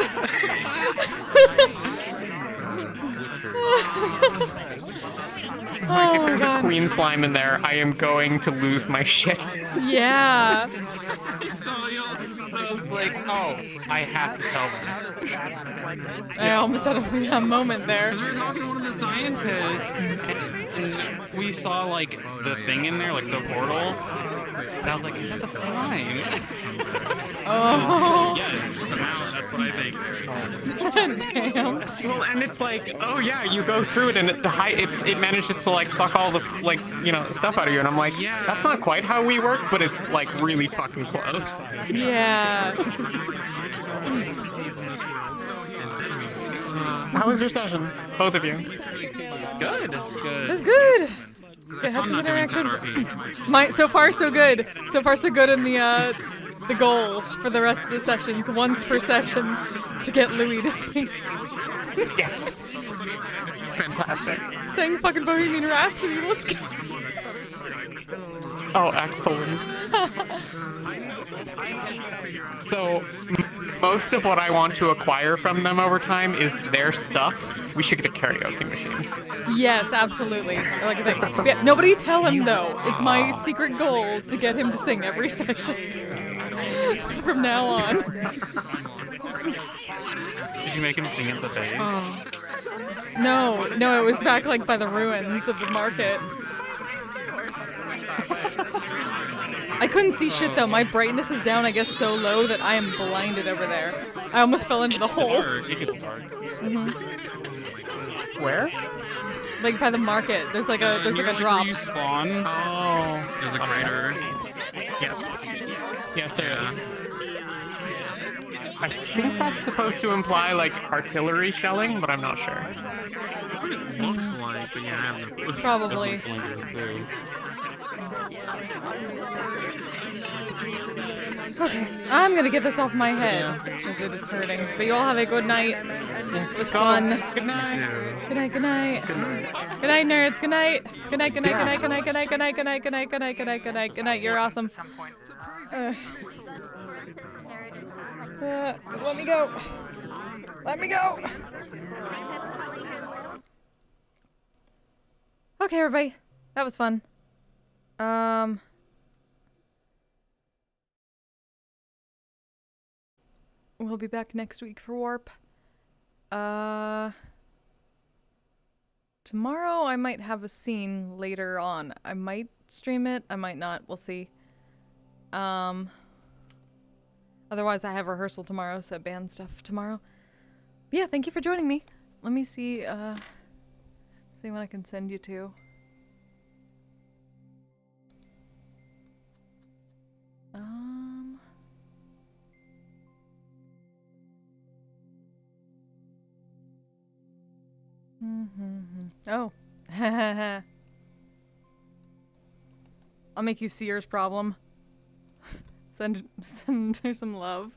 S1: Oh
S2: If
S1: my
S2: there's a
S1: god.
S2: queen slime in there, I am going to lose my shit.
S1: Yeah.
S2: I was like, oh, I have to tell them.
S1: I almost had a moment there.
S2: We were talking to one of the scientists, and we saw like the thing in there, like the portal, and I was like, is that the slime?
S1: Oh.
S2: Yes, somehow that's what I think.
S1: Damn.
S2: Well, and it's like, oh yeah, you go through it, and it manages to like suck all the stuff out of you, and I'm like, yeah, that's not quite how we work, but it's like really fucking close.
S1: Yeah.
S2: How was your session, both of you? Good.
S1: It was good. Had some interactions. So far, so good. So far, so good in the goal for the rest of the sessions, once per session, to get Louis to sing.
S2: Yes. Fantastic.
S1: Sing fucking Bohemian Rhapsody. Let's go.
S2: Oh, excellent. So, most of what I want to acquire from them over time is their stuff. We should get a karaoke machine.
S1: Yes, absolutely. Like a thing. Yeah, nobody tell him though. It's my secret goal to get him to sing every session from now on.
S2: Did you make him sing at the base?
S1: No, it was back like by the ruins of the market. I couldn't see shit though. My brightness is down, I guess, so low that I am blinded over there. I almost fell into the hole.
S2: It gets dark.
S1: Mhm.
S2: Where?
S1: Like by the market. There's like a drop.
S2: Where you spawn. Oh.
S7: There's a crater.
S2: Yes. Yes, there is. I think that's supposed to imply like artillery shelling, but I'm not sure.
S7: It looks like, but yeah, I have no clue.
S1: Probably. Okay, I'm gonna get this off my head because it is hurting. But you all have a good night. It was fun.
S2: Good night.
S1: Good night. Good night. Good night, nerds. Good night. Good night. Good night. Good night. Good night. Good night. Good night. Good night. Good night. Good night. Good night. Good night. Good night. You're awesome. Let me go. Let me go. Okay, everybody. That was fun. We'll be back next week for Warp. Tomorrow I might have a scene later on. I might stream it, I might not, we'll see. Otherwise I have rehearsal tomorrow, so band stuff tomorrow. But yeah, thank you for joining me. Let me see what I can send you to. Oh. I'll make you Seer's problem. Send her some love.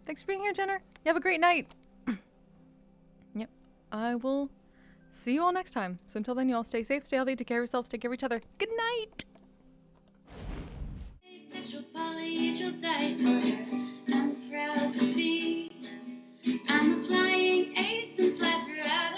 S1: Thanks for being here, Jenner. You have a great night. Yep. I will see you all next time. So until then, you all stay safe, stay healthy, take care of yourselves, take care of each other. Good night!
S4: Asexual, polyhedral dice, I'm proud to be. I'm a flying ace and fly throughout